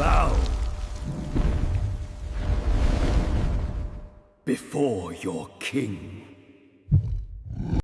Bow before your king.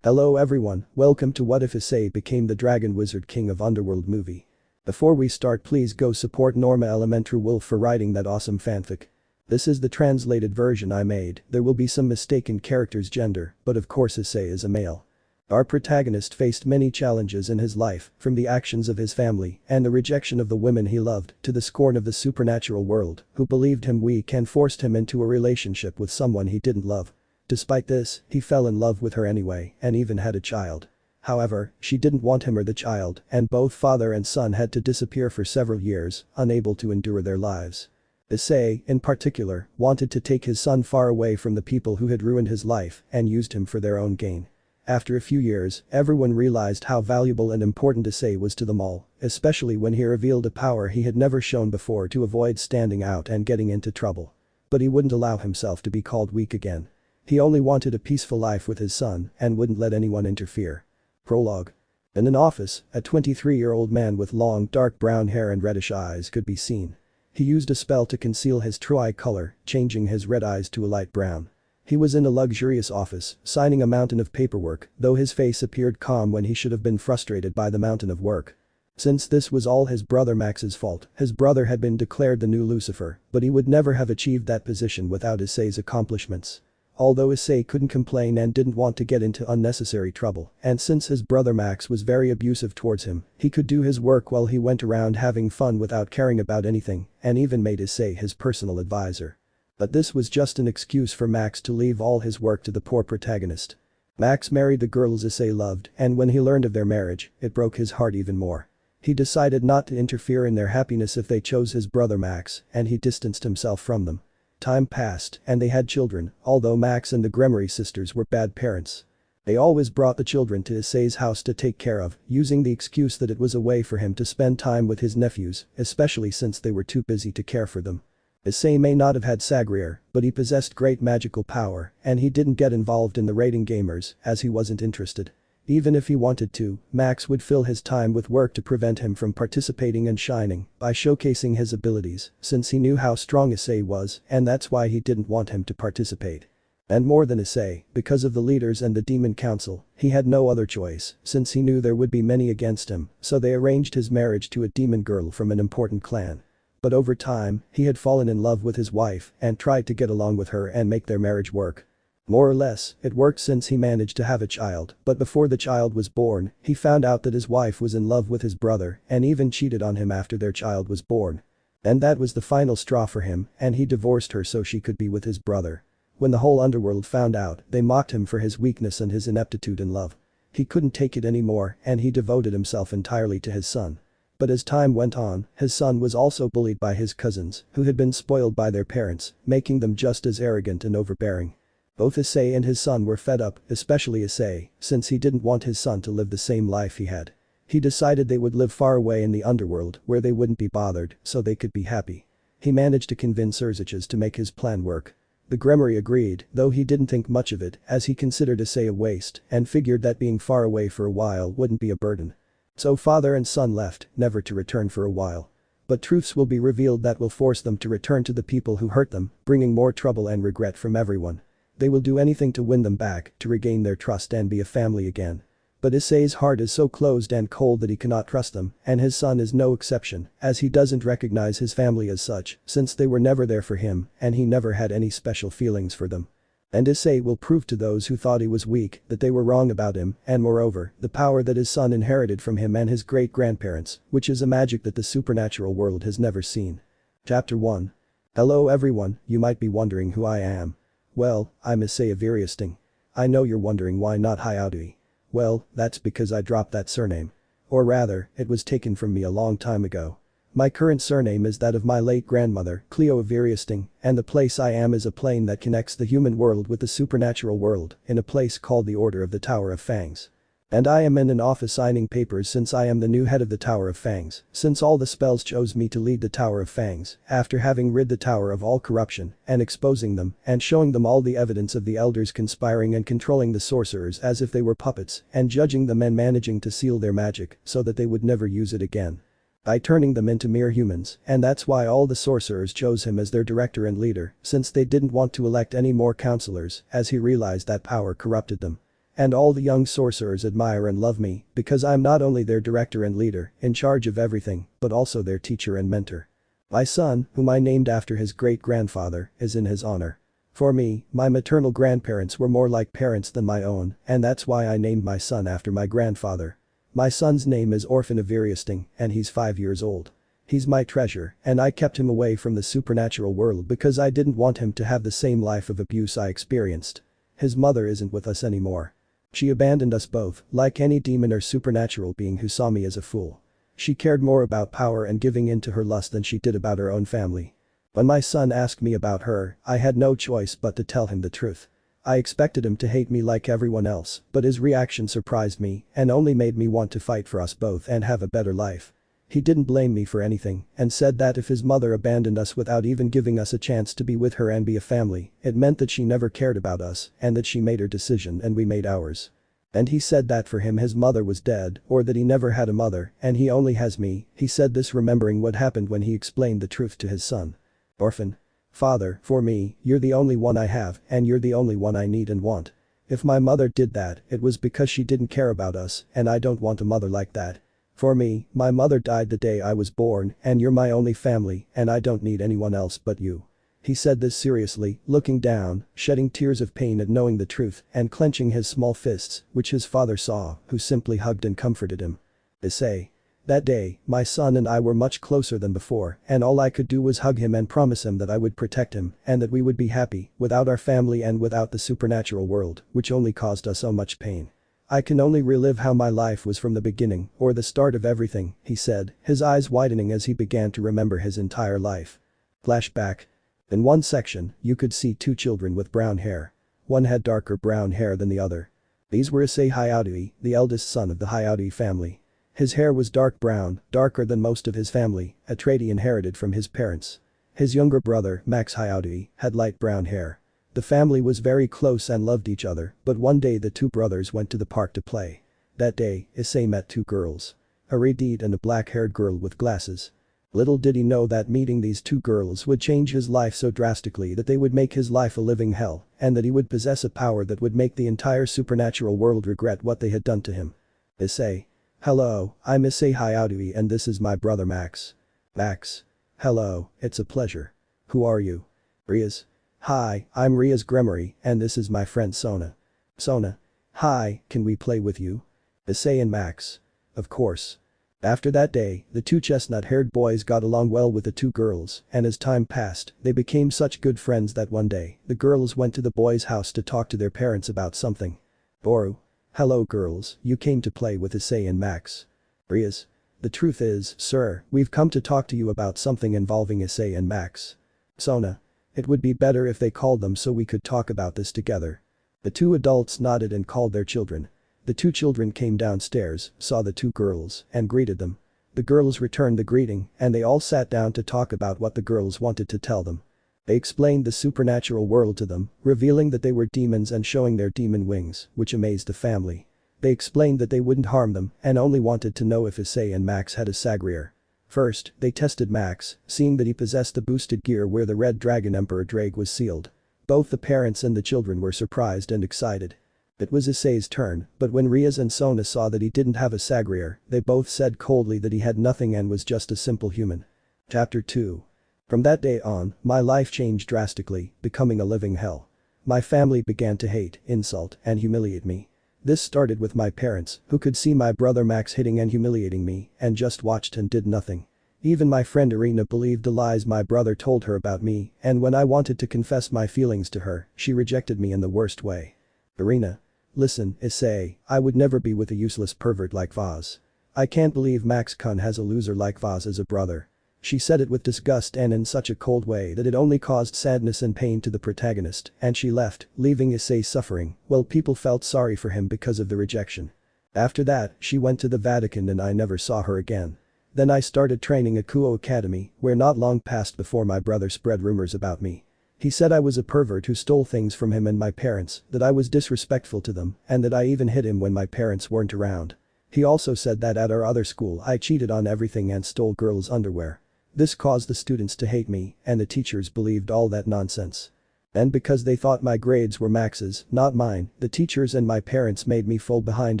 Hello everyone, welcome to What If Issei Became the Dragon Wizard King of Underworld movie. Before we start, please go support NormaElementruWolf for writing that awesome fanfic. This is the translated version I made. There will be some mistaken character's gender, but of course Issei is a male. Our protagonist faced many challenges in his life, from the actions of his family and the rejection of the women he loved to the scorn of the supernatural world, who believed him weak and forced him into a relationship with someone he didn't love. Despite this, he fell in love with her anyway and even had a child. However, she didn't want him or the child, and both father and son had to disappear for several years, unable to endure their lives. Issei, in particular, wanted to take his son far away from the people who had ruined his life and used him for their own gain. After a few years, everyone realized how valuable and important Issei was to them all, especially when he revealed a power he had never shown before to avoid standing out and getting into trouble. But he wouldn't allow himself to be called weak again. He only wanted a peaceful life with his son and wouldn't let anyone interfere. Prologue. In an office, a 23-year-old man with long dark brown hair and reddish eyes could be seen. He used a spell to conceal his true eye color, changing his red eyes to a light brown. He was in a luxurious office, signing a mountain of paperwork, though his face appeared calm when he should have been frustrated by the mountain of work. Since this was all his brother Max's fault, his brother had been declared the new Lucifer, but he would never have achieved that position without Issei's accomplishments. Although Issei couldn't complain and didn't want to get into unnecessary trouble, and since his brother Max was very abusive towards him, he could do his work while he went around having fun without caring about anything, and even made Issei his personal advisor. But this was just an excuse for Max to leave all his work to the poor protagonist. Max married the girls Issei loved, and when he learned of their marriage, it broke his heart even more. He decided not to interfere in their happiness if they chose his brother Max, and he distanced himself from them. Time passed, and they had children, although Max and the Gremory sisters were bad parents. They always brought the children to Issei's house to take care of, using the excuse that it was a way for him to spend time with his nephews, especially since they were too busy to care for them. Issei may not have had Sekiryuutei, but he possessed great magical power, and he didn't get involved in the raiding gamers, as he wasn't interested. Even if he wanted to, Max would fill his time with work to prevent him from participating and shining by showcasing his abilities, since he knew how strong Issei was, and that's why he didn't want him to participate. And more than Issei, because of the leaders and the demon council, he had no other choice, since he knew there would be many against him, so they arranged his marriage to a demon girl from an important clan. But over time, he had fallen in love with his wife and tried to get along with her and make their marriage work. More or less, it worked since he managed to have a child, but before the child was born, he found out that his wife was in love with his brother and even cheated on him after their child was born. And that was the final straw for him, and he divorced her so she could be with his brother. When the whole underworld found out, they mocked him for his weakness and his ineptitude in love. He couldn't take it anymore, and he devoted himself entirely to his son. But as time went on, his son was also bullied by his cousins, who had been spoiled by their parents, making them just as arrogant and overbearing. Both Issei and his son were fed up, especially Issei, since he didn't want his son to live the same life he had. He decided they would live far away in the underworld where they wouldn't be bothered, so they could be happy. He managed to convince Urziches to make his plan work. The Gremory agreed, though he didn't think much of it, as he considered Issei a waste and figured that being far away for a while wouldn't be a burden. So father and son left, never to return for a while. But truths will be revealed that will force them to return to the people who hurt them, bringing more trouble and regret from everyone. They will do anything to win them back, to regain their trust and be a family again. But Issei's heart is so closed and cold that he cannot trust them, and his son is no exception, as he doesn't recognize his family as such, since they were never there for him and he never had any special feelings for them. And Issei will prove to those who thought he was weak that they were wrong about him, and moreover, the power that his son inherited from him and his great-grandparents, which is a magic that the supernatural world has never seen. Chapter 1. Hello everyone, you might be wondering who I am. Well, I'm Issei Aviriasting. I know you're wondering why not Hyauti. Well, that's because I dropped that surname. Or rather, it was taken from me a long time ago. My current surname is that of my late grandmother, Cleo Aviriasting, and the place I am is a plane that connects the human world with the supernatural world, in a place called the Order of the Tower of Fangs. And I am in an office signing papers since I am the new head of the Tower of Fangs, since all the spells chose me to lead the Tower of Fangs, after having rid the tower of all corruption, and exposing them, and showing them all the evidence of the elders conspiring and controlling the sorcerers as if they were puppets, and judging them and managing to seal their magic so that they would never use it again. By turning them into mere humans, and that's why all the sorcerers chose him as their director and leader, since they didn't want to elect any more counselors, as he realized that power corrupted them. And all the young sorcerers admire and love me, because I'm not only their director and leader, in charge of everything, but also their teacher and mentor. My son, whom I named after his great-grandfather, is in his honor. For me, my maternal grandparents were more like parents than my own, and that's why I named my son after my grandfather. My son's name is Orphan of Iriasting, and he's 5 years old. He's my treasure, and I kept him away from the supernatural world because I didn't want him to have the same life of abuse I experienced. His mother isn't with us anymore. She abandoned us both, like any demon or supernatural being who saw me as a fool. She cared more about power and giving in to her lust than she did about her own family. When my son asked me about her, I had no choice but to tell him the truth. I expected him to hate me like everyone else, but his reaction surprised me and only made me want to fight for us both and have a better life. He didn't blame me for anything and said that if his mother abandoned us without even giving us a chance to be with her and be a family, it meant that she never cared about us and that she made her decision and we made ours. And he said that for him his mother was dead or that he never had a mother and he only has me. He said this remembering what happened when he explained the truth to his son. Orphan. Father, for me, you're the only one I have and you're the only one I need and want. If my mother did that, it was because she didn't care about us and I don't want a mother like that. For me, my mother died the day I was born and you're my only family and I don't need anyone else but you. He said this seriously, looking down, shedding tears of pain at knowing the truth and clenching his small fists, which his father saw, who simply hugged and comforted him. Issei. That day, my son and I were much closer than before and all I could do was hug him and promise him that I would protect him and that we would be happy without our family and without the supernatural world, which only caused us so much pain. I can only relive how my life was from the beginning or the start of everything, he said, his eyes widening as he began to remember his entire life. Flashback. In one section, you could see two children with brown hair. One had darker brown hair than the other. These were Issei Hayate, the eldest son of the Hayate family. His hair was dark brown, darker than most of his family, a trait he inherited from his parents. His younger brother, Max Hayate, had light brown hair. The family was very close and loved each other, but one day the two brothers went to the park to play. That day, Issei met two girls. A redhead and a black-haired girl with glasses. Little did he know that meeting these two girls would change his life so drastically that they would make his life a living hell, and that he would possess a power that would make the entire supernatural world regret what they had done to him. Issei. Hello, I'm Issei Hayate and this is my brother Max. Max. Hello, it's a pleasure. Who are you? Rias. Hi, I'm Rias Gremory and this is my friend Sona. Sona. Hi, can we play with you? Issei and Max. Of course. After that day, the two chestnut-haired boys got along well with the two girls, and as time passed, they became such good friends that one day, the girls went to the boys' house to talk to their parents about something. Boru. Hello girls, you came to play with Issei and Max. Rias. The truth is, sir, we've come to talk to you about something involving Issei and Max. Sona. It would be better if they called them so we could talk about this together. The two adults nodded and called their children. The two children came downstairs, saw the two girls, and greeted them. The girls returned the greeting, and they all sat down to talk about what the girls wanted to tell them. They explained the supernatural world to them, revealing that they were demons and showing their demon wings, which amazed the family. They explained that they wouldn't harm them and only wanted to know if Issei and Max had a Sagrier. First, they tested Max, seeing that he possessed the boosted gear where the Red Dragon Emperor Drake was sealed. Both the parents and the children were surprised and excited. It was Issei's turn, but when Rias and Sona saw that he didn't have a Sagrier, they both said coldly that he had nothing and was just a simple human. Chapter 2. From that day on, my life changed drastically, becoming a living hell. My family began to hate, insult, and humiliate me. This started with my parents, who could see my brother Max hitting and humiliating me, and just watched and did nothing. Even my friend Irina believed the lies my brother told her about me, and when I wanted to confess my feelings to her, she rejected me in the worst way. Irina. Listen, Issei, I would never be with a useless pervert like Vaz. I can't believe Max-kun has a loser like Vaz as a brother. She said it with disgust and in such a cold way that it only caused sadness and pain to the protagonist, and she left, leaving Issei suffering, while people felt sorry for him because of the rejection. After that, she went to the Vatican and I never saw her again. Then I started training at Kuo Academy, where not long passed before my brother spread rumors about me. He said I was a pervert who stole things from him and my parents, that I was disrespectful to them, and that I even hit him when my parents weren't around. He also said that at our other school I cheated on everything and stole girls' underwear. This caused the students to hate me, and the teachers believed all that nonsense. And because they thought my grades were Max's, not mine, the teachers and my parents made me fall behind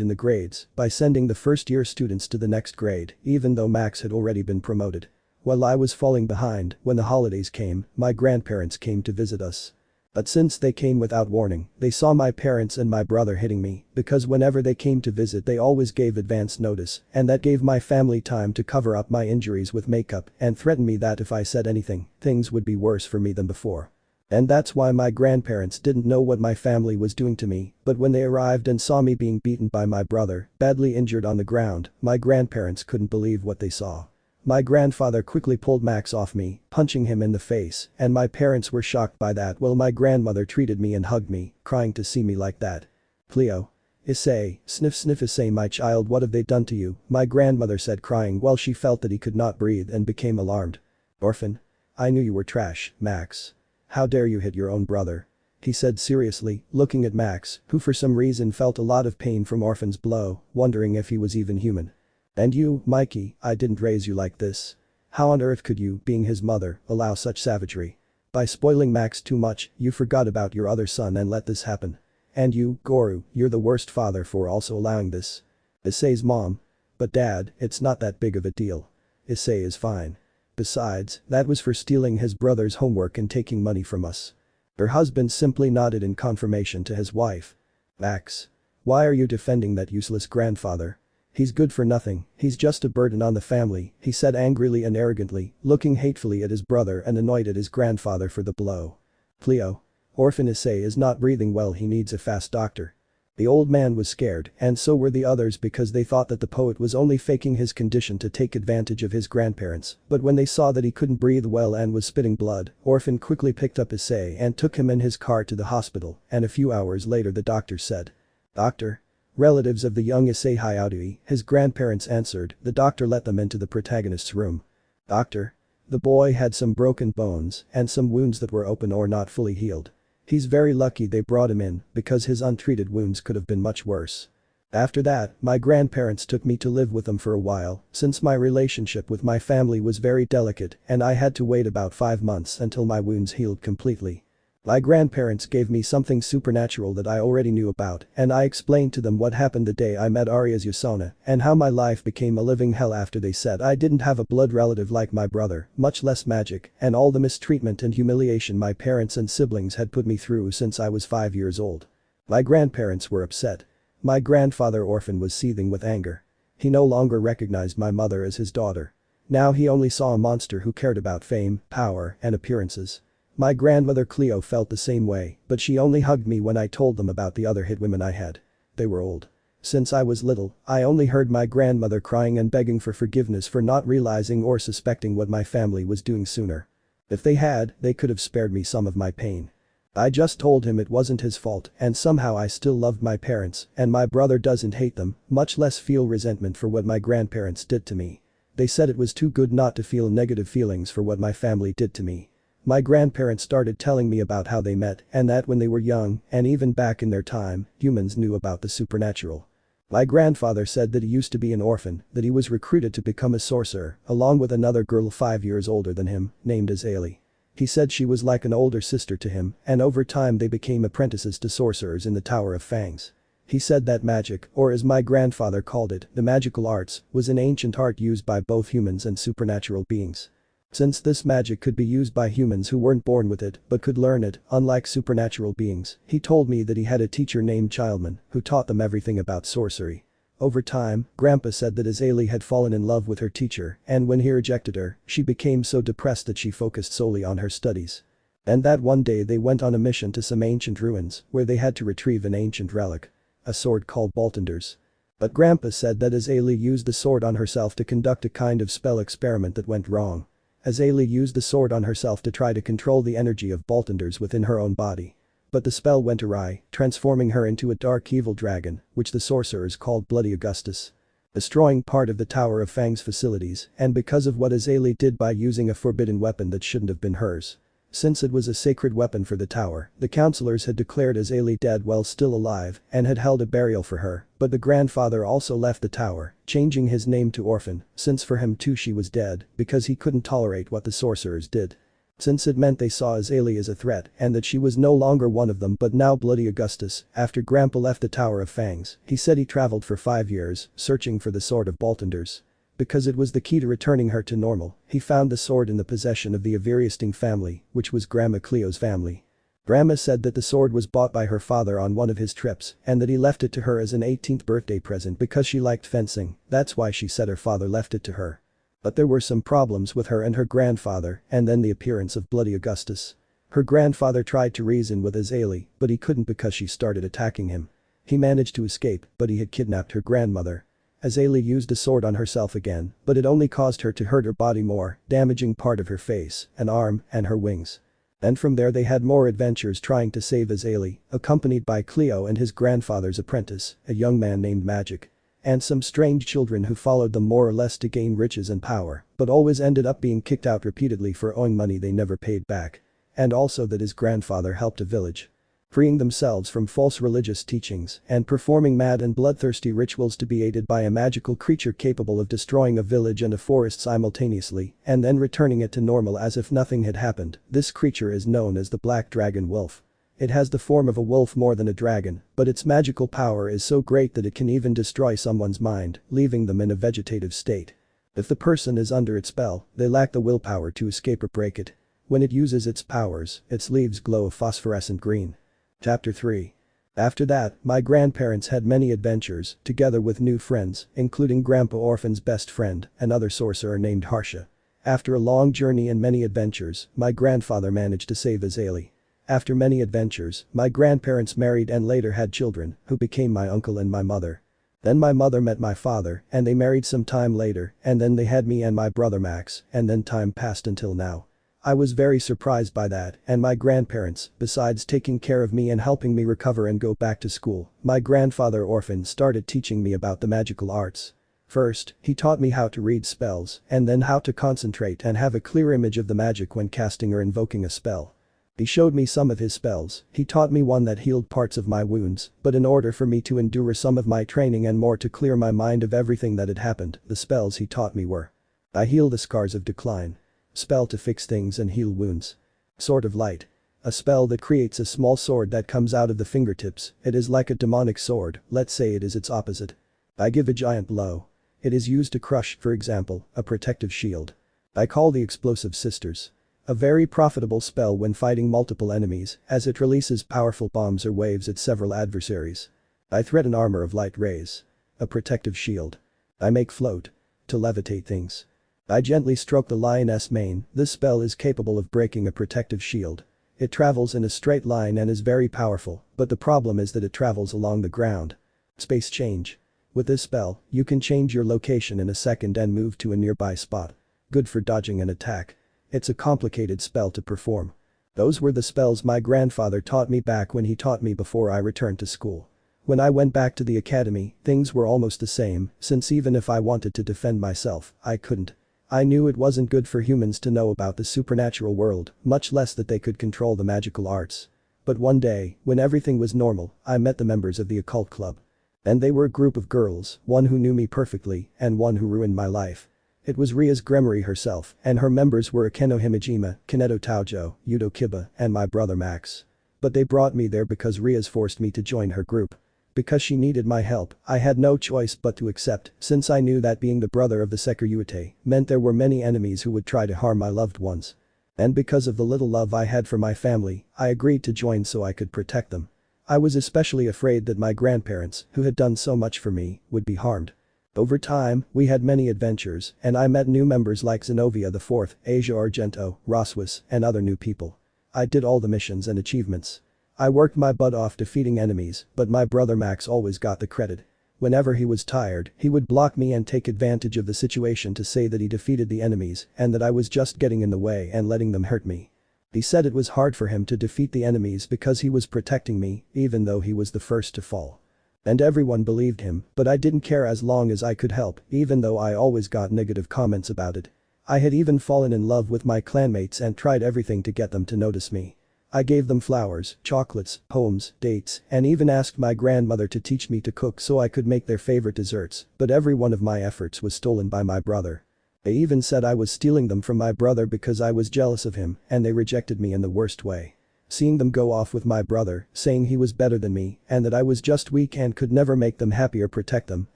in the grades by sending the first-year students to the next grade, even though Max had already been promoted. While I was falling behind, when the holidays came, my grandparents came to visit us. But since they came without warning, they saw my parents and my brother hitting me, because whenever they came to visit they always gave advance notice, and that gave my family time to cover up my injuries with makeup and threatened me that if I said anything, things would be worse for me than before. And that's why my grandparents didn't know what my family was doing to me, but when they arrived and saw me being beaten by my brother, badly injured on the ground, my grandparents couldn't believe what they saw. My grandfather quickly pulled Max off me, punching him in the face, and my parents were shocked by that while my grandmother treated me and hugged me, crying to see me like that. Cleo. Issei, sniff sniff Issei my child, what have they done to you? My grandmother said, crying while she felt that he could not breathe and became alarmed. Orphan. I knew you were trash, Max. How dare you hit your own brother? He said seriously, looking at Max, who for some reason felt a lot of pain from Orphan's blow, wondering if he was even human. And you, Mikey, I didn't raise you like this. How on earth could you, being his mother, allow such savagery? By spoiling Max too much, you forgot about your other son and let this happen. And you, Goru, you're the worst father for also allowing this. Issei's mom. But dad, it's not that big of a deal. Issei is fine. Besides, that was for stealing his brother's homework and taking money from us. Her husband simply nodded in confirmation to his wife. Max. Why are you defending that useless grandfather? He's good for nothing, he's just a burden on the family, he said angrily and arrogantly, looking hatefully at his brother and annoyed at his grandfather for the blow. Cleo. Orphan Issei is not breathing well, he needs a fast doctor. The old man was scared, and so were the others because they thought that the poet was only faking his condition to take advantage of his grandparents, but when they saw that he couldn't breathe well and was spitting blood, Orphan quickly picked up Issei and took him in his car to the hospital, and a few hours later the doctor said. Doctor? Relatives of the young Issei Hyauti, his grandparents answered, the doctor let them into the protagonist's room. Doctor? The boy had some broken bones and some wounds that were open or not fully healed. He's very lucky they brought him in because his untreated wounds could have been much worse. After that, my grandparents took me to live with them for a while, since my relationship with my family was very delicate and I had to wait about 5 months until my wounds healed completely. My grandparents gave me something supernatural that I already knew about, and I explained to them what happened the day I met Arias Yasona and how my life became a living hell after they said I didn't have a blood relative like my brother, much less magic, and all the mistreatment and humiliation my parents and siblings had put me through since I was 5 years old. My grandparents were upset. My grandfather Orphan was seething with anger. He no longer recognized my mother as his daughter. Now he only saw a monster who cared about fame, power, and appearances. My grandmother Cleo felt the same way, but she only hugged me when I told them about the other hit women I had. They were old. Since I was little, I only heard my grandmother crying and begging for forgiveness for not realizing or suspecting what my family was doing sooner. If they had, they could have spared me some of my pain. I just told him it wasn't his fault and somehow I still loved my parents and my brother doesn't hate them, much less feel resentment for what my grandparents did to me. They said it was too good not to feel negative feelings for what my family did to me. My grandparents started telling me about how they met and that when they were young and even back in their time, humans knew about the supernatural. My grandfather said that he used to be an orphan, that he was recruited to become a sorcerer, along with another girl 5 years older than him, named Issei. He said she was like an older sister to him and over time they became apprentices to sorcerers in the Tower of Fangs. He said that magic, or as my grandfather called it, the magical arts, was an ancient art used by both humans and supernatural beings. Since this magic could be used by humans who weren't born with it but could learn it, unlike supernatural beings, he told me that he had a teacher named Childman who taught them everything about sorcery. Over time, Grandpa said that Issei had fallen in love with her teacher and when he rejected her, she became so depressed that she focused solely on her studies. And that one day they went on a mission to some ancient ruins where they had to retrieve an ancient relic. A sword called Baltanders. But Grandpa said that Issei used the sword on herself to conduct a kind of spell experiment that went wrong. Issei used the sword on herself to try to control the energy of Baltanders within her own body. But the spell went awry, transforming her into a dark evil dragon, which the sorcerers called Bloody Augustus. Destroying part of the Tower of Fangs facilities and because of what Issei did by using a forbidden weapon that shouldn't have been hers. Since it was a sacred weapon for the tower, the counselors had declared Issei dead while still alive and had held a burial for her, but the grandfather also left the tower, changing his name to Orphan, since for him too she was dead, because he couldn't tolerate what the sorcerers did. Since it meant they saw Issei as a threat and that she was no longer one of them but now Bloody Augustus. After Grandpa left the Tower of Fangs, he said he traveled for 5 years, searching for the Sword of Boltenders. Because it was the key to returning her to normal, he found the sword in the possession of the Averiasting family, which was Grandma Cleo's family. Grandma said that the sword was bought by her father on one of his trips and that he left it to her as an 18th birthday present because she liked fencing. That's why she said her father left it to her. But there were some problems with her and her grandfather, and then the appearance of Bloody Augustus. Her grandfather tried to reason with Issei, but he couldn't because she started attacking him. He managed to escape, but he had kidnapped her grandmother. Issei used a sword on herself again, but it only caused her to hurt her body more, damaging part of her face, an arm, and her wings. And from there they had more adventures trying to save Issei, accompanied by Cleo and his grandfather's apprentice, a young man named Magic. And some strange children who followed them more or less to gain riches and power, but always ended up being kicked out repeatedly for owing money they never paid back. And also that his grandfather helped a village, freeing themselves from false religious teachings and performing mad and bloodthirsty rituals to be aided by a magical creature capable of destroying a village and a forest simultaneously and then returning it to normal as if nothing had happened. This creature is known as the Black Dragon Wolf. It has the form of a wolf more than a dragon, but its magical power is so great that it can even destroy someone's mind, leaving them in a vegetative state. If the person is under its spell, they lack the willpower to escape or break it. When it uses its powers, its leaves glow a phosphorescent green. Chapter 3. After that, my grandparents had many adventures, together with new friends, including Grandpa Orphan's best friend, another sorcerer named Harsha. After a long journey and many adventures, my grandfather managed to save Issei. After many adventures, my grandparents married and later had children, who became my uncle and my mother. Then my mother met my father, and they married some time later, and then they had me and my brother Max, and then time passed until now. I was very surprised by that, and my grandparents, besides taking care of me and helping me recover and go back to school, my grandfather Orphan started teaching me about the magical arts. First, he taught me how to read spells, and then how to concentrate and have a clear image of the magic when casting or invoking a spell. He showed me some of his spells. He taught me one that healed parts of my wounds, but in order for me to endure some of my training and more to clear my mind of everything that had happened, the spells he taught me were: I heal the scars of decline. Spell to fix things and heal wounds. Sword of Light. A spell that creates a small sword that comes out of the fingertips. It is like a demonic sword, let's say it is its opposite. I give a giant blow. It is used to crush, for example, a protective shield. I call the Explosive Sisters. A very profitable spell when fighting multiple enemies, as it releases powerful bombs or waves at several adversaries. I threaten armor of light rays. A protective shield. I make float. To levitate things. I gently stroke the lioness mane. This spell is capable of breaking a protective shield. It travels in a straight line and is very powerful, but the problem is that it travels along the ground. Space change. With this spell, you can change your location in a second and move to a nearby spot. Good for dodging an attack. It's a complicated spell to perform. Those were the spells my grandfather taught me back when he taught me before I returned to school. When I went back to the academy, things were almost the same, since even if I wanted to defend myself, I couldn't. I knew it wasn't good for humans to know about the supernatural world, much less that they could control the magical arts. But one day, when everything was normal, I met the members of the occult club. And they were a group of girls, one who knew me perfectly, and one who ruined my life. It was Rias Gremory herself, and her members were Akeno Himejima, Kaneto Taojo, Yudo Kiba, and my brother Max. But they brought me there because Rias forced me to join her group. Because she needed my help, I had no choice but to accept, since I knew that being the brother of the Sekiryuutei meant there were many enemies who would try to harm my loved ones. And because of the little love I had for my family, I agreed to join so I could protect them. I was especially afraid that my grandparents, who had done so much for me, would be harmed. Over time, we had many adventures, and I met new members like Zenobia IV, Asia Argento, Rossweisse, and other new people. I did all the missions and achievements. I worked my butt off defeating enemies, but my brother Max always got the credit. Whenever he was tired, he would block me and take advantage of the situation to say that he defeated the enemies and that I was just getting in the way and letting them hurt me. He said it was hard for him to defeat the enemies because he was protecting me, even though he was the first to fall. And everyone believed him, but I didn't care as long as I could help, even though I always got negative comments about it. I had even fallen in love with my clanmates and tried everything to get them to notice me. I gave them flowers, chocolates, poems, dates, and even asked my grandmother to teach me to cook so I could make their favorite desserts, but every one of my efforts was stolen by my brother. They even said I was stealing them from my brother because I was jealous of him, and they rejected me in the worst way. Seeing them go off with my brother, saying he was better than me, and that I was just weak and could never make them happy or protect them,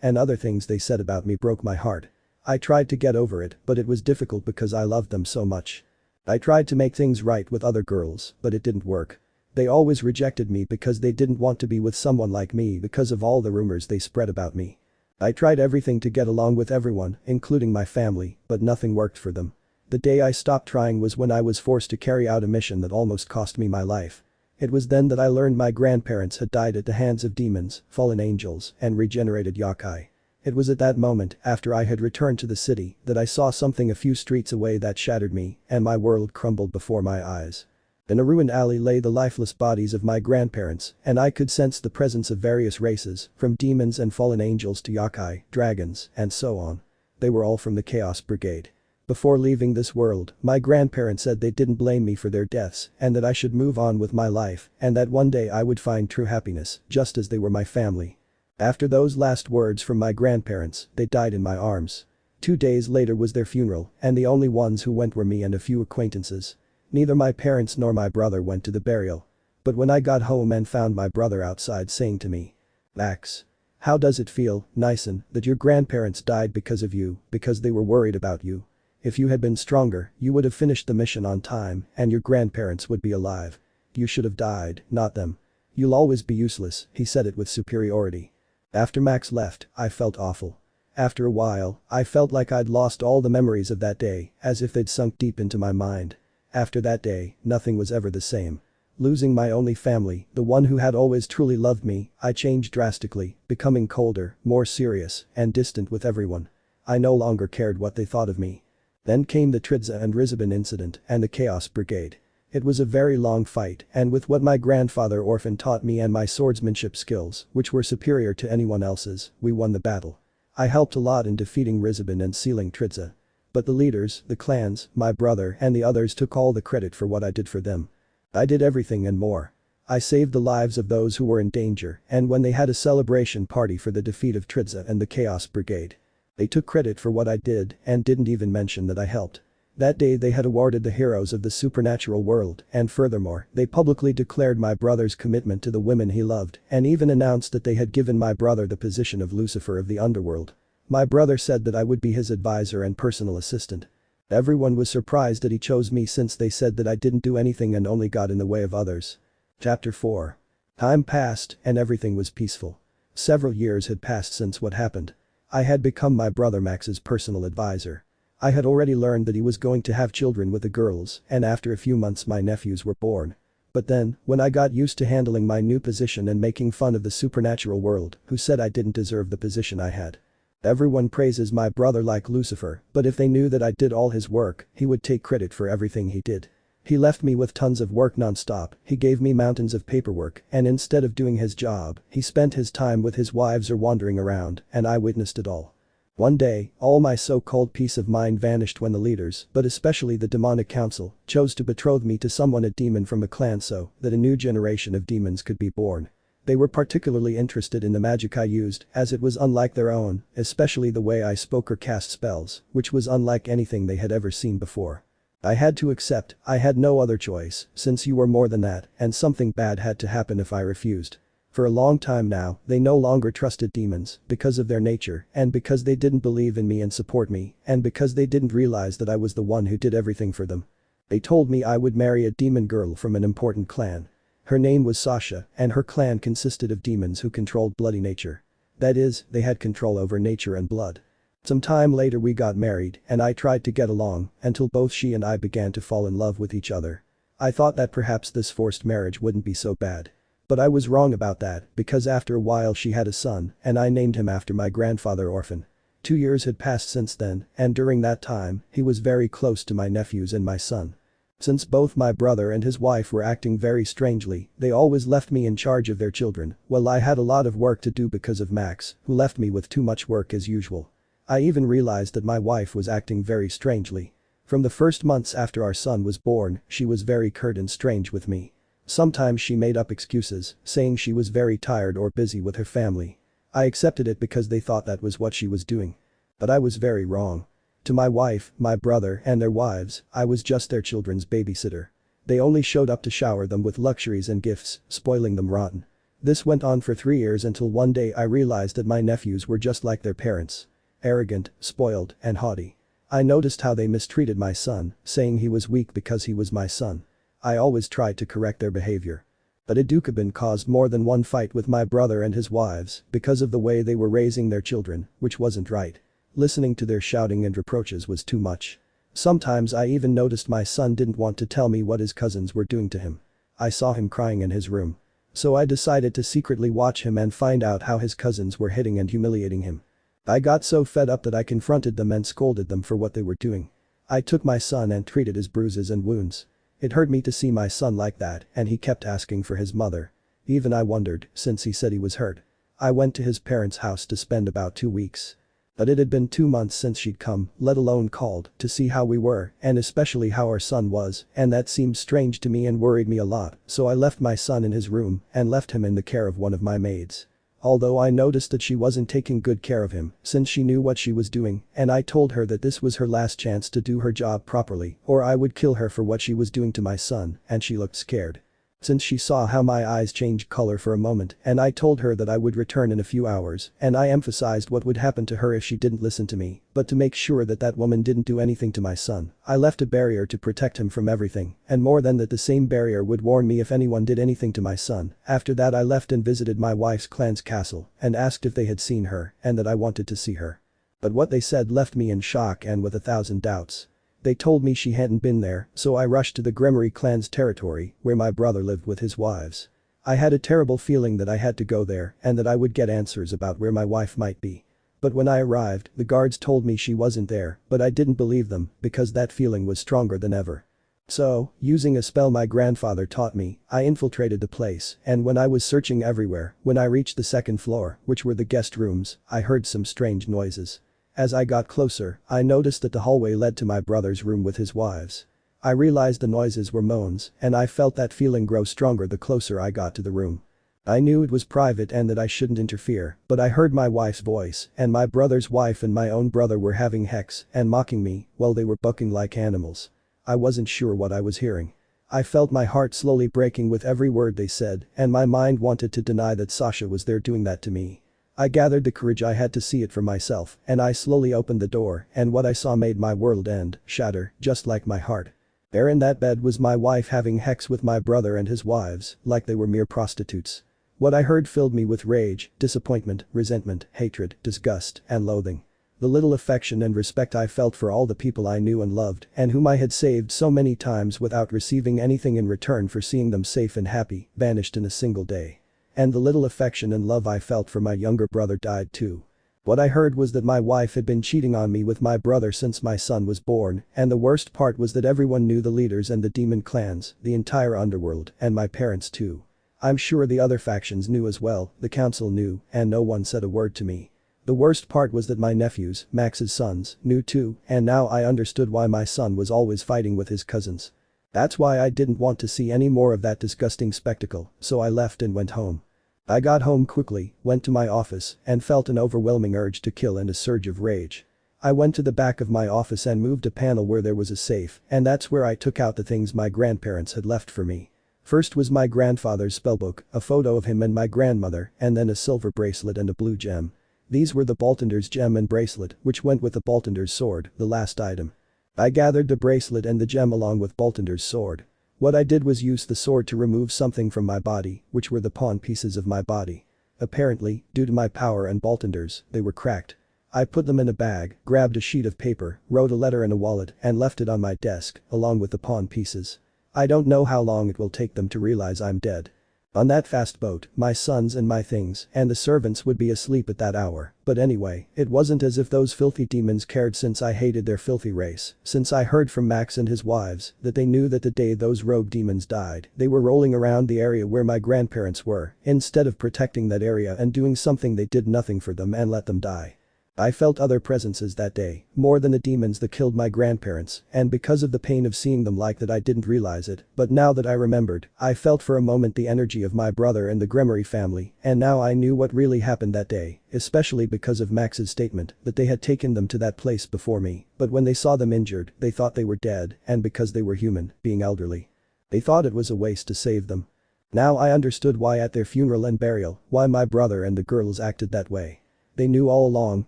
and other things they said about me broke my heart. I tried to get over it, but it was difficult because I loved them so much. I tried to make things right with other girls, but it didn't work. They always rejected me because they didn't want to be with someone like me because of all the rumors they spread about me. I tried everything to get along with everyone, including my family, but nothing worked for them. The day I stopped trying was when I was forced to carry out a mission that almost cost me my life. It was then that I learned my grandparents had died at the hands of demons, fallen angels, and regenerated yokai. It was at that moment, after I had returned to the city, that I saw something a few streets away that shattered me, and my world crumbled before my eyes. In a ruined alley lay the lifeless bodies of my grandparents, and I could sense the presence of various races, from demons and fallen angels to yokai, dragons, and so on. They were all from the Chaos Brigade. Before leaving this world, my grandparents said they didn't blame me for their deaths, and that I should move on with my life, and that one day I would find true happiness, just as they were my family. After those last words from my grandparents, they died in my arms. 2 days later was their funeral, and the only ones who went were me and a few acquaintances. Neither my parents nor my brother went to the burial. But when I got home and found my brother outside saying to me, "Max, how does it feel, Nyson, that your grandparents died because of you, because they were worried about you? If you had been stronger, you would have finished the mission on time, and your grandparents would be alive. You should have died, not them. You'll always be useless," he said it with superiority. After Max left, I felt awful. After a while, I felt like I'd lost all the memories of that day, as if they'd sunk deep into my mind. After that day, nothing was ever the same. Losing my only family, the one who had always truly loved me, I changed drastically, becoming colder, more serious, and distant with everyone. I no longer cared what they thought of me. Then came the Trihexa and Rizabin incident and the Chaos Brigade. It was a very long fight, and with what my grandfather Orphan taught me and my swordsmanship skills, which were superior to anyone else's, we won the battle. I helped a lot in defeating Rizabin and sealing Trihexa. But the leaders, the clans, my brother and the others took all the credit for what I did for them. I did everything and more. I saved the lives of those who were in danger, and when they had a celebration party for the defeat of Trihexa and the Chaos Brigade, they took credit for what I did and didn't even mention that I helped. That day they had awarded the heroes of the supernatural world, and furthermore, they publicly declared my brother's commitment to the women he loved, and even announced that they had given my brother the position of Lucifer of the Underworld. My brother said that I would be his advisor and personal assistant. Everyone was surprised that he chose me since they said that I didn't do anything and only got in the way of others. Chapter 4. Time passed, and everything was peaceful. Several years had passed since what happened. I had become my brother Max's personal advisor. I had already learned that he was going to have children with the girls, and after a few months my nephews were born. But then, when I got used to handling my new position and making fun of the supernatural world, who said I didn't deserve the position I had. Everyone praises my brother like Lucifer, but if they knew that I did all his work, he would take credit for everything he did. He left me with tons of work non-stop, he gave me mountains of paperwork, and instead of doing his job, he spent his time with his wives or wandering around, and I witnessed it all. One day, all my so-called peace of mind vanished when the leaders, but especially the demonic council, chose to betroth me to someone a demon from a clan so that a new generation of demons could be born. They were particularly interested in the magic I used, as it was unlike their own, especially the way I spoke or cast spells, which was unlike anything they had ever seen before. I had to accept, I had no other choice, since you were more than that, and something bad had to happen if I refused. For a long time now, they no longer trusted demons, because of their nature, and because they didn't believe in me and support me, and because they didn't realize that I was the one who did everything for them. They told me I would marry a demon girl from an important clan. Her name was Sasha, and her clan consisted of demons who controlled bloody nature. That is, they had control over nature and blood. Some time later we got married, and I tried to get along, until both she and I began to fall in love with each other. I thought that perhaps this forced marriage wouldn't be so bad. But I was wrong about that, because after a while she had a son, and I named him after my grandfather Orphan. 2 years had passed since then, and during that time, he was very close to my nephews and my son. Since both my brother and his wife were acting very strangely, they always left me in charge of their children. Well, I had a lot of work to do because of Max, who left me with too much work as usual. I even realized that my wife was acting very strangely. From the first months after our son was born, she was very curt and strange with me. Sometimes she made up excuses, saying she was very tired or busy with her family. I accepted it because they thought that was what she was doing. But I was very wrong. To my wife, my brother, and their wives, I was just their children's babysitter. They only showed up to shower them with luxuries and gifts, spoiling them rotten. This went on for 3 years until one day I realized that my nephews were just like their parents. Arrogant, spoiled, and haughty. I noticed how they mistreated my son, saying he was weak because he was my son. I always tried to correct their behavior. But it could have been caused more than one fight with my brother and his wives because of the way they were raising their children, which wasn't right. Listening to their shouting and reproaches was too much. Sometimes I even noticed my son didn't want to tell me what his cousins were doing to him. I saw him crying in his room. So I decided to secretly watch him and find out how his cousins were hitting and humiliating him. I got so fed up that I confronted them and scolded them for what they were doing. I took my son and treated his bruises and wounds. It hurt me to see my son like that, and he kept asking for his mother. Even I wondered, since he said he was hurt. I went to his parents' house to spend about 2 weeks. But it had been 2 months since she'd come, let alone called, to see how we were, and especially how our son was, and that seemed strange to me and worried me a lot, so I left my son in his room and left him in the care of one of my maids. Although I noticed that she wasn't taking good care of him, since she knew what she was doing, and I told her that this was her last chance to do her job properly, or I would kill her for what she was doing to my son, and she looked scared. Since she saw how my eyes changed color for a moment, and I told her that I would return in a few hours, and I emphasized what would happen to her if she didn't listen to me, but to make sure that that woman didn't do anything to my son, I left a barrier to protect him from everything, and more than that the same barrier would warn me if anyone did anything to my son. After that I left and visited my wife's clan's castle, and asked if they had seen her, and that I wanted to see her. But what they said left me in shock and with 1,000 doubts. They told me she hadn't been there, so I rushed to the Gremory clan's territory, where my brother lived with his wives. I had a terrible feeling that I had to go there and that I would get answers about where my wife might be. But when I arrived, the guards told me she wasn't there, but I didn't believe them because that feeling was stronger than ever. So, using a spell my grandfather taught me, I infiltrated the place, and when I was searching everywhere, when I reached the 2nd floor, which were the guest rooms, I heard some strange noises. As I got closer, I noticed that the hallway led to my brother's room with his wives. I realized the noises were moans, and I felt that feeling grow stronger the closer I got to the room. I knew it was private and that I shouldn't interfere, but I heard my wife's voice, and my brother's wife and my own brother were having hex and mocking me while they were bucking like animals. I wasn't sure what I was hearing. I felt my heart slowly breaking with every word they said, and my mind wanted to deny that Sasha was there doing that to me. I gathered the courage I had to see it for myself, and I slowly opened the door, and what I saw made my world end, shatter, just like my heart. There in that bed was my wife having hex with my brother and his wives, like they were mere prostitutes. What I heard filled me with rage, disappointment, resentment, hatred, disgust, and loathing. The little affection and respect I felt for all the people I knew and loved, and whom I had saved so many times without receiving anything in return for seeing them safe and happy, vanished in a single day. And the little affection and love I felt for my younger brother died too. What I heard was that my wife had been cheating on me with my brother since my son was born, and the worst part was that everyone knew, the leaders and the demon clans, the entire underworld, and my parents too. I'm sure the other factions knew as well, the council knew, and no one said a word to me. The worst part was that my nephews, Max's sons, knew too, and now I understood why my son was always fighting with his cousins. That's why I didn't want to see any more of that disgusting spectacle, so I left and went home. I got home quickly, went to my office, and felt an overwhelming urge to kill and a surge of rage. I went to the back of my office and moved a panel where there was a safe, and that's where I took out the things my grandparents had left for me. First was my grandfather's spellbook, a photo of him and my grandmother, and then a silver bracelet and a blue gem. These were the Baltender's gem and bracelet, which went with the Baltender's sword, the last item. I gathered the bracelet and the gem along with Baltender's sword. What I did was use the sword to remove something from my body, which were the pawn pieces of my body. Apparently, due to my power and Baltender's, they were cracked. I put them in a bag, grabbed a sheet of paper, wrote a letter in a wallet, and left it on my desk, along with the pawn pieces. I don't know how long it will take them to realize I'm dead. On that fast boat, my sons and my things and the servants would be asleep at that hour, but anyway, it wasn't as if those filthy demons cared since I hated their filthy race, since I heard from Max and his wives that they knew that the day those rogue demons died, they were rolling around the area where my grandparents were, instead of protecting that area and doing something. They did nothing for them and let them die. I felt other presences that day, more than the demons that killed my grandparents, and because of the pain of seeing them like that I didn't realize it, but now that I remembered, I felt for a moment the energy of my brother and the Gremory family, and now I knew what really happened that day, especially because of Max's statement that they had taken them to that place before me, but when they saw them injured, they thought they were dead, and because they were human, being elderly, they thought it was a waste to save them. Now I understood why at their funeral and burial, why my brother and the girls acted that way. They knew all along,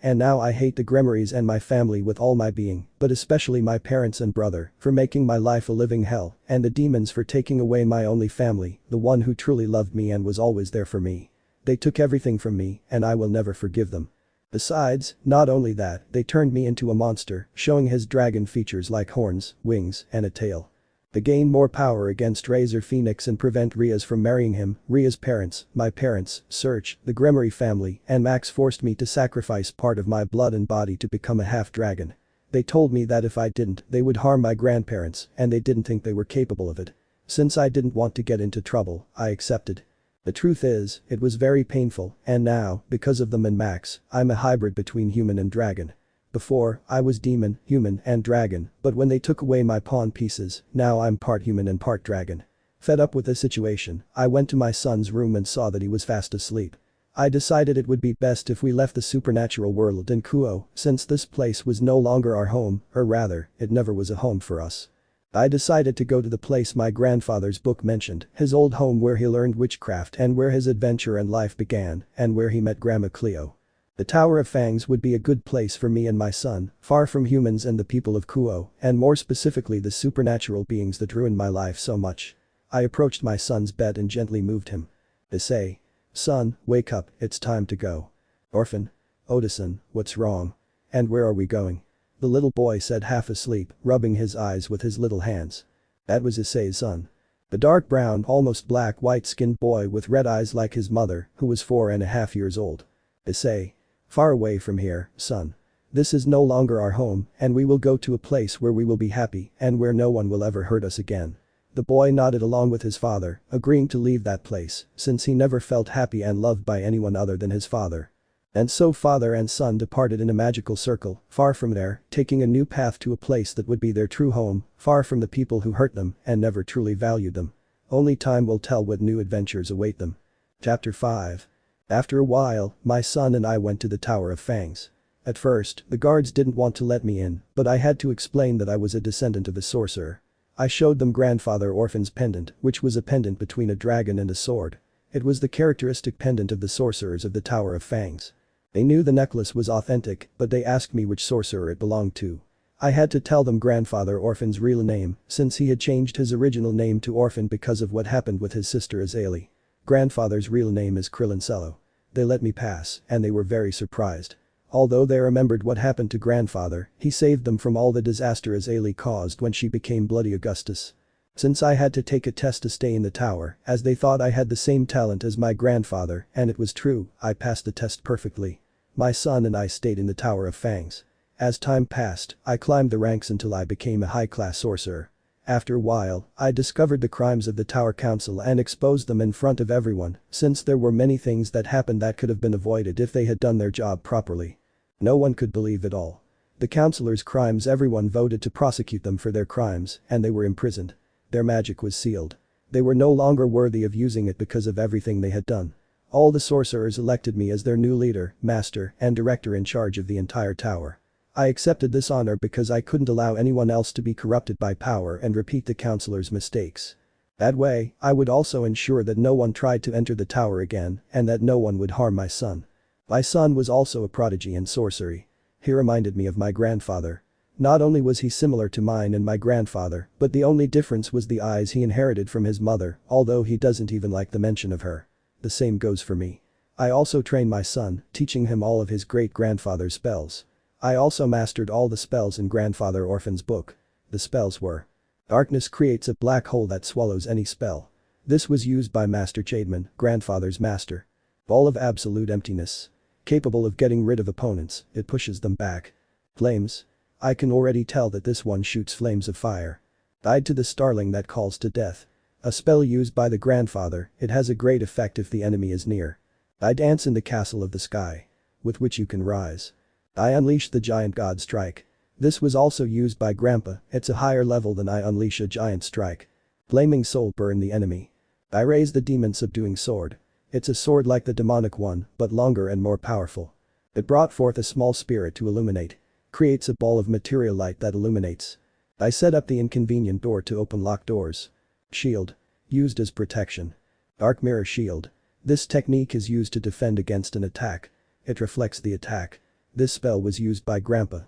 and now I hate the Gremorys and my family with all my being, but especially my parents and brother, for making my life a living hell, and the demons for taking away my only family, the one who truly loved me and was always there for me. They took everything from me, and I will never forgive them. Besides, not only that, they turned me into a monster, showing his dragon features like horns, wings, and a tail. To gain more power against Razor Phoenix and prevent Rias from marrying him, Rias' parents, my parents, Search, the Gremory family, and Max forced me to sacrifice part of my blood and body to become a half-dragon. They told me that if I didn't, they would harm my grandparents, and they didn't think they were capable of it. Since I didn't want to get into trouble, I accepted. The truth is, it was very painful, and now, because of them and Max, I'm a hybrid between human and dragon. Before, I was demon, human, and dragon, but when they took away my pawn pieces, now I'm part human and part dragon. Fed up with the situation, I went to my son's room and saw that he was fast asleep. I decided it would be best if we left the supernatural world in Kuo, since this place was no longer our home, or rather, it never was a home for us. I decided to go to the place my grandfather's book mentioned, his old home where he learned witchcraft and where his adventure and life began, and where he met Grandma Cleo. The Tower of Fangs would be a good place for me and my son, far from humans and the people of Kuo, and more specifically the supernatural beings that ruined my life so much. I approached my son's bed and gently moved him. Issei. Son, wake up, it's time to go. Orphan. Odison, what's wrong? And where are we going? The little boy said half asleep, rubbing his eyes with his little hands. That was Issei's son. The dark brown, almost black white-skinned boy with red eyes like his mother, who was 4.5 years old. Issei. Far away from here, son. This is no longer our home, and we will go to a place where we will be happy and where no one will ever hurt us again. The boy nodded along with his father, agreeing to leave that place, since he never felt happy and loved by anyone other than his father. And so father and son departed in a magical circle, far from there, taking a new path to a place that would be their true home, far from the people who hurt them and never truly valued them. Only time will tell what new adventures await them. Chapter 5. After a while, my son and I went to the Tower of Fangs. At first, the guards didn't want to let me in, but I had to explain that I was a descendant of a sorcerer. I showed them Grandfather Orphan's pendant, which was a pendant between a dragon and a sword. It was the characteristic pendant of the sorcerers of the Tower of Fangs. They knew the necklace was authentic, but they asked me which sorcerer it belonged to. I had to tell them Grandfather Orphan's real name, since he had changed his original name to Orphan because of what happened with his sister Issei. Grandfather's real name is Krillincello. They let me pass, and they were very surprised. Although they remembered what happened to grandfather, he saved them from all the disaster Issei caused when she became Bloody Augustus. Since I had to take a test to stay in the tower, as they thought I had the same talent as my grandfather, and it was true, I passed the test perfectly. My son and I stayed in the Tower of Fangs. As time passed, I climbed the ranks until I became a high-class sorcerer. After a while, I discovered the crimes of the Tower Council and exposed them in front of everyone, since there were many things that happened that could have been avoided if they had done their job properly. No one could believe it all. The councillors' crimes, everyone voted to prosecute them for their crimes, and they were imprisoned. Their magic was sealed. They were no longer worthy of using it because of everything they had done. All the sorcerers elected me as their new leader, master, and director in charge of the entire tower. I accepted this honor because I couldn't allow anyone else to be corrupted by power and repeat the councillors' mistakes. That way, I would also ensure that no one tried to enter the tower again and that no one would harm my son. My son was also a prodigy in sorcery. He reminded me of my grandfather. Not only was he similar to mine and my grandfather, but the only difference was the eyes he inherited from his mother, although he doesn't even like the mention of her. The same goes for me. I also trained my son, teaching him all of his great-grandfather's spells. I also mastered all the spells in Grandfather Orphan's book. The spells were: darkness creates a black hole that swallows any spell. This was used by Master Chademan, Grandfather's master. Ball of absolute emptiness. Capable of getting rid of opponents, it pushes them back. Flames. I can already tell that this one shoots flames of fire. Tied to the starling that calls to death. A spell used by the grandfather, it has a great effect if the enemy is near. I dance in the castle of the sky. With which you can rise. I unleashed the giant god strike. This was also used by Grandpa, it's a higher level than I unleash a giant strike. Flaming soul burn the enemy. I raise the demon subduing sword. It's a sword like the demonic one, but longer and more powerful. It brought forth a small spirit to illuminate. Creates a ball of material light that illuminates. I set up the inconvenient door to open locked doors. Shield. Used as protection. Dark mirror shield. This technique is used to defend against an attack. It reflects the attack. This spell was used by Grandpa.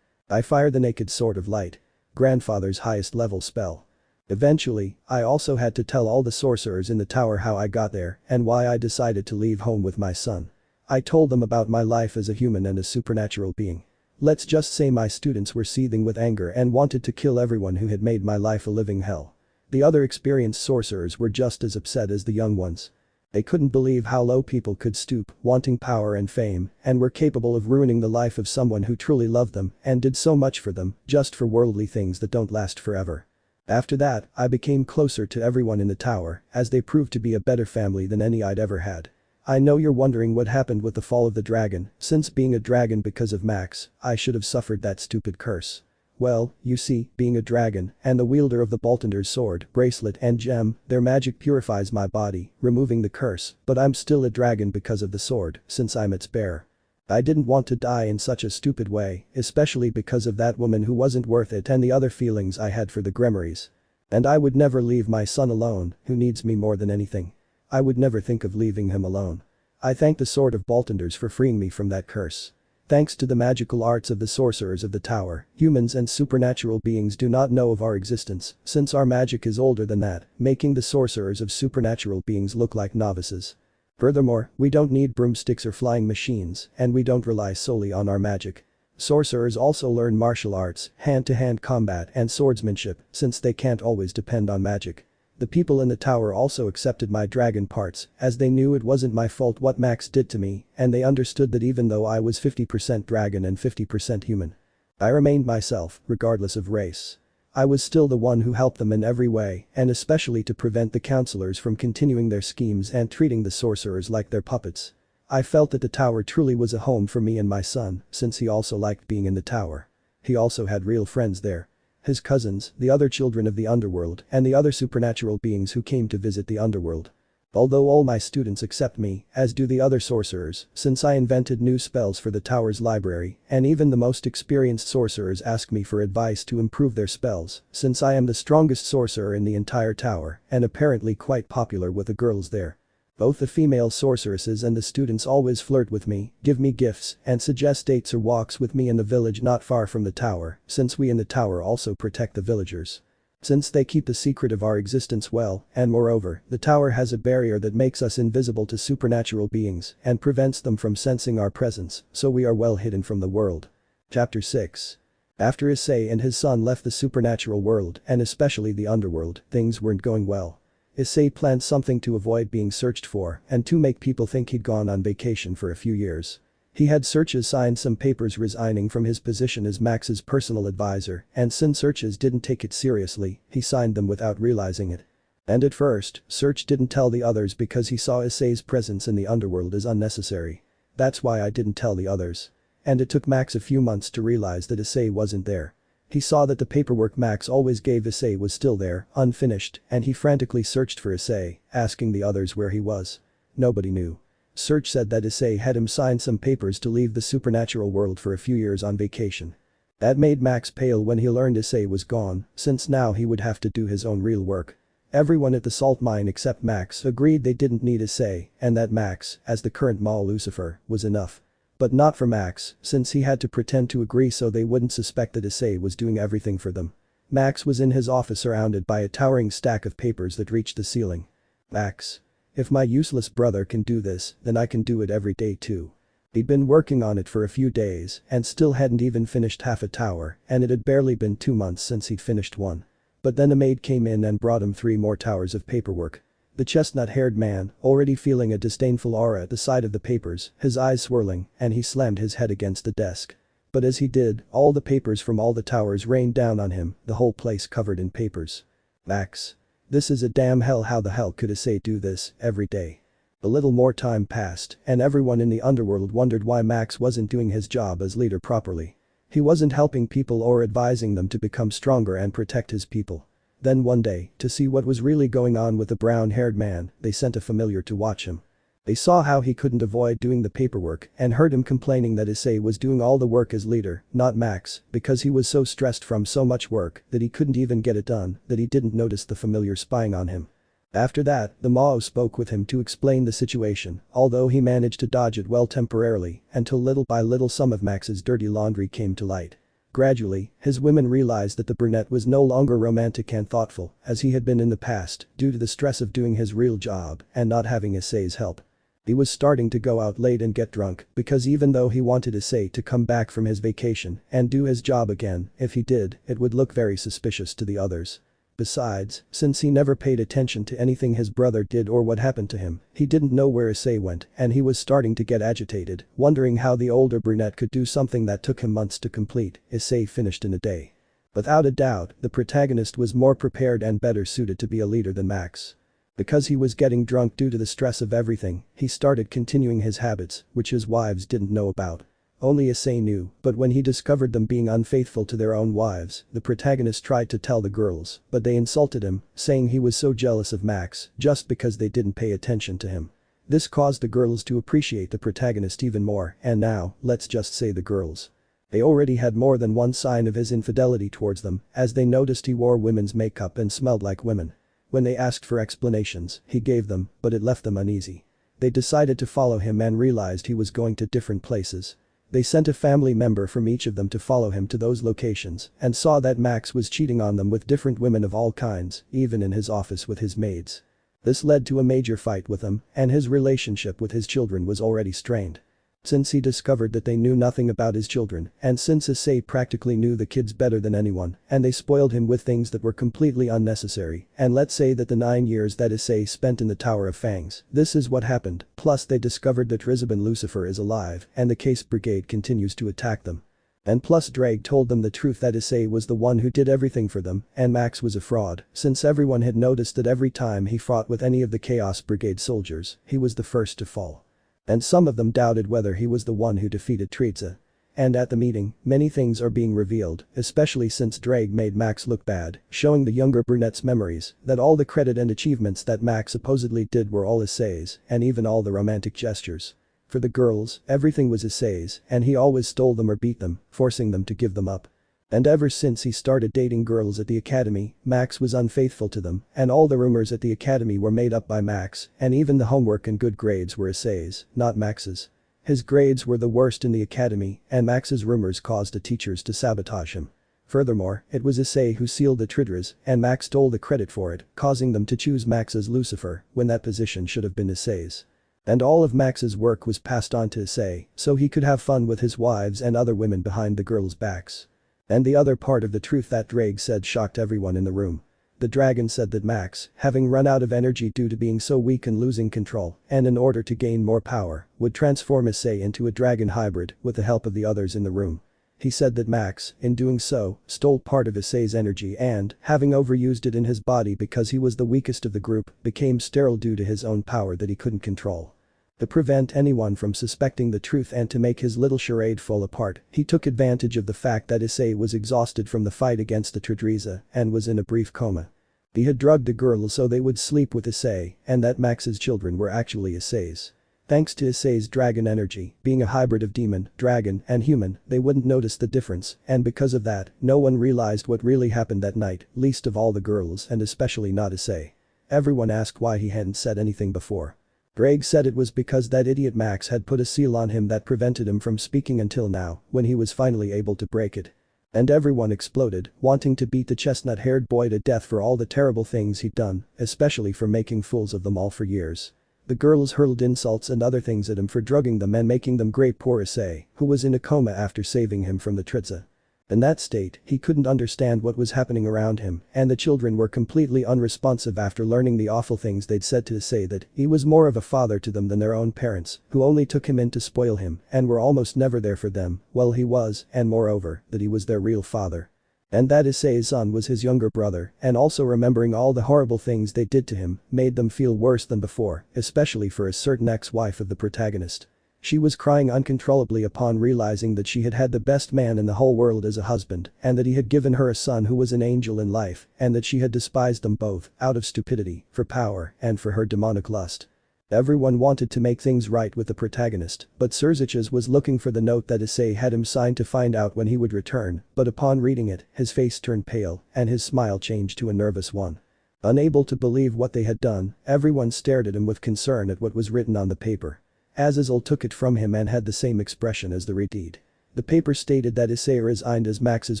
I fire the naked sword of light. Grandfather's highest level spell. Eventually, I also had to tell all the sorcerers in the tower how I got there and why I decided to leave home with my son. I told them about my life as a human and a supernatural being. Let's just say my students were seething with anger and wanted to kill everyone who had made my life a living hell. The other experienced sorcerers were just as upset as the young ones. They couldn't believe how low people could stoop, wanting power and fame, and were capable of ruining the life of someone who truly loved them and did so much for them, just for worldly things that don't last forever. After that, I became closer to everyone in the tower, as they proved to be a better family than any I'd ever had. I know you're wondering what happened with the fall of the dragon, since being a dragon because of Max, I should have suffered that stupid curse. Well, you see, being a dragon, and the wielder of the Boltender's sword, bracelet and gem, their magic purifies my body, removing the curse, but I'm still a dragon because of the sword, since I'm its bearer. I didn't want to die in such a stupid way, especially because of that woman who wasn't worth it and the other feelings I had for the Gremorys. And I would never leave my son alone, who needs me more than anything. I would never think of leaving him alone. I thank the Sword of Boltenders for freeing me from that curse. Thanks to the magical arts of the sorcerers of the tower, humans and supernatural beings do not know of our existence, since our magic is older than that, making the sorcerers of supernatural beings look like novices. Furthermore, we don't need broomsticks or flying machines, and we don't rely solely on our magic. Sorcerers also learn martial arts, hand-to-hand combat and swordsmanship, since they can't always depend on magic. The people in the tower also accepted my dragon parts, as they knew it wasn't my fault what Max did to me, and they understood that even though I was 50% dragon and 50% human. I remained myself, regardless of race. I was still the one who helped them in every way, and especially to prevent the counselors from continuing their schemes and treating the sorcerers like their puppets. I felt that the tower truly was a home for me and my son, since he also liked being in the tower. He also had real friends there. His cousins, the other children of the Underworld, and the other supernatural beings who came to visit the Underworld. Although all my students accept me, as do the other sorcerers, since I invented new spells for the tower's library, and even the most experienced sorcerers ask me for advice to improve their spells, since I am the strongest sorcerer in the entire tower, and apparently quite popular with the girls there. Both the female sorceresses and the students always flirt with me, give me gifts, and suggest dates or walks with me in the village not far from the tower, since we in the tower also protect the villagers. Since they keep the secret of our existence well, and moreover, the tower has a barrier that makes us invisible to supernatural beings and prevents them from sensing our presence, so we are well hidden from the world. Chapter 6. After Issei and his son left the supernatural world, and especially the underworld, things weren't going well. Issei planned something to avoid being searched for and to make people think he'd gone on vacation for a few years. He had Searches sign some papers resigning from his position as Max's personal advisor, and since Searches didn't take it seriously, he signed them without realizing it. And at first, Search didn't tell the others because he saw Issei's presence in the underworld as unnecessary. That's why I didn't tell the others. And it took Max a few months to realize that Issei wasn't there. He saw that the paperwork Max always gave Issei was still there, unfinished, and he frantically searched for Issei, asking the others where he was. Nobody knew. Search said that Issei had him sign some papers to leave the supernatural world for a few years on vacation. That made Max pale when he learned Issei was gone, since now he would have to do his own real work. Everyone at the salt mine except Max agreed they didn't need Issei, and that Max, as the current Maul Lucifer, was enough. But not for Max, since he had to pretend to agree so they wouldn't suspect that Issei was doing everything for them. Max was in his office surrounded by a towering stack of papers that reached the ceiling. Max. If my useless brother can do this, then I can do it every day too. He'd been working on it for a few days and still hadn't even finished half a tower, and it had barely been 2 months since he'd finished one. But then a maid came in and brought him 3 more towers of paperwork. The chestnut-haired man, already feeling a disdainful aura at the sight of the papers, his eyes swirling, and he slammed his head against the desk. But as he did, all the papers from all the towers rained down on him, the whole place covered in papers. Max. This is a damn hell. How the hell could Issei do this, every day? A little more time passed, and everyone in the underworld wondered why Max wasn't doing his job as leader properly. He wasn't helping people or advising them to become stronger and protect his people. Then one day, to see what was really going on with the brown-haired man, they sent a familiar to watch him. They saw how he couldn't avoid doing the paperwork and heard him complaining that Issei was doing all the work as leader, not Max, because he was so stressed from so much work that he couldn't even get it done that he didn't notice the familiar spying on him. After that, the Mao spoke with him to explain the situation, although he managed to dodge it well temporarily until little by little some of Max's dirty laundry came to light. Gradually, his women realized that the brunette was no longer romantic and thoughtful as he had been in the past due to the stress of doing his real job and not having Issei's help. He was starting to go out late and get drunk because even though he wanted Issei to come back from his vacation and do his job again, if he did, it would look very suspicious to the others. Besides, since he never paid attention to anything his brother did or what happened to him, he didn't know where Issei went and he was starting to get agitated, wondering how the older brunette could do something that took him months to complete. Issei finished in a day. Without a doubt, the protagonist was more prepared and better suited to be a leader than Max. Because he was getting drunk due to the stress of everything, he started continuing his habits, which his wives didn't know about. Only Issei knew, but when he discovered them being unfaithful to their own wives, the protagonist tried to tell the girls, but they insulted him, saying he was so jealous of Max just because they didn't pay attention to him. This caused the girls to appreciate the protagonist even more, and now, let's just say the girls. They already had more than one sign of his infidelity towards them, as they noticed he wore women's makeup and smelled like women. When they asked for explanations, he gave them, but it left them uneasy. They decided to follow him and realized he was going to different places. They sent a family member from each of them to follow him to those locations and saw that Max was cheating on them with different women of all kinds, even in his office with his maids. This led to a major fight with him, and his relationship with his children was already strained. Since he discovered that they knew nothing about his children, and since Issei practically knew the kids better than anyone, and they spoiled him with things that were completely unnecessary, and let's say that the 9 years that Issei spent in the Tower of Fangs, this is what happened, plus they discovered that Rizabin Lucifer is alive, and the Case Brigade continues to attack them. And plus Drake told them the truth that Issei was the one who did everything for them, and Max was a fraud, since everyone had noticed that every time he fought with any of the Chaos Brigade soldiers, he was the first to fall. And some of them doubted whether he was the one who defeated Trihexa. And at the meeting, many things are being revealed, especially since Drake made Max look bad, showing the younger brunette's memories that all the credit and achievements that Max supposedly did were all Issei's, and even all the romantic gestures. For the girls, everything was Issei's, and he always stole them or beat them, forcing them to give them up. And ever since he started dating girls at the academy, Max was unfaithful to them, and all the rumors at the academy were made up by Max, and even the homework and good grades were Issei's, not Max's. His grades were the worst in the academy, and Max's rumors caused the teachers to sabotage him. Furthermore, it was Issei who sealed the Trihexa, and Max stole the credit for it, causing them to choose Max as Lucifer, when that position should have been Issei's. And all of Max's work was passed on to Issei, so he could have fun with his wives and other women behind the girls' backs. And the other part of the truth that Drake said shocked everyone in the room. The dragon said that Max, having run out of energy due to being so weak and losing control, and in order to gain more power, would transform Issei into a dragon hybrid with the help of the others in the room. He said that Max, in doing so, stole part of Issei's energy and, having overused it in his body because he was the weakest of the group, became sterile due to his own power that he couldn't control. To prevent anyone from suspecting the truth and to make his little charade fall apart, he took advantage of the fact that Issei was exhausted from the fight against the Trihexa and was in a brief coma. He had drugged the girls so they would sleep with Issei, and that Max's children were actually Issei's. Thanks to Issei's dragon energy, being a hybrid of demon, dragon, and human, they wouldn't notice the difference, and because of that, no one realized what really happened that night, least of all the girls and especially not Issei. Everyone asked why he hadn't said anything before. Greg said it was because that idiot Max had put a seal on him that prevented him from speaking until now, when he was finally able to break it. And everyone exploded, wanting to beat the chestnut-haired boy to death for all the terrible things he'd done, especially for making fools of them all for years. The girls hurled insults and other things at him for drugging them and making them great poor Issei, who was in a coma after saving him from the Trihexa. In that state, he couldn't understand what was happening around him, and the children were completely unresponsive after learning the awful things they'd said to Issei that he was more of a father to them than their own parents, who only took him in to spoil him and were almost never there for them, well he was, and moreover, that he was their real father. And that Issei's son was his younger brother, and also remembering all the horrible things they did to him made them feel worse than before, especially for a certain ex-wife of the protagonist. She was crying uncontrollably upon realizing that she had had the best man in the whole world as a husband, and that he had given her a son who was an angel in life, and that she had despised them both, out of stupidity, for power, and for her demonic lust. Everyone wanted to make things right with the protagonist, but Sekiryuutei was looking for the note that Issei had him sign to find out when he would return, but upon reading it, his face turned pale, and his smile changed to a nervous one. Unable to believe what they had done, everyone stared at him with concern at what was written on the paper. Azazel took it from him and had the same expression as the redeed. The paper stated that Issei resigned as Max's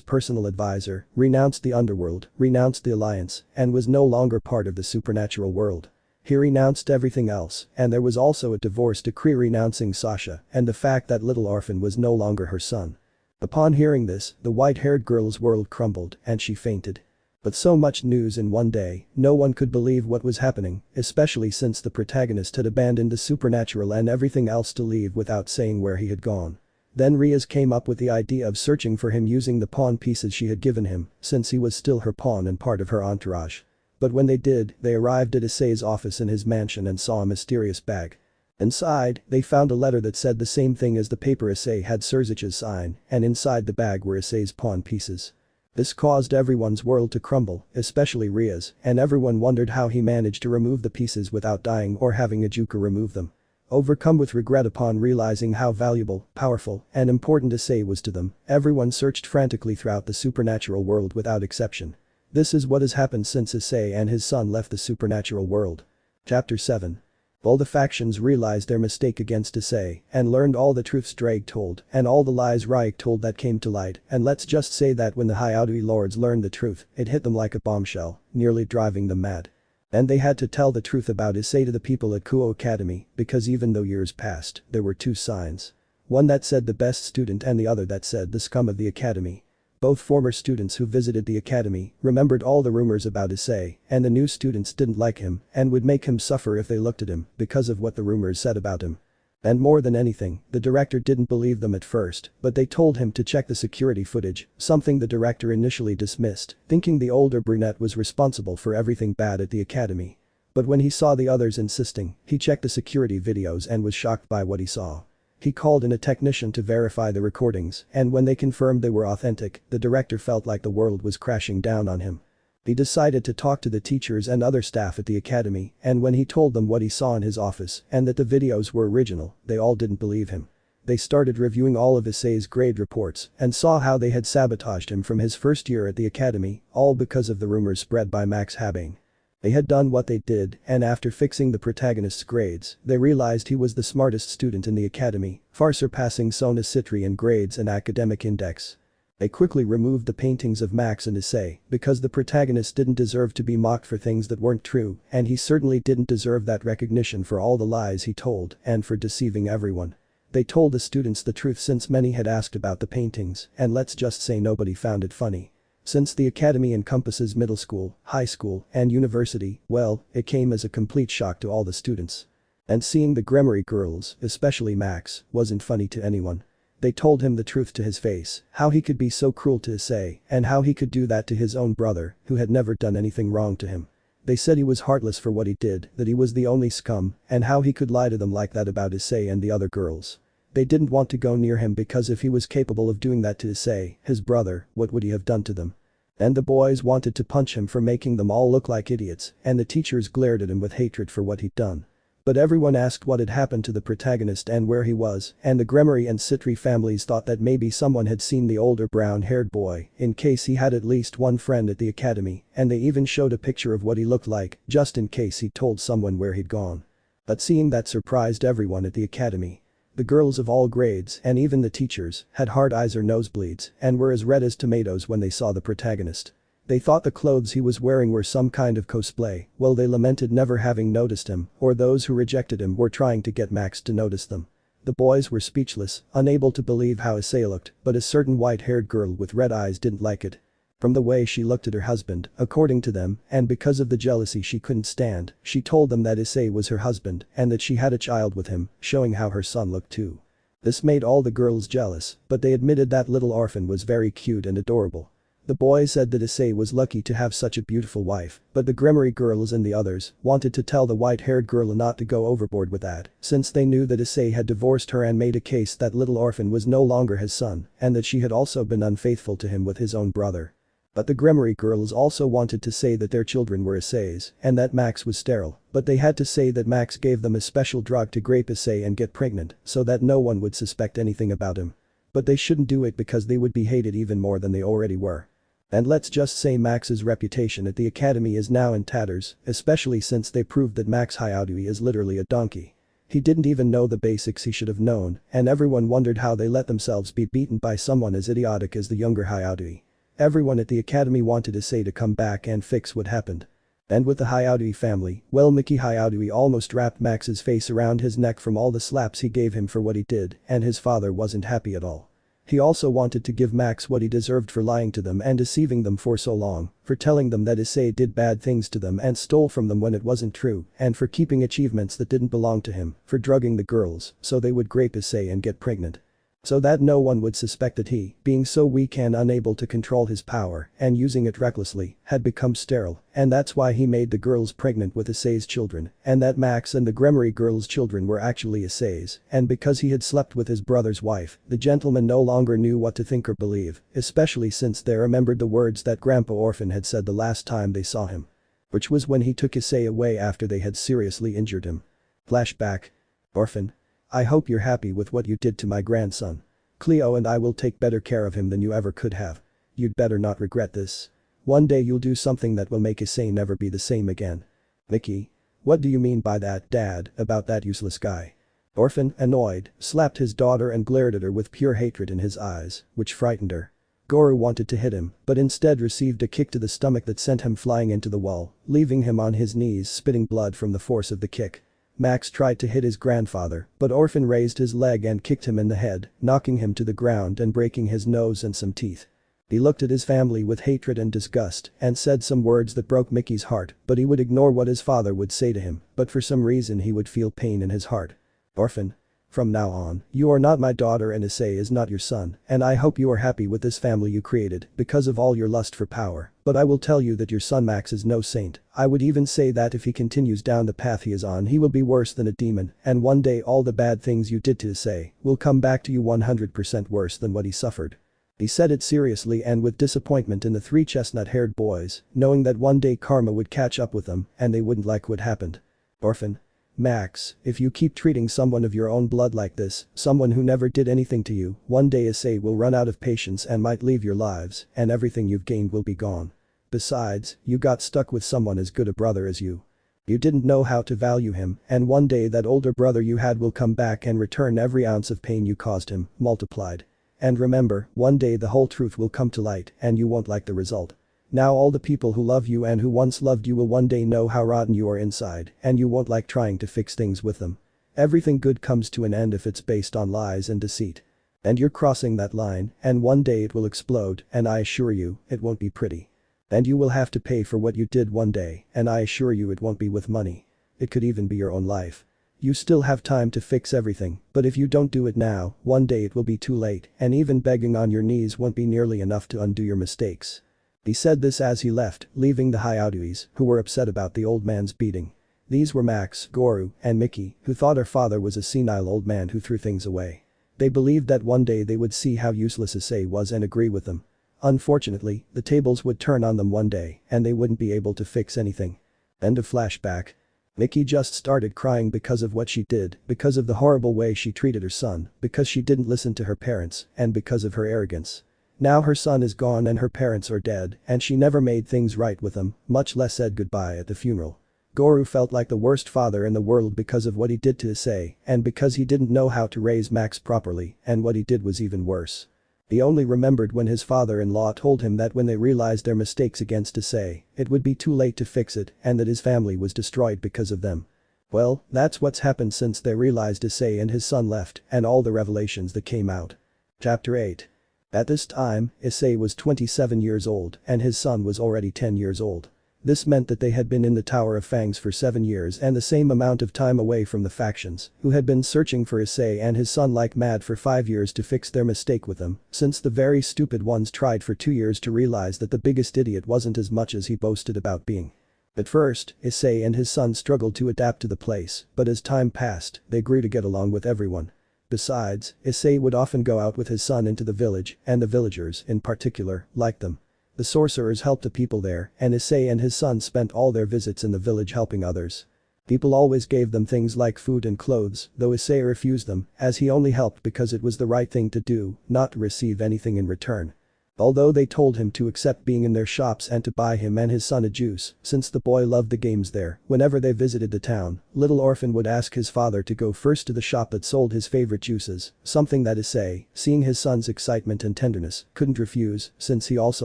personal advisor, renounced the Underworld, renounced the Alliance, and was no longer part of the supernatural world. He renounced everything else, and there was also a divorce decree renouncing Sasha and the fact that little orphan was no longer her son. Upon hearing this, the white-haired girl's world crumbled and she fainted. But so much news in one day, no one could believe what was happening, especially since the protagonist had abandoned the supernatural and everything else to leave without saying where he had gone. Then Rias came up with the idea of searching for him using the pawn pieces she had given him, since he was still her pawn and part of her entourage. But when they did, they arrived at Issei's office in his mansion and saw a mysterious bag. Inside, they found a letter that said the same thing as the paper Issei had Sekiryuutei's sign, and inside the bag were Issei's pawn pieces. This caused everyone's world to crumble, especially Rias, and everyone wondered how he managed to remove the pieces without dying or having a Juka remove them. Overcome with regret upon realizing how valuable, powerful, and important Issei was to them, everyone searched frantically throughout the supernatural world without exception. This is what has happened since Issei and his son left the supernatural world. Chapter 7. All the factions realized their mistake against Issei and learned all the truths Drake told and all the lies Ryuk told that came to light, and let's just say that when the Hyaudui lords learned the truth, it hit them like a bombshell, nearly driving them mad. And they had to tell the truth about Issei to the people at Kuo Academy because even though years passed, there were two signs. One that said the best student and the other that said the scum of the academy. Both former students who visited the academy remembered all the rumors about Issei, and the new students didn't like him and would make him suffer if they looked at him because of what the rumors said about him. And more than anything, the director didn't believe them at first, but they told him to check the security footage, something the director initially dismissed, thinking the older brunette was responsible for everything bad at the academy. But when he saw the others insisting, he checked the security videos and was shocked by what he saw. He called in a technician to verify the recordings, and when they confirmed they were authentic, the director felt like the world was crashing down on him. He decided to talk to the teachers and other staff at the academy, and when he told them what he saw in his office and that the videos were original, they all didn't believe him. They started reviewing all of Issei's grade reports and saw how they had sabotaged him from his first year at the academy, all because of the rumors spread by Max Habang. They had done what they did, and after fixing the protagonist's grades, they realized he was the smartest student in the academy, far surpassing Sona Citri in grades and academic index. They quickly removed the paintings of Max and Issei because the protagonist didn't deserve to be mocked for things that weren't true, and he certainly didn't deserve that recognition for all the lies he told and for deceiving everyone. They told the students the truth since many had asked about the paintings, and let's just say nobody found it funny. Since the academy encompasses middle school, high school, and university, well, it came as a complete shock to all the students. And seeing the Gremory girls, especially Max, wasn't funny to anyone. They told him the truth to his face, how he could be so cruel to Issei, and how he could do that to his own brother, who had never done anything wrong to him. They said he was heartless for what he did, that he was the only scum, and how he could lie to them like that about Issei and the other girls. They didn't want to go near him because if he was capable of doing that to Issei, his brother, what would he have done to them? And the boys wanted to punch him for making them all look like idiots, and the teachers glared at him with hatred for what he'd done. But everyone asked what had happened to the protagonist and where he was, and the Gremory and Citri families thought that maybe someone had seen the older brown-haired boy, in case he had at least one friend at the academy, and they even showed a picture of what he looked like, just in case he told someone where he'd gone. But seeing that surprised everyone at the academy. The girls of all grades, and even the teachers, had hard eyes or nosebleeds, and were as red as tomatoes when they saw the protagonist. They thought the clothes he was wearing were some kind of cosplay, while they lamented never having noticed him, or those who rejected him were trying to get Max to notice them. The boys were speechless, unable to believe how Issei looked, but a certain white-haired girl with red eyes didn't like it. From the way she looked at her husband, according to them, and because of the jealousy she couldn't stand, she told them that Issei was her husband and that she had a child with him, showing how her son looked too. This made all the girls jealous, but they admitted that little orphan was very cute and adorable. The boy said that Issei was lucky to have such a beautiful wife, but the Gremory girls and the others wanted to tell the white-haired girl not to go overboard with that, since they knew that Issei had divorced her and made a case that little orphan was no longer his son, and that she had also been unfaithful to him with his own brother. But the Gremory girls also wanted to say that their children were Issei's and that Max was sterile, but they had to say that Max gave them a special drug to grape Issei and get pregnant so that no one would suspect anything about him. But they shouldn't do it because they would be hated even more than they already were. And let's just say Max's reputation at the academy is now in tatters, especially since they proved that Max Hyaudui is literally a donkey. He didn't even know the basics he should have known, and everyone wondered how they let themselves be beaten by someone as idiotic as the younger Hyaudui. Everyone at the academy wanted Issei to come back and fix what happened. And with the Hyaudui family, well, Mickey Hyaudui almost wrapped Max's face around his neck from all the slaps he gave him for what he did, and his father wasn't happy at all. He also wanted to give Max what he deserved for lying to them and deceiving them for so long, for telling them that Issei did bad things to them and stole from them when it wasn't true, and for keeping achievements that didn't belong to him, for drugging the girls so they would grape Issei and get pregnant. So that no one would suspect that he, being so weak and unable to control his power and using it recklessly, had become sterile, and that's why he made the girls pregnant with Issei's children, and that Max and the Gremory girls' children were actually Issei's, and because he had slept with his brother's wife, the gentleman no longer knew what to think or believe, especially since they remembered the words that Grandpa Orphan had said the last time they saw him. Which was when he took Issei away after they had seriously injured him. Flashback. Orphan. I hope you're happy with what you did to my grandson. Cleo and I will take better care of him than you ever could have. You'd better not regret this. One day you'll do something that will make Issei never be the same again. Mickey. What do you mean by that, Dad, about that useless guy? Orphan, annoyed, slapped his daughter and glared at her with pure hatred in his eyes, which frightened her. Goru wanted to hit him, but instead received a kick to the stomach that sent him flying into the wall, leaving him on his knees spitting blood from the force of the kick. Max tried to hit his grandfather, but Orphan raised his leg and kicked him in the head, knocking him to the ground and breaking his nose and some teeth. He looked at his family with hatred and disgust and said some words that broke Mickey's heart, but he would ignore what his father would say to him, but for some reason he would feel pain in his heart. Orphan. From now on, you are not my daughter and Issei is not your son, and I hope you are happy with this family you created because of all your lust for power, but I will tell you that your son Max is no saint. I would even say that if he continues down the path he is on he will be worse than a demon, and one day all the bad things you did to Issei will come back to you 100% worse than what he suffered. He said it seriously and with disappointment in the three chestnut-haired boys, knowing that one day karma would catch up with them and they wouldn't like what happened. Orphan. Max, if you keep treating someone of your own blood like this, someone who never did anything to you, one day Issei will run out of patience and might leave your lives, and everything you've gained will be gone. Besides, you got stuck with someone as good a brother as you. You didn't know how to value him, and one day that older brother you had will come back and return every ounce of pain you caused him, multiplied. And remember, one day the whole truth will come to light and you won't like the result. Now all the people who love you and who once loved you will one day know how rotten you are inside, and you won't like trying to fix things with them. Everything good comes to an end if it's based on lies and deceit. And you're crossing that line, and one day it will explode, and I assure you, it won't be pretty. And you will have to pay for what you did one day, and I assure you it won't be with money. It could even be your own life. You still have time to fix everything, but if you don't do it now, one day it will be too late, and even begging on your knees won't be nearly enough to undo your mistakes. He said this as he left, leaving the Hyauduis, who were upset about the old man's beating. These were Max, Goru, and Mickey, who thought her father was a senile old man who threw things away. They believed that one day they would see how useless Issei was and agree with them. Unfortunately, the tables would turn on them one day, and they wouldn't be able to fix anything. End of flashback. Mickey just started crying because of what she did, because of the horrible way she treated her son, because she didn't listen to her parents, and because of her arrogance. Now her son is gone and her parents are dead, and she never made things right with them, much less said goodbye at the funeral. Goru felt like the worst father in the world because of what he did to Issei, and because he didn't know how to raise Max properly, and what he did was even worse. He only remembered when his father-in-law told him that when they realized their mistakes against Issei, it would be too late to fix it and that his family was destroyed because of them. Well, that's what's happened since they realized Issei and his son left and all the revelations that came out. Chapter 8. At this time, Issei was 27 years old and his son was already 10 years old. This meant that they had been in the Tower of Fangs for 7 years and the same amount of time away from the factions, who had been searching for Issei and his son like mad for 5 years to fix their mistake with them, since the very stupid ones tried for 2 years to realize that the biggest idiot wasn't as much as he boasted about being. At first, Issei and his son struggled to adapt to the place, but as time passed, they grew to get along with everyone. Besides, Issei would often go out with his son into the village, and the villagers, in particular, liked them. The sorcerers helped the people there, and Issei and his son spent all their visits in the village helping others. People always gave them things like food and clothes, though Issei refused them, as he only helped because it was the right thing to do, not to receive anything in return. Although they told him to accept being in their shops and to buy him and his son a juice, since the boy loved the games there, whenever they visited the town, Little Orphan would ask his father to go first to the shop that sold his favorite juices, something that Issei, seeing his son's excitement and tenderness, couldn't refuse, since he also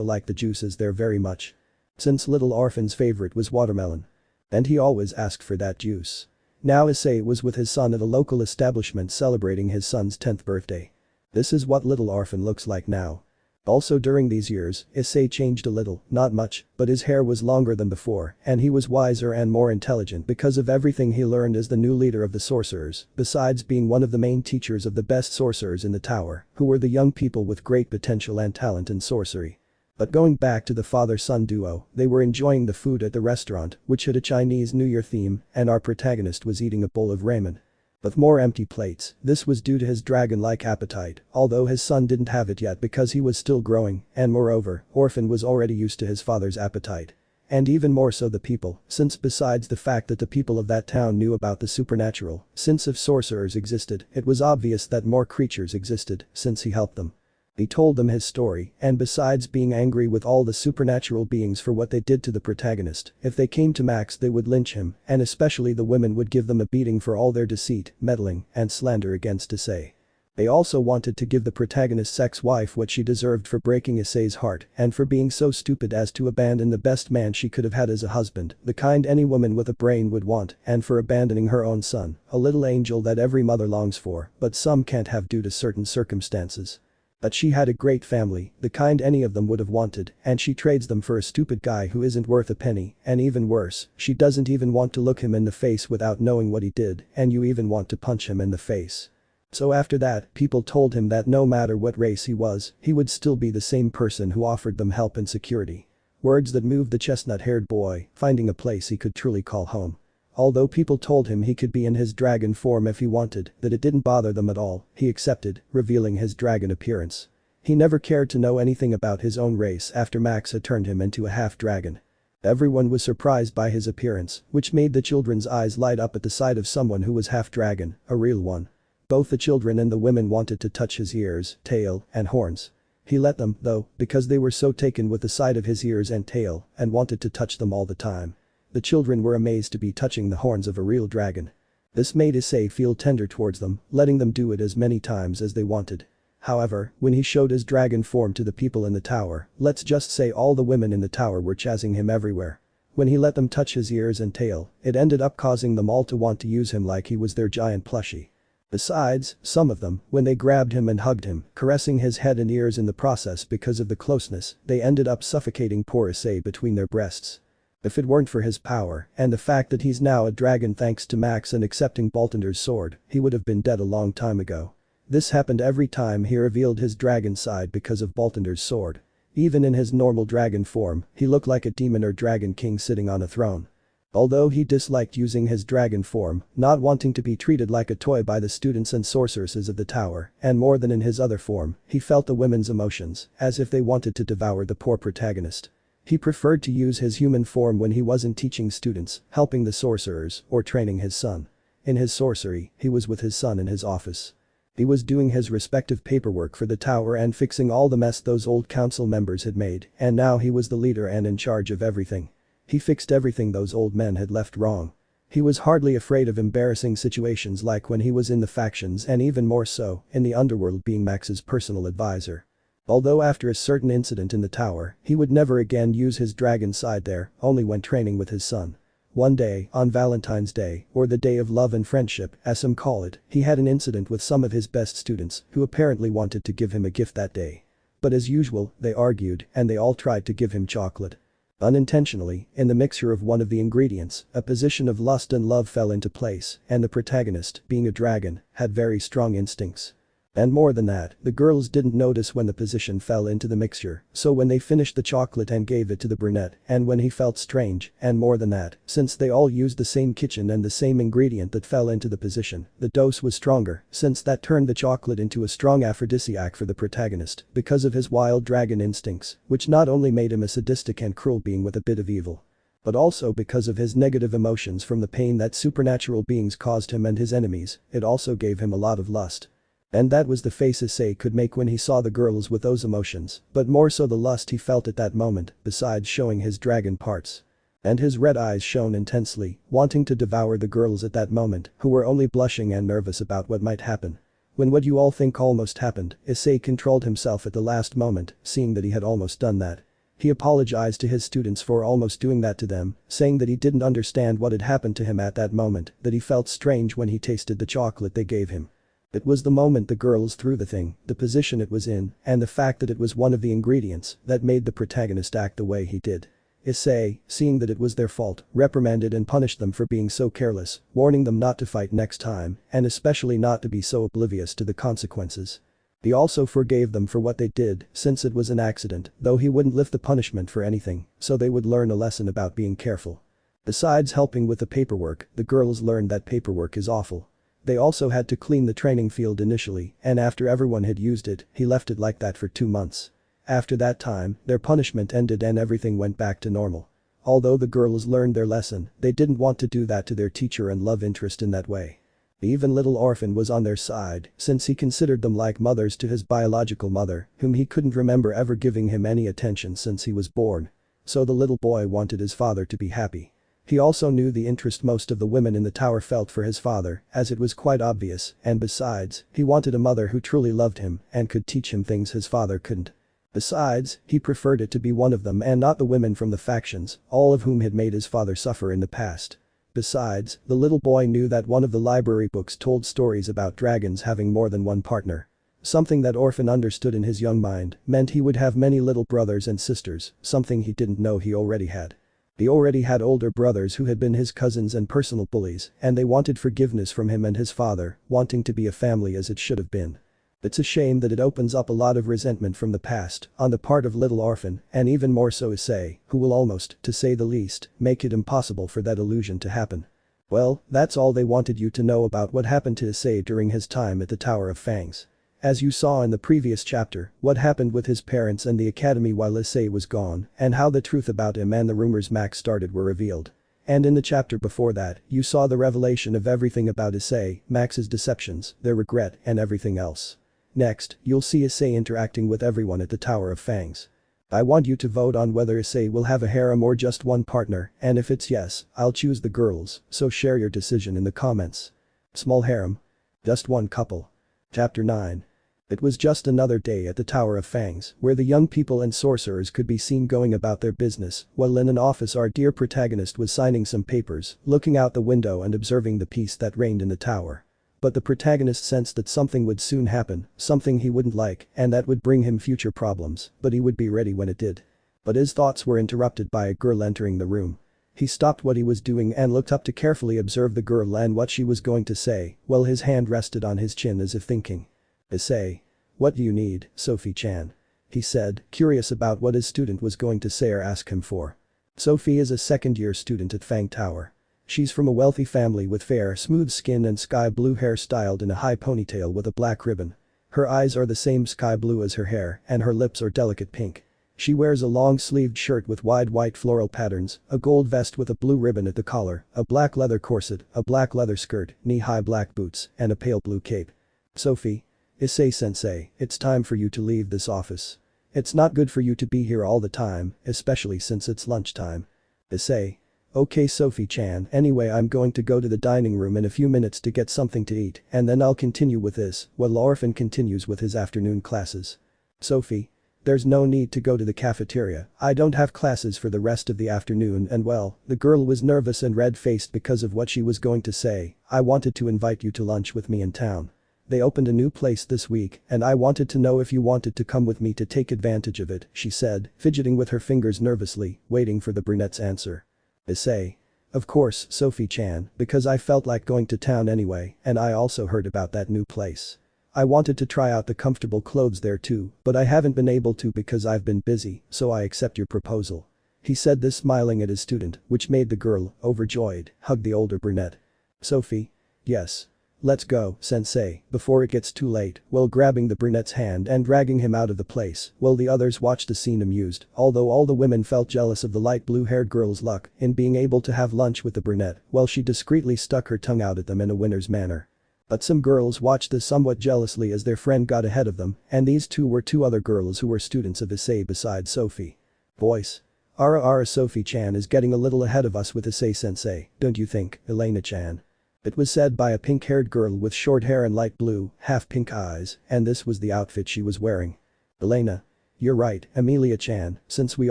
liked the juices there very much. Since Little Orphan's favorite was watermelon. And he always asked for that juice. Now Issei was with his son at a local establishment celebrating his son's 10th birthday. This is what Little Orphan looks like now. Also during these years, Issei changed a little, not much, but his hair was longer than before, and he was wiser and more intelligent because of everything he learned as the new leader of the sorcerers, besides being one of the main teachers of the best sorcerers in the tower, who were the young people with great potential and talent in sorcery. But going back to the father-son duo, they were enjoying the food at the restaurant, which had a Chinese New Year theme, and our protagonist was eating a bowl of ramen. With more empty plates, this was due to his dragon-like appetite, although his son didn't have it yet because he was still growing, and moreover, Orphan was already used to his father's appetite. And even more so the people, since besides the fact that the people of that town knew about the supernatural, since if sorcerers existed, it was obvious that more creatures existed, since he helped them. He told them his story, and besides being angry with all the supernatural beings for what they did to the protagonist, if they came to Max they would lynch him, and especially the women would give them a beating for all their deceit, meddling, and slander against Issei. They also wanted to give the protagonist's ex-wife what she deserved for breaking Issei's heart and for being so stupid as to abandon the best man she could have had as a husband, the kind any woman with a brain would want, and for abandoning her own son, a little angel that every mother longs for, but some can't have due to certain circumstances. But she had a great family, the kind any of them would have wanted, and she trades them for a stupid guy who isn't worth a penny, and even worse, she doesn't even want to look him in the face without knowing what he did, and you even want to punch him in the face. So after that, people told him that no matter what race he was, he would still be the same person who offered them help and security. Words that moved the chestnut-haired boy, finding a place he could truly call home. Although people told him he could be in his dragon form if he wanted, that it didn't bother them at all, he accepted, revealing his dragon appearance. He never cared to know anything about his own race after Max had turned him into a half-dragon. Everyone was surprised by his appearance, which made the children's eyes light up at the sight of someone who was half-dragon, a real one. Both the children and the women wanted to touch his ears, tail, and horns. He let them, though, because they were so taken with the sight of his ears and tail, and wanted to touch them all the time. The children were amazed to be touching the horns of a real dragon. This made Issei feel tender towards them, letting them do it as many times as they wanted. However, when he showed his dragon form to the people in the tower, let's just say all the women in the tower were chasing him everywhere. When he let them touch his ears and tail, it ended up causing them all to want to use him like he was their giant plushie. Besides, some of them, when they grabbed him and hugged him, caressing his head and ears in the process because of the closeness, they ended up suffocating poor Issei between their breasts. If it weren't for his power, and the fact that he's now a dragon thanks to Max and accepting Baltinder's sword, he would have been dead a long time ago. This happened every time he revealed his dragon side because of Baltinder's sword. Even in his normal dragon form, he looked like a demon or dragon king sitting on a throne. Although he disliked using his dragon form, not wanting to be treated like a toy by the students and sorceresses of the tower, and more than in his other form, he felt the women's emotions, as if they wanted to devour the poor protagonist. He preferred to use his human form when he wasn't teaching students, helping the sorcerers, or training his son. In his sorcery, he was with his son in his office. He was doing his respective paperwork for the tower and fixing all the mess those old council members had made, and now he was the leader and in charge of everything. He fixed everything those old men had left wrong. He was hardly afraid of embarrassing situations like when he was in the factions and even more so, in the Underworld being Max's personal advisor. Although after a certain incident in the tower, he would never again use his dragon side there, only when training with his son. One day, on Valentine's Day, or the day of love and friendship, as some call it, he had an incident with some of his best students, who apparently wanted to give him a gift that day. But as usual, they argued, and they all tried to give him chocolate. Unintentionally, in the mixture of one of the ingredients, a position of lust and love fell into place, and the protagonist, being a dragon, had very strong instincts. And more than that, the girls didn't notice when the position fell into the mixture, so when they finished the chocolate and gave it to the brunette, and when he felt strange, and more than that, since they all used the same kitchen and the same ingredient that fell into the position, the dose was stronger, since that turned the chocolate into a strong aphrodisiac for the protagonist, because of his wild dragon instincts, which not only made him a sadistic and cruel being with a bit of evil, but also because of his negative emotions from the pain that supernatural beings caused him and his enemies, it also gave him a lot of lust. And that was the face Issei could make when he saw the girls with those emotions, but more so the lust he felt at that moment, besides showing his dragon parts. And his red eyes shone intensely, wanting to devour the girls at that moment, who were only blushing and nervous about what might happen. When what you all think almost happened, Issei controlled himself at the last moment, seeing that he had almost done that. He apologized to his students for almost doing that to them, saying that he didn't understand what had happened to him at that moment, that he felt strange when he tasted the chocolate they gave him. It was the moment the girls threw the thing, the position it was in, and the fact that it was one of the ingredients that made the protagonist act the way he did. Issei, seeing that it was their fault, reprimanded and punished them for being so careless, warning them not to fight next time, and especially not to be so oblivious to the consequences. He also forgave them for what they did, since it was an accident, though he wouldn't lift the punishment for anything, so they would learn a lesson about being careful. Besides helping with the paperwork, the girls learned that paperwork is awful. They also had to clean the training field initially, and after everyone had used it, he left it like that for 2 months. After that time, their punishment ended and everything went back to normal. Although the girls learned their lesson, they didn't want to do that to their teacher and love interest in that way. Even little orphan was on their side, since he considered them like mothers to his biological mother, whom he couldn't remember ever giving him any attention since he was born. So the little boy wanted his father to be happy. He also knew the interest most of the women in the tower felt for his father, as it was quite obvious, and besides, he wanted a mother who truly loved him and could teach him things his father couldn't. Besides, he preferred it to be one of them and not the women from the factions, all of whom had made his father suffer in the past. Besides, the little boy knew that one of the library books told stories about dragons having more than one partner. Something that Orphan understood in his young mind meant he would have many little brothers and sisters, something he didn't know he already had. He already had older brothers who had been his cousins and personal bullies, and they wanted forgiveness from him and his father, wanting to be a family as it should have been. It's a shame that it opens up a lot of resentment from the past, on the part of little Orphan, and even more so Issei, who will almost, to say the least, make it impossible for that illusion to happen. Well, that's all they wanted you to know about what happened to Issei during his time at the Tower of Fangs. As you saw in the previous chapter, what happened with his parents and the academy while Issei was gone, and how the truth about him and the rumors Max started were revealed. And in the chapter before that, you saw the revelation of everything about Issei, Max's deceptions, their regret, and everything else. Next, you'll see Issei interacting with everyone at the Tower of Fangs. I want you to vote on whether Issei will have a harem or just one partner, and if it's yes, I'll choose the girls, so share your decision in the comments. Small harem? Just one couple. Chapter 9. It was just another day at the Tower of Fangs, where the young people and sorcerers could be seen going about their business, while in an office our dear protagonist was signing some papers, looking out the window and observing the peace that reigned in the tower. But the protagonist sensed that something would soon happen, something he wouldn't like, and that would bring him future problems, but he would be ready when it did. But his thoughts were interrupted by a girl entering the room. He stopped what he was doing and looked up to carefully observe the girl and what she was going to say, while his hand rested on his chin as if thinking. Issei. What do you need, Sophie-chan? He said, curious about what his student was going to say or ask him for. Sophie is a second-year student at Fang Tower. She's from a wealthy family with fair, smooth skin and sky blue hair styled in a high ponytail with a black ribbon. Her eyes are the same sky blue as her hair, and her lips are delicate pink. She wears a long-sleeved shirt with wide white floral patterns, a gold vest with a blue ribbon at the collar, a black leather corset, a black leather skirt, knee-high black boots, and a pale blue cape. Sophie. Issei-sensei, it's time for you to leave this office. It's not good for you to be here all the time, especially since it's lunchtime. Issei. Okay Sophie-chan, anyway I'm going to go to the dining room in a few minutes to get something to eat, and then I'll continue with this, while Orphan continues with his afternoon classes. Sophie. There's no need to go to the cafeteria, I don't have classes for the rest of the afternoon and well, the girl was nervous and red-faced because of what she was going to say, I wanted to invite you to lunch with me in town. They opened a new place this week and I wanted to know if you wanted to come with me to take advantage of it, she said, fidgeting with her fingers nervously, waiting for the brunette's answer. Issei. Of course, Sophie-chan, because I felt like going to town anyway and I also heard about that new place. I wanted to try out the comfortable clothes there too, but I haven't been able to because I've been busy, so I accept your proposal. He said this smiling at his student, which made the girl, overjoyed, hug the older brunette. Sophie? Yes. Let's go, sensei, before it gets too late, while grabbing the brunette's hand and dragging him out of the place, while the others watched the scene amused, although all the women felt jealous of the light blue-haired girl's luck in being able to have lunch with the brunette while she discreetly stuck her tongue out at them in a winner's manner. But some girls watched this somewhat jealously as their friend got ahead of them, and these two were two other girls who were students of Issei besides Sophie. Voice. Ara Sophie-chan is getting a little ahead of us with Issei-sensei, don't you think, Elena-chan? It was said by a pink-haired girl with short hair and light blue, half-pink eyes, and this was the outfit she was wearing. Elena. You're right, Amelia-chan, since we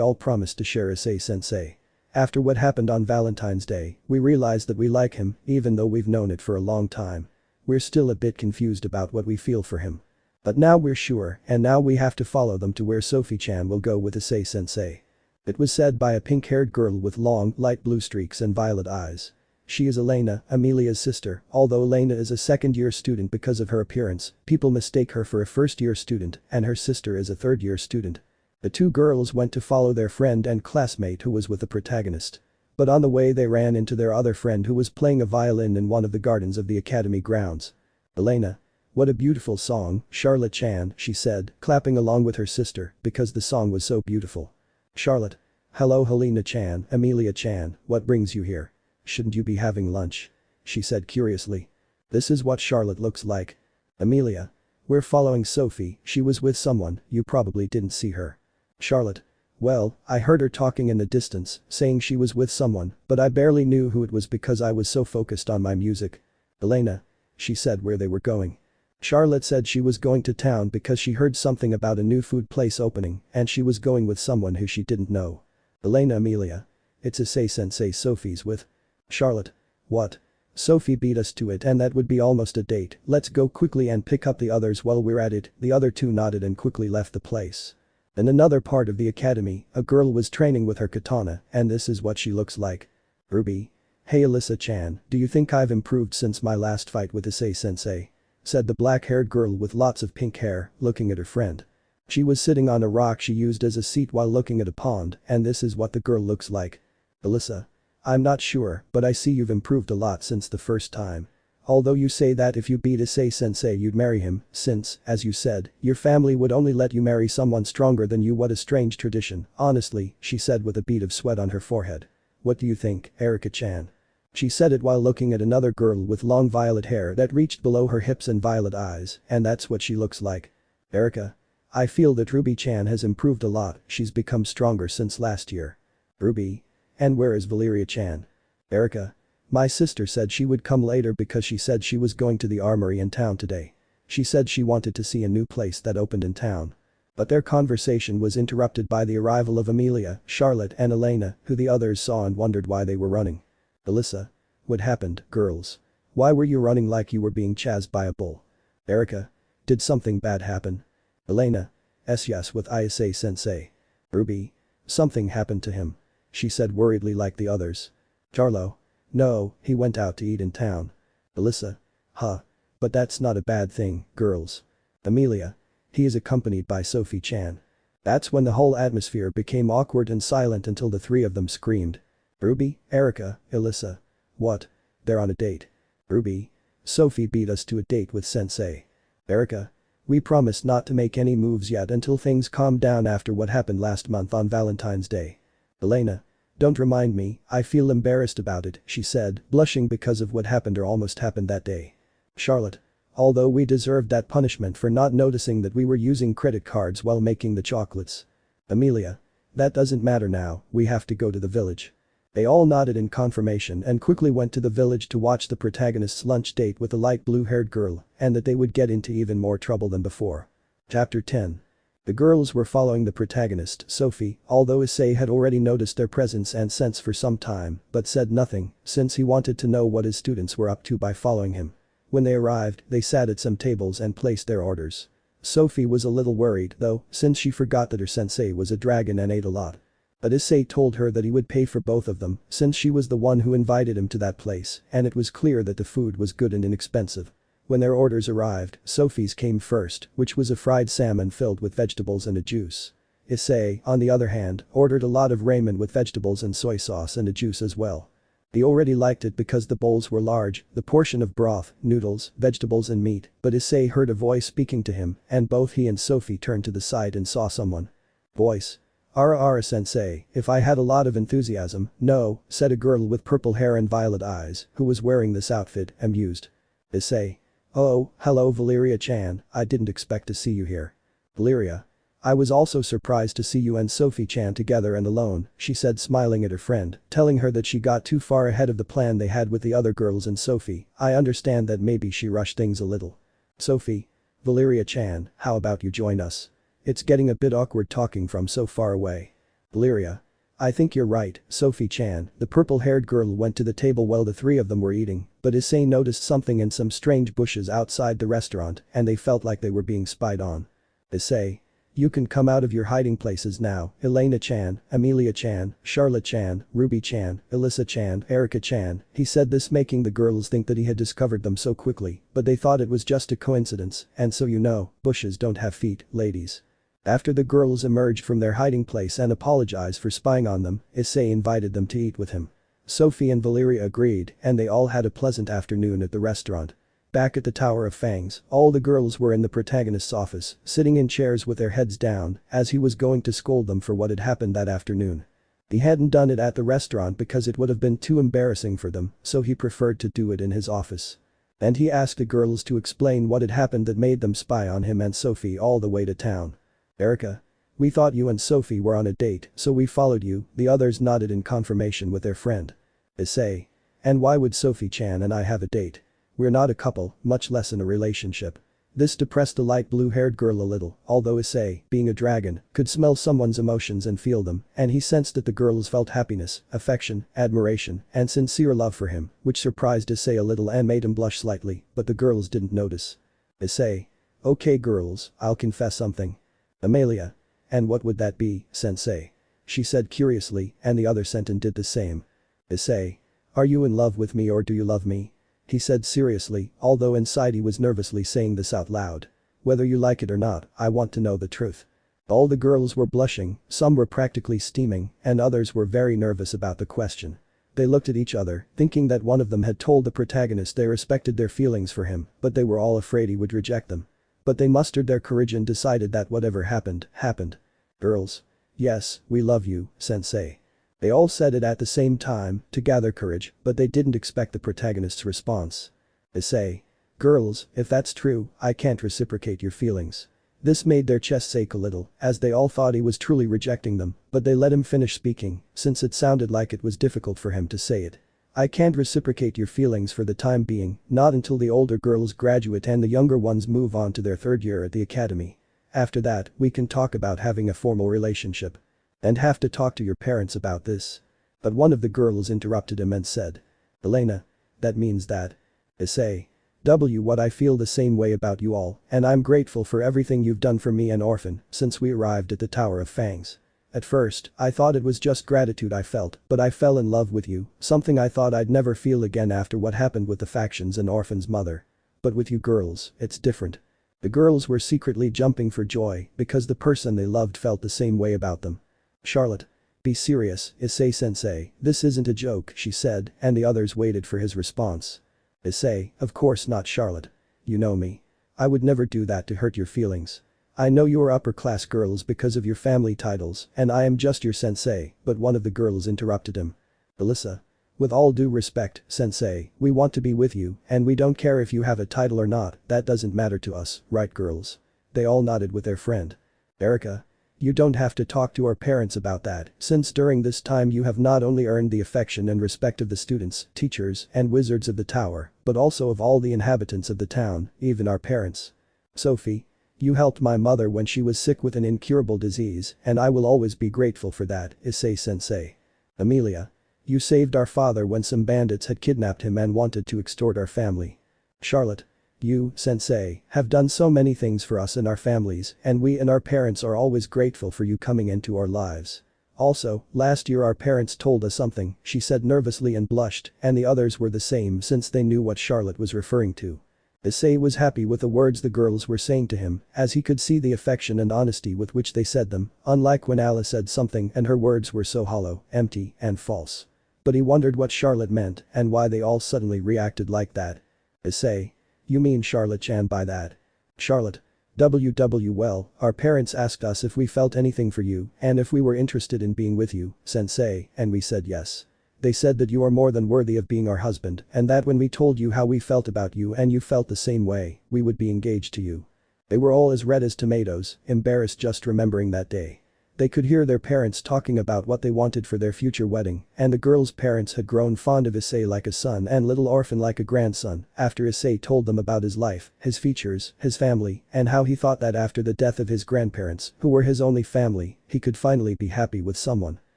all promised to share Issei-sensei. After what happened on Valentine's Day, we realized that we like him, even though we've known it for a long time. We're still a bit confused about what we feel for him. But now we're sure, and now we have to follow them to where Sophie-chan will go with Issei-sensei. It was said by a pink-haired girl with long, light blue streaks and violet eyes. She is Elena, Amelia's sister, although Elena is a second-year student because of her appearance, people mistake her for a first-year student and her sister is a third-year student. The two girls went to follow their friend and classmate who was with the protagonist. But on the way they ran into their other friend who was playing a violin in one of the gardens of the academy grounds. Elena. What a beautiful song, Charlotte-chan, she said, clapping along with her sister because the song was so beautiful. Charlotte. Hello Helena-chan, Amelia-chan, what brings you here? Shouldn't you be having lunch? She said curiously. This is what Charlotte looks like. Amelia. We're following Sophie, she was with someone, you probably didn't see her. Charlotte. Well, I heard her talking in the distance, saying she was with someone, but I barely knew who it was because I was so focused on my music. Elena. She said where they were going. Charlotte said she was going to town because she heard something about a new food place opening and she was going with someone who she didn't know. Elena. Amelia. It's Issei-sensei Sophie's with. Charlotte. What? Sophie beat us to it and that would be almost a date, let's go quickly and pick up the others while we're at it, the other two nodded and quickly left the place. In another part of the academy, a girl was training with her katana and this is what she looks like. Ruby. Hey Alyssa-chan, do you think I've improved since my last fight with Issei-sensei? Said the black-haired girl with lots of pink hair, looking at her friend. She was sitting on a rock she used as a seat while looking at a pond and this is what the girl looks like. Alyssa. I'm not sure, but I see you've improved a lot since the first time. Although you say that if you beat Issei-sensei you'd marry him, since, as you said, your family would only let you marry someone stronger than you, what a strange tradition, honestly, she said with a bead of sweat on her forehead. What do you think, Erika-chan? She said it while looking at another girl with long violet hair that reached below her hips and violet eyes, and that's what she looks like. Erika. I feel that Ruby-chan has improved a lot, she's become stronger since last year. Ruby. And where is Valeria-chan? Erika. My sister said she would come later because she said she was going to the armory in town today. She said she wanted to see a new place that opened in town. But their conversation was interrupted by the arrival of Amelia, Charlotte and Elena, who the others saw and wondered why they were running. Alyssa. What happened, girls? Why were you running like you were being chased by a bull? Erika. Did something bad happen? Elena. Yes with Issei-sensei. Ruby. Something happened to him. She said worriedly like the others. Charlo. No, he went out to eat in town. Alyssa. Huh. But that's not a bad thing, girls. Amelia. He is accompanied by Sophie-chan. That's when the whole atmosphere became awkward and silent until the three of them screamed. Ruby, Erika, Alyssa. What? They're on a date. Ruby. Sophie beat us to a date with sensei. Erika. We promised not to make any moves yet until things calm down after what happened last month on Valentine's Day. Elena. Don't remind me, I feel embarrassed about it, she said, blushing because of what happened or almost happened that day. Charlotte. Although we deserved that punishment for not noticing that we were using credit cards while making the chocolates. Amelia. That doesn't matter now, we have to go to the village. They all nodded in confirmation and quickly went to the village to watch the protagonist's lunch date with the light blue-haired girl and that they would get into even more trouble than before. Chapter 10. The girls were following the protagonist, Sophie, although Issei had already noticed their presence and sense for some time, but said nothing, since he wanted to know what his students were up to by following him. When they arrived, they sat at some tables and placed their orders. Sophie was a little worried though, since she forgot that her sensei was a dragon and ate a lot. But Issei told her that he would pay for both of them since she was the one who invited him to that place and it was clear that the food was good and inexpensive. When their orders arrived, Sophie's came first, which was a fried salmon filled with vegetables and a juice. Issei, on the other hand, ordered a lot of ramen with vegetables and soy sauce and a juice as well. He already liked it because the bowls were large, the portion of broth, noodles, vegetables and meat, but Issei heard a voice speaking to him and both he and Sophie turned to the side and saw someone. Voice. Ara sensei, if I had a lot of enthusiasm, no, said a girl with purple hair and violet eyes who was wearing this outfit, amused. Issei. Oh, hello Valeria-chan, I didn't expect to see you here. Valeria. I was also surprised to see you and Sophie-chan together and alone, she said smiling at her friend, telling her that she got too far ahead of the plan they had with the other girls and Sophie, I understand that maybe she rushed things a little. Sophie. Valeria-chan, how about you join us? It's getting a bit awkward talking from so far away. Valeria. I think you're right, Sophie-chan, the purple-haired girl went to the table while the three of them were eating, but Issei noticed something in some strange bushes outside the restaurant and they felt like they were being spied on. Issei. You can come out of your hiding places now, Elena-chan, Amelia-chan, Charlotte-chan, Ruby-chan, Alyssa-chan, Erica-chan, he said this making the girls think that he had discovered them so quickly, but they thought it was just a coincidence, and so you know, bushes don't have feet, ladies. After the girls emerged from their hiding place and apologized for spying on them, Issei invited them to eat with him. Sophie and Valeria agreed and they all had a pleasant afternoon at the restaurant. Back at the Tower of Fangs, all the girls were in the protagonist's office, sitting in chairs with their heads down, as he was going to scold them for what had happened that afternoon. He hadn't done it at the restaurant because it would have been too embarrassing for them, so he preferred to do it in his office. And he asked the girls to explain what had happened that made them spy on him and Sophie all the way to town. Erica. We thought you and Sophie were on a date, so we followed you, the others nodded in confirmation with their friend. Issei. And why would Sophie-chan and I have a date? We're not a couple, much less in a relationship. This depressed the light blue-haired girl a little, although Issei, being a dragon, could smell someone's emotions and feel them, and he sensed that the girls felt happiness, affection, admiration, and sincere love for him, which surprised Issei a little and made him blush slightly, but the girls didn't notice. Issei. Okay girls, I'll confess something. Amelia. And what would that be, sensei? She said curiously, and the other senton did the same. Issei. Are you in love with me or do you love me? He said seriously, although inside he was nervously saying this out loud. Whether you like it or not, I want to know the truth. All the girls were blushing, some were practically steaming, and others were very nervous about the question. They looked at each other, thinking that one of them had told the protagonist they respected their feelings for him, but they were all afraid he would reject them. But they mustered their courage and decided that whatever happened, happened. Girls. Yes, we love you, sensei. They all said it at the same time, to gather courage, but they didn't expect the protagonist's response. Issei. Girls, if that's true, I can't reciprocate your feelings. This made their chests ache a little, as they all thought he was truly rejecting them, but they let him finish speaking, since it sounded like it was difficult for him to say it. I can't reciprocate your feelings for the time being, not until the older girls graduate and the younger ones move on to their third year at the academy. After that, we can talk about having a formal relationship. And have to talk to your parents about this. But one of the girls interrupted him and said. Elena. That means that. Issei. What I feel the same way about you all, and I'm grateful for everything you've done for me and Orphan since we arrived at the Tower of Fangs. At first, I thought it was just gratitude I felt, but I fell in love with you, something I thought I'd never feel again after what happened with the factions and Orphan's mother. But with you girls, it's different. The girls were secretly jumping for joy because the person they loved felt the same way about them. Charlotte. Be serious, Issei-sensei, this isn't a joke, she said, and the others waited for his response. Issei, of course not Charlotte. You know me. I would never do that to hurt your feelings. I know you're upper-class girls because of your family titles, and I am just your sensei, but one of the girls interrupted him. Alyssa. With all due respect, sensei, we want to be with you, and we don't care if you have a title or not, that doesn't matter to us, right girls? They all nodded with their friend. Erica. You don't have to talk to our parents about that, since during this time you have not only earned the affection and respect of the students, teachers, and wizards of the tower, but also of all the inhabitants of the town, even our parents. Sophie. You helped my mother when she was sick with an incurable disease, and I will always be grateful for that, Issei-sensei. Amelia. You saved our father when some bandits had kidnapped him and wanted to extort our family. Charlotte. You, sensei, have done so many things for us and our families, and we and our parents are always grateful for you coming into our lives. Also, last year our parents told us something, she said nervously and blushed, and the others were the same since they knew what Charlotte was referring to. Issei was happy with the words the girls were saying to him, as he could see the affection and honesty with which they said them, unlike when Alice said something and her words were so hollow, empty, and false. But he wondered what Charlotte meant and why they all suddenly reacted like that. Issei. You mean Charlotte-chan by that? Charlotte. Well, our parents asked us if we felt anything for you and if we were interested in being with you, sensei, and we said yes. They said that you are more than worthy of being our husband and that when we told you how we felt about you and you felt the same way, we would be engaged to you. They were all as red as tomatoes, embarrassed just remembering that day. They could hear their parents talking about what they wanted for their future wedding, and the girl's parents had grown fond of Issei like a son and little orphan like a grandson after Issei told them about his life, his features, his family, and how he thought that after the death of his grandparents, who were his only family, he could finally be happy with someone.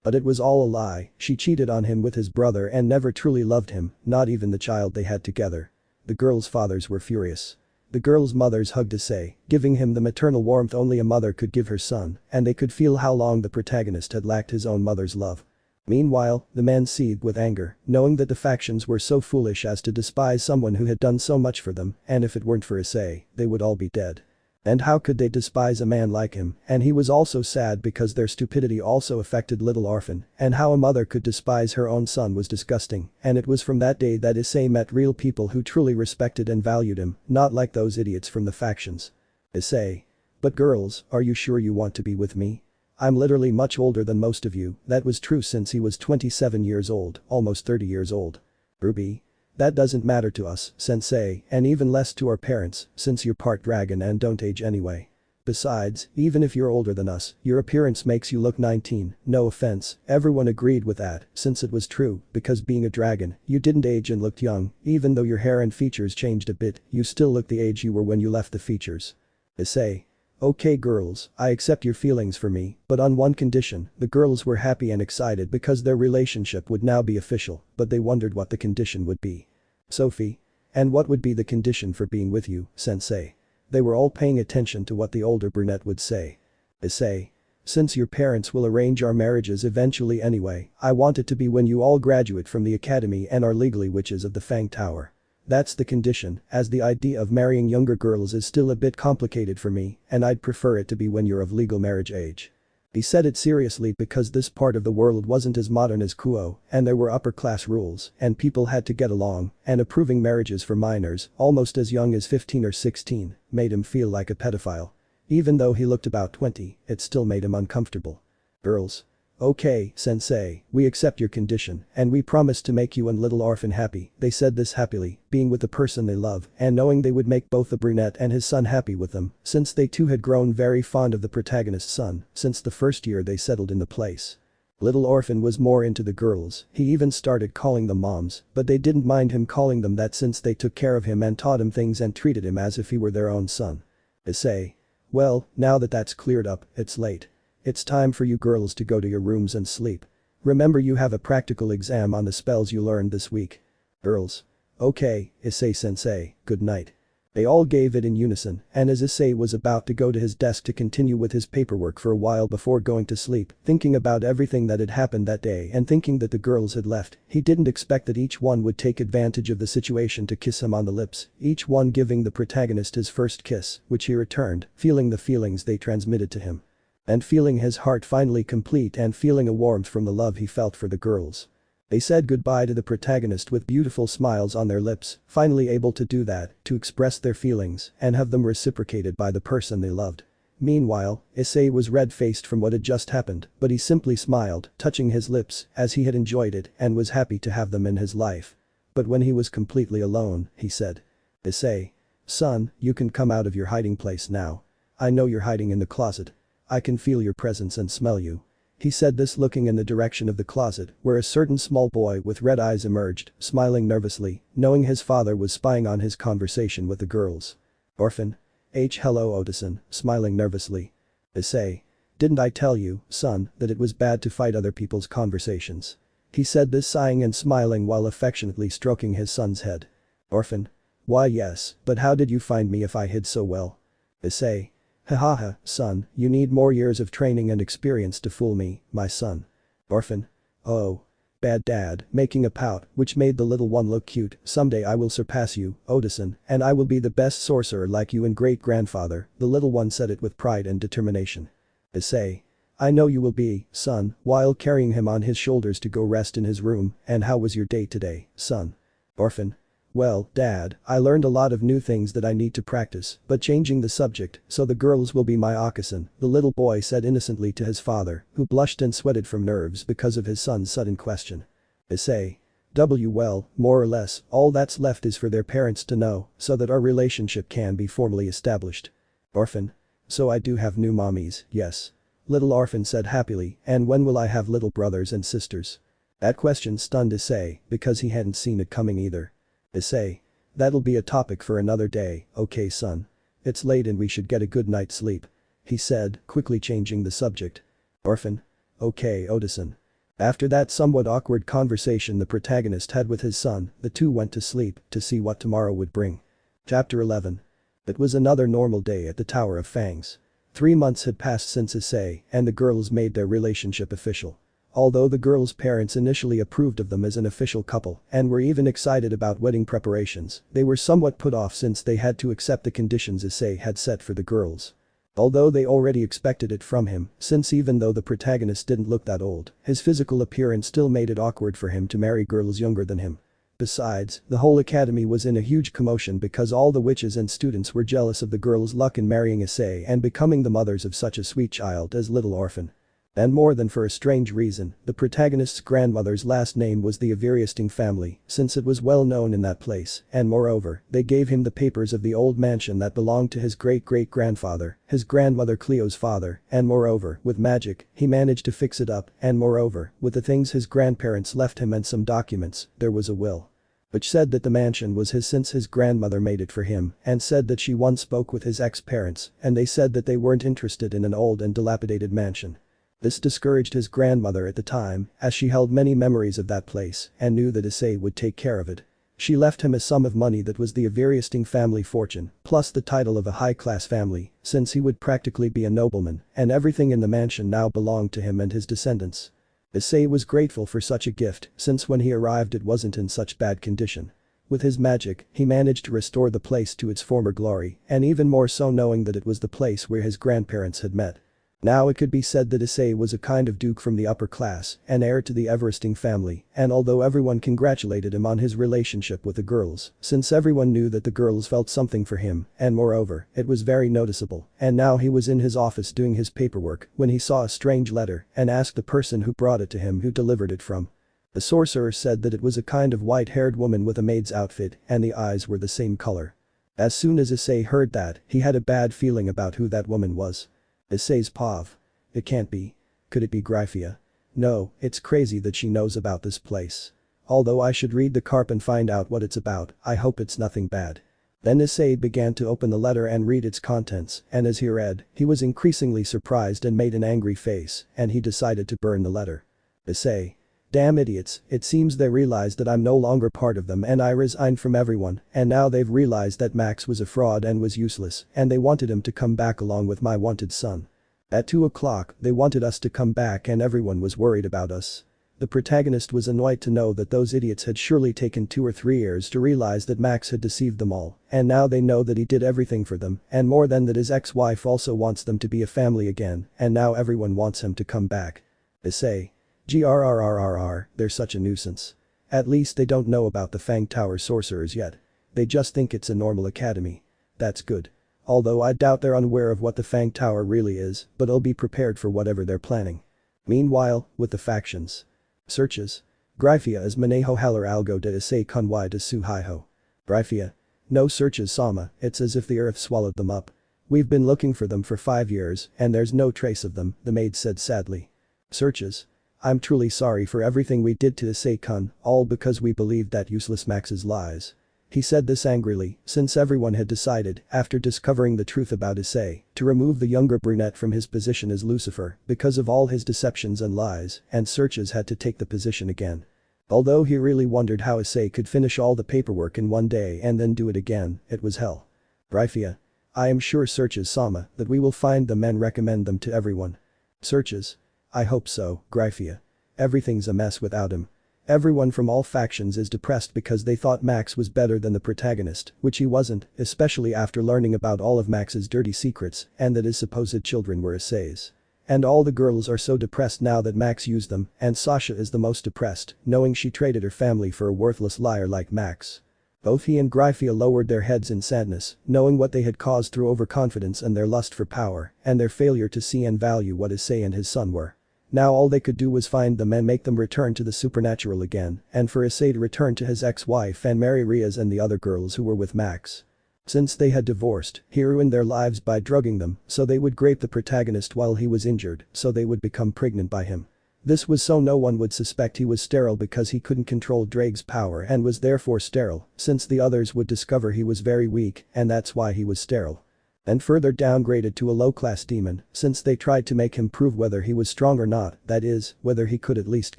But it was all a lie, she cheated on him with his brother and never truly loved him, not even the child they had together. The girls' fathers were furious. The girls' mothers hugged Issei, giving him the maternal warmth only a mother could give her son, and they could feel how long the protagonist had lacked his own mother's love. Meanwhile, the men seethed with anger, knowing that the factions were so foolish as to despise someone who had done so much for them, and if it weren't for Issei, they would all be dead. And how could they despise a man like him, and he was also sad because their stupidity also affected little orphan, and how a mother could despise her own son was disgusting, and it was from that day that Issei met real people who truly respected and valued him, not like those idiots from the factions. Issei. But girls, are you sure you want to be with me? I'm literally much older than most of you, that was true since he was 27 years old, almost 30 years old. Ruby. That doesn't matter to us, sensei, and even less to our parents, since you're part dragon and don't age anyway. Besides, even if you're older than us, your appearance makes you look 19, no offense, everyone agreed with that, since it was true, because being a dragon, you didn't age and looked young, even though your hair and features changed a bit, you still look the age you were when you left the features. Issei. Okay girls, I accept your feelings for me, but on one condition. The girls were happy and excited because their relationship would now be official, but they wondered what the condition would be. Sophie. And what would be the condition for being with you, sensei? They were all paying attention to what the older brunette would say. Issei. Since your parents will arrange our marriages eventually anyway, I want it to be when you all graduate from the academy and are legally witches of the Fang Tower. That's the condition, as the idea of marrying younger girls is still a bit complicated for me, and I'd prefer it to be when you're of legal marriage age. He said it seriously because this part of the world wasn't as modern as Kuo, and there were upper-class rules, and people had to get along, and approving marriages for minors, almost as young as 15 or 16, made him feel like a pedophile. Even though he looked about 20, it still made him uncomfortable. Girls. Okay, sensei, we accept your condition, and we promise to make you and little orphan happy, they said this happily, being with the person they love, and knowing they would make both the brunette and his son happy with them, since they too had grown very fond of the protagonist's son, since the first year they settled in the place. Little orphan was more into the girls, he even started calling them moms, but they didn't mind him calling them that since they took care of him and taught him things and treated him as if he were their own son. Issei. Well, now that that's cleared up, it's late. It's time for you girls to go to your rooms and sleep. Remember you have a practical exam on the spells you learned this week. Girls. Okay, Issei-sensei, good night. They all gave it in unison, and as Issei was about to go to his desk to continue with his paperwork for a while before going to sleep, thinking about everything that had happened that day and thinking that the girls had left, he didn't expect that each one would take advantage of the situation to kiss him on the lips, each one giving the protagonist his first kiss, which he returned, feeling the feelings they transmitted to him. And feeling his heart finally complete and feeling a warmth from the love he felt for the girls. They said goodbye to the protagonist with beautiful smiles on their lips, finally able to do that, to express their feelings and have them reciprocated by the person they loved. Meanwhile, Issei was red-faced from what had just happened, but he simply smiled, touching his lips, as he had enjoyed it and was happy to have them in his life. But when he was completely alone, he said. Issei. Son, you can come out of your hiding place now. I know you're hiding in the closet. I can feel your presence and smell you. He said this looking in the direction of the closet, where a certain small boy with red eyes emerged, smiling nervously, knowing his father was spying on his conversation with the girls. Orphan. Hello Otison, smiling nervously. Issei. Didn't I tell you, son, that it was bad to fight other people's conversations? He said this sighing and smiling while affectionately stroking his son's head. Orphan. Why yes, but how did you find me if I hid so well? Issei. Hahaha, son, you need more years of training and experience to fool me, my son. Orphan. Oh. Bad dad, making a pout, which made the little one look cute. Someday I will surpass you, Odison, and I will be the best sorcerer like you and great-grandfather, the little one said it with pride and determination. Issei. I know you will be, son, while carrying him on his shoulders to go rest in his room. And how was your day today, son? Orphan. Well, dad, I learned a lot of new things that I need to practice, but changing the subject, so the girls will be my Okasan, the little boy said innocently to his father, who blushed and sweated from nerves because of his son's sudden question. Issei. Well, more or less, all that's left is for their parents to know, so that our relationship can be formally established. Orphan. So I do have new mommies, yes. Little orphan said happily, and when will I have little brothers and sisters? That question stunned Issei, because he hadn't seen it coming either. Issei. That'll be a topic for another day, okay son. It's late and we should get a good night's sleep. He said, quickly changing the subject. Orphan. Okay, Odison. After that somewhat awkward conversation the protagonist had with his son, the two went to sleep to see what tomorrow would bring. Chapter 11. It was another normal day at the Tower of Fangs. 3 months had passed since Issei and the girls made their relationship official. Although the girls' parents initially approved of them as an official couple and were even excited about wedding preparations, they were somewhat put off since they had to accept the conditions Issei had set for the girls. Although they already expected it from him, since even though the protagonist didn't look that old, his physical appearance still made it awkward for him to marry girls younger than him. Besides, the whole academy was in a huge commotion because all the witches and students were jealous of the girls' luck in marrying Issei and becoming the mothers of such a sweet child as little orphan. And more than for a strange reason, the protagonist's grandmother's last name was the Everlasting family, since it was well known in that place, and moreover, they gave him the papers of the old mansion that belonged to his great-great-grandfather, his grandmother Cleo's father, and moreover, with magic, he managed to fix it up, and moreover, with the things his grandparents left him and some documents, there was a will. Which said that the mansion was his since his grandmother made it for him, and said that she once spoke with his ex-parents, and they said that they weren't interested in an old and dilapidated mansion. This discouraged his grandmother at the time, as she held many memories of that place and knew that Issei would take care of it. She left him a sum of money that was the Everlasting family fortune, plus the title of a high-class family, since he would practically be a nobleman, and everything in the mansion now belonged to him and his descendants. Issei was grateful for such a gift, since when he arrived it wasn't in such bad condition. With his magic, he managed to restore the place to its former glory, and even more so knowing that it was the place where his grandparents had met. Now it could be said that Issei was a kind of duke from the upper class and heir to the Everlasting family, and although everyone congratulated him on his relationship with the girls, since everyone knew that the girls felt something for him, and moreover, it was very noticeable, and now he was in his office doing his paperwork when he saw a strange letter and asked the person who brought it to him who delivered it from. The sorcerer said that it was a kind of white-haired woman with a maid's outfit and the eyes were the same color. As soon as Issei heard that, he had a bad feeling about who that woman was. Issei's pav. It can't be. Could it be Gryphia? No, it's crazy that she knows about this place. Although I should read the carp and find out what it's about, I hope it's nothing bad. Then Issei began to open the letter and read its contents, and as he read, he was increasingly surprised and made an angry face, and he decided to burn the letter. Issei. Damn idiots, it seems they realized that I'm no longer part of them and I resigned from everyone, and now they've realized that Max was a fraud and was useless, and they wanted him to come back along with my wanted son. At 2 o'clock, they wanted us to come back and everyone was worried about us. The protagonist was annoyed to know that those idiots had surely taken 2 or 3 years to realize that Max had deceived them all, and now they know that he did everything for them, and more than that his ex-wife also wants them to be a family again, and now everyone wants him to come back. Issei. Grrrrrrr, they're such a nuisance. At least they don't know about the Fang Tower sorcerers yet. They just think it's a normal academy. That's good. Although I doubt they're unaware of what the Fang Tower really is, but I'll be prepared for whatever they're planning. Meanwhile, with the factions. Searches. Gryphia is Maneho Halar Algo de Issei Kunwai de Suhaiho. Gryphia. No searches Sama, it's as if the earth swallowed them up. We've been looking for them for 5 years, and there's no trace of them, the maid said sadly. Searches. I'm truly sorry for everything we did to Issei-kun, all because we believed that useless Max's lies. He said this angrily, since everyone had decided, after discovering the truth about Issei, to remove the younger brunette from his position as Lucifer because of all his deceptions and lies, and Searches had to take the position again. Although he really wondered how Issei could finish all the paperwork in one day and then do it again, it was hell. Gryphia. I am sure searches Sama that we will find them and recommend them to everyone. Searches? I hope so, Gryphia. Everything's a mess without him. Everyone from all factions is depressed because they thought Max was better than the protagonist, which he wasn't, especially after learning about all of Max's dirty secrets and that his supposed children were Issei's. And all the girls are so depressed now that Max used them, and Sasha is the most depressed, knowing she traded her family for a worthless liar like Max. Both he and Gryphia lowered their heads in sadness, knowing what they had caused through overconfidence and their lust for power, and their failure to see and value what Issei and his son were. Now all they could do was find them and make them return to the supernatural again, and for Issei to return to his ex-wife and marry Rias and the other girls who were with Max. Since they had divorced, he ruined their lives by drugging them so they would grape the protagonist while he was injured so they would become pregnant by him. This was so no one would suspect he was sterile because he couldn't control Drake's power and was therefore sterile, since the others would discover he was very weak and that's why he was sterile. And further downgraded to a low-class demon, since they tried to make him prove whether he was strong or not, that is, whether he could at least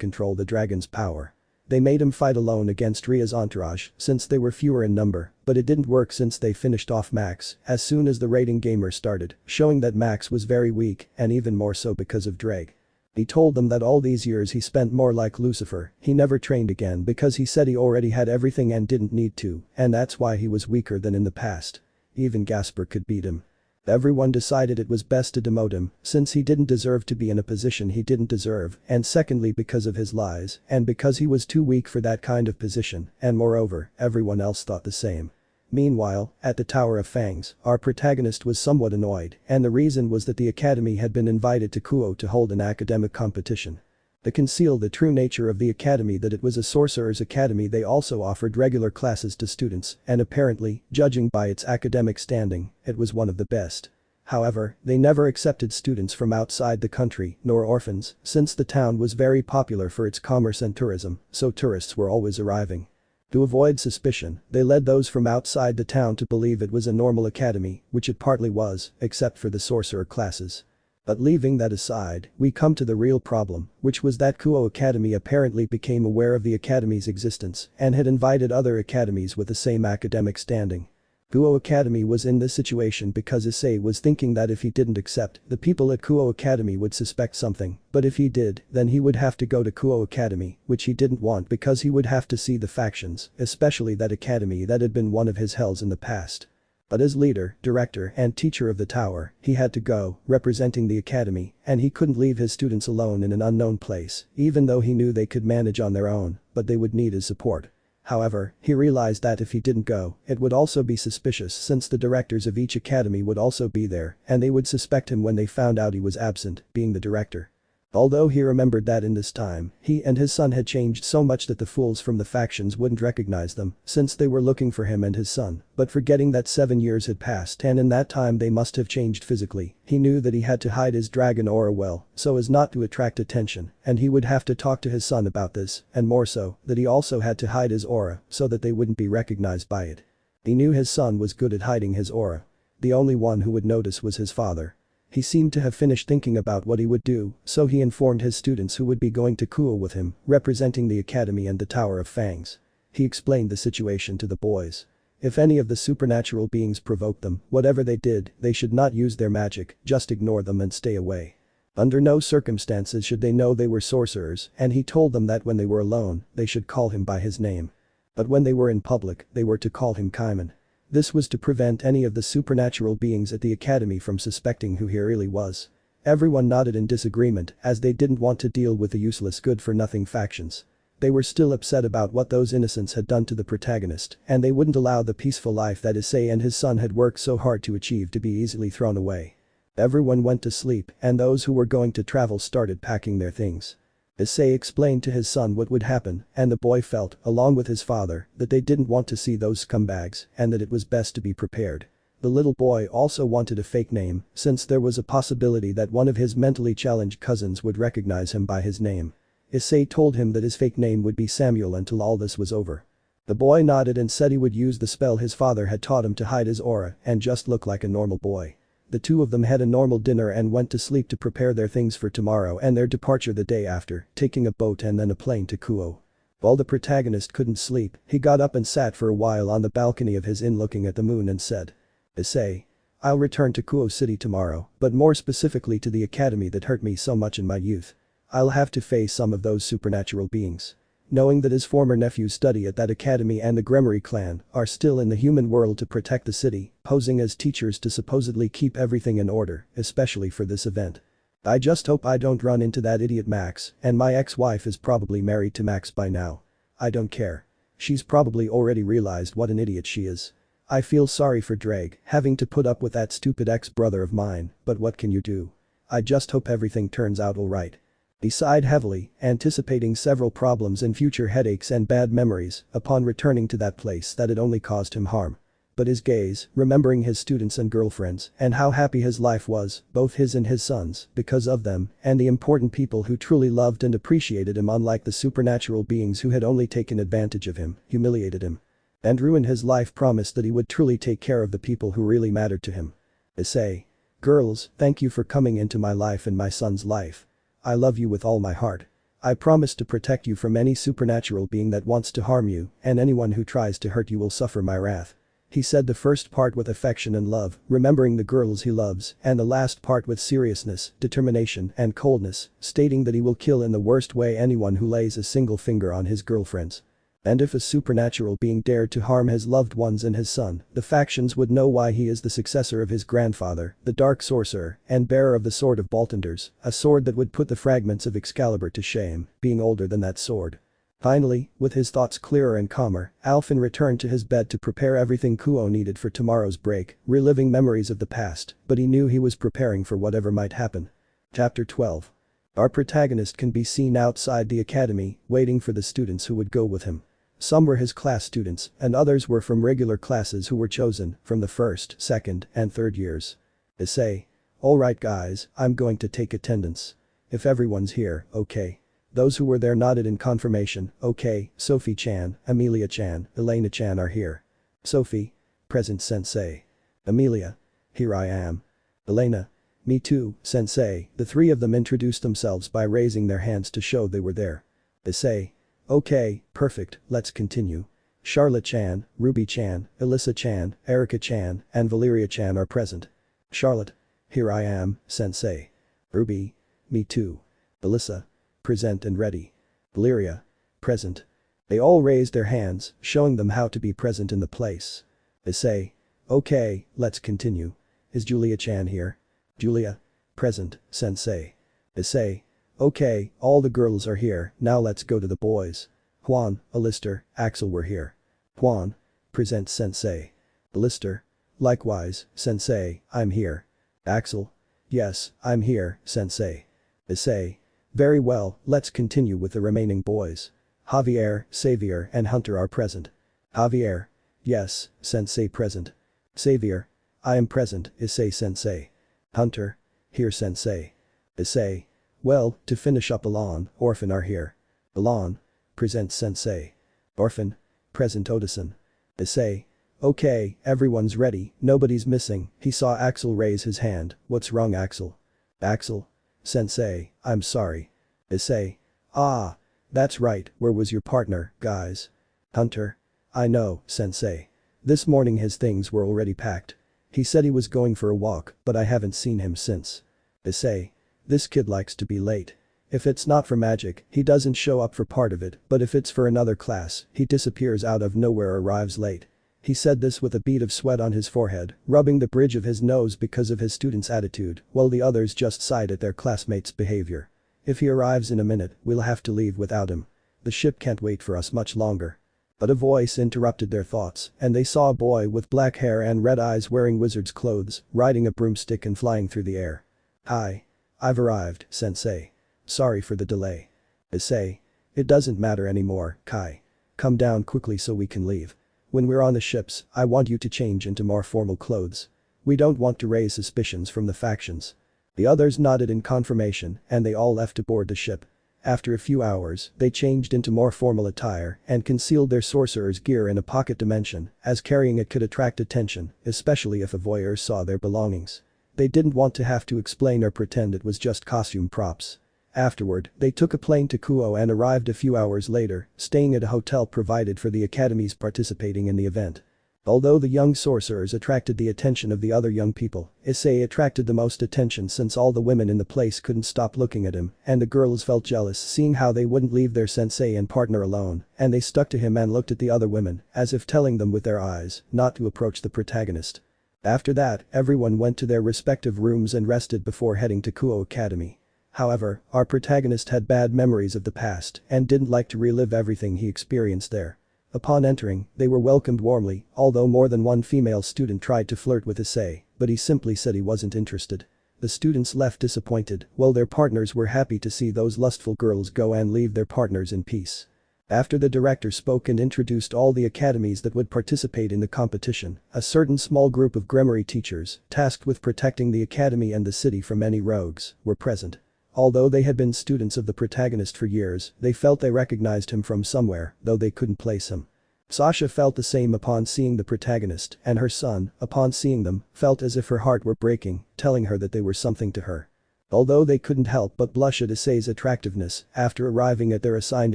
control the dragon's power. They made him fight alone against Ria's entourage since they were fewer in number, but it didn't work since they finished off Max as soon as the raiding gamer started, showing that Max was very weak and even more so because of Drake. He told them that all these years he spent more like Lucifer, he never trained again because he said he already had everything and didn't need to, and that's why he was weaker than in the past. Even Gasper could beat him. Everyone decided it was best to demote him since he didn't deserve to be in a position he didn't deserve, and secondly because of his lies and because he was too weak for that kind of position, and moreover, everyone else thought the same. Meanwhile, at the Tower of Fangs, our protagonist was somewhat annoyed, and the reason was that the academy had been invited to Kuo to hold an academic competition. To conceal the true nature of the academy that it was a sorcerer's academy, they also offered regular classes to students, and apparently, judging by its academic standing, it was one of the best. However, they never accepted students from outside the country, nor orphans, since the town was very popular for its commerce and tourism, so tourists were always arriving. To avoid suspicion, they led those from outside the town to believe it was a normal academy, which it partly was, except for the sorcerer classes. But leaving that aside, we come to the real problem, which was that Kuo Academy apparently became aware of the academy's existence and had invited other academies with the same academic standing. Kuo Academy was in this situation because Issei was thinking that if he didn't accept, the people at Kuo Academy would suspect something, but if he did, then he would have to go to Kuo Academy, which he didn't want because he would have to see the factions, especially that academy that had been one of his hells in the past. But as leader, director and teacher of the tower, he had to go, representing the academy, and he couldn't leave his students alone in an unknown place, even though he knew they could manage on their own, but they would need his support. However, he realized that if he didn't go, it would also be suspicious since the directors of each academy would also be there, and they would suspect him when they found out he was absent, being the director. Although he remembered that in this time, he and his son had changed so much that the fools from the factions wouldn't recognize them, since they were looking for him and his son, but forgetting that 7 years had passed and in that time they must have changed physically, he knew that he had to hide his dragon aura well, so as not to attract attention, and he would have to talk to his son about this, and more so, that he also had to hide his aura so that they wouldn't be recognized by it. He knew his son was good at hiding his aura. The only one who would notice was his father. He seemed to have finished thinking about what he would do, so he informed his students who would be going to Kuo with him, representing the academy and the Tower of Fangs. He explained the situation to the boys. If any of the supernatural beings provoked them, whatever they did, they should not use their magic, just ignore them and stay away. Under no circumstances should they know they were sorcerers, and he told them that when they were alone, they should call him by his name. But when they were in public, they were to call him Kaiman. This was to prevent any of the supernatural beings at the academy from suspecting who he really was. Everyone nodded in disagreement as they didn't want to deal with the useless good-for-nothing factions. They were still upset about what those innocents had done to the protagonist, and they wouldn't allow the peaceful life that Issei and his son had worked so hard to achieve to be easily thrown away. Everyone went to sleep and those who were going to travel started packing their things. Issei explained to his son what would happen, and the boy felt, along with his father, that they didn't want to see those scumbags and that it was best to be prepared. The little boy also wanted a fake name, since there was a possibility that one of his mentally challenged cousins would recognize him by his name. Issei told him that his fake name would be Samuel until all this was over. The boy nodded and said he would use the spell his father had taught him to hide his aura and just look like a normal boy. The two of them had a normal dinner and went to sleep to prepare their things for tomorrow and their departure the day after, taking a boat and then a plane to Kuo. While the protagonist couldn't sleep, he got up and sat for a while on the balcony of his inn looking at the moon and said. Issei. I'll return to Kuo City tomorrow, but more specifically to the academy that hurt me so much in my youth. I'll have to face some of those supernatural beings. Knowing that his former nephews study at that academy and the Gremory clan are still in the human world to protect the city, posing as teachers to supposedly keep everything in order, especially for this event. I just hope I don't run into that idiot Max, and my ex-wife is probably married to Max by now. I don't care. She's probably already realized what an idiot she is. I feel sorry for Drake having to put up with that stupid ex-brother of mine, but what can you do? I just hope everything turns out alright. He sighed heavily, anticipating several problems and future headaches and bad memories upon returning to that place that had only caused him harm. But his gaze, remembering his students and girlfriends and how happy his life was, both his and his sons, because of them, and the important people who truly loved and appreciated him unlike the supernatural beings who had only taken advantage of him, humiliated him, and ruined his life, promised that he would truly take care of the people who really mattered to him. Issei. Girls, thank you for coming into my life and my son's life. I love you with all my heart. I promise to protect you from any supernatural being that wants to harm you, and anyone who tries to hurt you will suffer my wrath. He said the first part with affection and love, remembering the girls he loves, and the last part with seriousness, determination, and coldness, stating that he will kill in the worst way anyone who lays a single finger on his girlfriends. And if a supernatural being dared to harm his loved ones and his son, the factions would know why he is the successor of his grandfather, the Dark Sorcerer, and bearer of the Sword of Baltanders, a sword that would put the fragments of Excalibur to shame, being older than that sword. Finally, with his thoughts clearer and calmer, Alphen returned to his bed to prepare everything Kuo needed for tomorrow's break, reliving memories of the past, but he knew he was preparing for whatever might happen. Chapter 12. Our protagonist can be seen outside the academy, waiting for the students who would go with him. Some were his class students, and others were from regular classes who were chosen from the first, second, and third years. Issei. Alright guys, I'm going to take attendance. If everyone's here, okay. Those who were there nodded in confirmation. Okay, Sophie-chan, Amelia-chan, Elena-chan are here. Sophie. Present sensei. Amelia. Here I am. Elena. Me too, sensei. The three of them introduced themselves by raising their hands to show they were there. Issei. Okay, perfect, let's continue. Charlotte-chan, Ruby-chan, Alyssa-chan, Erica-chan, and Valeria-chan are present. Charlotte. Here I am, sensei. Ruby. Me too. Alyssa. Present and ready. Valeria. Present. They all raised their hands, showing them how to be present in the place. Issei. Okay, let's continue. Is Julia-chan here? Julia. Present, sensei. Issei. Okay, all the girls are here, now let's go to the boys. Juan, Alistair, Axel were here. Juan. Present sensei. Alistair. Likewise, sensei, I'm here. Axel. Yes, I'm here, sensei. Issei. Very well, let's continue with the remaining boys. Javier, Xavier, and Hunter are present. Javier. Yes, sensei present. Xavier. I am present, Issei sensei. Hunter. Here sensei. Issei. Well, to finish up Alon, Orphan are here. Alon. Present sensei. Orphan. Present Odison. Issei. Okay, everyone's ready, nobody's missing. He saw Axel raise his hand. What's wrong Axel? Axel. Sensei, I'm sorry. Issei. Ah. That's right, where was your partner, guys? Hunter. I know, sensei. This morning his things were already packed. He said he was going for a walk, but I haven't seen him since. Issei. This kid likes to be late. If it's not for magic, he doesn't show up for part of it, but if it's for another class, he disappears out of nowhere or arrives late. He said this with a bead of sweat on his forehead, rubbing the bridge of his nose because of his students' attitude, while the others just sighed at their classmates' behavior. If he arrives in a minute, we'll have to leave without him. The ship can't wait for us much longer. But a voice interrupted their thoughts, and they saw a boy with black hair and red eyes wearing wizard's clothes, riding a broomstick and flying through the air. Hi. I've arrived, sensei. Sorry for the delay. Issei. It doesn't matter anymore, Kai. Come down quickly so we can leave. When we're on the ships, I want you to change into more formal clothes. We don't want to raise suspicions from the factions. The others nodded in confirmation, and they all left to board the ship. After a few hours, they changed into more formal attire and concealed their sorcerer's gear in a pocket dimension, as carrying it could attract attention, especially if a voyeur saw their belongings. They didn't want to have to explain or pretend it was just costume props. Afterward, they took a plane to Kuo and arrived a few hours later, staying at a hotel provided for the academies participating in the event. Although the young sorcerers attracted the attention of the other young people, Issei attracted the most attention since all the women in the place couldn't stop looking at him, and the girls felt jealous seeing how they wouldn't leave their sensei and partner alone, and they stuck to him and looked at the other women, as if telling them with their eyes not to approach the protagonist. After that, everyone went to their respective rooms and rested before heading to Kuo Academy. However, our protagonist had bad memories of the past and didn't like to relive everything he experienced there. Upon entering, they were welcomed warmly, although more than one female student tried to flirt with Issei, but he simply said he wasn't interested. The students left disappointed, while their partners were happy to see those lustful girls go and leave their partners in peace. After the director spoke and introduced all the academies that would participate in the competition, a certain small group of Gremory teachers, tasked with protecting the academy and the city from any rogues, were present. Although they had been students of the protagonist for years, they felt they recognized him from somewhere, though they couldn't place him. Sasha felt the same upon seeing the protagonist, and her son, upon seeing them, felt as if her heart were breaking, telling her that they were something to her. Although they couldn't help but blush at Issei's attractiveness, after arriving at their assigned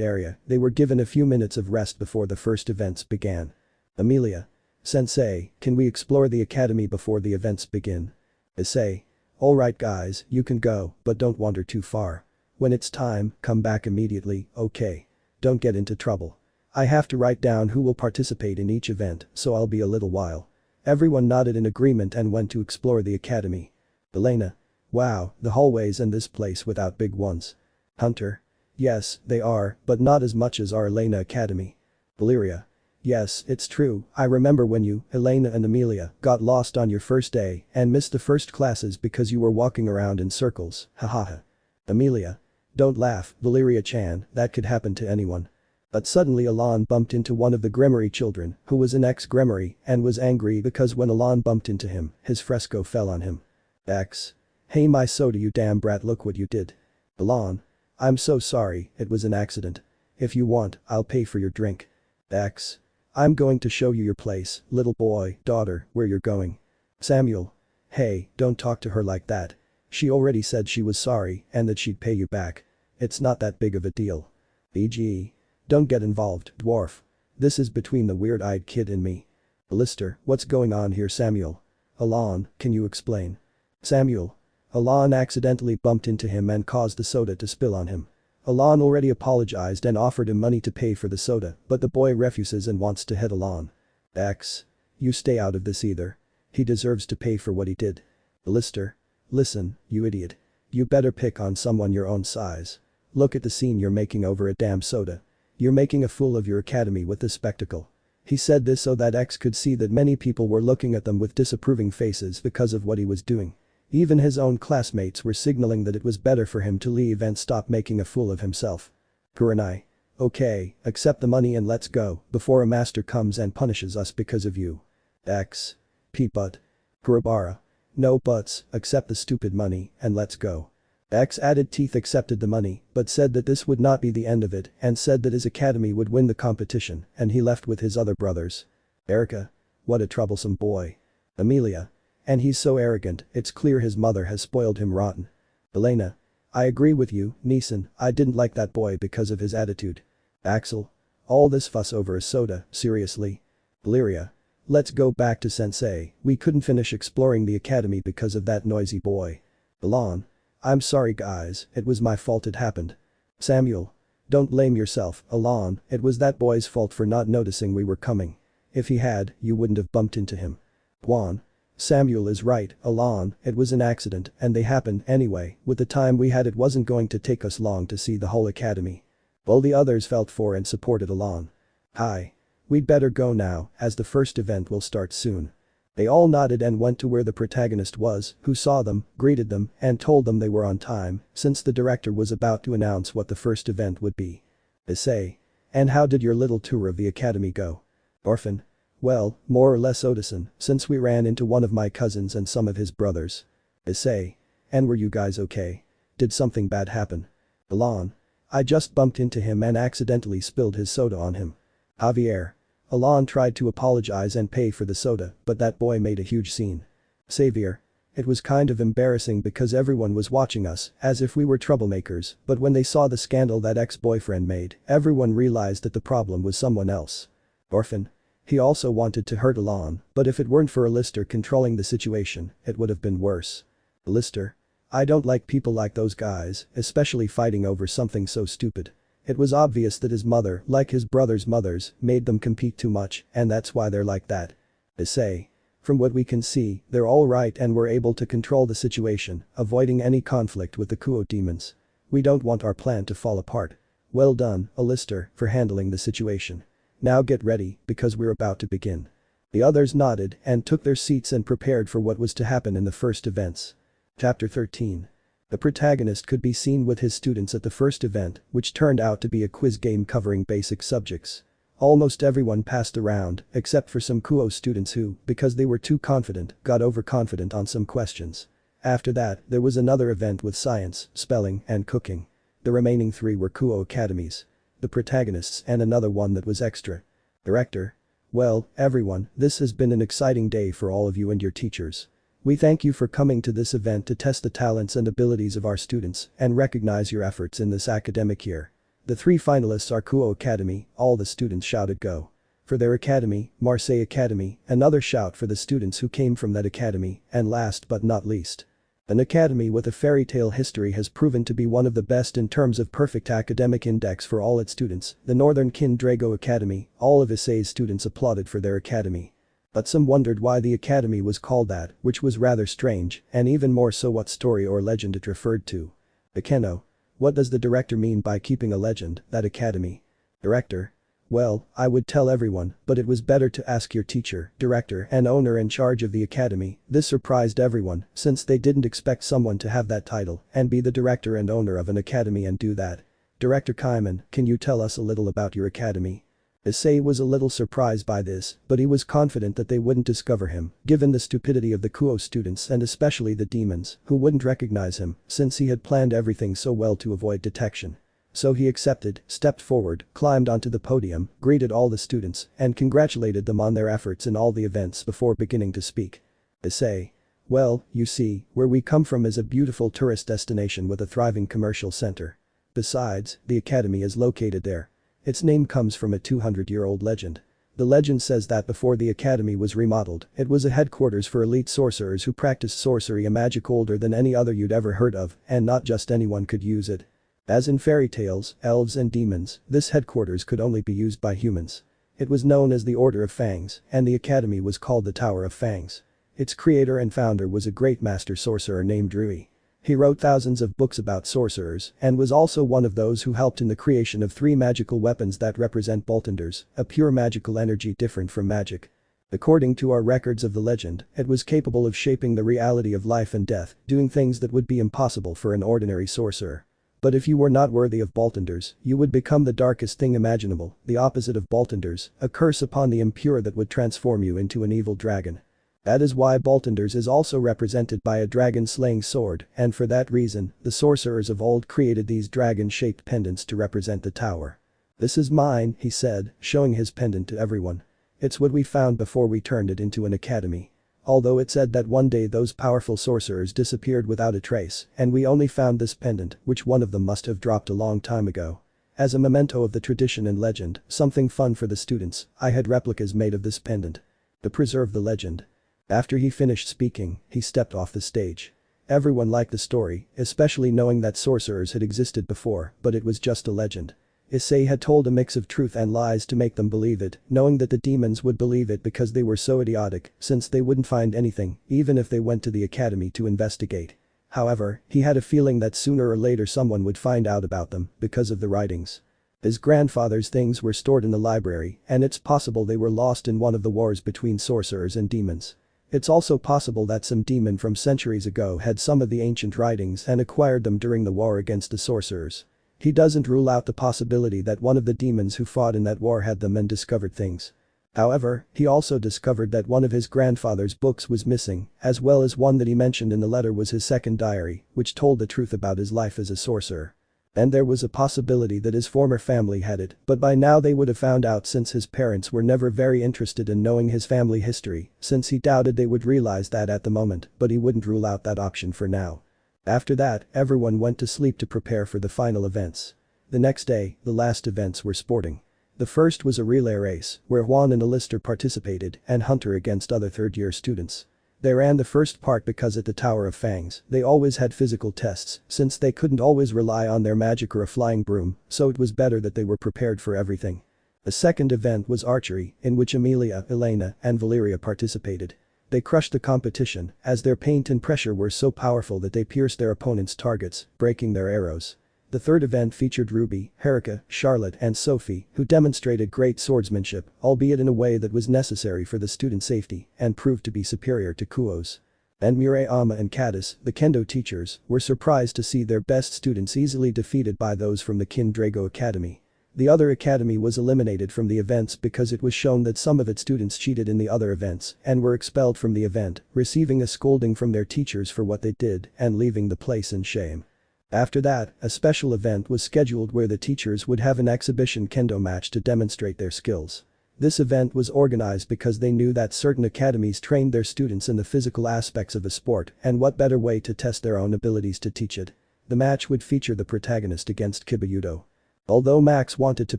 area, they were given a few minutes of rest before the first events began. Amelia. Sensei, can we explore the academy before the events begin? Issei. Alright guys, you can go, but don't wander too far. When it's time, come back immediately, okay? Don't get into trouble. I have to write down who will participate in each event, so I'll be a little while. Everyone nodded in agreement and went to explore the academy. Elena. Wow, the hallways in this place without big ones. Hunter. Yes, they are, but not as much as our Elena Academy. Valeria. Yes, it's true, I remember when you, Elena and Amelia, got lost on your first day and missed the first classes because you were walking around in circles, hahaha. Amelia. Don't laugh, Valeria-chan, that could happen to anyone. But suddenly Alon bumped into one of the Gremory children, who was an ex-Gremory, and was angry because when Alon bumped into him, his fresco fell on him. X. Hey my soda you damn brat, look what you did. Alon. I'm so sorry, it was an accident. If you want, I'll pay for your drink. X. I'm going to show you your place, little boy, daughter, where you're going. Samuel. Hey, don't talk to her like that. She already said she was sorry and that she'd pay you back. It's not that big of a deal. BG. Don't get involved, dwarf. This is between the weird-eyed kid and me. Lister, what's going on here Samuel? Alon, can you explain? Samuel. Alon accidentally bumped into him and caused the soda to spill on him. Alon already apologized and offered him money to pay for the soda, but the boy refuses and wants to hit Alon. X. You stay out of this either. He deserves to pay for what he did. Lister. Listen, you idiot. You better pick on someone your own size. Look at the scene you're making over a damn soda. You're making a fool of your academy with this spectacle. He said this so that X could see that many people were looking at them with disapproving faces because of what he was doing. Even his own classmates were signaling that it was better for him to leave and stop making a fool of himself. Kurenai. Okay, accept the money and let's go, before a master comes and punishes us because of you. X. P. But. Kurabara. No buts, accept the stupid money and let's go. X added teeth accepted the money, but said that this would not be the end of it and said that his academy would win the competition and he left with his other brothers. Erica. What a troublesome boy. Amelia. And he's so arrogant, it's clear his mother has spoiled him rotten. Elena. I agree with you, Neeson, I didn't like that boy because of his attitude. Axel. All this fuss over a soda, seriously? Valeria. Let's go back to Sensei, we couldn't finish exploring the academy because of that noisy boy. Alon. I'm sorry guys, it was my fault it happened. Samuel. Don't blame yourself, Alon, it was that boy's fault for not noticing we were coming. If he had, you wouldn't have bumped into him. Juan. Samuel is right, Alon, it was an accident and they happened anyway, with the time we had it wasn't going to take us long to see the whole academy. All the others felt for and supported Alon. Hi. We'd better go now, as the first event will start soon. They all nodded and went to where the protagonist was, who saw them, greeted them, and told them they were on time, since the director was about to announce what the first event would be. Issei. And how did your little tour of the academy go? Orphan. Well, more or less Odison, since we ran into one of my cousins and some of his brothers. Issei. And were you guys okay? Did something bad happen? Alon. I just bumped into him and accidentally spilled his soda on him. Javier. Alon tried to apologize and pay for the soda, but that boy made a huge scene. Xavier. It was kind of embarrassing because everyone was watching us, as if we were troublemakers, but when they saw the scandal that ex-boyfriend made, everyone realized that the problem was someone else. Orphan. He also wanted to hurt Alon, but if it weren't for Alistair controlling the situation, it would have been worse. Alistair. I don't like people like those guys, especially fighting over something so stupid. It was obvious that his mother, like his brother's mothers, made them compete too much, and that's why they're like that. Issei. From what we can see, they're all right and we're able to control the situation, avoiding any conflict with the Kuo demons. We don't want our plan to fall apart. Well done, Alistair, for handling the situation. Now get ready, because we're about to begin. The others nodded and took their seats and prepared for what was to happen in the first events. Chapter 13. The protagonist could be seen with his students at the first event, which turned out to be a quiz game covering basic subjects. Almost everyone passed around, except for some Kuo students who, because they were too confident, got overconfident on some questions. After that, there was another event with science, spelling, and cooking. The remaining 3 were Kuo academies. The protagonists and another one that was extra. Director. Well, everyone, this has been an exciting day for all of you and your teachers. We thank you for coming to this event to test the talents and abilities of our students and recognize your efforts in this academic year. The 3 finalists are Kuo Academy, all the students shouted go. For their academy, Marseille Academy, another shout for the students who came from that academy, and last but not least. An academy with a fairy tale history has proven to be one of the best in terms of perfect academic index for all its students, the Northern Kin Drago Academy, all of Issei's students applauded for their academy. But some wondered why the academy was called that, which was rather strange, and even more so what story or legend it referred to. Pequeña. What does the director mean by keeping a legend, that academy? Director. Well, I would tell everyone, but it was better to ask your teacher, director and owner in charge of the academy. This surprised everyone, since they didn't expect someone to have that title and be the director and owner of an academy and do that. Director Kaiman, can you tell us a little about your academy? Issei was a little surprised by this, but he was confident that they wouldn't discover him, given the stupidity of the Kuo students and especially the demons, who wouldn't recognize him, since he had planned everything so well to avoid detection. So he accepted, stepped forward, climbed onto the podium, greeted all the students, and congratulated them on their efforts in all the events before beginning to speak. Issei. Well, you see, where we come from is a beautiful tourist destination with a thriving commercial center. Besides, the academy is located there. Its name comes from a 200-year-old legend. The legend says that before the academy was remodeled, it was a headquarters for elite sorcerers who practiced sorcery, a magic older than any other you'd ever heard of, and not just anyone could use it. As in fairy tales, elves and demons, this headquarters could only be used by humans. It was known as the Order of Fangs, and the academy was called the Tower of Fangs. Its creator and founder was a great master sorcerer named Rias. He wrote thousands of books about sorcerers and was also one of those who helped in the creation of 3 magical weapons that represent boltenders, a pure magical energy different from magic. According to our records of the legend, it was capable of shaping the reality of life and death, doing things that would be impossible for an ordinary sorcerer. But if you were not worthy of boltenders, you would become the darkest thing imaginable, the opposite of boltenders, a curse upon the impure that would transform you into an evil dragon. That is why boltenders is also represented by a dragon-slaying sword, and for that reason, the sorcerers of old created these dragon-shaped pendants to represent the tower. This is mine, he said, showing his pendant to everyone. It's what we found before we turned it into an academy. Although it said that one day those powerful sorcerers disappeared without a trace, and we only found this pendant, which one of them must have dropped a long time ago. As a memento of the tradition and legend, something fun for the students, I had replicas made of this pendant. To preserve the legend. After he finished speaking, he stepped off the stage. Everyone liked the story, especially knowing that sorcerers had existed before, but it was just a legend. Issei had told a mix of truth and lies to make them believe it, knowing that the demons would believe it because they were so idiotic, since they wouldn't find anything, even if they went to the academy to investigate. However, he had a feeling that sooner or later someone would find out about them, because of the writings. His grandfather's things were stored in the library, and it's possible they were lost in one of the wars between sorcerers and demons. It's also possible that some demon from centuries ago had some of the ancient writings and acquired them during the war against the sorcerers. He doesn't rule out the possibility that one of the demons who fought in that war had them and discovered things. However, he also discovered that one of his grandfather's books was missing, as well as one that he mentioned in the letter was his second diary, which told the truth about his life as a sorcerer. And there was a possibility that his former family had it, but by now they would have found out since his parents were never very interested in knowing his family history, since he doubted they would realize that at the moment, but he wouldn't rule out that option for now. After that, everyone went to sleep to prepare for the final events. The next day, the last events were sporting. The first was a relay race, where Juan and Alistair participated and Hunter against other third-year students. They ran the first part because at the Tower of Fangs, they always had physical tests, since they couldn't always rely on their magic or a flying broom, so it was better that they were prepared for everything. The second event was archery, in which Amelia, Elena, and Valeria participated. They crushed the competition, as their paint and pressure were so powerful that they pierced their opponents' targets, breaking their arrows. The third event featured Ruby, Herika, Charlotte and Sophie, who demonstrated great swordsmanship, albeit in a way that was necessary for the student safety, and proved to be superior to Kuo's. And Murayama and Katis, the kendo teachers, were surprised to see their best students easily defeated by those from the Kin Drago Academy. The other academy was eliminated from the events because it was shown that some of its students cheated in the other events and were expelled from the event, receiving a scolding from their teachers for what they did and leaving the place in shame. After that, a special event was scheduled where the teachers would have an exhibition kendo match to demonstrate their skills. This event was organized because they knew that certain academies trained their students in the physical aspects of a sport, and what better way to test their own abilities to teach it. The match would feature the protagonist against Kibayudo. Although Max wanted to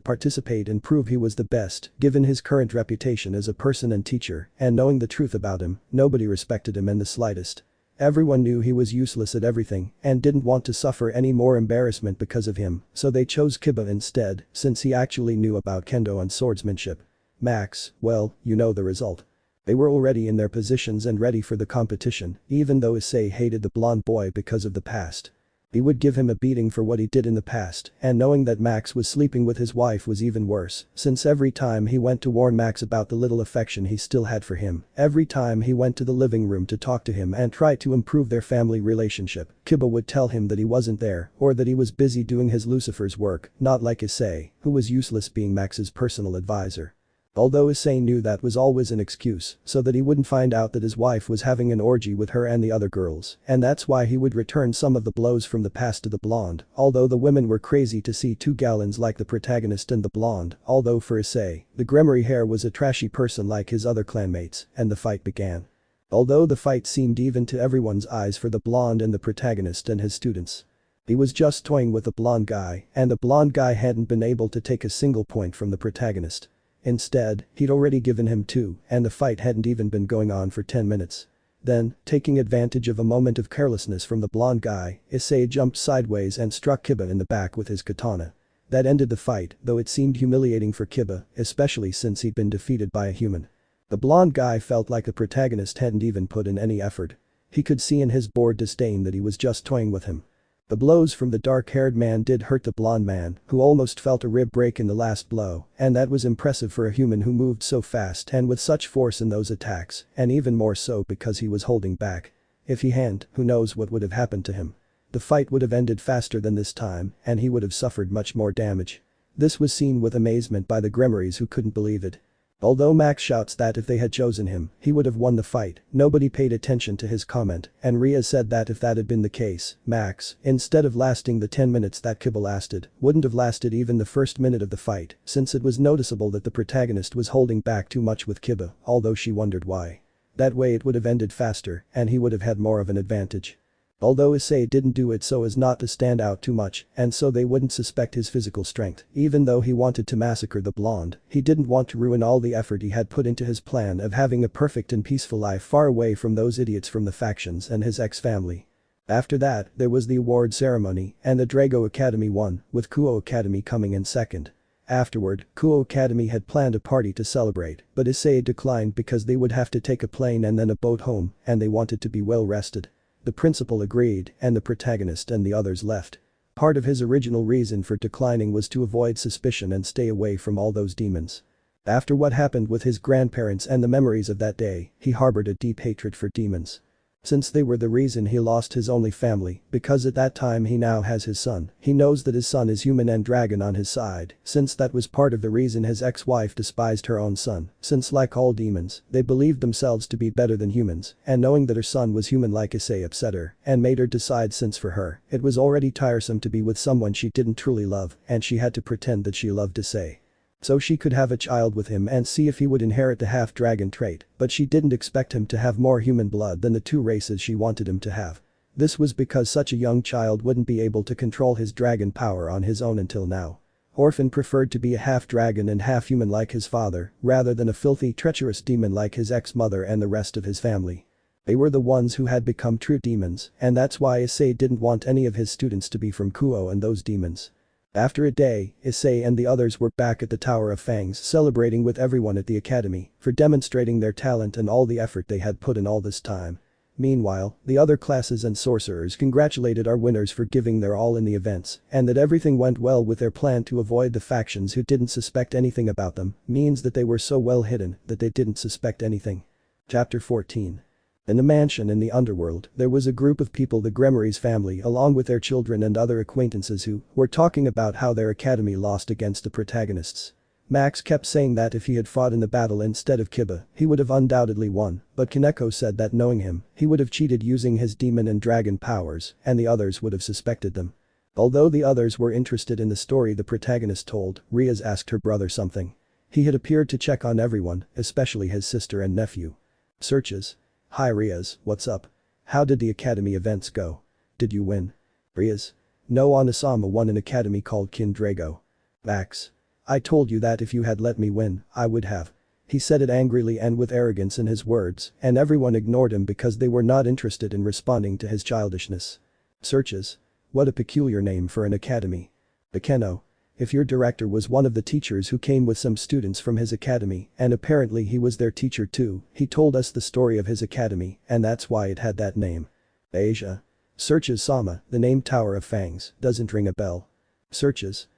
participate and prove he was the best, given his current reputation as a person and teacher, and knowing the truth about him, nobody respected him in the slightest. Everyone knew he was useless at everything and didn't want to suffer any more embarrassment because of him, so they chose Kiba instead, since he actually knew about kendo and swordsmanship. Max, well, you know the result. They were already in their positions and ready for the competition, even though Issei hated the blonde boy because of the past. He would give him a beating for what he did in the past, and knowing that Max was sleeping with his wife was even worse, since every time he went to warn Max about the little affection he still had for him, every time he went to the living room to talk to him and try to improve their family relationship, Kiba would tell him that he wasn't there or that he was busy doing his Lucifer's work, not like Issei, who was useless being Max's personal advisor. Although Issei knew that was always an excuse, so that he wouldn't find out that his wife was having an orgy with her and the other girls, and that's why he would return some of the blows from the past to the blonde, although the women were crazy to see two gallons like the protagonist and the blonde, although for Issei, the Gremory Heir was a trashy person like his other clanmates, and the fight began. Although the fight seemed even to everyone's eyes for the blonde and the protagonist and his students. He was just toying with the blonde guy, and the blonde guy hadn't been able to take a single point from the protagonist. Instead, he'd already given him 2, and the fight hadn't even been going on for 10 minutes. Then, taking advantage of a moment of carelessness from the blonde guy, Issei jumped sideways and struck Kiba in the back with his katana. That ended the fight, though it seemed humiliating for Kiba, especially since he'd been defeated by a human. The blonde guy felt like the protagonist hadn't even put in any effort. He could see in his bored disdain that he was just toying with him. The blows from the dark-haired man did hurt the blonde man, who almost felt a rib break in the last blow, and that was impressive for a human who moved so fast and with such force in those attacks, and even more so because he was holding back. If he hadn't, who knows what would have happened to him. The fight would have ended faster than this time, and he would have suffered much more damage. This was seen with amazement by the Gremorys who couldn't believe it. Although Max shouts that if they had chosen him, he would have won the fight, nobody paid attention to his comment, and Rias said that if that had been the case, Max, instead of lasting the 10 minutes that Kiba lasted, wouldn't have lasted even the first minute of the fight, since it was noticeable that the protagonist was holding back too much with Kiba, although she wondered why. That way it would have ended faster, and he would have had more of an advantage. Although Issei didn't do it so as not to stand out too much, and so they wouldn't suspect his physical strength, even though he wanted to massacre the blonde, he didn't want to ruin all the effort he had put into his plan of having a perfect and peaceful life far away from those idiots from the factions and his ex-family. After that, there was the award ceremony, and the Drago Academy won, with Kuo Academy coming in second. Afterward, Kuo Academy had planned a party to celebrate, but Issei declined because they would have to take a plane and then a boat home, and they wanted to be well rested. The principal agreed, and the protagonist and the others left. Part of his original reason for declining was to avoid suspicion and stay away from all those demons. After what happened with his grandparents and the memories of that day, he harbored a deep hatred for demons. Since they were the reason he lost his only family, because at that time he now has his son, he knows that his son is human and dragon on his side, since that was part of the reason his ex-wife despised her own son, since like all demons, they believed themselves to be better than humans, and knowing that her son was human like Issei upset her, and made her decide since for her, it was already tiresome to be with someone she didn't truly love, and she had to pretend that she loved Issei. So she could have a child with him and see if he would inherit the half-dragon trait, but she didn't expect him to have more human blood than the two races she wanted him to have. This was because such a young child wouldn't be able to control his dragon power on his own until now. Orphan preferred to be a half-dragon and half-human like his father, rather than a filthy, treacherous demon like his ex-mother and the rest of his family. They were the ones who had become true demons, and that's why Issei didn't want any of his students to be from Kuo and those demons. After a day, Issei and the others were back at the Tower of Fangs celebrating with everyone at the academy for demonstrating their talent and all the effort they had put in all this time. Meanwhile, the other classes and sorcerers congratulated our winners for giving their all in the events, and that everything went well with their plan to avoid the factions who didn't suspect anything about them, means that they were so well hidden that they didn't suspect anything. Chapter 14. In the mansion in the Underworld, there was a group of people, the Gremory's family along with their children and other acquaintances who were talking about how their academy lost against the protagonists. Max kept saying that if he had fought in the battle instead of Kiba, he would have undoubtedly won, but Kaneko said that knowing him, he would have cheated using his demon and dragon powers, and the others would have suspected them. Although the others were interested in the story the protagonist told, Rias asked her brother something. He had appeared to check on everyone, especially his sister and nephew. Searches. Hi Rias, what's up? How did the academy events go? Did you win? Rias. No, Onasama won an academy called Kindrago. Max. I told you that if you had let me win, I would have. He said it angrily and with arrogance in his words, and everyone ignored him because they were not interested in responding to his childishness. Searches. What a peculiar name for an academy. Pequeña. If your director was one of the teachers who came with some students from his academy, and apparently he was their teacher too, he told us the story of his academy, and that's why it had that name. Asia. Searches. Sama, the name Tower of Fangs, doesn't ring a bell. Searches.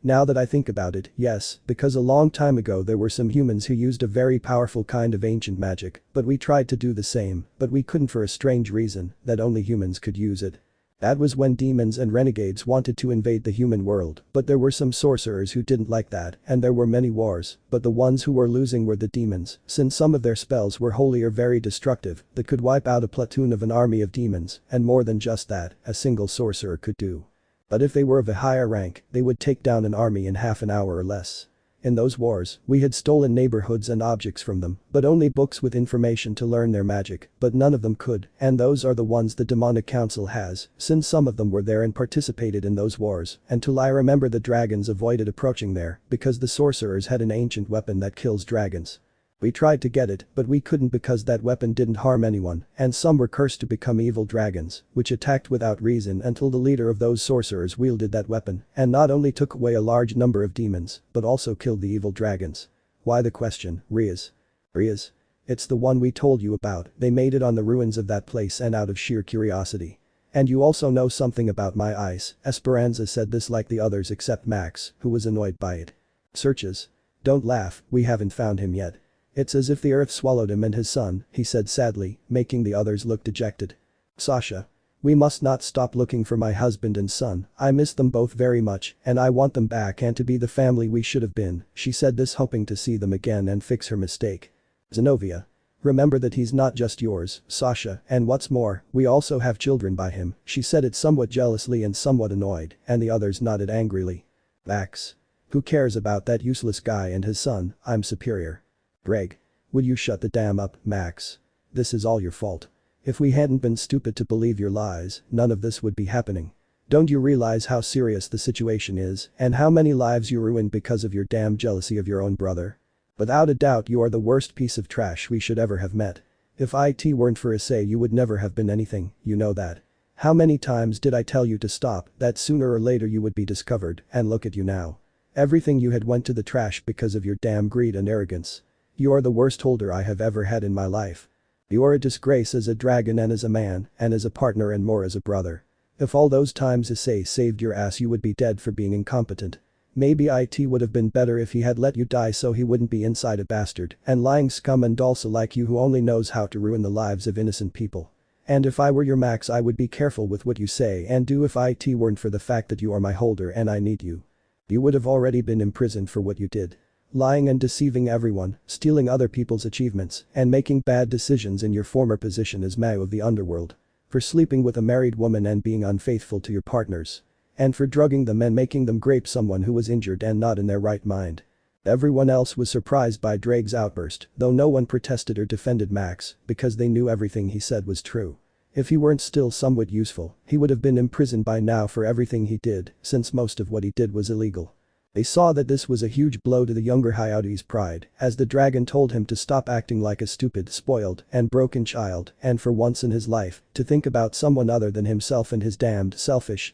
Now that I think about it, yes, because a long time ago there were some humans who used a very powerful kind of ancient magic, but we tried to do the same, but we couldn't for a strange reason, that only humans could use it. That was when demons and renegades wanted to invade the human world, but there were some sorcerers who didn't like that, and there were many wars, but the ones who were losing were the demons, since some of their spells were holy or very destructive, that could wipe out a platoon of an army of demons, and more than just that, a single sorcerer could do. But if they were of a higher rank, they would take down an army in half an hour or less. In those wars, we had stolen neighborhoods and objects from them, but only books with information to learn their magic, but none of them could, and those are the ones the demonic council has, since some of them were there and participated in those wars, until I remember the dragons avoided approaching there, because the sorcerers had an ancient weapon that kills dragons. We tried to get it, but we couldn't because that weapon didn't harm anyone, and some were cursed to become evil dragons, which attacked without reason until the leader of those sorcerers wielded that weapon, and not only took away a large number of demons, but also killed the evil dragons. Why the question, Rias? Rias? It's the one we told you about, they made it on the ruins of that place and out of sheer curiosity. And you also know something about my eyes, Esperanza said this like the others except Max, who was annoyed by it. Searches. Don't laugh, we haven't found him yet. It's as if the earth swallowed him and his son, he said sadly, making the others look dejected. Sasha. We must not stop looking for my husband and son, I miss them both very much, and I want them back and to be the family we should have been, she said this hoping to see them again and fix her mistake. Zenobia. Remember that he's not just yours, Sasha, and what's more, we also have children by him, she said it somewhat jealously and somewhat annoyed, and the others nodded angrily. Max. Who cares about that useless guy and his son, I'm superior. Greg. Would you shut the damn up, Max? This is all your fault. If we hadn't been stupid to believe your lies, none of this would be happening. Don't you realize how serious the situation is and how many lives you ruined because of your damn jealousy of your own brother? Without a doubt you are the worst piece of trash we should ever have met. If it weren't for Issei you would never have been anything, you know that. How many times did I tell you to stop, that sooner or later you would be discovered, and look at you now. Everything you had went to the trash because of your damn greed and arrogance. You are the worst holder I have ever had in my life. You are a disgrace as a dragon and as a man, and as a partner and more as a brother. If all those times Issei saved your ass you would be dead for being incompetent. Maybe it would have been better if he had let you die so he wouldn't be inside a bastard and lying scum and also like you who only knows how to ruin the lives of innocent people. And if I were your max I would be careful with what you say and do if it weren't for the fact that you are my holder and I need you. You would have already been imprisoned for what you did. Lying and deceiving everyone, stealing other people's achievements, and making bad decisions in your former position as mago of the Underworld. For sleeping with a married woman and being unfaithful to your partners. And for drugging them and making them grape someone who was injured and not in their right mind. Everyone else was surprised by Drake's outburst, though no one protested or defended Max, because they knew everything he said was true. If he weren't still somewhat useful, he would have been imprisoned by now for everything he did, since most of what he did was illegal. They saw that this was a huge blow to the younger Hayaudi's pride, as the dragon told him to stop acting like a stupid, spoiled, and broken child, and for once in his life, to think about someone other than himself and his damned selfish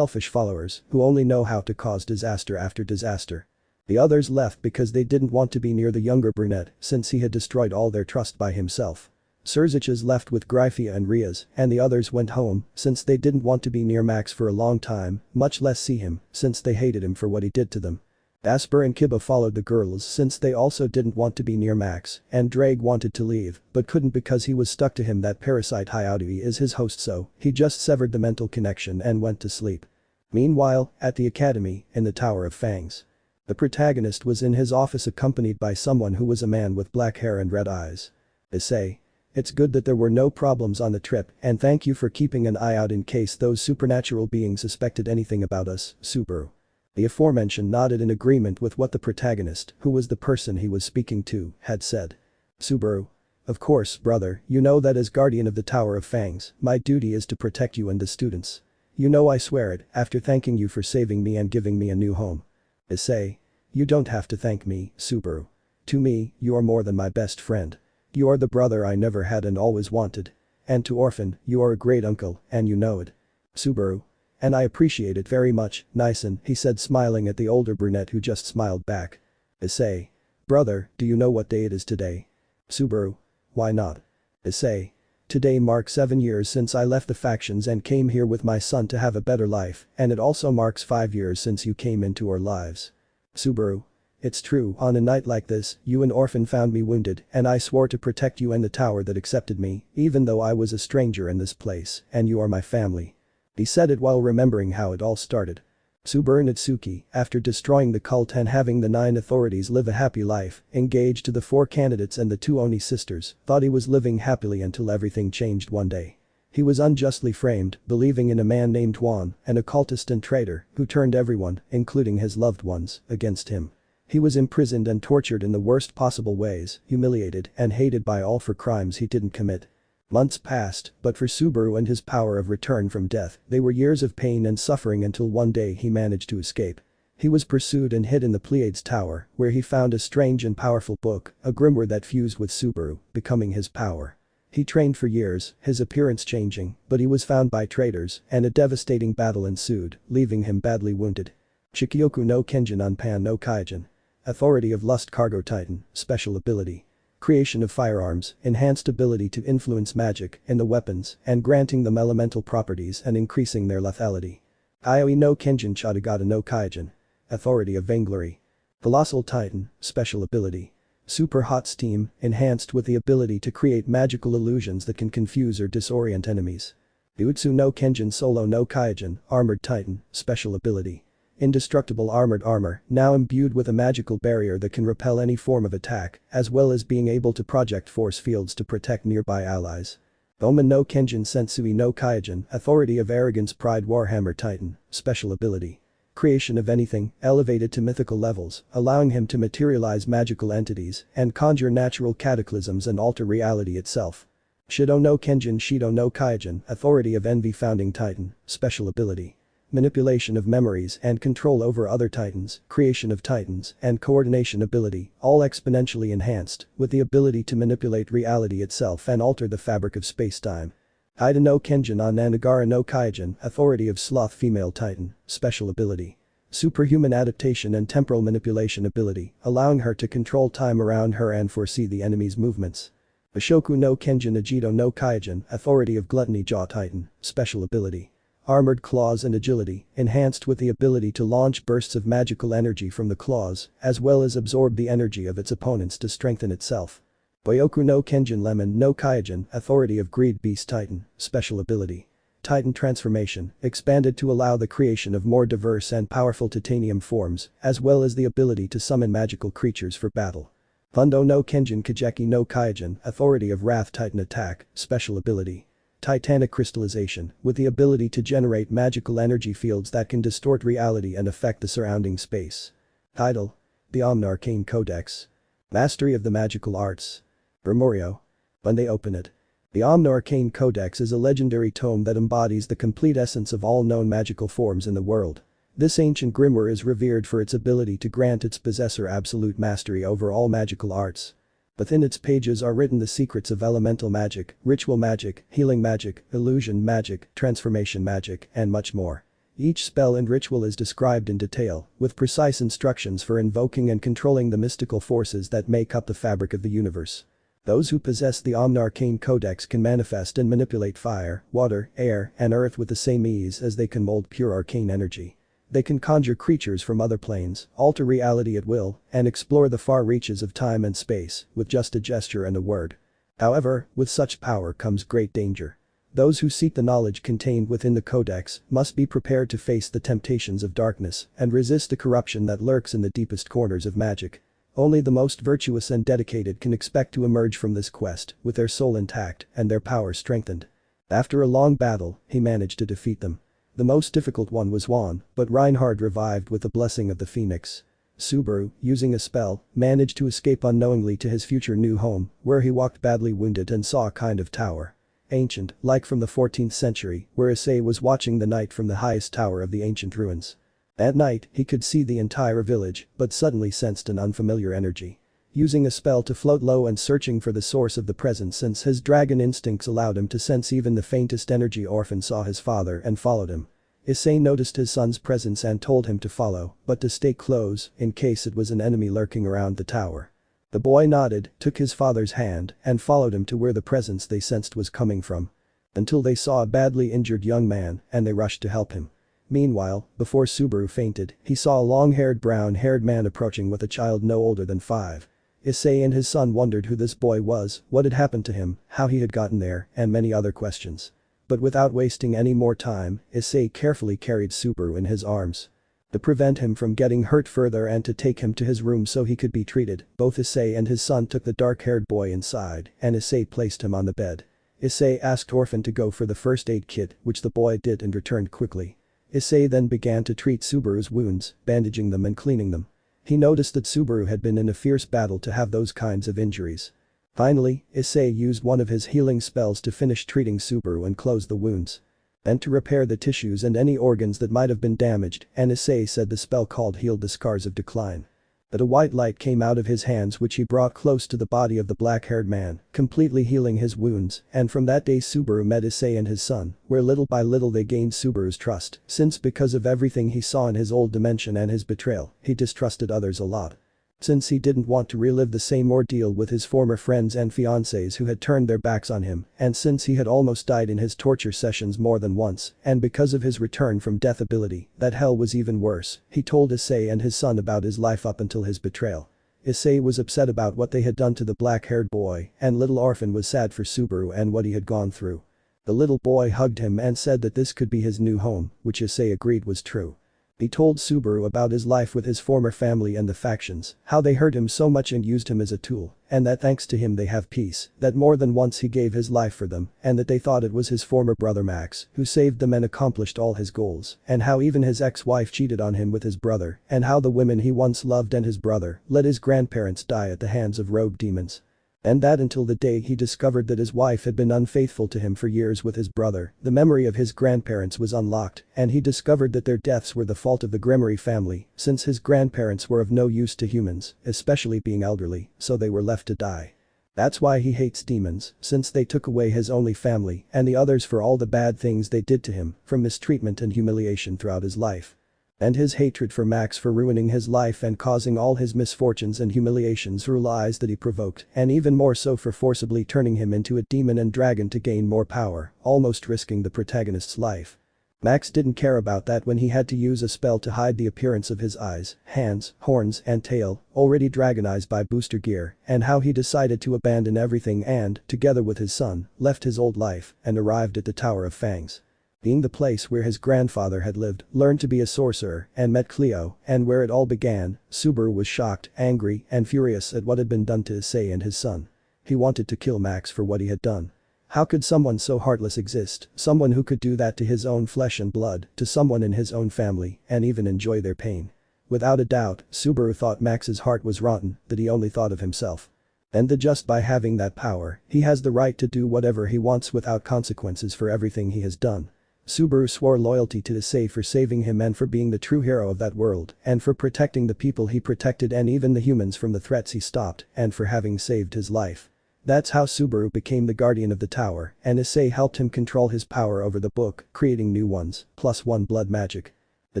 followers, who only know how to cause disaster after disaster. The others left because they didn't want to be near the younger brunette, since he had destroyed all their trust by himself. Surziches left with Gryphia and Rias, and the others went home, since they didn't want to be near Max for a long time, much less see him, since they hated him for what he did to them. Asper and Kiba followed the girls since they also didn't want to be near Max, and Drake wanted to leave, but couldn't because he was stuck to him that parasite Hayaude is his host so he just severed the mental connection and went to sleep. Meanwhile, at the academy, in the Tower of Fangs. The protagonist was in his office accompanied by someone who was a man with black hair and red eyes. Issei. It's good that there were no problems on the trip and thank you for keeping an eye out in case those supernatural beings suspected anything about us, Subaru. The aforementioned nodded in agreement with what the protagonist, who was the person he was speaking to, had said. Subaru. Of course, brother, you know that as guardian of the Tower of Fangs, my duty is to protect you and the students. You know I swear it, after thanking you for saving me and giving me a new home. Issei. You don't have to thank me, Subaru. To me, you are more than my best friend. You are the brother I never had and always wanted. And to Orphan, you are a great uncle, and you know it. Subaru. And I appreciate it very much, Nison, he said smiling at the older brunette who just smiled back. Issei. Brother, do you know what day it is today? Subaru. Why not? Issei. Today marks 7 years since I left the factions and came here with my son to have a better life, and it also marks 5 years since you came into our lives. Subaru. It's true, on a night like this, you and Orphan found me wounded and I swore to protect you and the tower that accepted me, even though I was a stranger in this place, and you are my family. He said it while remembering how it all started. Subaru Natsuki, after destroying the cult and having the 9 authorities live a happy life, engaged to the 4 candidates and the 2 Oni sisters, thought he was living happily until everything changed one day. He was unjustly framed, believing in a man named Juan, an occultist and traitor, who turned everyone, including his loved ones, against him. He was imprisoned and tortured in the worst possible ways, humiliated and hated by all for crimes he didn't commit. Months passed, but for Subaru and his power of return from death, they were years of pain and suffering until one day he managed to escape. He was pursued and hid in the Pleiades Tower, where he found a strange and powerful book, a grimoire that fused with Subaru, becoming his power. He trained for years, his appearance changing, but he was found by traitors, and a devastating battle ensued, leaving him badly wounded. Shikyoku no Kenjin Unpan no Kaijin. Authority of Lust Cargo Titan, special ability. Creation of firearms, enhanced ability to influence magic in the weapons and granting them elemental properties and increasing their lethality. Ioi no Kenjin Chadagata no Kaijin. Authority of Vainglory. Colossal Titan, special ability. Super hot steam, enhanced with the ability to create magical illusions that can confuse or disorient enemies. Utsu no Kenjin Solo no Kaijin, Armored Titan, special ability. Indestructible armored armor, now imbued with a magical barrier that can repel any form of attack, as well as being able to project force fields to protect nearby allies. Omen no Kenjin Sensui no Kaijin, Authority of Arrogance Pride Warhammer Titan, special ability. Creation of anything, elevated to mythical levels, allowing him to materialize magical entities and conjure natural cataclysms and alter reality itself. Shido no Kenjin Shido no Kaijin, Authority of Envy Founding Titan, special ability. Manipulation of memories and control over other titans, creation of titans, and coordination ability, all exponentially enhanced, with the ability to manipulate reality itself and alter the fabric of space-time. Ida no Kenjin on Nanagara no Kaijin, Authority of Sloth Female Titan, special ability. Superhuman adaptation and temporal manipulation ability, allowing her to control time around her and foresee the enemy's movements. Ashoku no Kenjin Ajido no Kaijin, Authority of Gluttony Jaw Titan, special ability. armored claws and agility, enhanced with the ability to launch bursts of magical energy from the claws, as well as absorb the energy of its opponents to strengthen itself. Boyoku no Kenjin Lemon no Kaijin, Authority of Greed Beast Titan, special ability. Titan transformation, expanded to allow the creation of more diverse and powerful titanium forms, as well as the ability to summon magical creatures for battle. Fundo no Kenjin Kajeki no Kaijin, Authority of Wrath Titan Attack, special ability. Titanic crystallization, with the ability to generate magical energy fields that can distort reality and affect the surrounding space. Title: The Omni-Arcane Codex. Mastery of the Magical Arts. Gremorio. When they open it. The Omni-Arcane Codex is a legendary tome that embodies the complete essence of all known magical forms in the world. This ancient grimoire is revered for its ability to grant its possessor absolute mastery over all magical arts. Within its pages are written the secrets of elemental magic, ritual magic, healing magic, illusion magic, transformation magic, and much more. Each spell and ritual is described in detail, with precise instructions for invoking and controlling the mystical forces that make up the fabric of the universe. Those who possess the Omni-Arcane Codex can manifest and manipulate fire, water, air, and earth with the same ease as they can mold pure arcane energy. They can conjure creatures from other planes, alter reality at will, and explore the far reaches of time and space with just a gesture and a word. However, with such power comes great danger. Those who seek the knowledge contained within the Codex must be prepared to face the temptations of darkness and resist the corruption that lurks in the deepest corners of magic. Only the most virtuous and dedicated can expect to emerge from this quest with their soul intact and their power strengthened. After a long battle, he managed to defeat them. The most difficult one was won, but Reinhard revived with the blessing of the Phoenix. Subaru, using a spell, managed to escape unknowingly to his future new home, where he walked badly wounded and saw a kind of tower. Ancient, like from the 14th century, where Issei was watching the night from the highest tower of the ancient ruins. At night, he could see the entire village, but suddenly sensed an unfamiliar energy. Using a spell to float low and searching for the source of the presence since his dragon instincts allowed him to sense even the faintest energy, Orphan saw his father and followed him. Issei noticed his son's presence and told him to follow, but to stay close in case it was an enemy lurking around the tower. The boy nodded, took his father's hand, and followed him to where the presence they sensed was coming from. Until they saw a badly injured young man, and they rushed to help him. Meanwhile, before Subaru fainted, he saw a long-haired brown-haired man approaching with a child no older than 5. Issei and his son wondered who this boy was, what had happened to him, how he had gotten there, and many other questions. But without wasting any more time, Issei carefully carried Subaru in his arms. To prevent him from getting hurt further and to take him to his room so he could be treated, both Issei and his son took the dark-haired boy inside, and Issei placed him on the bed. Issei asked Orphan to go for the first aid kit, which the boy did and returned quickly. Issei then began to treat Subaru's wounds, bandaging them and cleaning them. He noticed that Subaru had been in a fierce battle to have those kinds of injuries. Finally, Issei used one of his healing spells to finish treating Subaru and close the wounds. Then to repair the tissues and any organs that might have been damaged, and Issei said the spell called healed the scars of decline. But a white light came out of his hands which he brought close to the body of the black-haired man, completely healing his wounds, and from that day Subaru met Issei and his son, where little by little they gained Subaru's trust, since because of everything he saw in his old dimension and his betrayal, he distrusted others a lot. Since he didn't want to relive the same ordeal with his former friends and fiancés who had turned their backs on him, and since he had almost died in his torture sessions more than once, and because of his return from death ability, that hell was even worse, he told Issei and his son about his life up until his betrayal. Issei was upset about what they had done to the black-haired boy, and little Orphan was sad for Subaru and what he had gone through. The little boy hugged him and said that this could be his new home, which Issei agreed was true. He told Subaru about his life with his former family and the factions, how they hurt him so much and used him as a tool, and that thanks to him they have peace, that more than once he gave his life for them, and that they thought it was his former brother Max who saved them and accomplished all his goals, and how even his ex-wife cheated on him with his brother, and how the women he once loved and his brother let his grandparents die at the hands of rogue demons. And that until the day he discovered that his wife had been unfaithful to him for years with his brother, the memory of his grandparents was unlocked, and he discovered that their deaths were the fault of the Gremory family, since his grandparents were of no use to humans, especially being elderly, so they were left to die. That's why he hates demons, since they took away his only family and the others for all the bad things they did to him, from mistreatment and humiliation throughout his life. And his hatred for Max for ruining his life and causing all his misfortunes and humiliations through lies that he provoked, and even more so for forcibly turning him into a demon and dragon to gain more power, almost risking the protagonist's life. Max didn't care about that when he had to use a spell to hide the appearance of his eyes, hands, horns and tail, already dragonized by booster gear, and how he decided to abandon everything and, together with his son, left his old life and arrived at the Tower of Fangs. Being the place where his grandfather had lived, learned to be a sorcerer, and met Cleo, and where it all began, Subaru was shocked, angry, and furious at what had been done to Issei and his son. He wanted to kill Max for what he had done. How could someone so heartless exist, someone who could do that to his own flesh and blood, to someone in his own family, and even enjoy their pain? Without a doubt, Subaru thought Max's heart was rotten, that he only thought of himself. And that just by having that power, he has the right to do whatever he wants without consequences for everything he has done. Subaru swore loyalty to Issei for saving him and for being the true hero of that world, and for protecting the people he protected and even the humans from the threats he stopped, and for having saved his life. That's how Subaru became the guardian of the tower, and Issei helped him control his power over the book, creating new ones, +1 blood magic. The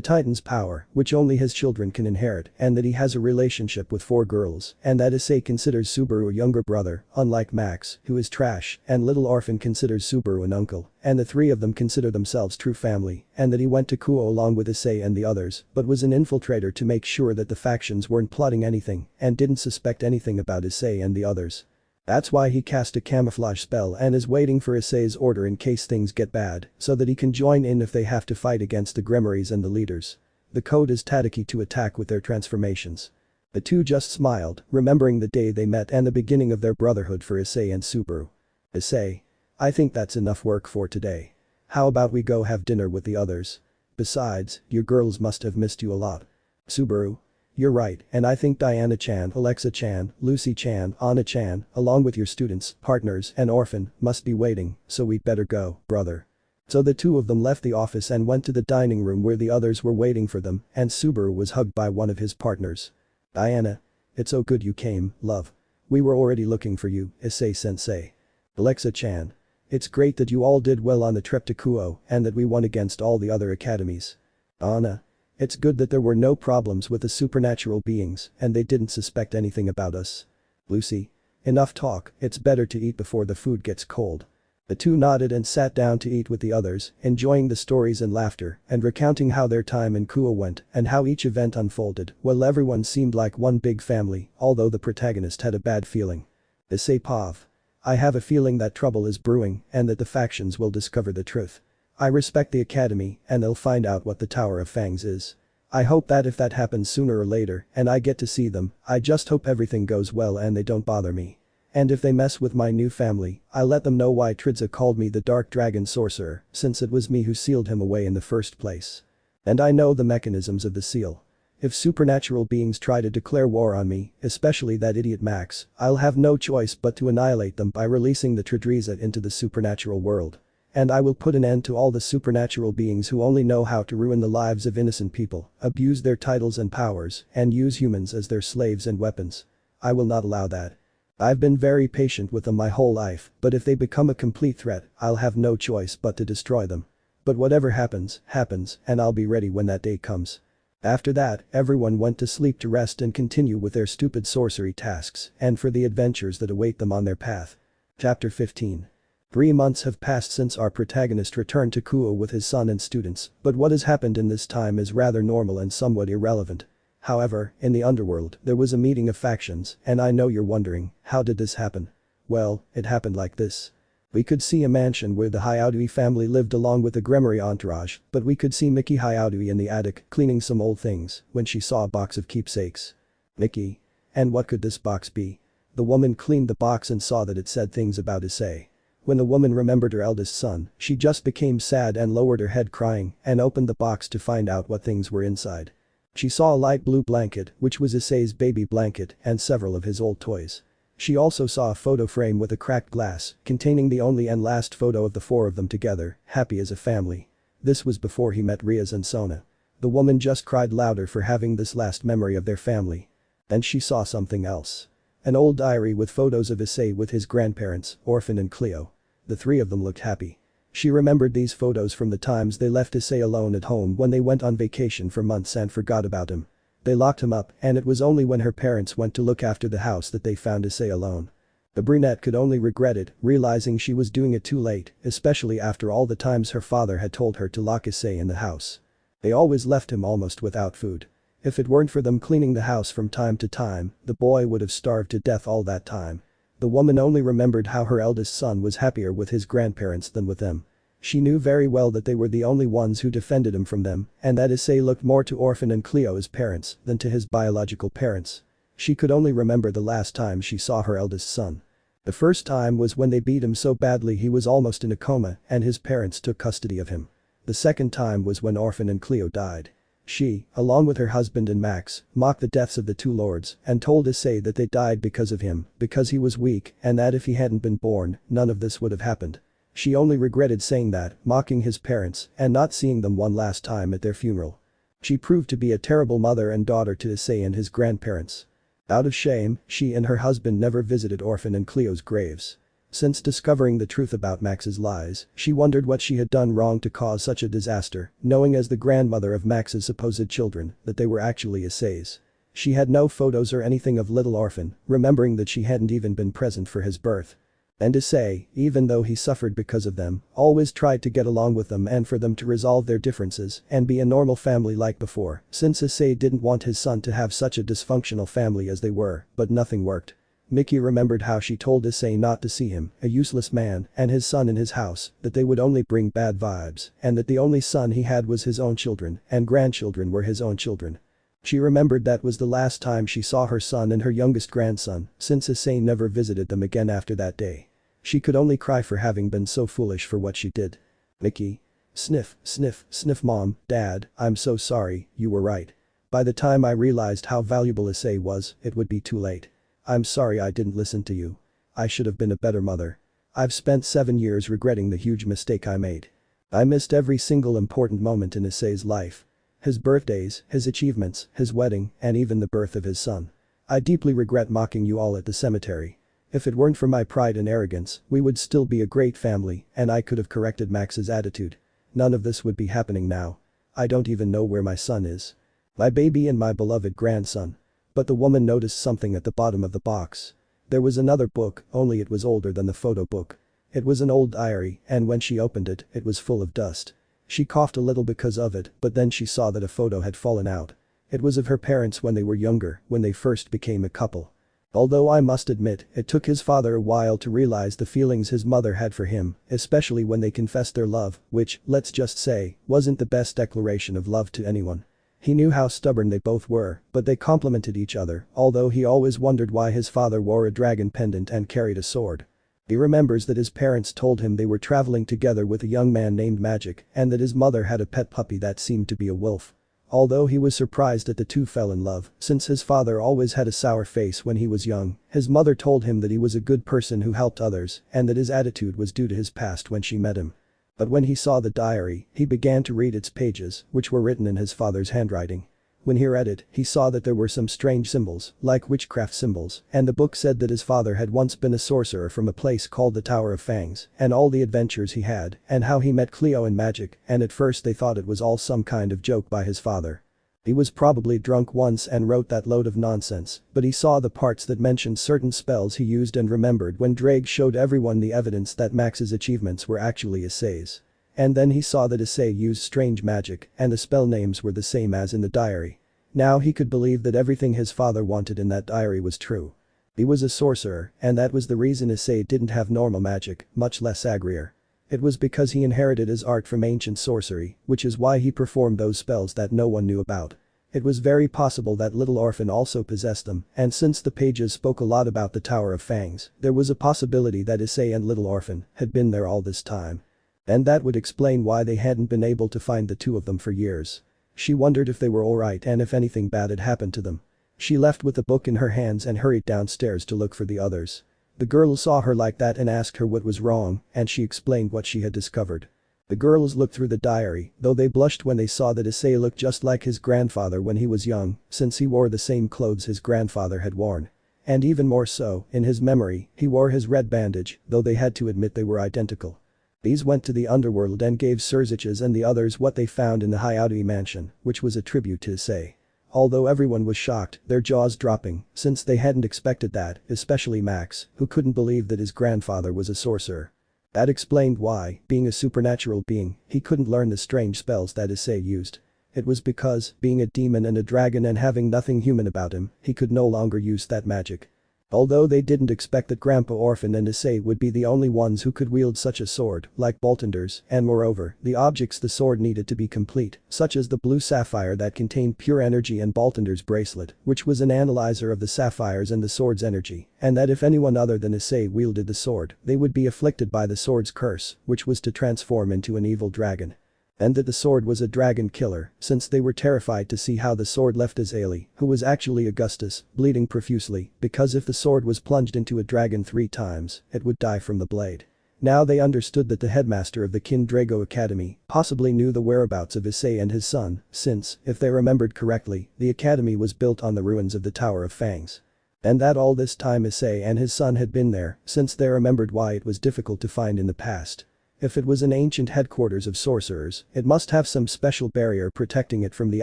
Titan's power, which only his children can inherit, and that he has a relationship with 4 girls, and that Issei considers Subaru a younger brother, unlike Max, who is trash, and Little Orphan considers Subaru an uncle, and the 3 of them consider themselves true family, and that he went to Kuo along with Issei and the others, but was an infiltrator to make sure that the factions weren't plotting anything, and didn't suspect anything about Issei and the others. That's why he cast a camouflage spell and is waiting for Issei's order in case things get bad, so that he can join in if they have to fight against the Gremories and the leaders. The code is Tadaki to attack with their transformations. The two just smiled, remembering the day they met and the beginning of their brotherhood for Issei and Subaru. Issei. I think that's enough work for today. How about we go have dinner with the others? Besides, your girls must have missed you a lot. Subaru. You're right, and I think Diana-chan, Alexa-chan, Lucy-chan, Anna-chan, along with your students, partners, and Orphan, must be waiting, so we'd better go, brother. So the 2 of them left the office and went to the dining room where the others were waiting for them, and Subaru was hugged by one of his partners. Diana. It's so good you came, love. We were already looking for you, Issei-sensei. Alexa-chan. It's great that you all did well on the trip to Kuo, and that we won against all the other academies. Anna. It's good that there were no problems with the supernatural beings and they didn't suspect anything about us. Lucy. Enough talk, it's better to eat before the food gets cold. The 2 nodded and sat down to eat with the others, enjoying the stories and laughter and recounting how their time in Kuo went and how each event unfolded while everyone seemed like one big family, although the protagonist had a bad feeling. Issei Pav. I have a feeling that trouble is brewing and that the factions will discover the truth. I respect the academy and they'll find out what the Tower of Fangs is. I hope that if that happens sooner or later and I get to see them, I just hope everything goes well and they don't bother me. And if they mess with my new family, I'll let them know why Tridza called me the Dark Dragon Sorcerer, since it was me who sealed him away in the first place. And I know the mechanisms of the seal. If supernatural beings try to declare war on me, especially that idiot Max, I'll have no choice but to annihilate them by releasing the Tridriza into the supernatural world. And I will put an end to all the supernatural beings who only know how to ruin the lives of innocent people, abuse their titles and powers, and use humans as their slaves and weapons. I will not allow that. I've been very patient with them my whole life, but if they become a complete threat, I'll have no choice but to destroy them. But whatever happens, happens, and I'll be ready when that day comes. After that, everyone went to sleep to rest and continue with their stupid sorcery tasks and for the adventures that await them on their path. Chapter 15. 3 months have passed since our protagonist returned to Kuo with his son and students, but what has happened in this time is rather normal and somewhat irrelevant. However, in the underworld, there was a meeting of factions, and I know you're wondering, how did this happen? Well, it happened like this. We could see a mansion where the Hyaudui family lived along with the Gremory entourage, but we could see Mickey Hyaudui in the attic cleaning some old things when she saw a box of keepsakes. Mickey. And what could this box be? The woman cleaned the box and saw that it said things about Issei. When the woman remembered her eldest son, she just became sad and lowered her head crying and opened the box to find out what things were inside. She saw a light blue blanket, which was Issei's baby blanket, and several of his old toys. She also saw a photo frame with a cracked glass, containing the only and last photo of the 4 of them together, happy as a family. This was before he met Rias and Sona. The woman just cried louder for having this last memory of their family. Then she saw something else. An old diary with photos of Issei with his grandparents, Orphan and Cleo. The 3 of them looked happy. She remembered these photos from the times they left Issei alone at home when they went on vacation for months and forgot about him. They locked him up and it was only when her parents went to look after the house that they found Issei alone. The brunette could only regret it, realizing she was doing it too late, especially after all the times her father had told her to lock Issei in the house. They always left him almost without food. If it weren't for them cleaning the house from time to time, the boy would have starved to death all that time. The woman only remembered how her eldest son was happier with his grandparents than with them. She knew very well that they were the only ones who defended him from them, and that Issei looked more to Orphan and Cleo as parents than to his biological parents. She could only remember the last time she saw her eldest son. The first time was when they beat him so badly he was almost in a coma and his parents took custody of him. The second time was when Orphan and Cleo died. She, along with her husband and Max, mocked the deaths of the two lords and told Issei that they died because of him, because he was weak, and that if he hadn't been born, none of this would have happened. She only regretted saying that, mocking his parents, and not seeing them one last time at their funeral. She proved to be a terrible mother and daughter to Issei and his grandparents. Out of shame, she and her husband never visited Orphan and Cleo's graves. Since discovering the truth about Max's lies, she wondered what she had done wrong to cause such a disaster, knowing as the grandmother of Max's supposed children that they were actually Issei's. She had no photos or anything of little Orphan, remembering that she hadn't even been present for his birth. And Issei, even though he suffered because of them, always tried to get along with them and for them to resolve their differences and be a normal family like before, since Issei didn't want his son to have such a dysfunctional family as they were, but nothing worked. Mickey remembered how she told Issei not to see him, a useless man, and his son in his house, that they would only bring bad vibes, and that the only son he had was his own children, and grandchildren were his own children. She remembered that was the last time she saw her son and her youngest grandson, since Issei never visited them again after that day. She could only cry for having been so foolish for what she did. Mickey. Sniff, sniff, sniff mom, dad, I'm so sorry, you were right. By the time I realized how valuable Issei was, it would be too late. I'm sorry I didn't listen to you. I should have been a better mother. I've spent 7 years regretting the huge mistake I made. I missed every single important moment in Issei's life. His birthdays, his achievements, his wedding, and even the birth of his son. I deeply regret mocking you all at the cemetery. If it weren't for my pride and arrogance, we would still be a great family and I could have corrected Max's attitude. None of this would be happening now. I don't even know where my son is. My baby and my beloved grandson. But the woman noticed something at the bottom of the box. There was another book, only it was older than the photo book. It was an old diary, and when she opened it, it was full of dust. She coughed a little because of it, but then she saw that a photo had fallen out. It was of her parents when they were younger, when they first became a couple. Although I must admit, it took his father a while to realize the feelings his mother had for him, especially when they confessed their love, which, let's just say, wasn't the best declaration of love to anyone. He knew how stubborn they both were, but they complemented each other, although he always wondered why his father wore a dragon pendant and carried a sword. He remembers that his parents told him they were traveling together with a young man named Magic and that his mother had a pet puppy that seemed to be a wolf. Although he was surprised that the two fell in love, since his father always had a sour face when he was young, his mother told him that he was a good person who helped others and that his attitude was due to his past when she met him. But when he saw the diary, he began to read its pages, which were written in his father's handwriting. When he read it, he saw that there were some strange symbols, like witchcraft symbols, and the book said that his father had once been a sorcerer from a place called the Tower of Fangs, and all the adventures he had, and how he met Cleo and Magic, and at first they thought it was all some kind of joke by his father. He was probably drunk once and wrote that load of nonsense, but he saw the parts that mentioned certain spells he used and remembered when Drake showed everyone the evidence that Max's achievements were actually Issei's. And then he saw that Issei used strange magic, and the spell names were the same as in the diary. Now he could believe that everything his father wanted in that diary was true. He was a sorcerer, and that was the reason Issei didn't have normal magic, much less Agrier. It was because he inherited his art from ancient sorcery, which is why he performed those spells that no one knew about. It was very possible that Little Orphan also possessed them, and since the pages spoke a lot about the Tower of Fangs, there was a possibility that Issei and Little Orphan had been there all this time. And that would explain why they hadn't been able to find the two of them for years. She wondered if they were alright and if anything bad had happened to them. She left with the book in her hands and hurried downstairs to look for the others. The girls saw her like that and asked her what was wrong, and she explained what she had discovered. The girls looked through the diary, though they blushed when they saw that Issei looked just like his grandfather when he was young, since he wore the same clothes his grandfather had worn. And even more so, in his memory, he wore his red bandage, though they had to admit they were identical. These went to the Underworld and gave Surziches and the others what they found in the Hyauti mansion, which was a tribute to Issei. Although everyone was shocked, their jaws dropping, since they hadn't expected that, especially Max, who couldn't believe that his grandfather was a sorcerer. That explained why, being a supernatural being, he couldn't learn the strange spells that Issei used. It was because, being a demon and a dragon and having nothing human about him, he could no longer use that magic. Although they didn't expect that Grandpa Orphan and Issei would be the only ones who could wield such a sword, like Boltender's, and moreover, the objects the sword needed to be complete, such as the blue sapphire that contained pure energy and Boltender's bracelet, which was an analyzer of the sapphires and the sword's energy, and that if anyone other than Issei wielded the sword, they would be afflicted by the sword's curse, which was to transform into an evil dragon. And that the sword was a dragon killer, since they were terrified to see how the sword left Issei, who was actually Augustus, bleeding profusely, because if the sword was plunged into a dragon 3 times, it would die from the blade. Now they understood that the headmaster of the Kindrago Academy possibly knew the whereabouts of Issei and his son, since, if they remembered correctly, the academy was built on the ruins of the Tower of Fangs. And that all this time Issei and his son had been there, since they remembered why it was difficult to find in the past. If it was an ancient headquarters of sorcerers, it must have some special barrier protecting it from the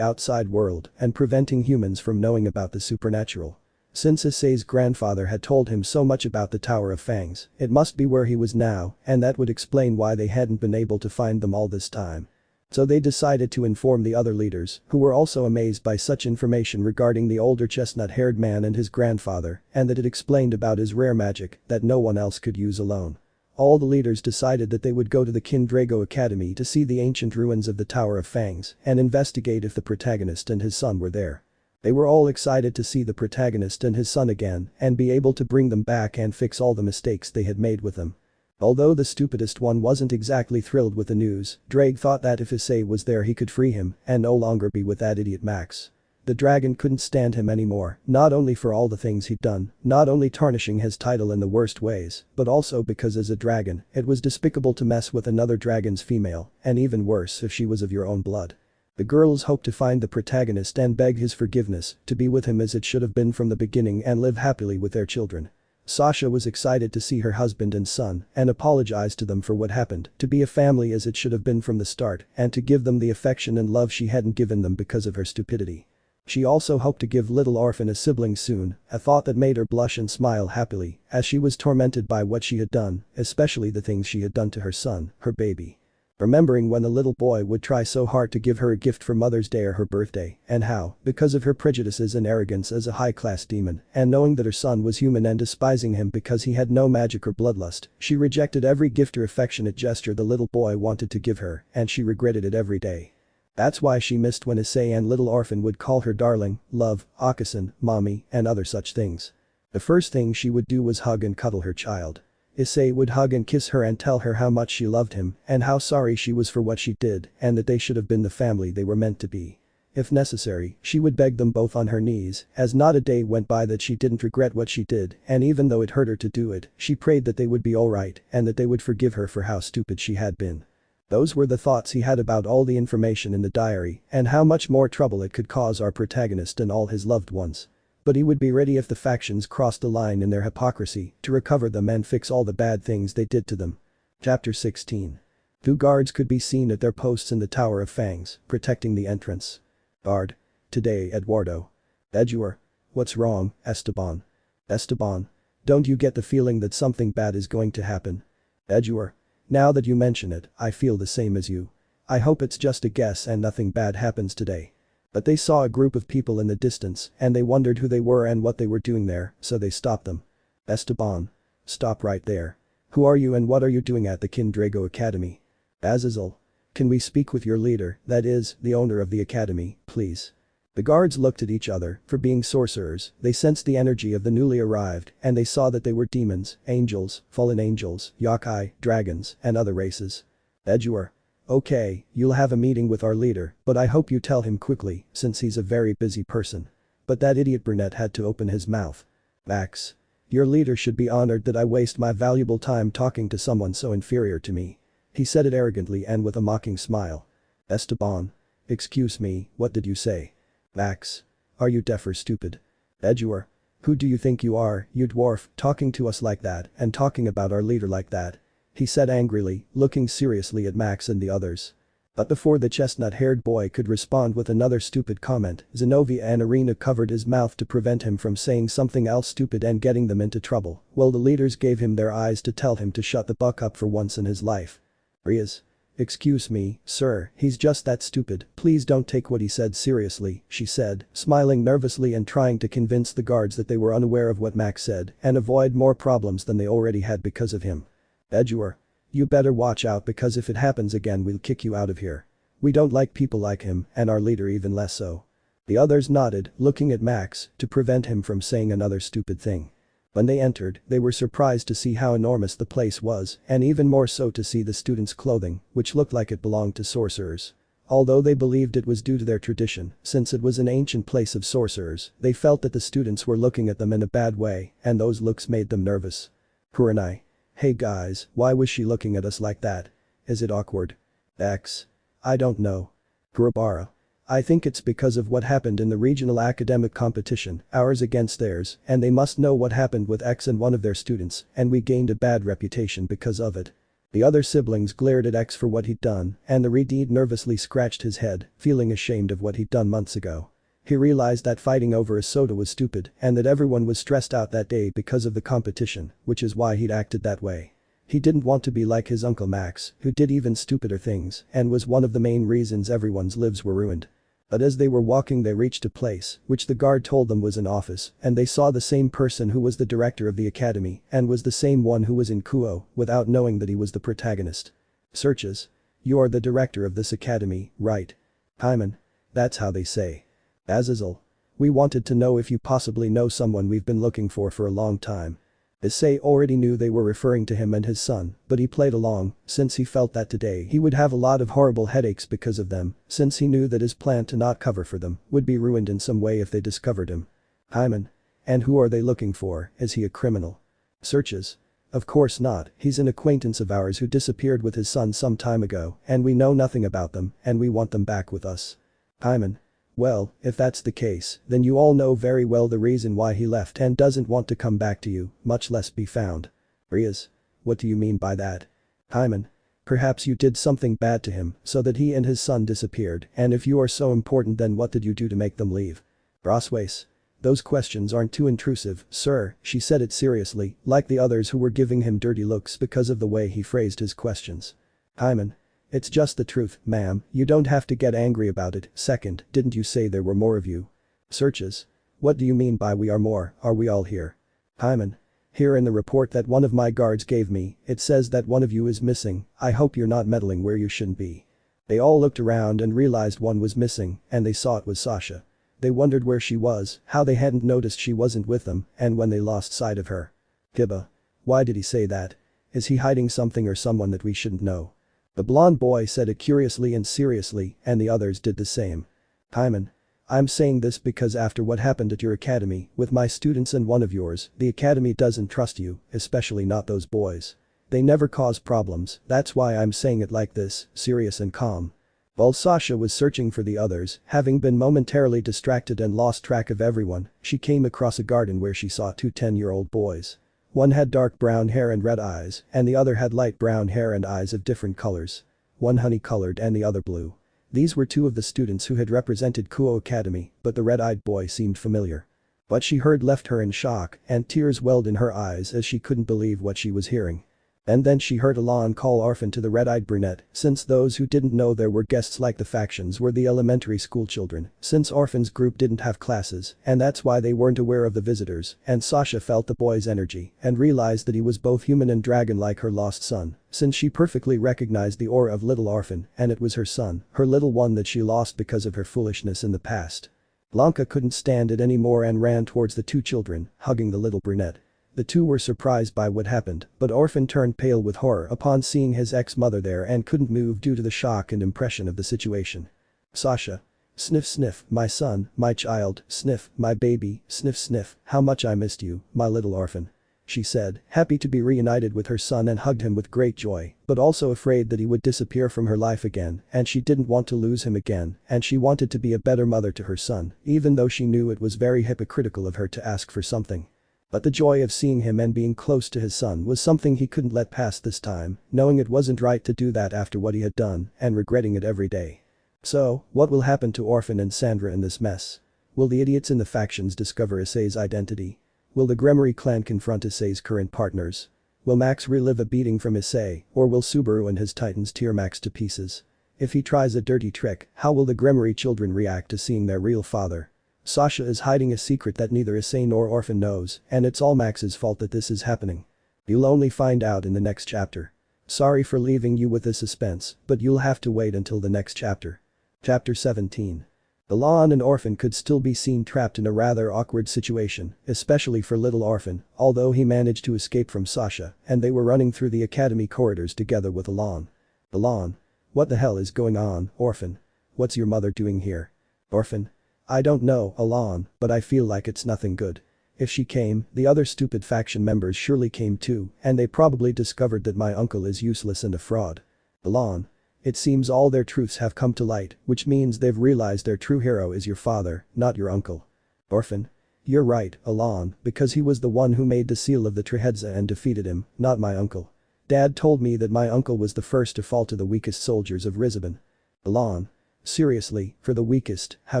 outside world and preventing humans from knowing about the supernatural. Since Issei's grandfather had told him so much about the Tower of Fangs, it must be where he was now, and that would explain why they hadn't been able to find them all this time. So they decided to inform the other leaders, who were also amazed by such information regarding the older chestnut-haired man and his grandfather, and that it explained about his rare magic that no one else could use alone. All the leaders decided that they would go to the Kindrago Academy to see the ancient ruins of the Tower of Fangs and investigate if the protagonist and his son were there. They were all excited to see the protagonist and his son again and be able to bring them back and fix all the mistakes they had made with them. Although the stupidest one wasn't exactly thrilled with the news, Drake thought that if Issei was there he could free him and no longer be with that idiot Max. The dragon couldn't stand him anymore, not only for all the things he'd done, not only tarnishing his title in the worst ways, but also because as a dragon, it was despicable to mess with another dragon's female, and even worse if she was of your own blood. The girls hoped to find the protagonist and beg his forgiveness, to be with him as it should have been from the beginning and live happily with their children. Sasha was excited to see her husband and son and apologized to them for what happened, to be a family as it should have been from the start and to give them the affection and love she hadn't given them because of her stupidity. She also hoped to give little orphan a sibling soon, a thought that made her blush and smile happily, as she was tormented by what she had done, especially the things she had done to her son, her baby. Remembering when the little boy would try so hard to give her a gift for Mother's Day or her birthday, and how, because of her prejudices and arrogance as a high-class demon, and knowing that her son was human and despising him because he had no magic or bloodlust, she rejected every gift or affectionate gesture the little boy wanted to give her, and she regretted it every day. That's why she missed when Issei and little orphan would call her darling, love, Akasan, mommy, and other such things. The first thing she would do was hug and cuddle her child. Issei would hug and kiss her and tell her how much she loved him and how sorry she was for what she did and that they should have been the family they were meant to be. If necessary, she would beg them both on her knees, as not a day went by that she didn't regret what she did, and even though it hurt her to do it, she prayed that they would be alright and that they would forgive her for how stupid she had been. Those were the thoughts he had about all the information in the diary and how much more trouble it could cause our protagonist and all his loved ones. But he would be ready if the factions crossed the line in their hypocrisy to recover them and fix all the bad things they did to them. Chapter 16. 2 guards could be seen at their posts in the Tower of Fangs, protecting the entrance. Guard. Today, Eduardo. Edward. What's wrong, Esteban? Esteban. Don't you get the feeling that something bad is going to happen? Edward. Now that you mention it, I feel the same as you. I hope it's just a guess and nothing bad happens today. But they saw a group of people in the distance and they wondered who they were and what they were doing there, so they stopped them. Esteban. Stop right there. Who are you and what are you doing at the Kindrago Academy? Azazel. Can we speak with your leader, that is, the owner of the academy, please? The guards looked at each other, for being sorcerers, they sensed the energy of the newly arrived and they saw that they were demons, angels, fallen angels, yokai, dragons, and other races. Edward. Okay, you'll have a meeting with our leader, but I hope you tell him quickly, since he's a very busy person. But that idiot brunette had to open his mouth. Max. Your leader should be honored that I waste my valuable time talking to someone so inferior to me. He said it arrogantly and with a mocking smile. Esteban. Excuse me, what did you say? Max. Are you deaf or stupid? Edward. Who do you think you are, you dwarf, talking to us like that and talking about our leader like that? He said angrily, looking seriously at Max and the others. But before the chestnut-haired boy could respond with another stupid comment, Zenobia and Irina covered his mouth to prevent him from saying something else stupid and getting them into trouble, while the leaders gave him their eyes to tell him to shut the buck up for once in his life. Rias. Excuse me, sir, he's just that stupid, please don't take what he said seriously, she said, smiling nervously and trying to convince the guards that they were unaware of what Max said and avoid more problems than they already had because of him. Edgewer. You better watch out because if it happens again we'll kick you out of here. We don't like people like him, and our leader even less so. The others nodded, looking at Max, to prevent him from saying another stupid thing. When they entered, they were surprised to see how enormous the place was, and even more so to see the students' clothing, which looked like it belonged to sorcerers. Although they believed it was due to their tradition, since it was an ancient place of sorcerers, they felt that the students were looking at them in a bad way, and those looks made them nervous. Kurenai. Hey guys, why was she looking at us like that? Is it awkward? X. I don't know. Kurabara. I think it's because of what happened in the regional academic competition, ours against theirs, and they must know what happened with X and one of their students, and we gained a bad reputation because of it. The other siblings glared at X for what he'd done, and the Redeed nervously scratched his head, feeling ashamed of what he'd done months ago. He realized that fighting over a soda was stupid and that everyone was stressed out that day because of the competition, which is why he'd acted that way. He didn't want to be like his uncle Max, who did even stupider things and was one of the main reasons everyone's lives were ruined. But as they were walking they reached a place, which the guard told them was an office, and they saw the same person who was the director of the academy and was the same one who was in Kuo, without knowing that he was the protagonist. Searches. You are the director of this academy, right? Hyman. That's how they say. Azazel. We wanted to know if you possibly know someone we've been looking for a long time. Issei already knew they were referring to him and his son, but he played along, since he felt that today he would have a lot of horrible headaches because of them, since he knew that his plan to not cover for them would be ruined in some way if they discovered him. Hyman. And who are they looking for, is he a criminal? Searches. Of course not, he's an acquaintance of ours who disappeared with his son some time ago, and we know nothing about them, and we want them back with us. Hyman. Well, if that's the case, then you all know very well the reason why he left and doesn't want to come back to you, much less be found. Rias. What do you mean by that? Hyman. Perhaps you did something bad to him so that he and his son disappeared, and if you are so important then what did you do to make them leave? Rossweisse. Those questions aren't too intrusive, sir, she said it seriously, like the others who were giving him dirty looks because of the way he phrased his questions. Hyman. It's just the truth, ma'am, you don't have to get angry about it. Second, didn't you say there were more of you? Searches. What do you mean by we are more, are we all here? Hyman. Here in the report that one of my guards gave me, it says that one of you is missing, I hope you're not meddling where you shouldn't be. They all looked around and realized one was missing, and they saw it was Sasha. They wondered where she was, how they hadn't noticed she wasn't with them, and when they lost sight of her. Hibba. Why did he say that? Is he hiding something or someone that we shouldn't know? The blonde boy said it curiously and seriously, and the others did the same. Hyman. I'm saying this because after what happened at your academy, with my students and one of yours, the academy doesn't trust you, especially not those boys. They never cause problems, that's why I'm saying it like this, serious and calm. While Sasha was searching for the others, having been momentarily distracted and lost track of everyone, she came across a garden where she saw two 10-year-old boys. One had dark brown hair and red eyes, and the other had light brown hair and eyes of different colors. One honey-colored and the other blue. These were two of the students who had represented Kuo Academy, but the red-eyed boy seemed familiar. What she heard left her in shock, and tears welled in her eyes as she couldn't believe what she was hearing. And then she heard Alon call Orphan to the red-eyed brunette, since those who didn't know there were guests like the factions were the elementary school children, since Orphan's group didn't have classes, and that's why they weren't aware of the visitors, and Sasha felt the boy's energy and realized that he was both human and dragon like her lost son, since she perfectly recognized the aura of little Orphan, and it was her son, her little one that she lost because of her foolishness in the past. Blanca couldn't stand it anymore and ran towards the two children, hugging the little brunette. The two were surprised by what happened, but Orphan turned pale with horror upon seeing his ex-mother there and couldn't move due to the shock and impression of the situation. Sasha. Sniff sniff, my son, my child, sniff, my baby, sniff sniff, how much I missed you, my little Orphan. She said, happy to be reunited with her son and hugged him with great joy, but also afraid that he would disappear from her life again, and she didn't want to lose him again, and she wanted to be a better mother to her son, even though she knew it was very hypocritical of her to ask for something. But the joy of seeing him and being close to his son was something he couldn't let pass this time, knowing it wasn't right to do that after what he had done and regretting it every day. So, what will happen to Orphan and Sandra in this mess? Will the idiots in the factions discover Issei's identity? Will the Gremory clan confront Issei's current partners? Will Max relive a beating from Issei, or will Subaru and his titans tear Max to pieces? If he tries a dirty trick, how will the Gremory children react to seeing their real father? Sasha is hiding a secret that neither Issei nor Orphan knows, and it's all Max's fault that this is happening. You'll only find out in the next chapter. Sorry for leaving you with the suspense, but you'll have to wait until the next chapter. Chapter 17. Elan and Orphan could still be seen trapped in a rather awkward situation, especially for little Orphan, although he managed to escape from Sasha, and they were running through the academy corridors together with Elan. Elan. What the hell is going on, Orphan? What's your mother doing here? Orphan. I don't know, Elan, but I feel like it's nothing good. If she came, the other stupid faction members surely came too, and they probably discovered that my uncle is useless and a fraud. Elan. It seems all their truths have come to light, which means they've realized their true hero is your father, not your uncle. Orphan. You're right, Elan, because he was the one who made the seal of the Trihexa and defeated him, not my uncle. Dad told me that my uncle was the first to fall to the weakest soldiers of Rizabin. Elan. Seriously, for the weakest, how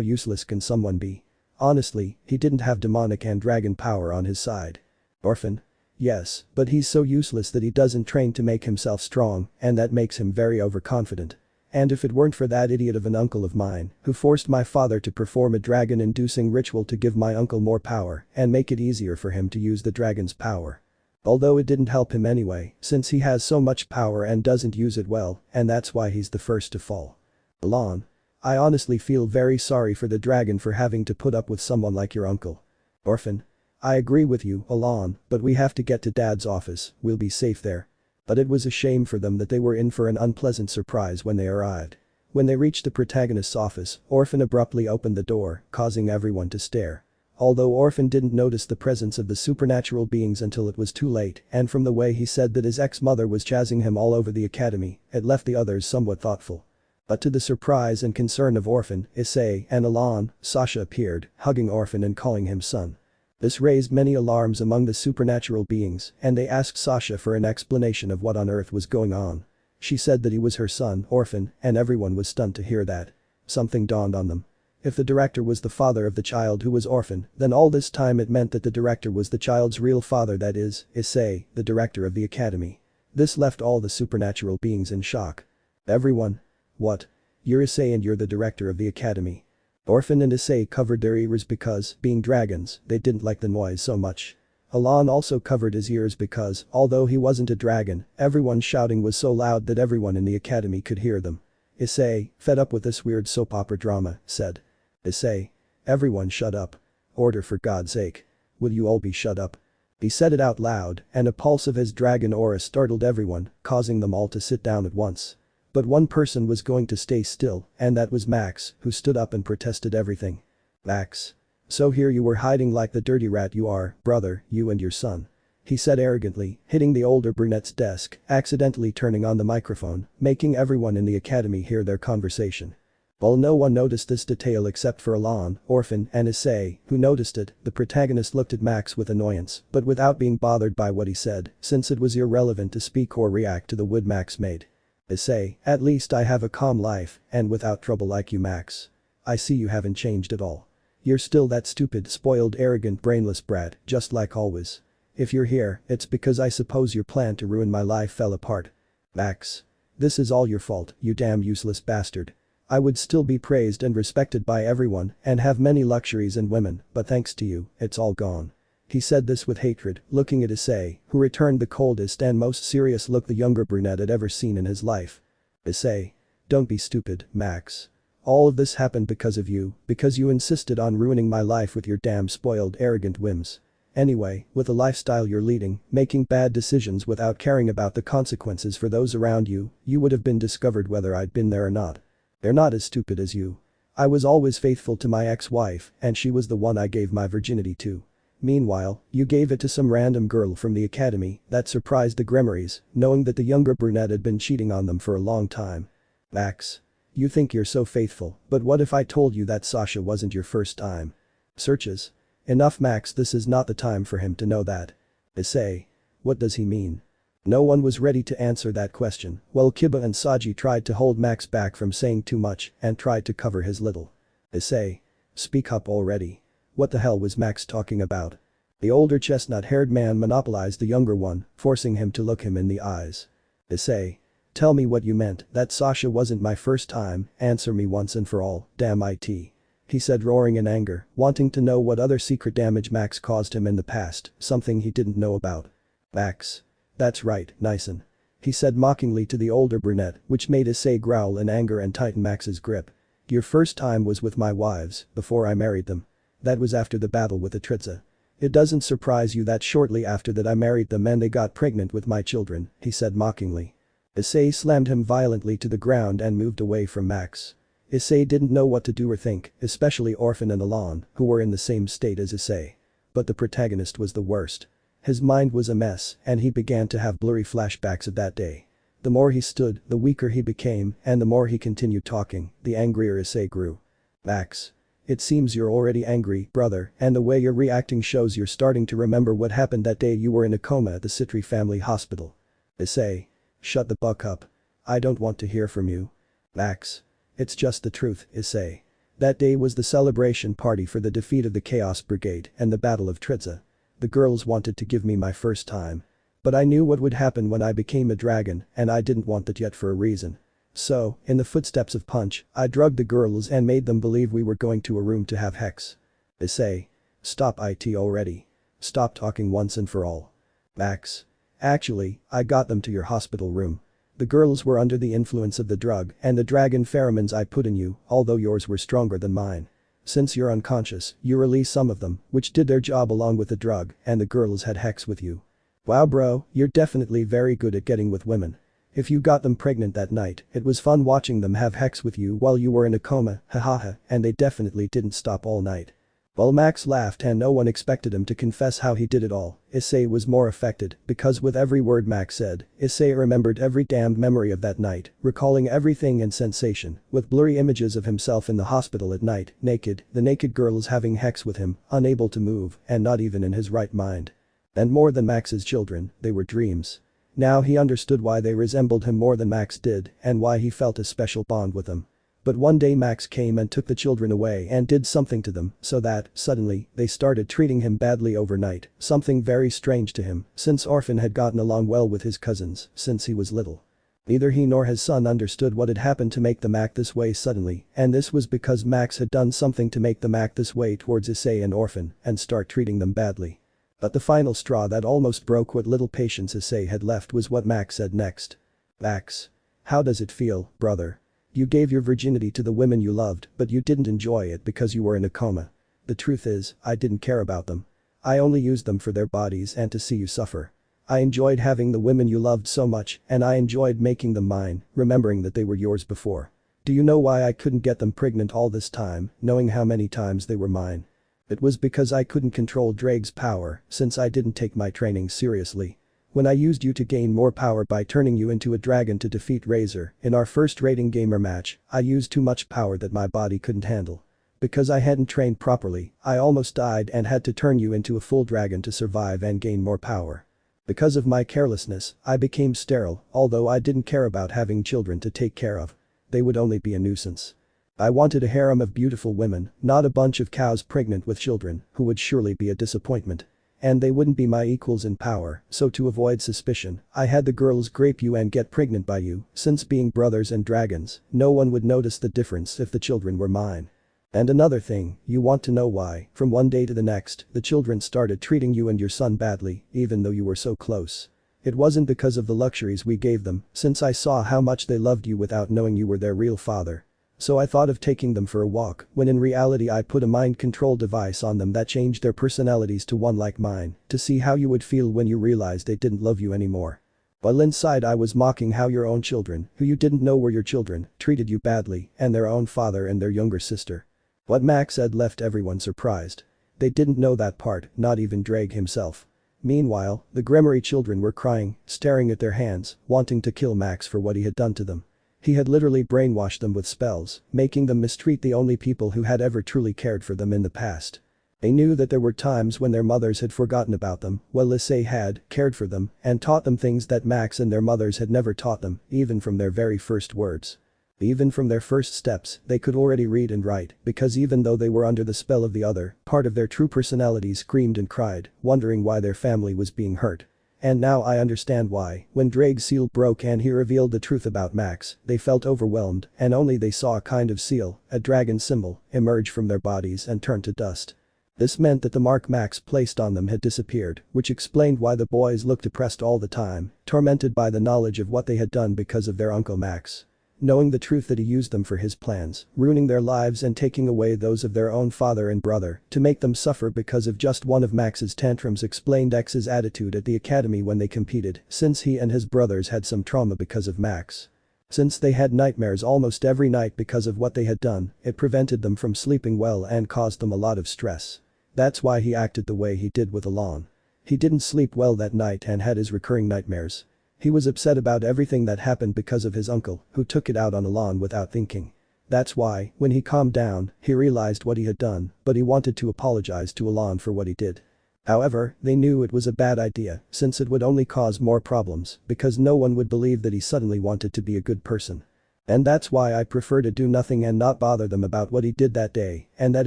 useless can someone be? Honestly, he didn't have demonic and dragon power on his side. Orphan. Yes, but he's so useless that he doesn't train to make himself strong, and that makes him very overconfident. And if it weren't for that idiot of an uncle of mine, who forced my father to perform a dragon-inducing ritual to give my uncle more power and make it easier for him to use the dragon's power. Although it didn't help him anyway, since he has so much power and doesn't use it well, and that's why he's the first to fall. Elan. I honestly feel very sorry for the dragon for having to put up with someone like your uncle. Orphan. I agree with you, Elan, but we have to get to Dad's office, we'll be safe there. But it was a shame for them that they were in for an unpleasant surprise when they arrived. When they reached the protagonist's office, Orphan abruptly opened the door, causing everyone to stare. Although Orphan didn't notice the presence of the supernatural beings until it was too late, and from the way he said that his ex-mother was jazzing him all over the academy, it left the others somewhat thoughtful. But to the surprise and concern of Orphan, Issei, and Elan, Sasha appeared, hugging Orphan and calling him son. This raised many alarms among the supernatural beings, and they asked Sasha for an explanation of what on earth was going on. She said that he was her son, Orphan, and everyone was stunned to hear that. Something dawned on them. If the director was the father of the child who was Orphan, then all this time it meant that the director was the child's real father, that is, Issei, the director of the academy. This left all the supernatural beings in shock. Everyone. What? You're Issei and you're the director of the academy. Orphan and Issei covered their ears because, being dragons, they didn't like the noise so much. Elan also covered his ears because, although he wasn't a dragon, everyone's shouting was so loud that everyone in the academy could hear them. Issei, fed up with this weird soap opera drama, said. Issei. Everyone shut up. Order for God's sake. Will you all be shut up? He said it out loud, and a pulse of his dragon aura startled everyone, causing them all to sit down at once. But one person was going to stay still, and that was Max, who stood up and protested everything. Max. So here you were hiding like the dirty rat you are, brother, you and your son. He said arrogantly, hitting the older brunette's desk, accidentally turning on the microphone, making everyone in the academy hear their conversation. While no one noticed this detail except for Elan, Orphan, and Issei, who noticed it, the protagonist looked at Max with annoyance, but without being bothered by what he said, since it was irrelevant to speak or react to the wood Max made. Issei, at least I have a calm life, and without trouble like you, Max. I see you haven't changed at all. You're still that stupid, spoiled, arrogant, brainless brat, just like always. If you're here, it's because I suppose your plan to ruin my life fell apart. Max. This is all your fault, you damn useless bastard. I would still be praised and respected by everyone, and have many luxuries and women, but thanks to you, it's all gone. He said this with hatred, looking at Issei, who returned the coldest and most serious look the younger brunette had ever seen in his life. Issei. Don't be stupid, Max. All of this happened because of you, because you insisted on ruining my life with your damn spoiled arrogant whims. Anyway, with the lifestyle you're leading, making bad decisions without caring about the consequences for those around you, you would have been discovered whether I'd been there or not. They're not as stupid as you. I was always faithful to my ex-wife, and she was the one I gave my virginity to. Meanwhile, you gave it to some random girl from the academy that surprised the Gremorys, knowing that the younger brunette had been cheating on them for a long time. Max. You think you're so faithful, but what if I told you that Sasha wasn't your first time? Searches. Enough Max, this is not the time for him to know that. Issei. What does he mean? No one was ready to answer that question, while Kiba and Saji tried to hold Max back from saying too much and tried to cover his little. Issei. Speak up already. What the hell was Max talking about? The older chestnut-haired man monopolized the younger one, forcing him to look him in the eyes. Issei. Tell me what you meant, that Sasha wasn't my first time, answer me once and for all, damn it. He said, roaring in anger, wanting to know what other secret damage Max caused him in the past, something he didn't know about. Max. That's right, Nyson. He said mockingly to the older brunette, which made Issei growl in anger and tighten Max's grip. Your first time was with my wives, before I married them. That was after the battle with the Trihexa. It doesn't surprise you that shortly after that I married them and they got pregnant with my children, he said mockingly. Issei slammed him violently to the ground and moved away from Max. Issei didn't know what to do or think, especially Orphan and Alon, who were in the same state as Issei. But the protagonist was the worst. His mind was a mess, and he began to have blurry flashbacks of that day. The more he stood, the weaker he became, and the more he continued talking, the angrier Issei grew. Max. It seems you're already angry, brother, and the way you're reacting shows you're starting to remember what happened that day you were in a coma at the Citri family hospital. Issei. Shut the fuck up. I don't want to hear from you. Max. It's just the truth, Issei. That day was the celebration party for the defeat of the Chaos Brigade and the Battle of Trihexa. The girls wanted to give me my first time. But I knew what would happen when I became a dragon, and I didn't want that yet for a reason. So, in the footsteps of Punch, I drugged the girls and made them believe we were going to a room to have hex. Issei. Stop it already. Stop talking once and for all. Max. Actually, I got them to your hospital room. The girls were under the influence of the drug and the dragon pheromones I put in you, although yours were stronger than mine. Since you're unconscious, you release some of them, which did their job along with the drug, and the girls had hex with you. Wow bro, you're definitely very good at getting with women. If you got them pregnant that night, it was fun watching them have hex with you while you were in a coma, hahaha, and they definitely didn't stop all night. While Max laughed and no one expected him to confess how he did it all, Issei was more affected because with every word Max said, Issei remembered every damned memory of that night, recalling everything in sensation, with blurry images of himself in the hospital at night, naked, the naked girls having hex with him, unable to move, and not even in his right mind. And more than Max's children, they were dreams. Now he understood why they resembled him more than Max did and why he felt a special bond with them. But one day Max came and took the children away and did something to them so that, suddenly, they started treating him badly overnight, something very strange to him since Orphan had gotten along well with his cousins since he was little. Neither he nor his son understood what had happened to make them act this way suddenly, and this was because Max had done something to make them act this way towards Issei and Orphan and start treating them badly. But the final straw that almost broke what little patience Issei had left was what Max said next. Max. How does it feel, brother? You gave your virginity to the women you loved, but you didn't enjoy it because you were in a coma. The truth is, I didn't care about them. I only used them for their bodies and to see you suffer. I enjoyed having the women you loved so much and I enjoyed making them mine, remembering that they were yours before. Do you know why I couldn't get them pregnant all this time, knowing how many times they were mine? It was because I couldn't control Drake's power since I didn't take my training seriously. When I used you to gain more power by turning you into a dragon to defeat Razor in our first rating gamer match, I used too much power that my body couldn't handle. Because I hadn't trained properly, I almost died and had to turn you into a full dragon to survive and gain more power. Because of my carelessness, I became sterile, although I didn't care about having children to take care of. They would only be a nuisance. I wanted a harem of beautiful women, not a bunch of cows pregnant with children, who would surely be a disappointment. And they wouldn't be my equals in power, so to avoid suspicion, I had the girls grape you and get pregnant by you, since being brothers and dragons, no one would notice the difference if the children were mine. And another thing, you want to know why, from one day to the next, the children started treating you and your son badly, even though you were so close. It wasn't because of the luxuries we gave them, since I saw how much they loved you without knowing you were their real father. So I thought of taking them for a walk, when in reality I put a mind control device on them that changed their personalities to one like mine, to see how you would feel when you realized they didn't love you anymore. While inside I was mocking how your own children, who you didn't know were your children, treated you badly, and their own father and their younger sister. What Max said left everyone surprised. They didn't know that part, not even Drake himself. Meanwhile, the Gremory children were crying, staring at their hands, wanting to kill Max for what he had done to them. He had literally brainwashed them with spells, making them mistreat the only people who had ever truly cared for them in the past. They knew that there were times when their mothers had forgotten about them, while Issei had cared for them and taught them things that Max and their mothers had never taught them, even from their very first words. Even from their first steps, they could already read and write, because even though they were under the spell of the other, part of their true personalities screamed and cried, wondering why their family was being hurt. And now I understand why, when Drake's seal broke and he revealed the truth about Max, they felt overwhelmed and only they saw a kind of seal, a dragon symbol, emerge from their bodies and turn to dust. This meant that the mark Max placed on them had disappeared, which explained why the boys looked depressed all the time, tormented by the knowledge of what they had done because of their uncle Max. Knowing the truth that he used them for his plans, ruining their lives and taking away those of their own father and brother to make them suffer because of just one of Max's tantrums explained X's attitude at the academy when they competed, since he and his brothers had some trauma because of Max. Since they had nightmares almost every night because of what they had done, it prevented them from sleeping well and caused them a lot of stress. That's why he acted the way he did with Alon. He didn't sleep well that night and had his recurring nightmares. He was upset about everything that happened because of his uncle, who took it out on Alon without thinking. That's why, when he calmed down, he realized what he had done, but he wanted to apologize to Alon for what he did. However, they knew it was a bad idea, since it would only cause more problems, because no one would believe that he suddenly wanted to be a good person. And that's why I prefer to do nothing and not bother them about what he did that day, and that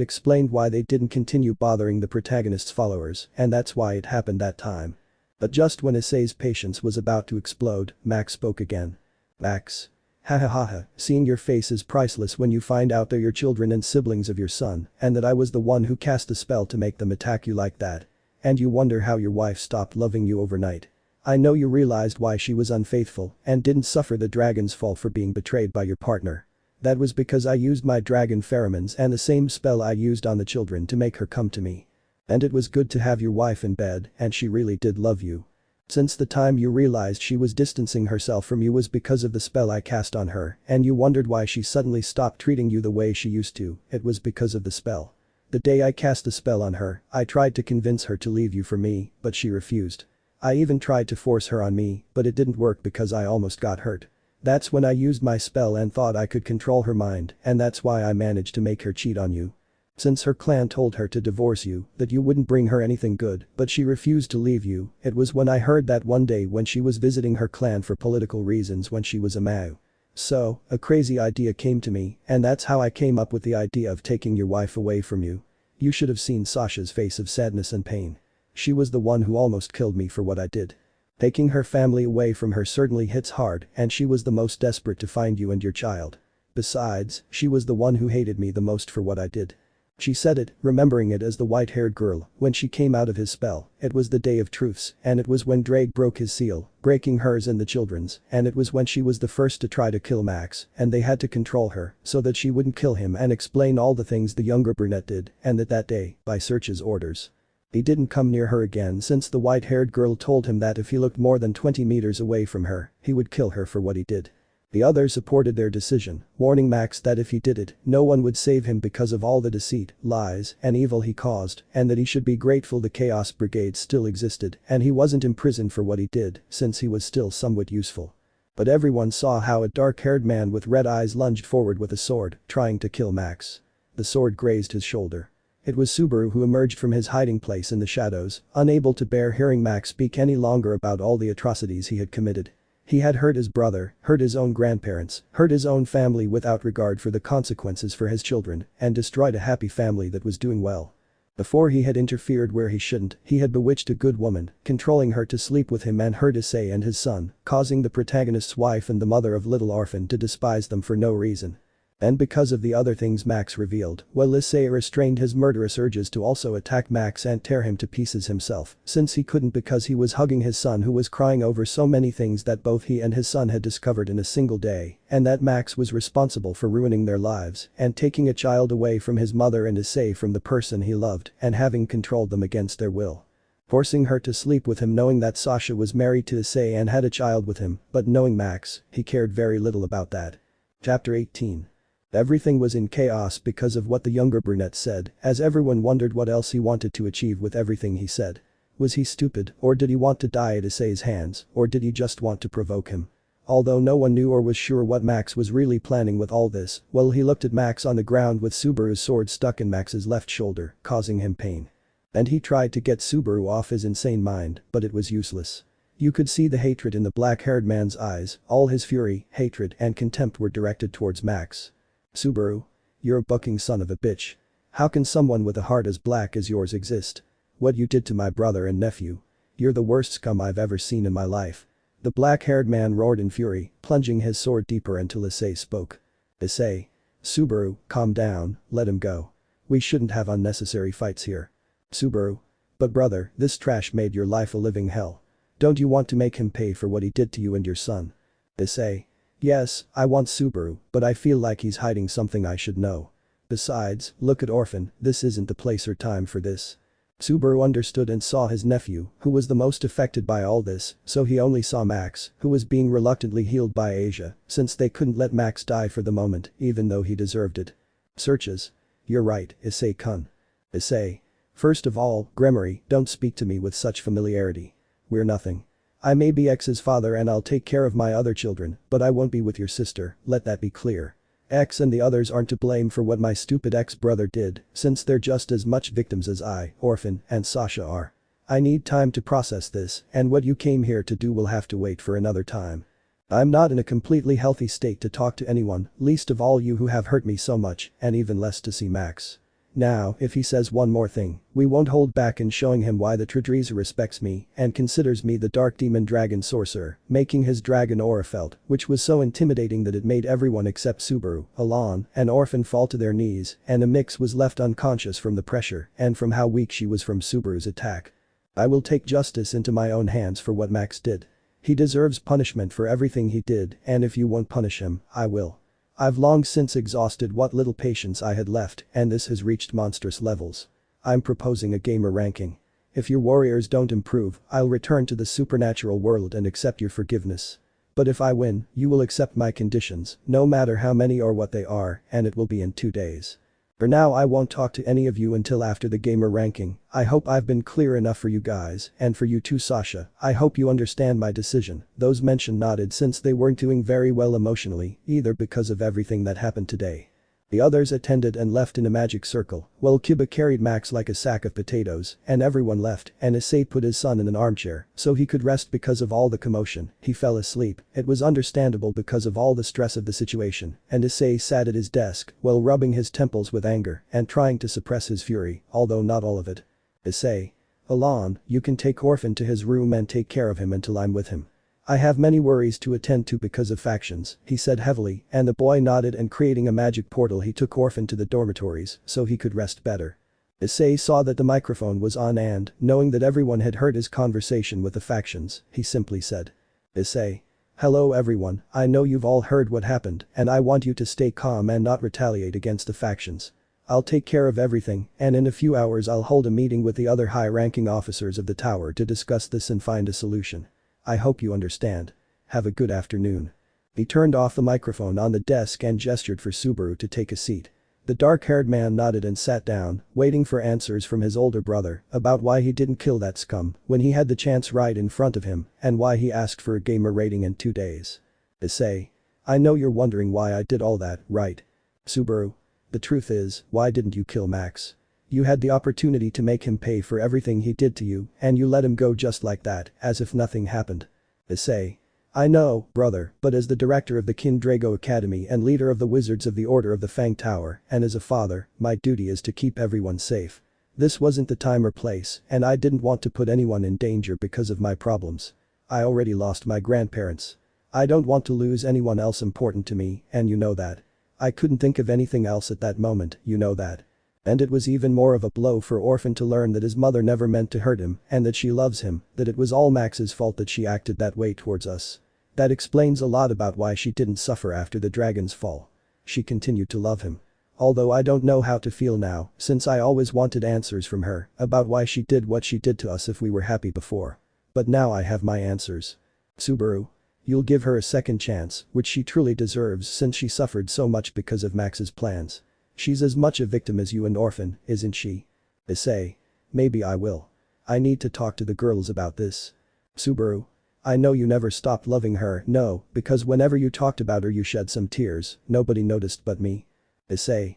explained why they didn't continue bothering the protagonist's followers, and that's why it happened that time. But just when Issei's patience was about to explode, Max spoke again. Max. Ha ha ha ha, seeing your face is priceless when you find out they're your children and siblings of your son, and that I was the one who cast the spell to make them attack you like that. And you wonder how your wife stopped loving you overnight. I know you realized why she was unfaithful and didn't suffer the dragon's fall for being betrayed by your partner. That was because I used my dragon pheromones and the same spell I used on the children to make her come to me. And it was good to have your wife in bed, and she really did love you. Since the time you realized she was distancing herself from you was because of the spell I cast on her, and you wondered why she suddenly stopped treating you the way she used to, it was because of the spell. The day I cast the spell on her, I tried to convince her to leave you for me, but she refused. I even tried to force her on me, but it didn't work because I almost got hurt. That's when I used my spell and thought I could control her mind, and that's why I managed to make her cheat on you. Since her clan told her to divorce you, that you wouldn't bring her anything good, but she refused to leave you, it was when I heard that one day when she was visiting her clan for political reasons when she was a mago. So, a crazy idea came to me, and that's how I came up with the idea of taking your wife away from you. You should have seen Sasha's face of sadness and pain. She was the one who almost killed me for what I did. Taking her family away from her certainly hits hard, and she was the most desperate to find you and your child. Besides, she was the one who hated me the most for what I did. She said it, remembering it as the white-haired girl, when she came out of his spell, it was the day of truths, and it was when Drake broke his seal, breaking hers and the children's, and it was when she was the first to try to kill Max, and they had to control her, so that she wouldn't kill him and explain all the things the younger brunette did, and that day, by Search's orders. He didn't come near her again since the white-haired girl told him that if he looked more than 20 meters away from her, he would kill her for what he did. The others supported their decision, warning Max that if he did it, no one would save him because of all the deceit, lies, and evil he caused, and that he should be grateful the Chaos Brigade still existed and he wasn't imprisoned for what he did, since he was still somewhat useful. But everyone saw how a dark-haired man with red eyes lunged forward with a sword, trying to kill Max. The sword grazed his shoulder. It was Subaru who emerged from his hiding place in the shadows, unable to bear hearing Max speak any longer about all the atrocities he had committed. He had hurt his brother, hurt his own grandparents, hurt his own family without regard for the consequences for his children, and destroyed a happy family that was doing well. Before he had interfered where he shouldn't, he had bewitched a good woman, controlling her to sleep with him and hurt Issei and his son, causing the protagonist's wife and the mother of little orphan to despise them for no reason. And because of the other things Max revealed, while Issei restrained his murderous urges to also attack Max and tear him to pieces himself, since he couldn't because he was hugging his son who was crying over so many things that both he and his son had discovered in a single day, and that Max was responsible for ruining their lives, and taking a child away from his mother and Issei from the person he loved, and having controlled them against their will. Forcing her to sleep with him knowing that Sasha was married to Issei and had a child with him, but knowing Max, he cared very little about that. Chapter 18. Everything was in chaos because of what the younger brunette said, as everyone wondered what else he wanted to achieve with everything he said. Was he stupid, or did he want to die at Issei's hands, or did he just want to provoke him? Although no one knew or was sure what Max was really planning with all this, well, he looked at Max on the ground with Subaru's sword stuck in Max's left shoulder, causing him pain. And he tried to get Subaru off his insane mind, but it was useless. You could see the hatred in the black-haired man's eyes, all his fury, hatred and contempt were directed towards Max. Subaru? You're a bucking son of a bitch. How can someone with a heart as black as yours exist? What you did to my brother and nephew. You're the worst scum I've ever seen in my life. The black-haired man roared in fury, plunging his sword deeper until Issei spoke. Issei. Subaru, calm down, let him go. We shouldn't have unnecessary fights here. Subaru. But brother, this trash made your life a living hell. Don't you want to make him pay for what he did to you and your son? Issei. Yes, I want Subaru, but I feel like he's hiding something I should know. Besides, look at Orphan, this isn't the place or time for this. Subaru understood and saw his nephew, who was the most affected by all this, so he only saw Max, who was being reluctantly healed by Asia, since they couldn't let Max die for the moment, even though he deserved it. Searches. You're right, Issei-kun. Issei. First of all, Gremory, don't speak to me with such familiarity. We're nothing. I may be X's father and I'll take care of my other children, but I won't be with your sister, let that be clear. X and the others aren't to blame for what my stupid ex-brother did, since they're just as much victims as I, Orphan, and Sasha are. I need time to process this, and what you came here to do will have to wait for another time. I'm not in a completely healthy state to talk to anyone, least of all you who have hurt me so much, and even less to see Max. Now, if he says one more thing, we won't hold back in showing him why the Trihexa respects me and considers me the dark demon dragon sorcerer, making his dragon aura felt, which was so intimidating that it made everyone except Subaru, Alon, and Orphan fall to their knees, and Amix was left unconscious from the pressure and from how weak she was from Subaru's attack. I will take justice into my own hands for what Max did. He deserves punishment for everything he did, and if you won't punish him, I will. I've long since exhausted what little patience I had left, and this has reached monstrous levels. I'm proposing a gamer ranking. If your warriors don't improve, I'll return to the supernatural world and accept your forgiveness. But if I win, you will accept my conditions, no matter how many or what they are, and it will be in 2 days. For now I won't talk to any of you until after the gamer ranking. I hope I've been clear enough for you guys, and for you too Sasha, I hope you understand my decision. Those mentioned nodded since they weren't doing very well emotionally, either because of everything that happened today. The others attended and left in a magic circle, while Kiba carried Max like a sack of potatoes, and everyone left, and Issei put his son in an armchair, so he could rest because of all the commotion. He fell asleep, it was understandable because of all the stress of the situation, and Issei sat at his desk, while rubbing his temples with anger, and trying to suppress his fury, although not all of it. Issei. Alon, you can take Orphan to his room and take care of him until I'm with him. I have many worries to attend to because of factions, he said heavily, and the boy nodded and creating a magic portal he took Orphan to the dormitories so he could rest better. Issei saw that the microphone was on and, knowing that everyone had heard his conversation with the factions, he simply said. Issei. Hello everyone, I know you've all heard what happened and I want you to stay calm and not retaliate against the factions. I'll take care of everything and in a few hours I'll hold a meeting with the other high-ranking officers of the tower to discuss this and find a solution. I hope you understand. Have a good afternoon. He turned off the microphone on the desk and gestured for Subaru to take a seat. The dark-haired man nodded and sat down, waiting for answers from his older brother about why he didn't kill that scum when he had the chance right in front of him and why he asked for a gamer rating in 2 days. Issei. I know you're wondering why I did all that, right? Subaru. The truth is, why didn't you kill Max? You had the opportunity to make him pay for everything he did to you, and you let him go just like that, as if nothing happened. Issei. I know, brother, but as the director of the Kindrago Academy and leader of the Wizards of the Order of the Fang Tower, and as a father, my duty is to keep everyone safe. This wasn't the time or place, and I didn't want to put anyone in danger because of my problems. I already lost my grandparents. I don't want to lose anyone else important to me, and you know that. I couldn't think of anything else at that moment, you know that. And it was even more of a blow for Orphan to learn that his mother never meant to hurt him and that she loves him, that it was all Max's fault that she acted that way towards us. That explains a lot about why she didn't suffer after the dragon's fall. She continued to love him. Although I don't know how to feel now, since I always wanted answers from her about why she did what she did to us if we were happy before. But now I have my answers. Subaru. You'll give her a second chance, which she truly deserves since she suffered so much because of Max's plans. She's as much a victim as you and Orphan, isn't she? Issei. Maybe I will. I need to talk to the girls about this. Subaru. I know you never stopped loving her, no, because whenever you talked about her you shed some tears, nobody noticed but me. Issei.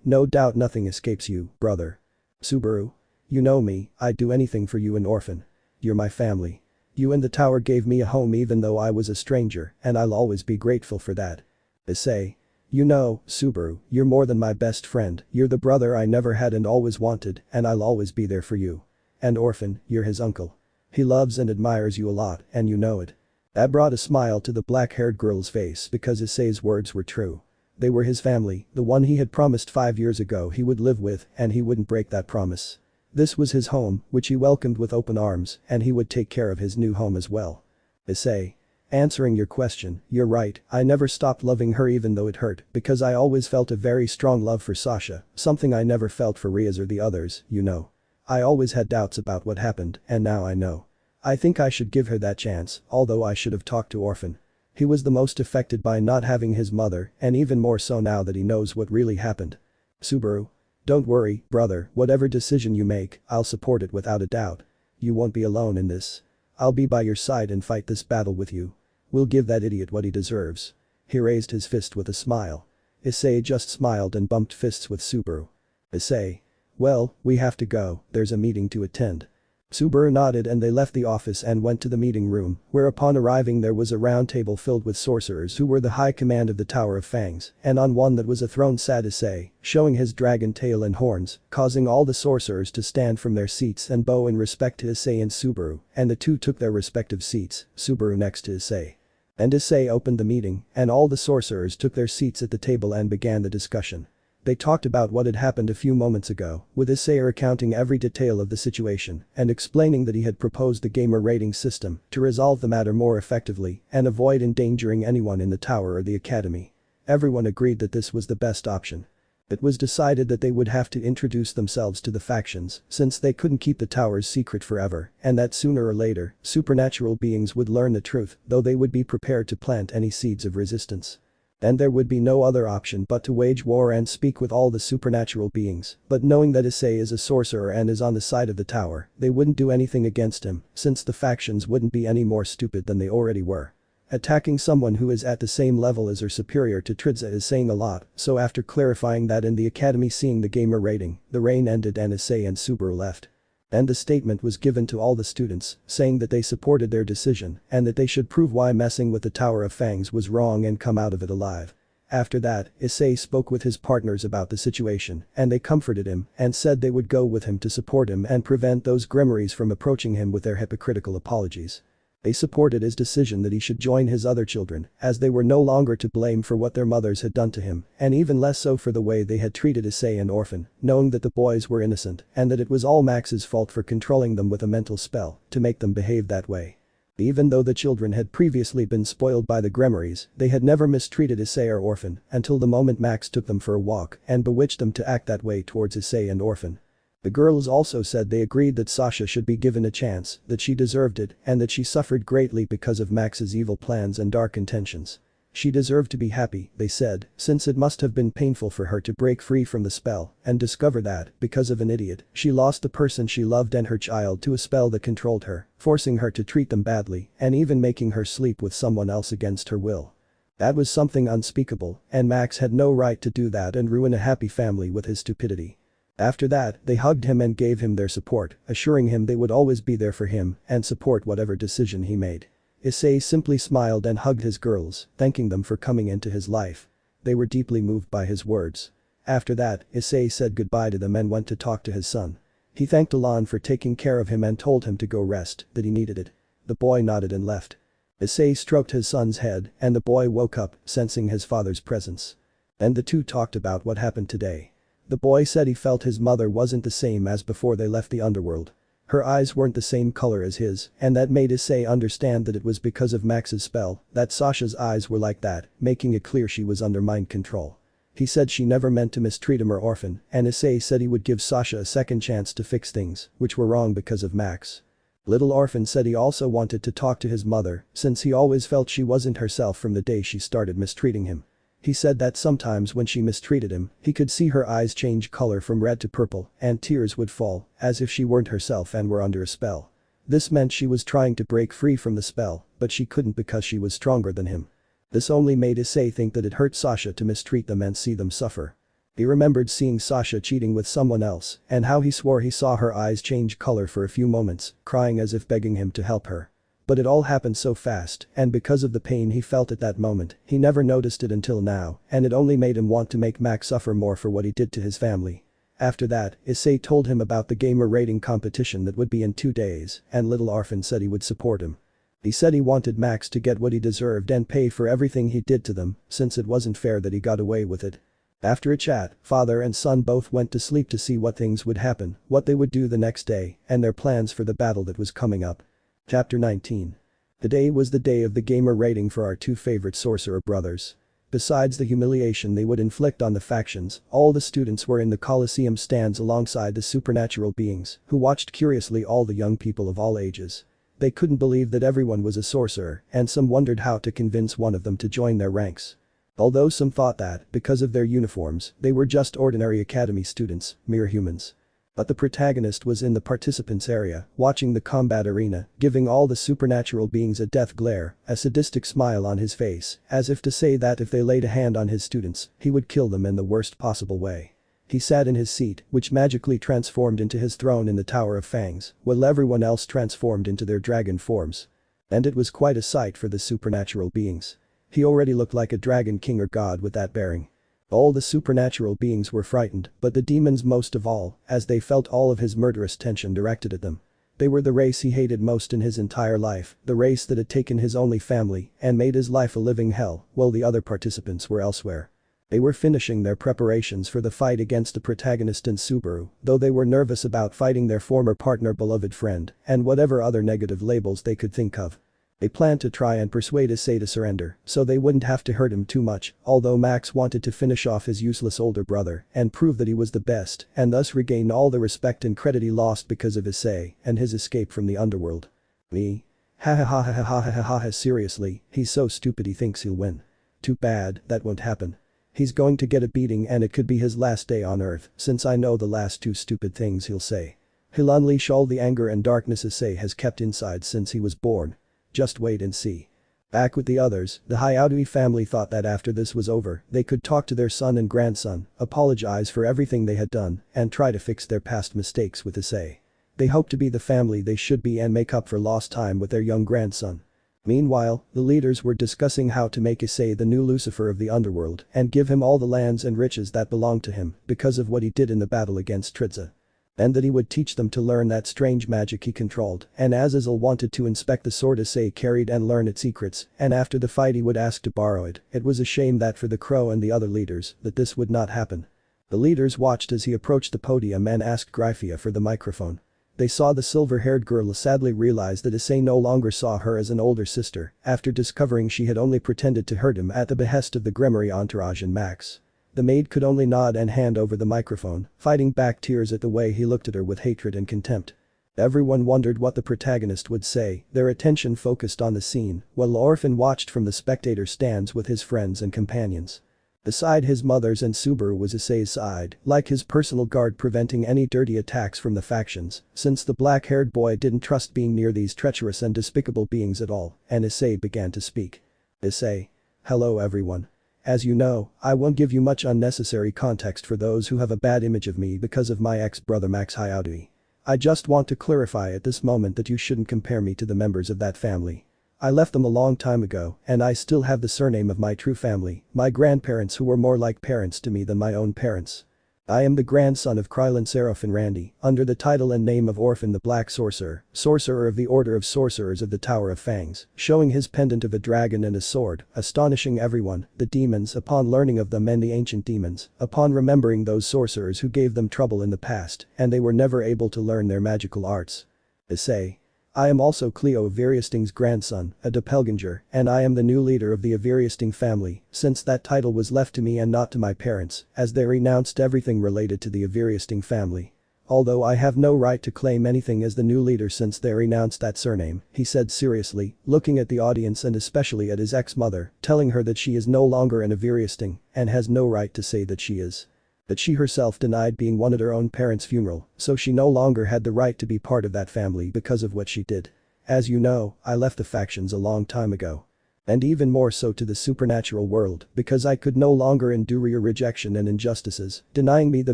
No doubt nothing escapes you, brother. Subaru. You know me, I'd do anything for you and Orphan. You're my family. You and the tower gave me a home even though I was a stranger, and I'll always be grateful for that. Issei. You know, Subaru, you're more than my best friend, you're the brother I never had and always wanted, and I'll always be there for you. And Orphan, you're his uncle. He loves and admires you a lot, and you know it. That brought a smile to the black-haired girl's face because Issei's words were true. They were his family, the one he had promised 5 years ago he would live with, and he wouldn't break that promise. This was his home, which he welcomed with open arms, and he would take care of his new home as well. Issei. Answering your question, you're right, I never stopped loving her even though it hurt, because I always felt a very strong love for Sasha, something I never felt for Rias or the others, you know. I always had doubts about what happened, and now I know. I think I should give her that chance, although I should have talked to Orphan. He was the most affected by not having his mother, and even more so now that he knows what really happened. Subaru. Don't worry, brother, whatever decision you make, I'll support it without a doubt. You won't be alone in this. I'll be by your side and fight this battle with you. We'll give that idiot what he deserves. He raised his fist with a smile. Issei just smiled and bumped fists with Subaru. Issei. Well, we have to go, there's a meeting to attend. Subaru nodded and they left the office and went to the meeting room, where upon arriving there was a round table filled with sorcerers who were the high command of the Tower of Fangs, and on one that was a throne sat Issei, showing his dragon tail and horns, causing all the sorcerers to stand from their seats and bow in respect to Issei and Subaru, and the two took their respective seats, Subaru next to Issei. And Issei opened the meeting, and all the sorcerers took their seats at the table and began the discussion. They talked about what had happened a few moments ago, with Issei recounting every detail of the situation and explaining that he had proposed the gamer rating system to resolve the matter more effectively and avoid endangering anyone in the tower or the academy. Everyone agreed that this was the best option. It was decided that they would have to introduce themselves to the factions since they couldn't keep the tower's secret forever, and that sooner or later, supernatural beings would learn the truth, though they would be prepared to plant any seeds of resistance. And there would be no other option but to wage war and speak with all the supernatural beings, but knowing that Issei is a sorcerer and is on the side of the tower, they wouldn't do anything against him, since the factions wouldn't be any more stupid than they already were. Attacking someone who is at the same level as or superior to Trihexa is saying a lot, so after clarifying that in the academy seeing the gamer rating, the reign ended and Issei and Subaru left. And the statement was given to all the students, saying that they supported their decision and that they should prove why messing with the Tower of Fangs was wrong and come out of it alive. After that, Issei spoke with his partners about the situation and they comforted him and said they would go with him to support him and prevent those Gremories from approaching him with their hypocritical apologies. They supported his decision that he should join his other children, as they were no longer to blame for what their mothers had done to him, and even less so for the way they had treated Issei and Orphan, knowing that the boys were innocent and that it was all Max's fault for controlling them with a mental spell to make them behave that way. Even though the children had previously been spoiled by the Gremories, they had never mistreated Issei or Orphan until the moment Max took them for a walk and bewitched them to act that way towards Issei and Orphan. The girls also said they agreed that Sasha should be given a chance, that she deserved it, and that she suffered greatly because of Max's evil plans and dark intentions. She deserved to be happy, they said, since it must have been painful for her to break free from the spell and discover that, because of an idiot, she lost the person she loved and her child to a spell that controlled her, forcing her to treat them badly and even making her sleep with someone else against her will. That was something unspeakable, and Max had no right to do that and ruin a happy family with his stupidity. After that, they hugged him and gave him their support, assuring him they would always be there for him and support whatever decision he made. Issei simply smiled and hugged his girls, thanking them for coming into his life. They were deeply moved by his words. After that, Issei said goodbye to them and went to talk to his son. He thanked Alon for taking care of him and told him to go rest, that he needed it. The boy nodded and left. Issei stroked his son's head and the boy woke up, sensing his father's presence. Then the two talked about what happened today. The boy said he felt his mother wasn't the same as before they left the underworld. Her eyes weren't the same color as his, and that made Issei understand that it was because of Max's spell that Sasha's eyes were like that, making it clear she was under mind control. He said she never meant to mistreat him or Orphan, and Issei said he would give Sasha a second chance to fix things, which were wrong because of Max. Little Orphan said he also wanted to talk to his mother, since he always felt she wasn't herself from the day she started mistreating him. He said that sometimes when she mistreated him, he could see her eyes change color from red to purple, and tears would fall, as if she weren't herself and were under a spell. This meant she was trying to break free from the spell, but she couldn't because she was stronger than him. This only made Issei think that it hurt Sasha to mistreat them and see them suffer. He remembered seeing Sasha cheating with someone else and how he swore he saw her eyes change color for a few moments, crying as if begging him to help her. But it all happened so fast, and because of the pain he felt at that moment, he never noticed it until now, and it only made him want to make Max suffer more for what he did to his family. After that, Issei told him about the gamer rating competition that would be in 2 days, and little Orphan said he would support him. He said he wanted Max to get what he deserved and pay for everything he did to them, since it wasn't fair that he got away with it. After a chat, father and son both went to sleep to see what things would happen, what they would do the next day, and their plans for the battle that was coming up. Chapter 19. Today was the day of the gamer rating for our 2 favorite sorcerer brothers. Besides the humiliation they would inflict on the factions, all the students were in the Colosseum stands alongside the supernatural beings, who watched curiously all the young people of all ages. They couldn't believe that everyone was a sorcerer, and some wondered how to convince one of them to join their ranks. Although some thought that, because of their uniforms, they were just ordinary academy students, mere humans. But the protagonist was in the participants area, watching the combat arena, giving all the supernatural beings a death glare, a sadistic smile on his face, as if to say that if they laid a hand on his students, he would kill them in the worst possible way. He sat in his seat, which magically transformed into his throne in the Tower of Fangs, while everyone else transformed into their dragon forms. And it was quite a sight for the supernatural beings. He already looked like a dragon king or god with that bearing. All the supernatural beings were frightened, but the demons most of all, as they felt all of his murderous tension directed at them. They were the race he hated most in his entire life, the race that had taken his only family and made his life a living hell, while the other participants were elsewhere. They were finishing their preparations for the fight against the protagonist and Subaru, though they were nervous about fighting their former partner, beloved friend, and whatever other negative labels they could think of. They planned to try and persuade Issei to surrender, so they wouldn't have to hurt him too much, although Max wanted to finish off his useless older brother and prove that he was the best and thus regain all the respect and credit he lost because of Issei and his escape from the underworld. Me? Ha ha ha ha ha ha ha ha ha, seriously, he's so stupid he thinks he'll win. Too bad, that won't happen. He's going to get a beating and it could be his last day on Earth, since I know the last 2 stupid things he'll say. He'll unleash all the anger and darkness Issei has kept inside since he was born. Just wait and see. Back with the others, the Hyautoe family thought that after this was over, they could talk to their son and grandson, apologize for everything they had done, and try to fix their past mistakes with Issei. They hoped to be the family they should be and make up for lost time with their young grandson. Meanwhile, the leaders were discussing how to make Issei the new Lucifer of the underworld and give him all the lands and riches that belonged to him because of what he did in the battle against Trihexa. And that he would teach them to learn that strange magic he controlled, and Azazel wanted to inspect the sword Issei carried and learn its secrets, and after the fight he would ask to borrow it. It was a shame that for the Crow and the other leaders, that this would not happen. The leaders watched as he approached the podium and asked Gryphia for the microphone. They saw the silver-haired girl sadly realize that Issei no longer saw her as an older sister, after discovering she had only pretended to hurt him at the behest of the Gremory entourage and Max. The maid could only nod and hand over the microphone, fighting back tears at the way he looked at her with hatred and contempt. Everyone wondered what the protagonist would say, their attention focused on the scene, while Orphan watched from the spectator stands with his friends and companions. Beside his mother's and Subaru was Issei's side, like his personal guard preventing any dirty attacks from the factions, since the black-haired boy didn't trust being near these treacherous and despicable beings at all, and Issei began to speak. Issei. Hello everyone. As you know, I won't give you much unnecessary context for those who have a bad image of me because of my ex-brother Max Hyautoe. I just want to clarify at this moment that you shouldn't compare me to the members of that family. I left them a long time ago, and I still have the surname of my true family, my grandparents who were more like parents to me than my own parents. I am the grandson of Krylin Seraph and Randy, under the title and name of Orphan the Black Sorcerer, sorcerer of the Order of Sorcerers of the Tower of Fangs, showing his pendant of a dragon and a sword, astonishing everyone, the demons upon learning of them and the ancient demons, upon remembering those sorcerers who gave them trouble in the past, and they were never able to learn their magical arts. Issei. I am also Cleo Averiusting's grandson, a doppelganger, and I am the new leader of the Averiusting family, since that title was left to me and not to my parents, as they renounced everything related to the Averiusting family. Although I have no right to claim anything as the new leader since they renounced that surname, he said seriously, looking at the audience and especially at his ex-mother, telling her that she is no longer an Averiusting, and has no right to say that she is. That she herself denied being one at her own parents' funeral, so she no longer had the right to be part of that family because of what she did. As you know, I left the factions a long time ago. And even more so to the supernatural world because I could no longer endure your rejection and injustices, denying me the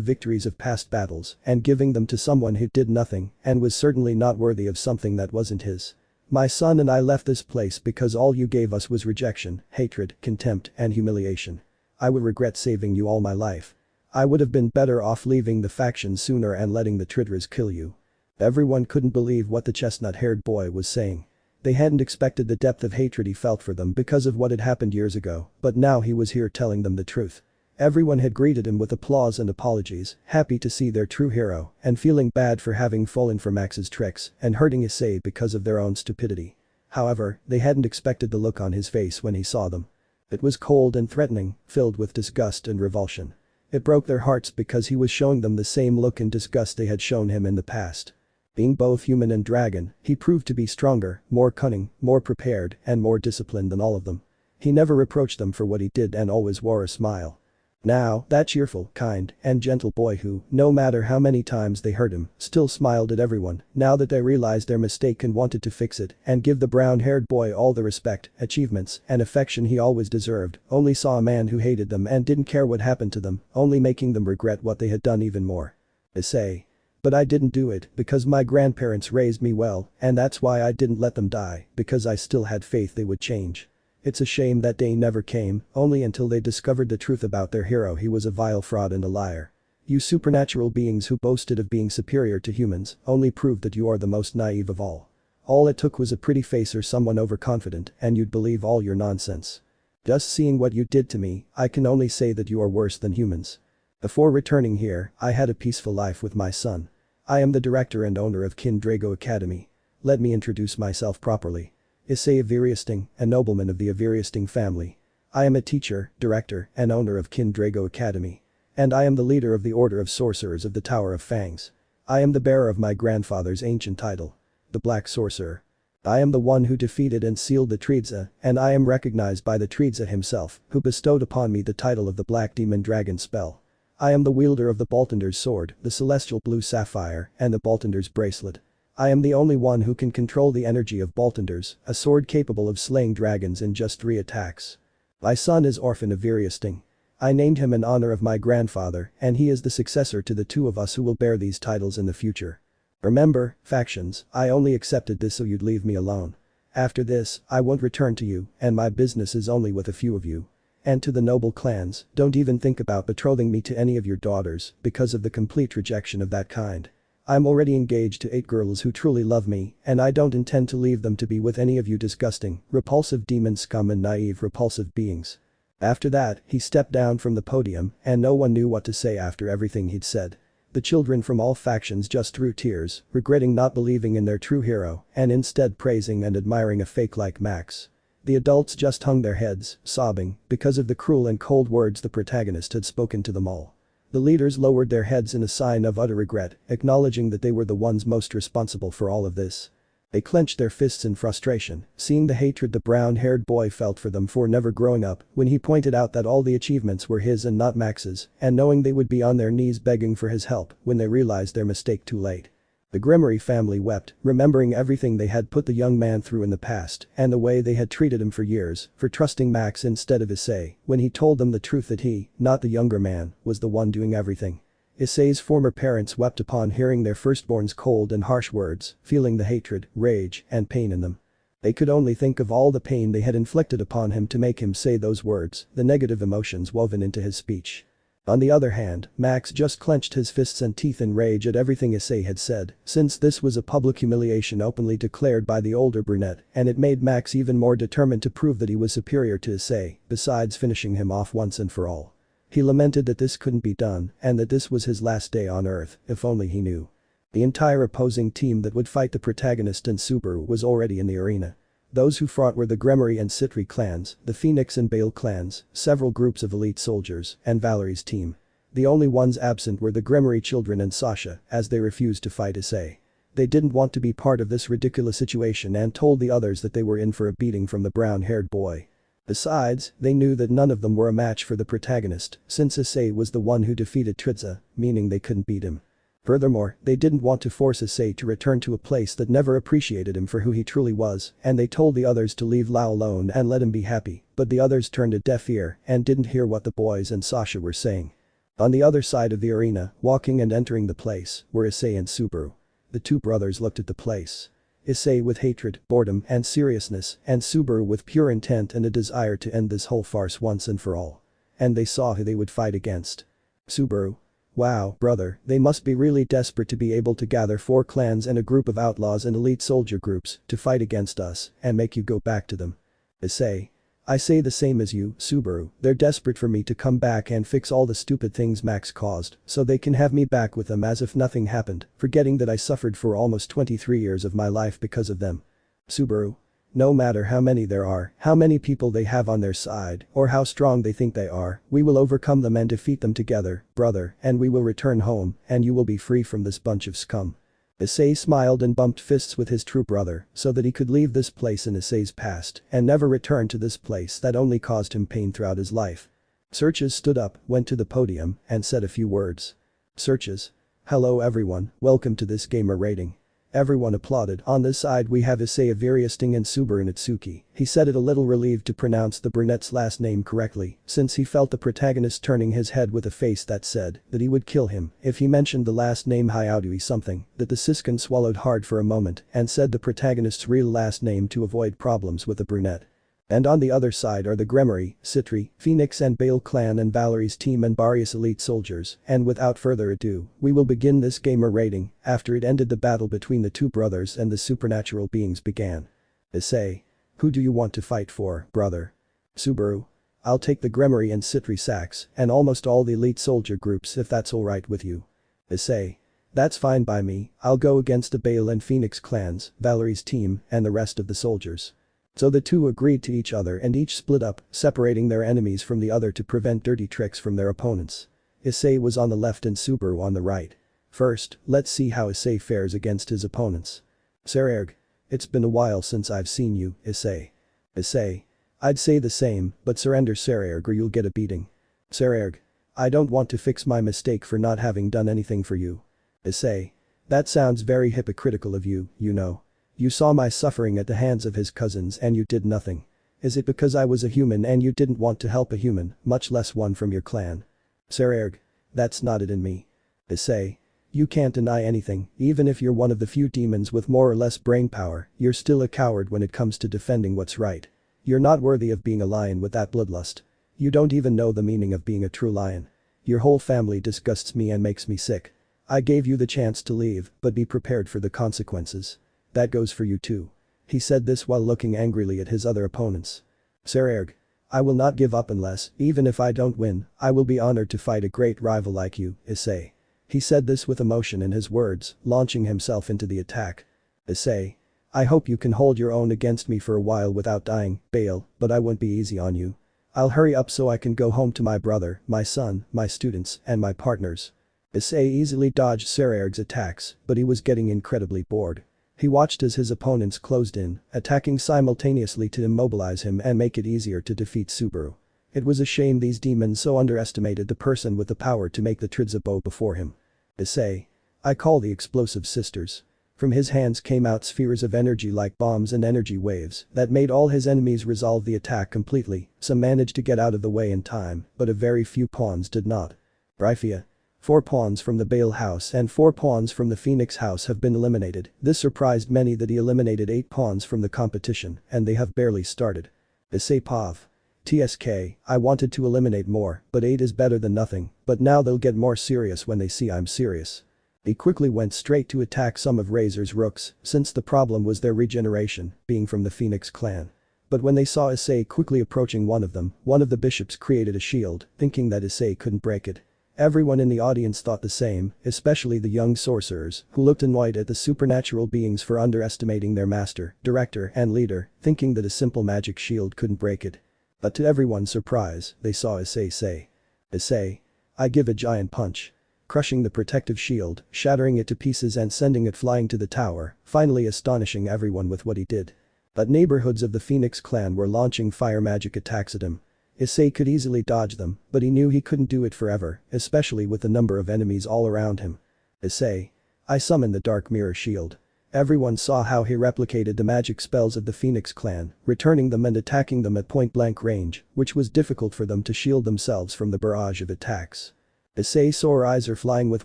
victories of past battles and giving them to someone who did nothing and was certainly not worthy of something that wasn't his. My son and I left this place because all you gave us was rejection, hatred, contempt, and humiliation. I would regret saving you all my life. I would have been better off leaving the faction sooner and letting the Tritras kill you. Everyone couldn't believe what the chestnut-haired boy was saying. They hadn't expected the depth of hatred he felt for them because of what had happened years ago, but now he was here telling them the truth. Everyone had greeted him with applause and apologies, happy to see their true hero, and feeling bad for having fallen for Max's tricks and hurting Issei because of their own stupidity. However, they hadn't expected the look on his face when he saw them. It was cold and threatening, filled with disgust and revulsion. It broke their hearts because he was showing them the same look and disgust they had shown him in the past. Being both human and dragon, he proved to be stronger, more cunning, more prepared, and more disciplined than all of them. He never reproached them for what he did and always wore a smile. Now, that cheerful, kind, and gentle boy who, no matter how many times they hurt him, still smiled at everyone, now that they realized their mistake and wanted to fix it and give the brown-haired boy all the respect, achievements, and affection he always deserved, only saw a man who hated them and didn't care what happened to them, only making them regret what they had done even more. Issei. But I didn't do it because my grandparents raised me well, and that's why I didn't let them die, because I still had faith they would change. It's a shame that day never came, only until they discovered the truth about their hero. He was a vile fraud and a liar. You supernatural beings who boasted of being superior to humans only proved that you are the most naive of all. All it took was a pretty face or someone overconfident and you'd believe all your nonsense. Just seeing what you did to me, I can only say that you are worse than humans. Before returning here, I had a peaceful life with my son. I am the director and owner of Drago Academy. Let me introduce myself properly. Issei Aviriasting, a nobleman of the Aviriasting family. I am a teacher, director, and owner of Drago Academy. And I am the leader of the Order of Sorcerers of the Tower of Fangs. I am the bearer of my grandfather's ancient title. The Black Sorcerer. I am the one who defeated and sealed the Trihexa, and I am recognized by the Trihexa himself, who bestowed upon me the title of the Black Demon Dragon spell. I am the wielder of the Baltinder's sword, the celestial blue sapphire, and the Baltinder's bracelet. I am the only one who can control the energy of Baltinder's, a sword capable of slaying dragons in just 3 attacks. My son is Orphan Aviriasting. I named him in honor of my grandfather, and he is the successor to the 2 of us who will bear these titles in the future. Remember, factions, I only accepted this so you'd leave me alone. After this, I won't return to you, and my business is only with a few of you. And to the noble clans, don't even think about betrothing me to any of your daughters because of the complete rejection of that kind. I'm already engaged to 8 girls who truly love me, and I don't intend to leave them to be with any of you disgusting, repulsive demon scum and naive repulsive beings. After that, he stepped down from the podium, and no one knew what to say after everything he'd said. The children from all factions just threw tears, regretting not believing in their true hero, and instead praising and admiring a fake like Max. The adults just hung their heads, sobbing, because of the cruel and cold words the protagonist had spoken to them all. The leaders lowered their heads in a sign of utter regret, acknowledging that they were the ones most responsible for all of this. They clenched their fists in frustration, seeing the hatred the brown-haired boy felt for them for never growing up when he pointed out that all the achievements were his and not Max's, and knowing they would be on their knees begging for his help when they realized their mistake too late. The Gremory family wept, remembering everything they had put the young man through in the past and the way they had treated him for years for trusting Max instead of Issei when he told them the truth that he, not the younger man, was the one doing everything. Issei's former parents wept upon hearing their firstborn's cold and harsh words, feeling the hatred, rage, and pain in them. They could only think of all the pain they had inflicted upon him to make him say those words, the negative emotions woven into his speech. On the other hand, Max just clenched his fists and teeth in rage at everything Issei had said, since this was a public humiliation openly declared by the older brunette, and it made Max even more determined to prove that he was superior to Issei, besides finishing him off once and for all. He lamented that this couldn't be done, and that this was his last day on Earth, if only he knew. The entire opposing team that would fight the protagonist and Subaru was already in the arena. Those who fought were the Gremory and Citri clans, the Phoenix and Bale clans, several groups of elite soldiers, and Valerie's team. The only ones absent were the Gremory children and Sasha, as they refused to fight Issei. They didn't want to be part of this ridiculous situation and told the others that they were in for a beating from the brown-haired boy. Besides, they knew that none of them were a match for the protagonist, since Issei was the one who defeated Trihexa, meaning they couldn't beat him. Furthermore, they didn't want to force Issei to return to a place that never appreciated him for who he truly was, and they told the others to leave Lao alone and let him be happy, but the others turned a deaf ear and didn't hear what the boys and Sasha were saying. On the other side of the arena, walking and entering the place, were Issei and Subaru. The two brothers looked at the place. Issei with hatred, boredom, and seriousness, and Subaru with pure intent and a desire to end this whole farce once and for all. And they saw who they would fight against. Subaru. Wow, brother, they must be really desperate to be able to gather 4 clans and a group of outlaws and elite soldier groups to fight against us and make you go back to them. Issei. I say the same as you, Subaru, they're desperate for me to come back and fix all the stupid things Max caused, so they can have me back with them as if nothing happened, forgetting that I suffered for almost 23 years of my life because of them. Subaru. No matter how many there are, how many people they have on their side, or how strong they think they are, we will overcome them and defeat them together, brother, and we will return home, and you will be free from this bunch of scum. Issei smiled and bumped fists with his true brother so that he could leave this place in Issei's past and never return to this place that only caused him pain throughout his life. Searches stood up, went to the podium, and said a few words. Searches. Hello everyone, welcome to this gamer rating. Everyone applauded. On this side we have Issei Aviriasting and Subaru Natsuki. He said it a little relieved to pronounce the brunette's last name correctly, since he felt the protagonist turning his head with a face that said that he would kill him if he mentioned the last name Hyaudui something, that the Siskin swallowed hard for a moment and said the protagonist's real last name to avoid problems with the brunette. And on the other side are the Gremory, Citri, Phoenix and Bale clan and Valerie's team and various elite soldiers, and without further ado, we will begin this gamer rating. After it ended, the battle between the two brothers and the supernatural beings began. Issei. Who do you want to fight for, brother? Subaru. I'll take the Gremory and Citri sacks and almost all the elite soldier groups if that's alright with you. Issei. That's fine by me, I'll go against the Bale and Phoenix clans, Valerie's team, and the rest of the soldiers. So the two agreed to each other and each split up, separating their enemies from the other to prevent dirty tricks from their opponents. Issei was on the left and Subaru on the right. First, let's see how Issei fares against his opponents. Sekiryuutei. It's been a while since I've seen you, Issei. Issei. I'd say the same, but surrender Sekiryuutei or you'll get a beating. Sekiryuutei. I don't want to fix my mistake for not having done anything for you. Issei. That sounds very hypocritical of you, you know. You saw my suffering at the hands of his cousins and you did nothing. Is it because I was a human and you didn't want to help a human, much less one from your clan? Sekiryuutei. That's not it in me. Issei. You can't deny anything, even if you're one of the few demons with more or less brain power, you're still a coward when it comes to defending what's right. You're not worthy of being a lion with that bloodlust. You don't even know the meaning of being a true lion. Your whole family disgusts me and makes me sick. I gave you the chance to leave, but be prepared for the consequences. That goes for you too. He said this while looking angrily at his other opponents. Sekiryuutei. I will not give up unless, even if I don't win, I will be honored to fight a great rival like you, Issei. He said this with emotion in his words, launching himself into the attack. Issei. I hope you can hold your own against me for a while without dying, Bale, but I won't be easy on you. I'll hurry up so I can go home to my brother, my son, my students, and my partners. Issei easily dodged Sekiryuutei's attacks, but he was getting incredibly bored. He watched as his opponents closed in, attacking simultaneously to immobilize him and make it easier to defeat Subaru. It was a shame these demons so underestimated the person with the power to make the Trihexa bow before him. Issei. I call the explosive sisters. From his hands came out spheres of energy like bombs and energy waves that made all his enemies resolve the attack completely. Some managed to get out of the way in time, but a very few pawns did not. Rifia. 4 pawns from the Bale house and 4 pawns from the Phoenix house have been eliminated. This surprised many that he eliminated 8 pawns from the competition and they have barely started. Issei Pav. TSK, I wanted to eliminate more, but 8 is better than nothing, but now they'll get more serious when they see I'm serious. He quickly went straight to attack some of Razor's rooks, since the problem was their regeneration, being from the Phoenix clan. But when they saw Issei quickly approaching one of them, one of the bishops created a shield, thinking that Issei couldn't break it. Everyone in the audience thought the same, especially the young sorcerers, who looked annoyed at the supernatural beings for underestimating their master, director, and leader, thinking that a simple magic shield couldn't break it. But to everyone's surprise, they saw Issei say. Issei. I give a giant punch. Crushing the protective shield, shattering it to pieces and sending it flying to the tower, finally astonishing everyone with what he did. But neighborhoods of the Phoenix clan were launching fire magic attacks at him. Issei could easily dodge them, but he knew he couldn't do it forever, especially with the number of enemies all around him. Issei. I summoned the Dark Mirror Shield. Everyone saw how he replicated the magic spells of the Phoenix clan, returning them and attacking them at point-blank range, which was difficult for them to shield themselves from the barrage of attacks. Issei saw Rias flying with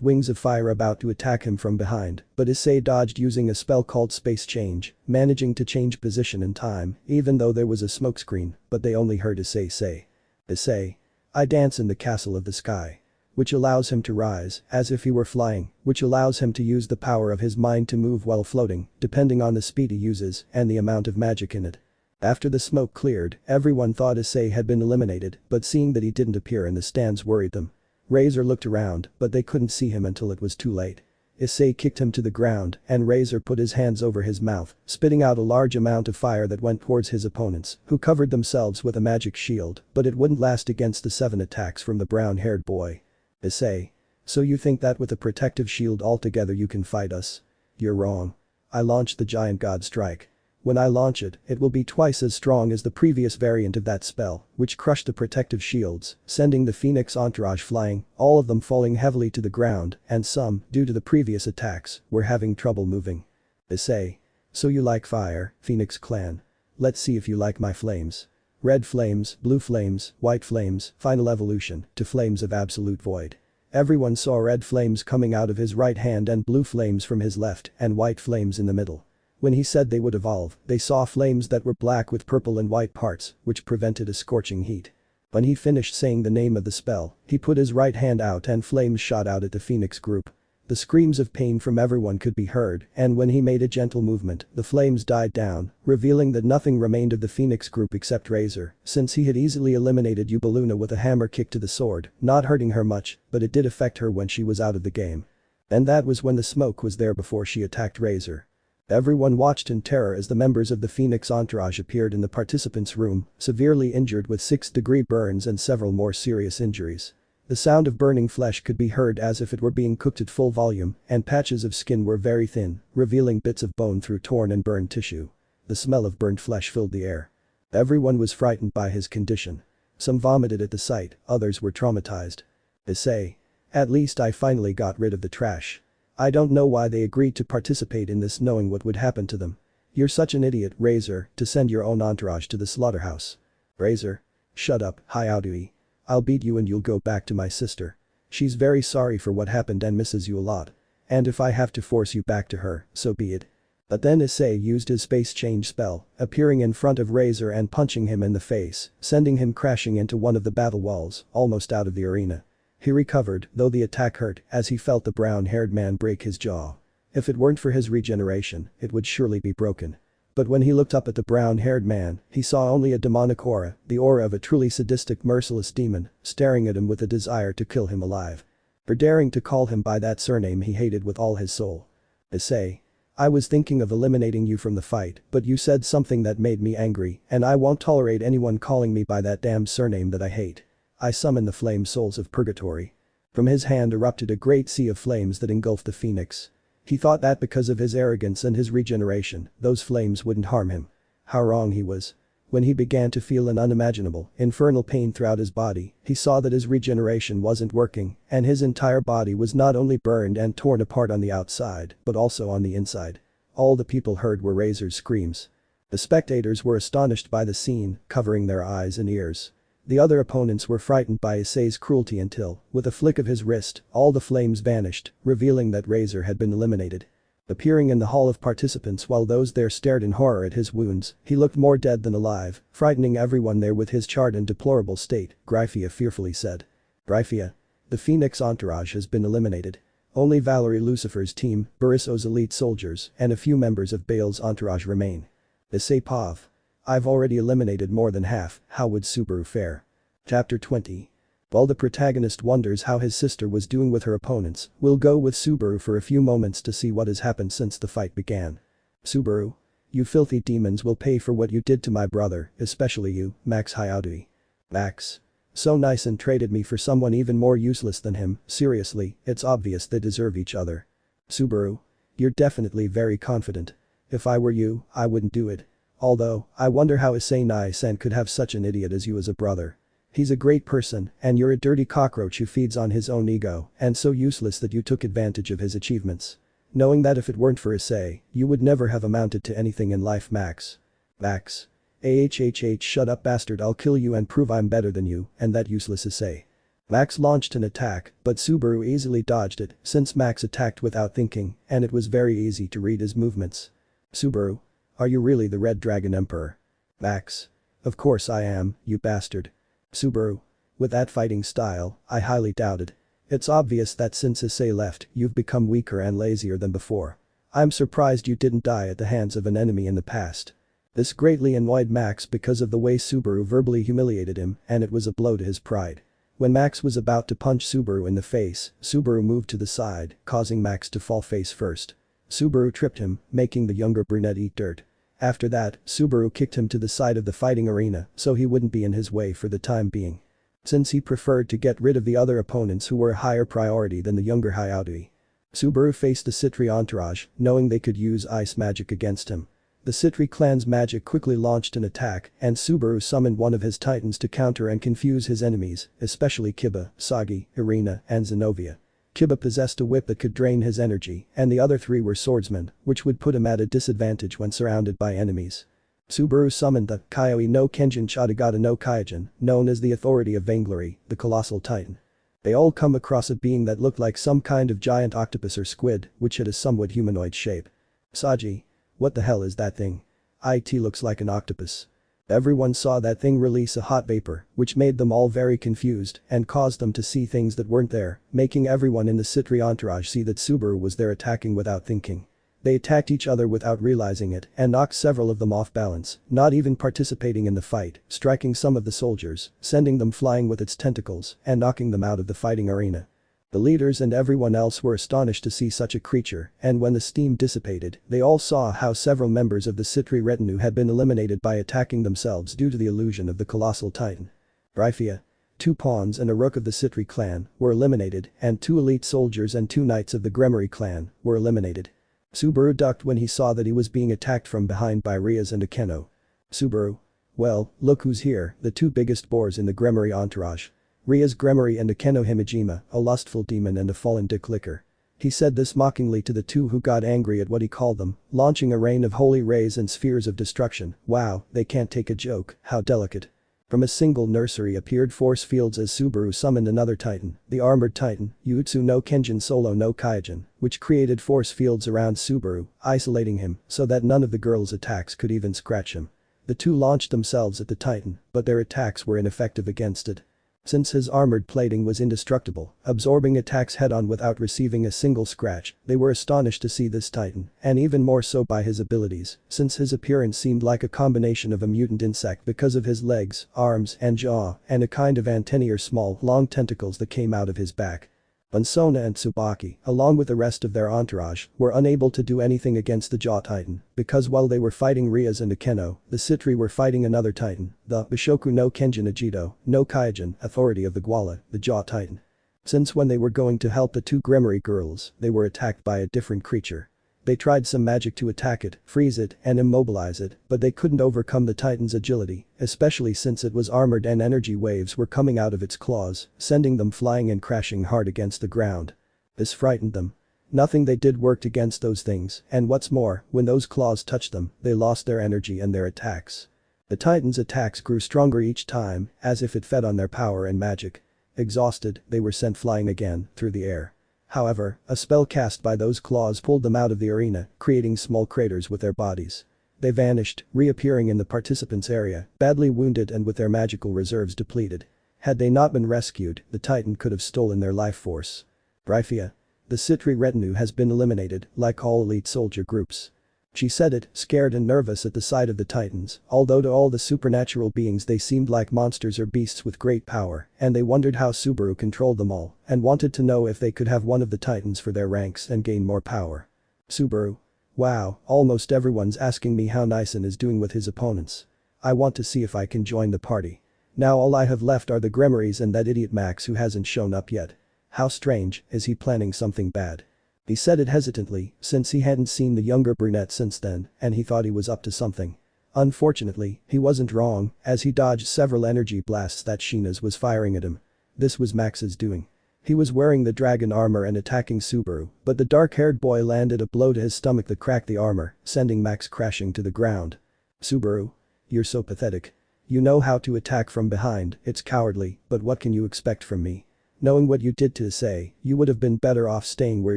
wings of fire about to attack him from behind, but Issei dodged using a spell called Space Change, managing to change position in time, even though there was a smokescreen, but they only heard Issei say. Issei. I dance in the castle of the sky. Which allows him to rise, as if he were flying, which allows him to use the power of his mind to move while floating, depending on the speed he uses and the amount of magic in it. After the smoke cleared, everyone thought Issei had been eliminated, but seeing that he didn't appear in the stands worried them. Razor looked around, but they couldn't see him until it was too late. Issei kicked him to the ground, and Razor put his hands over his mouth, spitting out a large amount of fire that went towards his opponents, who covered themselves with a magic shield, but it wouldn't last against the 7 attacks from the brown-haired boy. Issei. So you think that with a protective shield altogether you can fight us? You're wrong. I launched the Giant God Strike. When I launch it, it will be twice as strong as the previous variant of that spell, which crushed the protective shields, sending the Phoenix entourage flying, all of them falling heavily to the ground, and some, due to the previous attacks, were having trouble moving. Issei. So you like fire, Phoenix clan. Let's see if you like my flames. Red flames, blue flames, white flames, final evolution to flames of absolute void. Everyone saw red flames coming out of his right hand and blue flames from his left and white flames in the middle. When he said they would evolve, they saw flames that were black with purple and white parts, which prevented a scorching heat. When he finished saying the name of the spell, he put his right hand out and flames shot out at the Phoenix group. The screams of pain from everyone could be heard, and when he made a gentle movement, the flames died down, revealing that nothing remained of the Phoenix group except Razor, since he had easily eliminated Ubeluna with a hammer kick to the sword, not hurting her much, but it did affect her when she was out of the game. And that was when the smoke was there before she attacked Razor. Everyone watched in terror as the members of the Phoenix entourage appeared in the participants' room, severely injured with 6th-degree burns and several more serious injuries. The sound of burning flesh could be heard as if it were being cooked at full volume, and patches of skin were very thin, revealing bits of bone through torn and burned tissue. The smell of burnt flesh filled the air. Everyone was frightened by his condition. Some vomited at the sight, others were traumatized. Issei. At least I finally got rid of the trash. I don't know why they agreed to participate in this knowing what would happen to them. You're such an idiot, Razor, to send your own entourage to the slaughterhouse. Razor. Shut up, Hyaudui. I'll beat you and you'll go back to my sister. She's very sorry for what happened and misses you a lot. And if I have to force you back to her, so be it. But then Issei used his space change spell, appearing in front of Razor and punching him in the face, sending him crashing into one of the battle walls, almost out of the arena. He recovered, though the attack hurt, as he felt the brown-haired man break his jaw. If it weren't for his regeneration, it would surely be broken. But when he looked up at the brown-haired man, he saw only a demonic aura, the aura of a truly sadistic merciless demon, staring at him with a desire to kill him alive. For daring to call him by that surname he hated with all his soul. Issei. I was thinking of eliminating you from the fight, but you said something that made me angry, and I won't tolerate anyone calling me by that damn surname that I hate. I summon the flame souls of purgatory. From his hand erupted a great sea of flames that engulfed the Phoenix. He thought that because of his arrogance and his regeneration, those flames wouldn't harm him. How wrong he was. When he began to feel an unimaginable, infernal pain throughout his body, he saw that his regeneration wasn't working, and his entire body was not only burned and torn apart on the outside, but also on the inside. All the people heard were Razor's screams. The spectators were astonished by the scene, covering their eyes and ears. The other opponents were frightened by Issei's cruelty until, with a flick of his wrist, all the flames vanished, revealing that Razor had been eliminated. Appearing in the hall of participants while those there stared in horror at his wounds, he looked more dead than alive, frightening everyone there with his charred and deplorable state, Gryphia fearfully said. Gryphia. The Phoenix entourage has been eliminated. Only Valerie Lucifer's team, Barisso's elite soldiers, and a few members of Bale's entourage remain. Issei Pav. I've already eliminated more than half, how would Subaru fare? Chapter 20. While the protagonist wonders how his sister was doing with her opponents, we'll go with Subaru for a few moments to see what has happened since the fight began. Subaru. You filthy demons will pay for what you did to my brother, especially you, Max Hyaudui. Max. So nice and traded me for someone even more useless than him, seriously, it's obvious they deserve each other. Subaru. You're definitely very confident. If I were you, I wouldn't do it. Although, I wonder how Issei could have such an idiot as you as a brother. He's a great person, and you're a dirty cockroach who feeds on his own ego, and so useless that you took advantage of his achievements. Knowing that if it weren't for Issei, you would never have amounted to anything in life, Max. Max. Shut up, bastard, I'll kill you and prove I'm better than you, and that useless Issei. Max launched an attack, but Subaru easily dodged it since Max attacked without thinking, and it was very easy to read his movements. Subaru? Are you really the Red Dragon Emperor? Max. Of course I am, you bastard. Subaru. With that fighting style, I highly doubt it. It's obvious that since Issei left, you've become weaker and lazier than before. I'm surprised you didn't die at the hands of an enemy in the past. This greatly annoyed Max because of the way Subaru verbally humiliated him, and it was a blow to his pride. When Max was about to punch Subaru in the face, Subaru moved to the side, causing Max to fall face first. Subaru tripped him, making the younger brunette eat dirt. After that, Subaru kicked him to the side of the fighting arena so he wouldn't be in his way for the time being. Since he preferred to get rid of the other opponents who were a higher priority than the younger Hyauti. Subaru faced the Citri entourage, knowing they could use ice magic against him. The Citri clan's magic quickly launched an attack, and Subaru summoned one of his titans to counter and confuse his enemies, especially Kiba, Sagi, Irina, and Zenobia. Kiba possessed a whip that could drain his energy, and the other three were swordsmen, which would put him at a disadvantage when surrounded by enemies. Subaru summoned the Kaioi no Kenjin Shadagata no Kaijin, known as the Authority of Vainglory, the colossal titan. They all come across a being that looked like some kind of giant octopus or squid, which had a somewhat humanoid shape. Sagi. What the hell is that thing? It looks like an octopus. Everyone saw that thing release a hot vapor, which made them all very confused and caused them to see things that weren't there, making everyone in the Citri entourage see that Subaru was there attacking without thinking. They attacked each other without realizing it and knocked several of them off balance, not even participating in the fight, striking some of the soldiers, sending them flying with its tentacles, and knocking them out of the fighting arena. The leaders and everyone else were astonished to see such a creature, and when the steam dissipated, they all saw how several members of the Citri retinue had been eliminated by attacking themselves due to the illusion of the colossal titan. Rifia. 2 pawns and a rook of the Citri clan were eliminated, and 2 elite soldiers and 2 knights of the Gremory clan were eliminated. Subaru ducked when he saw that he was being attacked from behind by Rias and Akeno. Subaru. Well, look who's here, the 2 biggest bores in the Gremory entourage. Rias Gremory and Akeno Himejima, a lustful demon and a fallen dick licker. He said this mockingly to the 2 who got angry at what he called them, launching a rain of holy rays and spheres of destruction. Wow, they can't take a joke, how delicate. From a single nursery appeared force fields as Subaru summoned another titan, the armored titan, Yutsu no Kenjin Solo no Kaijin, which created force fields around Subaru, isolating him so that none of the girl's attacks could even scratch him. The 2 launched themselves at the titan, but their attacks were ineffective against it. Since his armored plating was indestructible, absorbing attacks head-on without receiving a single scratch, they were astonished to see this titan, and even more so by his abilities, since his appearance seemed like a combination of a mutant insect because of his legs, arms, and jaw, and a kind of antennae or small, long tentacles that came out of his back. Bansona and Tsubaki, along with the rest of their entourage, were unable to do anything against the Jaw Titan, because while they were fighting Rias and Akeno, the Citri were fighting another Titan, the Bishoku no Kenjin Ajido, no Kaijin, Authority of the Gwala, the Jaw Titan. Since when they were going to help the 2 Gremory girls, they were attacked by a different creature. They tried some magic to attack it, freeze it, and immobilize it, but they couldn't overcome the Titan's agility, especially since it was armored and energy waves were coming out of its claws, sending them flying and crashing hard against the ground. This frightened them. Nothing they did worked against those things, and what's more, when those claws touched them, they lost their energy and their attacks. The Titan's attacks grew stronger each time, as if it fed on their power and magic. Exhausted, they were sent flying again, through the air. However, a spell cast by those claws pulled them out of the arena, creating small craters with their bodies. They vanished, reappearing in the participants' area, badly wounded and with their magical reserves depleted. Had they not been rescued, the Titan could have stolen their life force. Rifia. The Citri retinue has been eliminated, like all elite soldier groups. She said it, scared and nervous at the sight of the Titans, although to all the supernatural beings they seemed like monsters or beasts with great power, and they wondered how Subaru controlled them all, and wanted to know if they could have one of the Titans for their ranks and gain more power. Subaru. Wow, almost everyone's asking me how Nyson is doing with his opponents. I want to see if I can join the party. Now all I have left are the Gremorys and that idiot Max who hasn't shown up yet. How strange, is he planning something bad? He said it hesitantly, since he hadn't seen the younger brunette since then, and he thought he was up to something. Unfortunately, he wasn't wrong, as he dodged several energy blasts that Sheena's was firing at him. This was Max's doing. He was wearing the dragon armor and attacking Subaru, but the dark-haired boy landed a blow to his stomach that cracked the armor, sending Max crashing to the ground. Subaru. You're so pathetic. You know how to attack from behind, it's cowardly, but what can you expect from me? Knowing what you did to Issei, you would have been better off staying where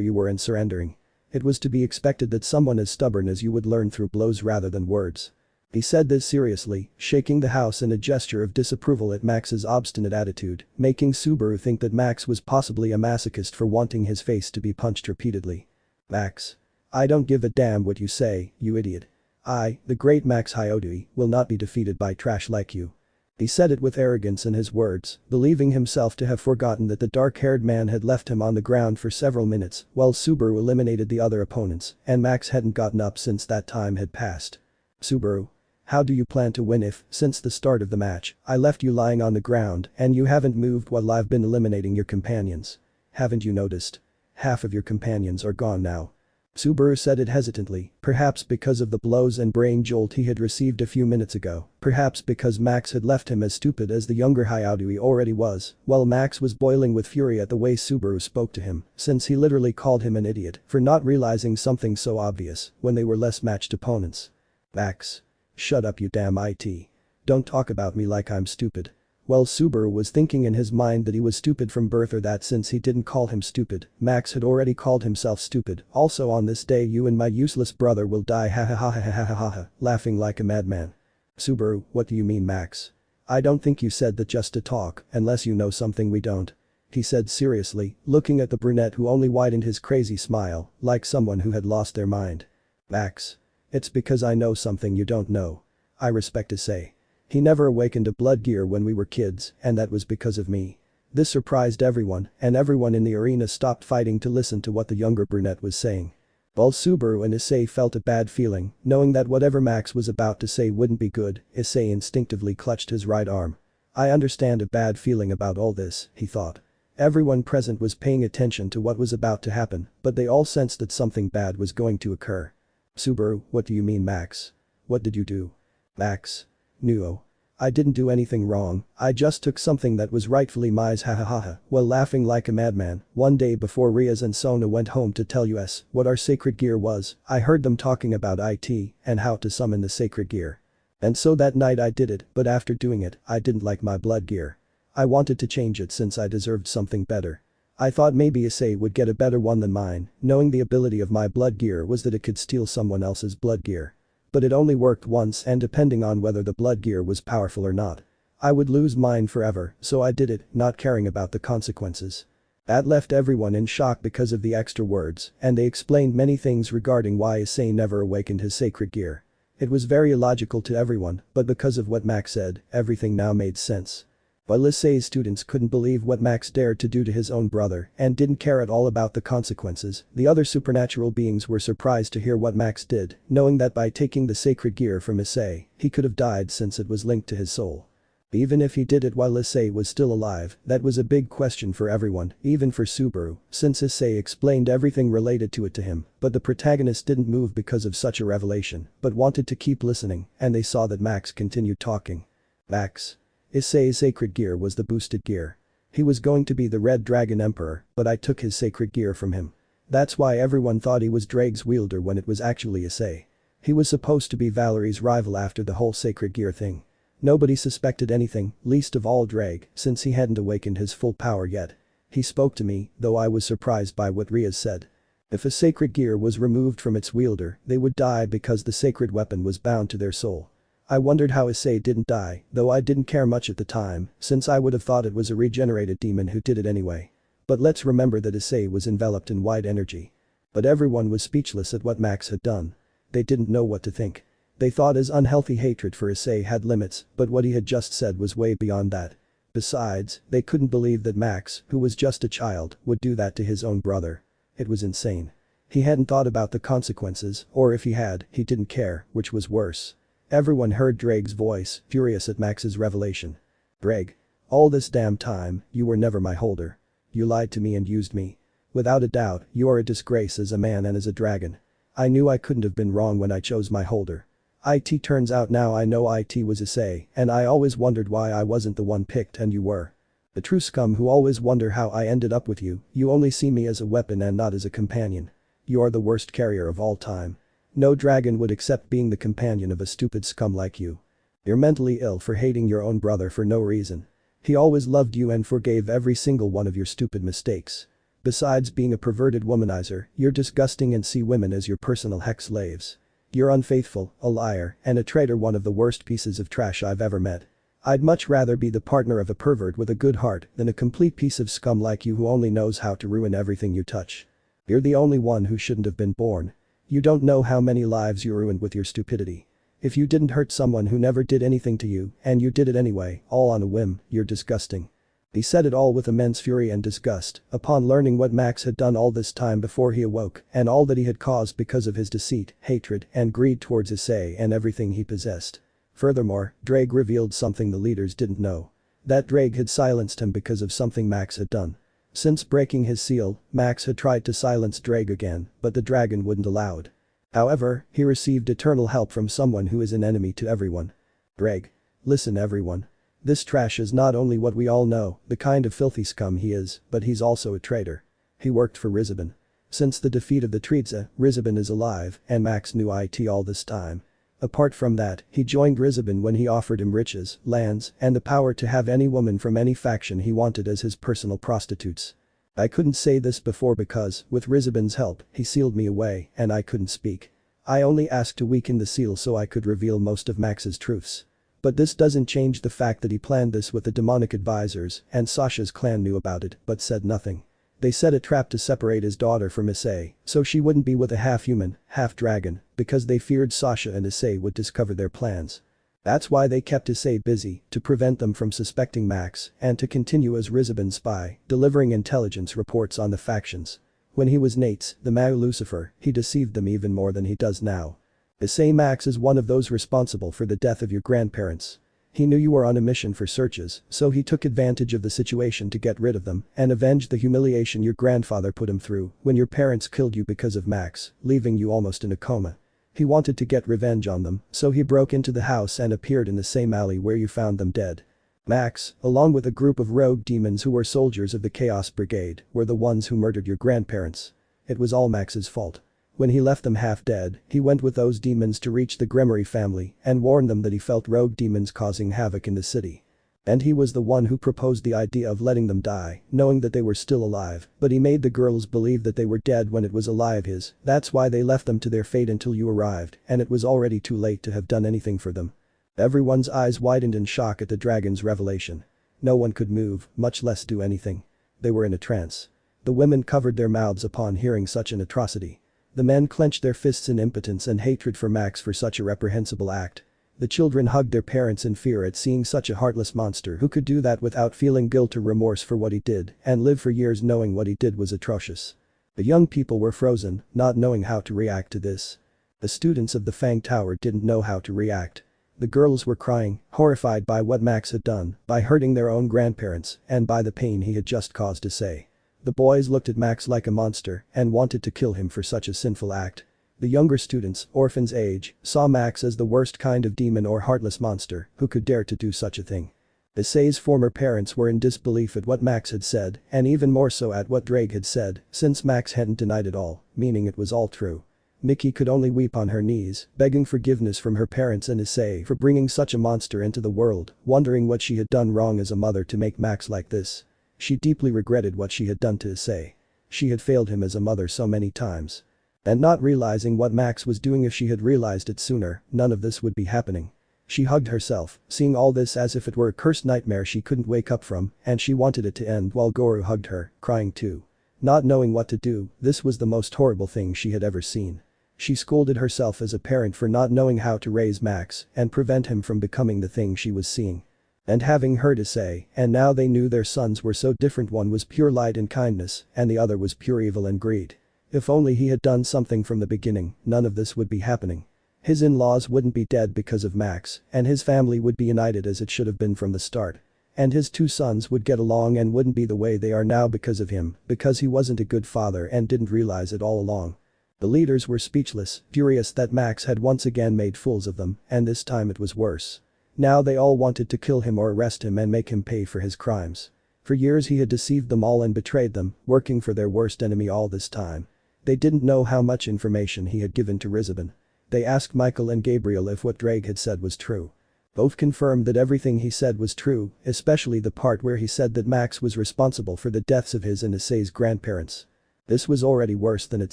you were and surrendering. It was to be expected that someone as stubborn as you would learn through blows rather than words. He said this seriously, shaking the house in a gesture of disapproval at Max's obstinate attitude, making Subaru think that Max was possibly a masochist for wanting his face to be punched repeatedly. Max. I don't give a damn what you say, you idiot. I, the great Max Hyodui, will not be defeated by trash like you. He said it with arrogance in his words, believing himself to have forgotten that the dark-haired man had left him on the ground for several minutes while Subaru eliminated the other opponents, and Max hadn't gotten up since that time had passed. Subaru. How do you plan to win if, since the start of the match, I left you lying on the ground and you haven't moved while I've been eliminating your companions? Haven't you noticed? Half of your companions are gone now. Subaru said it hesitantly, perhaps because of the blows and brain jolt he had received a few minutes ago, perhaps because Max had left him as stupid as the younger Hyodui already was, while Max was boiling with fury at the way Subaru spoke to him, since he literally called him an idiot for not realizing something so obvious when they were less matched opponents. Max. Shut up you damn IT. Don't talk about me like I'm stupid. Well, Subaru was thinking in his mind that he was stupid from birth, or that since he didn't call him stupid, Max had already called himself stupid. Also on this day you and my useless brother will die, ha ha ha ha ha ha ha ha, laughing like a madman. Subaru, what do you mean, Max? I don't think you said that just to talk, unless you know something we don't. He said seriously, looking at the brunette who only widened his crazy smile, like someone who had lost their mind. Max. It's because I know something you don't know. I respect Issei. He never awakened a blood gear when we were kids, and that was because of me. This surprised everyone, and everyone in the arena stopped fighting to listen to what the younger brunette was saying. While Subaru and Issei felt a bad feeling, knowing that whatever Max was about to say wouldn't be good, Issei instinctively clutched his right arm. I understand a bad feeling about all this, he thought. Everyone present was paying attention to what was about to happen, but they all sensed that something bad was going to occur. Subaru, what do you mean, Max? What did you do? Max. No. I didn't do anything wrong, I just took something that was rightfully mine, ha ha ha ha, while laughing like a madman. One day before Rias and Sona went home to tell us what our sacred gear was, I heard them talking about IT and how to summon the sacred gear. And so that night I did it, but after doing it, I didn't like my blood gear. I wanted to change it since I deserved something better. I thought maybe Issei would get a better one than mine, knowing the ability of my blood gear was that it could steal someone else's blood gear. But it only worked once, and depending on whether the blood gear was powerful or not, I would lose mine forever, so I did it, not caring about the consequences. That left everyone in shock because of the extra words, and they explained many things regarding why Issei never awakened his sacred gear. It was very illogical to everyone, but because of what Max said, everything now made sense. While Issei's students couldn't believe what Max dared to do to his own brother and didn't care at all about the consequences, the other supernatural beings were surprised to hear what Max did, knowing that by taking the sacred gear from Issei, he could have died since it was linked to his soul. Even if he did it while Issei was still alive, that was a big question for everyone, even for Subaru, since Issei explained everything related to it to him, but the protagonist didn't move because of such a revelation, but wanted to keep listening, and they saw that Max continued talking. Max. Issei's sacred gear was the boosted gear. He was going to be the Red Dragon Emperor, but I took his sacred gear from him. That's why everyone thought he was Drake's wielder when it was actually Issei. He was supposed to be Valerie's rival after the whole sacred gear thing. Nobody suspected anything, least of all Drake, since he hadn't awakened his full power yet. He spoke to me, though I was surprised by what Rias said. If a sacred gear was removed from its wielder, they would die because the sacred weapon was bound to their soul. I wondered how Issei didn't die, though I didn't care much at the time, since I would have thought it was a regenerated demon who did it anyway. But let's remember that Issei was enveloped in white energy. But everyone was speechless at what Max had done. They didn't know what to think. They thought his unhealthy hatred for Issei had limits, but what he had just said was way beyond that. Besides, they couldn't believe that Max, who was just a child, would do that to his own brother. It was insane. He hadn't thought about the consequences, or if he had, he didn't care, which was worse. Everyone heard Drake's voice, furious at Max's revelation. Drake. All this damn time, you were never my holder. You lied to me and used me. Without a doubt, you are a disgrace as a man and as a dragon. I knew I couldn't have been wrong when I chose my holder. It turns out now I know it was Issei, and I always wondered why I wasn't the one picked and you were. The true scum who always wonder how I ended up with you, you only see me as a weapon and not as a companion. You're the worst carrier of all time. No dragon would accept being the companion of a stupid scum like you. You're mentally ill for hating your own brother for no reason. He always loved you and forgave every single one of your stupid mistakes. Besides being a perverted womanizer, you're disgusting and see women as your personal hex slaves. You're unfaithful, a liar, and a traitor, one of the worst pieces of trash I've ever met. I'd much rather be the partner of a pervert with a good heart than a complete piece of scum like you who only knows how to ruin everything you touch. You're the only one who shouldn't have been born. You don't know how many lives you ruined with your stupidity. If you didn't hurt someone who never did anything to you, and you did it anyway, all on a whim, you're disgusting. He said it all with immense fury and disgust, upon learning what Max had done all this time before he awoke, and all that he had caused because of his deceit, hatred, and greed towards Issei and everything he possessed. Furthermore, Drake revealed something the leaders didn't know. That Drake had silenced him because of something Max had done. Since breaking his seal, Max had tried to silence Drake again, but the dragon wouldn't allow it. However, he received eternal help from someone who is an enemy to everyone. Drake. Listen everyone. This trash is not only what we all know, the kind of filthy scum he is, but he's also a traitor. He worked for Rizabin. Since the defeat of the Trihexa, Rizabin is alive, and Max knew it all this time. Apart from that, he joined Rizabin when he offered him riches, lands, and the power to have any woman from any faction he wanted as his personal prostitutes. I couldn't say this before because, with Rizabin's help, he sealed me away and I couldn't speak. I only asked to weaken the seal so I could reveal most of Max's truths. But this doesn't change the fact that he planned this with the demonic advisors and Sasha's clan knew about it but said nothing. They set a trap to separate his daughter from Issei, so she wouldn't be with a half-human, half-dragon, because they feared Sasha and Issei would discover their plans. That's why they kept Issei busy, to prevent them from suspecting Max and to continue as Rizabin's spy, delivering intelligence reports on the factions. When he was Nate's, the mago Lucifer, he deceived them even more than he does now. Issei Max is one of those responsible for the death of your grandparents. He knew you were on a mission for searches, so he took advantage of the situation to get rid of them and avenge the humiliation your grandfather put him through when your parents killed you because of Max, leaving you almost in a coma. He wanted to get revenge on them, so he broke into the house and appeared in the same alley where you found them dead. Max, along with a group of rogue demons who were soldiers of the Chaos Brigade, were the ones who murdered your grandparents. It was all Max's fault. When he left them half dead, he went with those demons to reach the Gremory family and warned them that he felt rogue demons causing havoc in the city. And he was the one who proposed the idea of letting them die, knowing that they were still alive, but he made the girls believe that they were dead when it was alive his, that's why they left them to their fate until you arrived, and it was already too late to have done anything for them. Everyone's eyes widened in shock at the dragon's revelation. No one could move, much less do anything. They were in a trance. The women covered their mouths upon hearing such an atrocity. The men clenched their fists in impotence and hatred for Max for such a reprehensible act. The children hugged their parents in fear at seeing such a heartless monster who could do that without feeling guilt or remorse for what he did and live for years knowing what he did was atrocious. The young people were frozen, not knowing how to react to this. The students of the Fang Tower didn't know how to react. The girls were crying, horrified by what Max had done, by hurting their own grandparents, and by the pain he had just caused Issei. The boys looked at Max like a monster and wanted to kill him for such a sinful act. The younger students, orphans age, saw Max as the worst kind of demon or heartless monster who could dare to do such a thing. Issei's former parents were in disbelief at what Max had said and even more so at what Drake had said since Max hadn't denied it all, meaning it was all true. Nikki could only weep on her knees, begging forgiveness from her parents and Issei for bringing such a monster into the world, wondering what she had done wrong as a mother to make Max like this. She deeply regretted what she had done to Issei. She had failed him as a mother so many times. And not realizing what Max was doing, if she had realized it sooner, none of this would be happening. She hugged herself, seeing all this as if it were a cursed nightmare she couldn't wake up from, and she wanted it to end while Gojo hugged her, crying too. Not knowing what to do, this was the most horrible thing she had ever seen. She scolded herself as a parent for not knowing how to raise Max and prevent him from becoming the thing she was seeing. And having heard Issei, and now they knew their sons were so different, one was pure light and kindness and the other was pure evil and greed. If only he had done something from the beginning, none of this would be happening. His in-laws wouldn't be dead because of Max, and his family would be united as it should have been from the start. And his two sons would get along and wouldn't be the way they are now because of him, because he wasn't a good father and didn't realize it all along. The leaders were speechless, furious that Max had once again made fools of them, and this time it was worse. Now they all wanted to kill him or arrest him and make him pay for his crimes. For years he had deceived them all and betrayed them, working for their worst enemy all this time. They didn't know how much information he had given to Rizabin. They asked Michael and Gabriel if what Drake had said was true. Both confirmed that everything he said was true, especially the part where he said that Max was responsible for the deaths of his and Issei's grandparents. This was already worse than it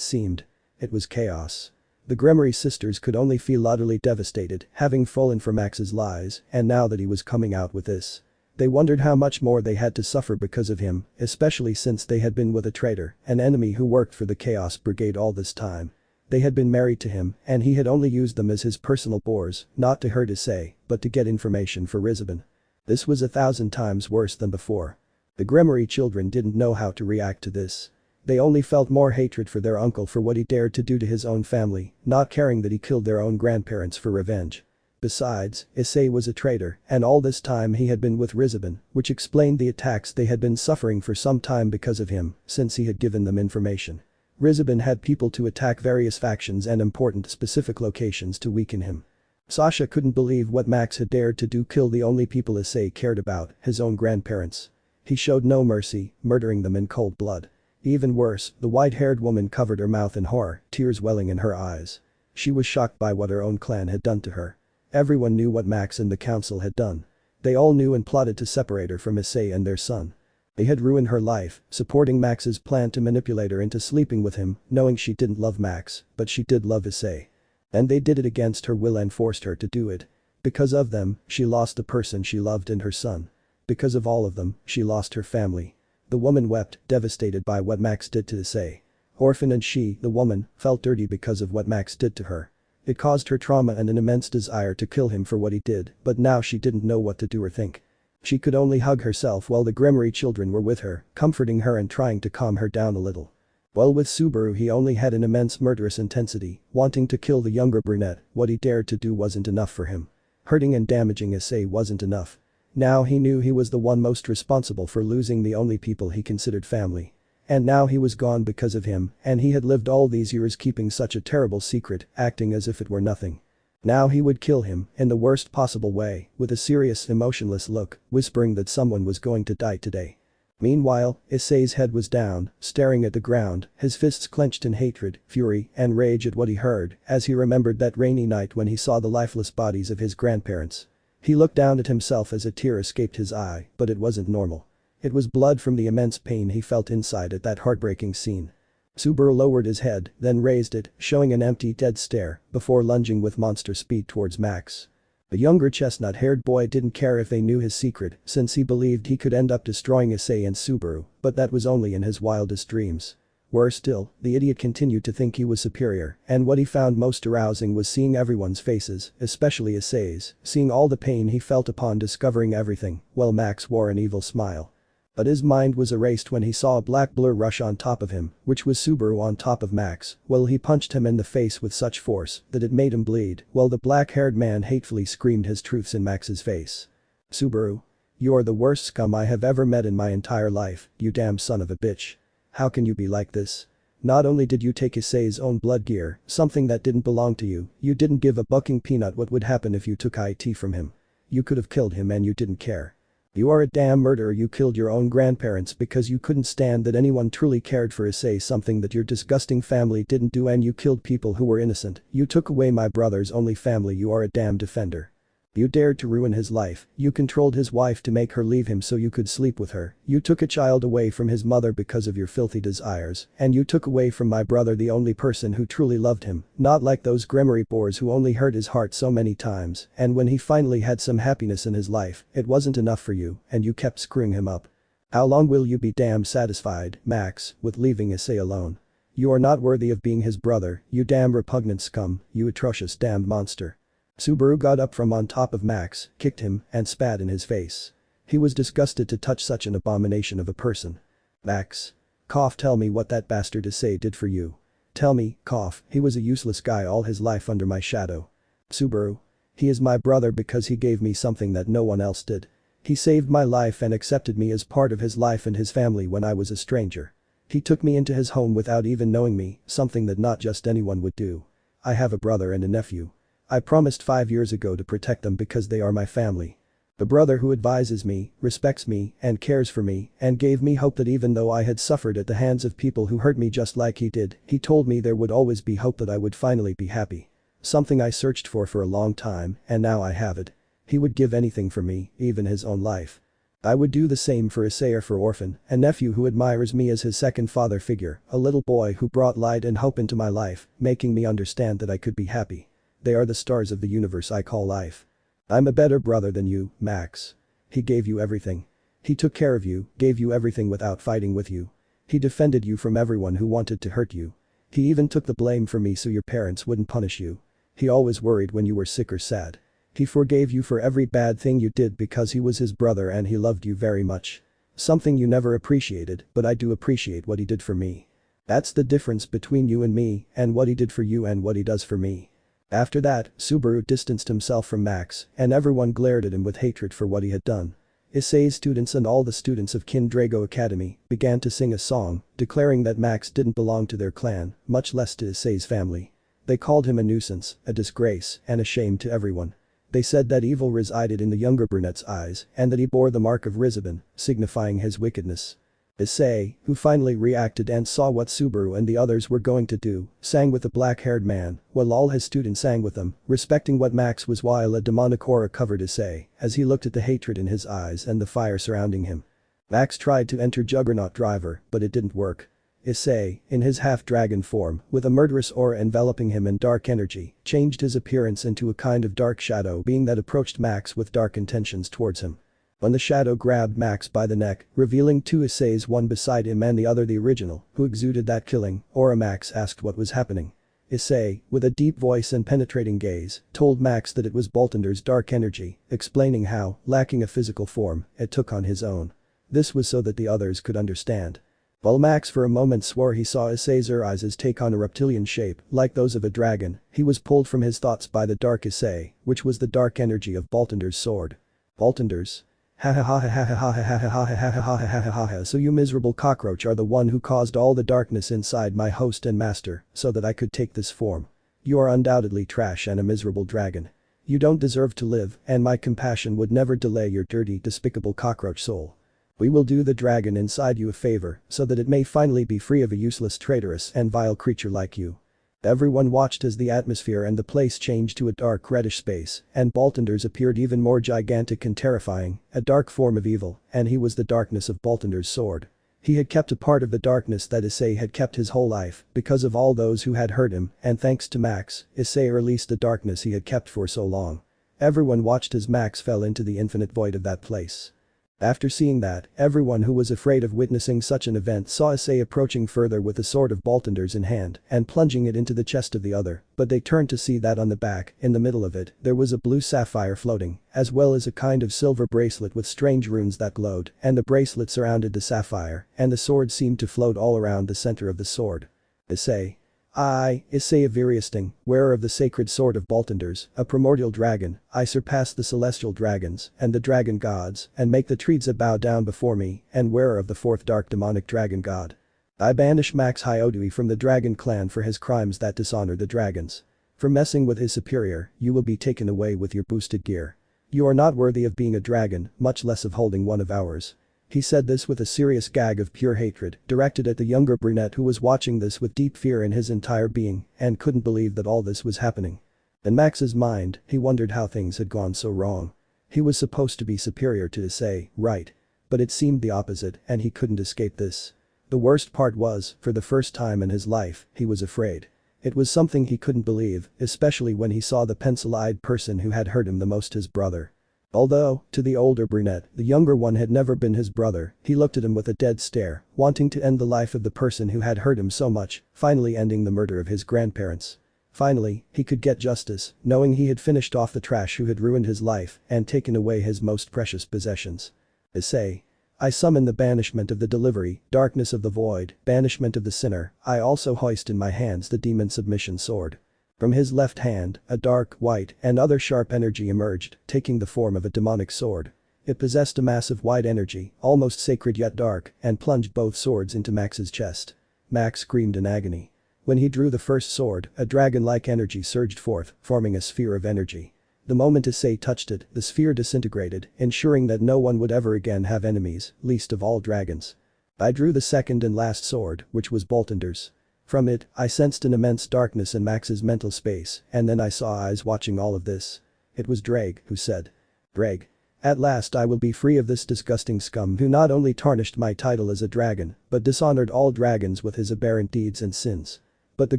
seemed. It was chaos. The Gremory sisters could only feel utterly devastated, having fallen for Max's lies, and now that he was coming out with this. They wondered how much more they had to suffer because of him, especially since they had been with a traitor, an enemy who worked for the Chaos Brigade all this time. They had been married to him, and he had only used them as his personal bores, not to hurt Issei, but to get information for Rizabin. This was 1,000 times worse than before. The Gremory children didn't know how to react to this. They only felt more hatred for their uncle for what he dared to do to his own family, not caring that he killed their own grandparents for revenge. Besides, Issei was a traitor, and all this time he had been with Rizabin, which explained the attacks they had been suffering for some time because of him, since he had given them information. Rizabin had people to attack various factions and important specific locations to weaken him. Sasha couldn't believe what Max had dared to do, kill the only people Issei cared about, his own grandparents. He showed no mercy, murdering them in cold blood. Even worse, the white-haired woman covered her mouth in horror, tears welling in her eyes. She was shocked by what her own clan had done to her. Everyone knew what Max and the council had done. They all knew and plotted to separate her from Issei and their son. They had ruined her life, supporting Max's plan to manipulate her into sleeping with him, knowing she didn't love Max, but she did love Issei. And they did it against her will and forced her to do it. Because of them, she lost the person she loved and her son. Because of all of them, she lost her family. The woman wept, devastated by what Max did to Issei. Orphan and she, the woman, felt dirty because of what Max did to her. It caused her trauma and an immense desire to kill him for what he did, but now she didn't know what to do or think. She could only hug herself while the Gremory children were with her, comforting her and trying to calm her down a little. While with Subaru he only had an immense murderous intensity, wanting to kill the younger brunette. What he dared to do wasn't enough for him. Hurting and damaging Issei wasn't enough. Now he knew he was the one most responsible for losing the only people he considered family. And now he was gone because of him, and he had lived all these years keeping such a terrible secret, acting as if it were nothing. Now he would kill him, in the worst possible way, with a serious, emotionless look, whispering that someone was going to die today. Meanwhile, Issei's head was down, staring at the ground, his fists clenched in hatred, fury, and rage at what he heard, as he remembered that rainy night when he saw the lifeless bodies of his grandparents. He looked down at himself as a tear escaped his eye, but it wasn't normal. It was blood from the immense pain he felt inside at that heartbreaking scene. Subaru lowered his head, then raised it, showing an empty, dead stare, before lunging with monster speed towards Max. The younger chestnut-haired boy didn't care if they knew his secret, since he believed he could end up destroying Issei and Subaru, but that was only in his wildest dreams. Worse still, the idiot continued to think he was superior, and what he found most arousing was seeing everyone's faces, especially Issei's, seeing all the pain he felt upon discovering everything, while Max wore an evil smile. But his mind was erased when he saw a black blur rush on top of him, which was Subaru on top of Max, while he punched him in the face with such force that it made him bleed, while the black-haired man hatefully screamed his truths in Max's face. "Subaru. You're the worst scum I have ever met in my entire life, you damn son of a bitch. How can you be like this? Not only did you take Issei's own blood gear, something that didn't belong to you, you didn't give a bucking peanut what would happen if you took IT from him. You could have killed him and you didn't care. You are a damn murderer. You killed your own grandparents because you couldn't stand that anyone truly cared for Issei, something that your disgusting family didn't do, and you killed people who were innocent. You took away my brother's only family. You are a damn defender. You dared to ruin his life. You controlled his wife to make her leave him so you could sleep with her. You took a child away from his mother because of your filthy desires, and you took away from my brother the only person who truly loved him, not like those Gremory bores who only hurt his heart so many times, and when he finally had some happiness in his life, it wasn't enough for you, and you kept screwing him up. How long will you be damn satisfied, Max, with leaving Issei alone? You are not worthy of being his brother, you damn repugnant scum, you atrocious damned monster." Subaru got up from on top of Max, kicked him, and spat in his face. He was disgusted to touch such an abomination of a person. "Max. Cough, tell me what that bastard Issei did for you. Tell me, cough, he was a useless guy all his life under my shadow. Subaru. He is my brother because he gave me something that no one else did. He saved my life and accepted me as part of his life and his family when I was a stranger. He took me into his home without even knowing me, something that not just anyone would do. I have a brother and a nephew. I promised 5 years ago to protect them because they are my family. The brother who advises me, respects me, and cares for me, and gave me hope that even though I had suffered at the hands of people who hurt me just like he did, he told me there would always be hope that I would finally be happy. Something I searched for a long time, and now I have it. He would give anything for me, even his own life. I would do the same for Issei or for Orphan, a nephew who admires me as his second father figure, a little boy who brought light and hope into my life, making me understand that I could be happy. They are the stars of the universe I call life. I'm a better brother than you, Max. He gave you everything. He took care of you, gave you everything without fighting with you. He defended you from everyone who wanted to hurt you. He even took the blame for me so your parents wouldn't punish you. He always worried when you were sick or sad. He forgave you for every bad thing you did because he was his brother and he loved you very much. Something you never appreciated, but I do appreciate what he did for me. That's the difference between you and me, and what he did for you and what he does for me. After that, Subaru distanced himself from Max, and everyone glared at him with hatred for what he had done. Issei's students and all the students of Kindrago Academy began to sing a song, declaring that Max didn't belong to their clan, much less to Issei's family. They called him a nuisance, a disgrace, and a shame to everyone. They said that evil resided in the younger brunette's eyes and that he bore the mark of Rizabun, signifying his wickedness. Issei, who finally reacted and saw what Subaru and the others were going to do, sang with the black-haired man, while all his students sang with him, respecting what Max was while a demonic aura covered Issei, as he looked at the hatred in his eyes and the fire surrounding him. Max tried to enter Juggernaut Driver, but it didn't work. Issei, in his half-dragon form, with a murderous aura enveloping him in dark energy, changed his appearance into a kind of dark shadow being that approached Max with dark intentions towards him. When the shadow grabbed Max by the neck, revealing two Isseis, one beside him and the other the original, who exuded that killing aura, Max asked what was happening. Issei, with a deep voice and penetrating gaze, told Max that it was Boltunder's dark energy, explaining how, lacking a physical form, it took on his own. This was so that the others could understand. While Max for a moment swore he saw Issei's eyes take on a reptilian shape, like those of a dragon, he was pulled from his thoughts by the dark Issei, which was the dark energy of Boltunder's sword. Boltunder's? Ha ha ha ha ha ha ha ha ha ha ha ha ha ha ha ha. So you miserable cockroach are the one who caused all the darkness inside my host and master, so that I could take this form. You are undoubtedly trash and a miserable dragon. You don't deserve to live, and my compassion would never delay your dirty, despicable cockroach soul. We will do the dragon inside you a favor, so that it may finally be free of a useless, traitorous, and vile creature like you. Everyone watched as the atmosphere and the place changed to a dark reddish space, and Boltunder's appeared even more gigantic and terrifying, a dark form of evil, and he was the darkness of Boltunder's sword. He had kept a part of the darkness that Issei had kept his whole life, because of all those who had hurt him, and thanks to Max, Issei released the darkness he had kept for so long. Everyone watched as Max fell into the infinite void of that place. After seeing that, everyone who was afraid of witnessing such an event saw Issei approaching further with the sword of Boltunder's in hand and plunging it into the chest of the other, but they turned to see that on the back, in the middle of it, there was a blue sapphire floating, as well as a kind of silver bracelet with strange runes that glowed, and the bracelet surrounded the sapphire, and the sword seemed to float all around the center of the sword. Issei. I, Issei of Viriasting, wearer of the sacred sword of Boltunder's, a primordial dragon, I surpass the celestial dragons and the dragon gods and make the trees bow down before me, and wearer of the fourth dark demonic dragon god. I banish Max Hyodui from the dragon clan for his crimes that dishonor the dragons. For messing with his superior, you will be taken away with your boosted gear. You are not worthy of being a dragon, much less of holding one of ours. He said this with a serious gag of pure hatred directed at the younger brunette who was watching this with deep fear in his entire being and couldn't believe that all this was happening. In Max's mind, he wondered how things had gone so wrong. He was supposed to be superior to Issei, right? But it seemed the opposite and he couldn't escape this. The worst part was, for the first time in his life, he was afraid. It was something he couldn't believe, especially when he saw the pencil-eyed person who had hurt him the most, his brother. Although, to the older brunette, the younger one had never been his brother, he looked at him with a dead stare, wanting to end the life of the person who had hurt him so much, finally ending the murder of his grandparents. Finally, he could get justice, knowing he had finished off the trash who had ruined his life and taken away his most precious possessions. Issei. I summon the banishment of the delivery, darkness of the void, banishment of the sinner. I also hoist in my hands the demon submission sword. From his left hand, a dark, white, and other sharp energy emerged, taking the form of a demonic sword. It possessed a massive white energy, almost sacred yet dark, and plunged both swords into Max's chest. Max screamed in agony. When he drew the first sword, a dragon-like energy surged forth, forming a sphere of energy. The moment Issei touched it, the sphere disintegrated, ensuring that no one would ever again have enemies, least of all dragons. I drew the second and last sword, which was Boltender's. From it, I sensed an immense darkness in Max's mental space, and then I saw eyes watching all of this. It was Drake who said. Drake. At last I will be free of this disgusting scum who not only tarnished my title as a dragon, but dishonored all dragons with his aberrant deeds and sins. But the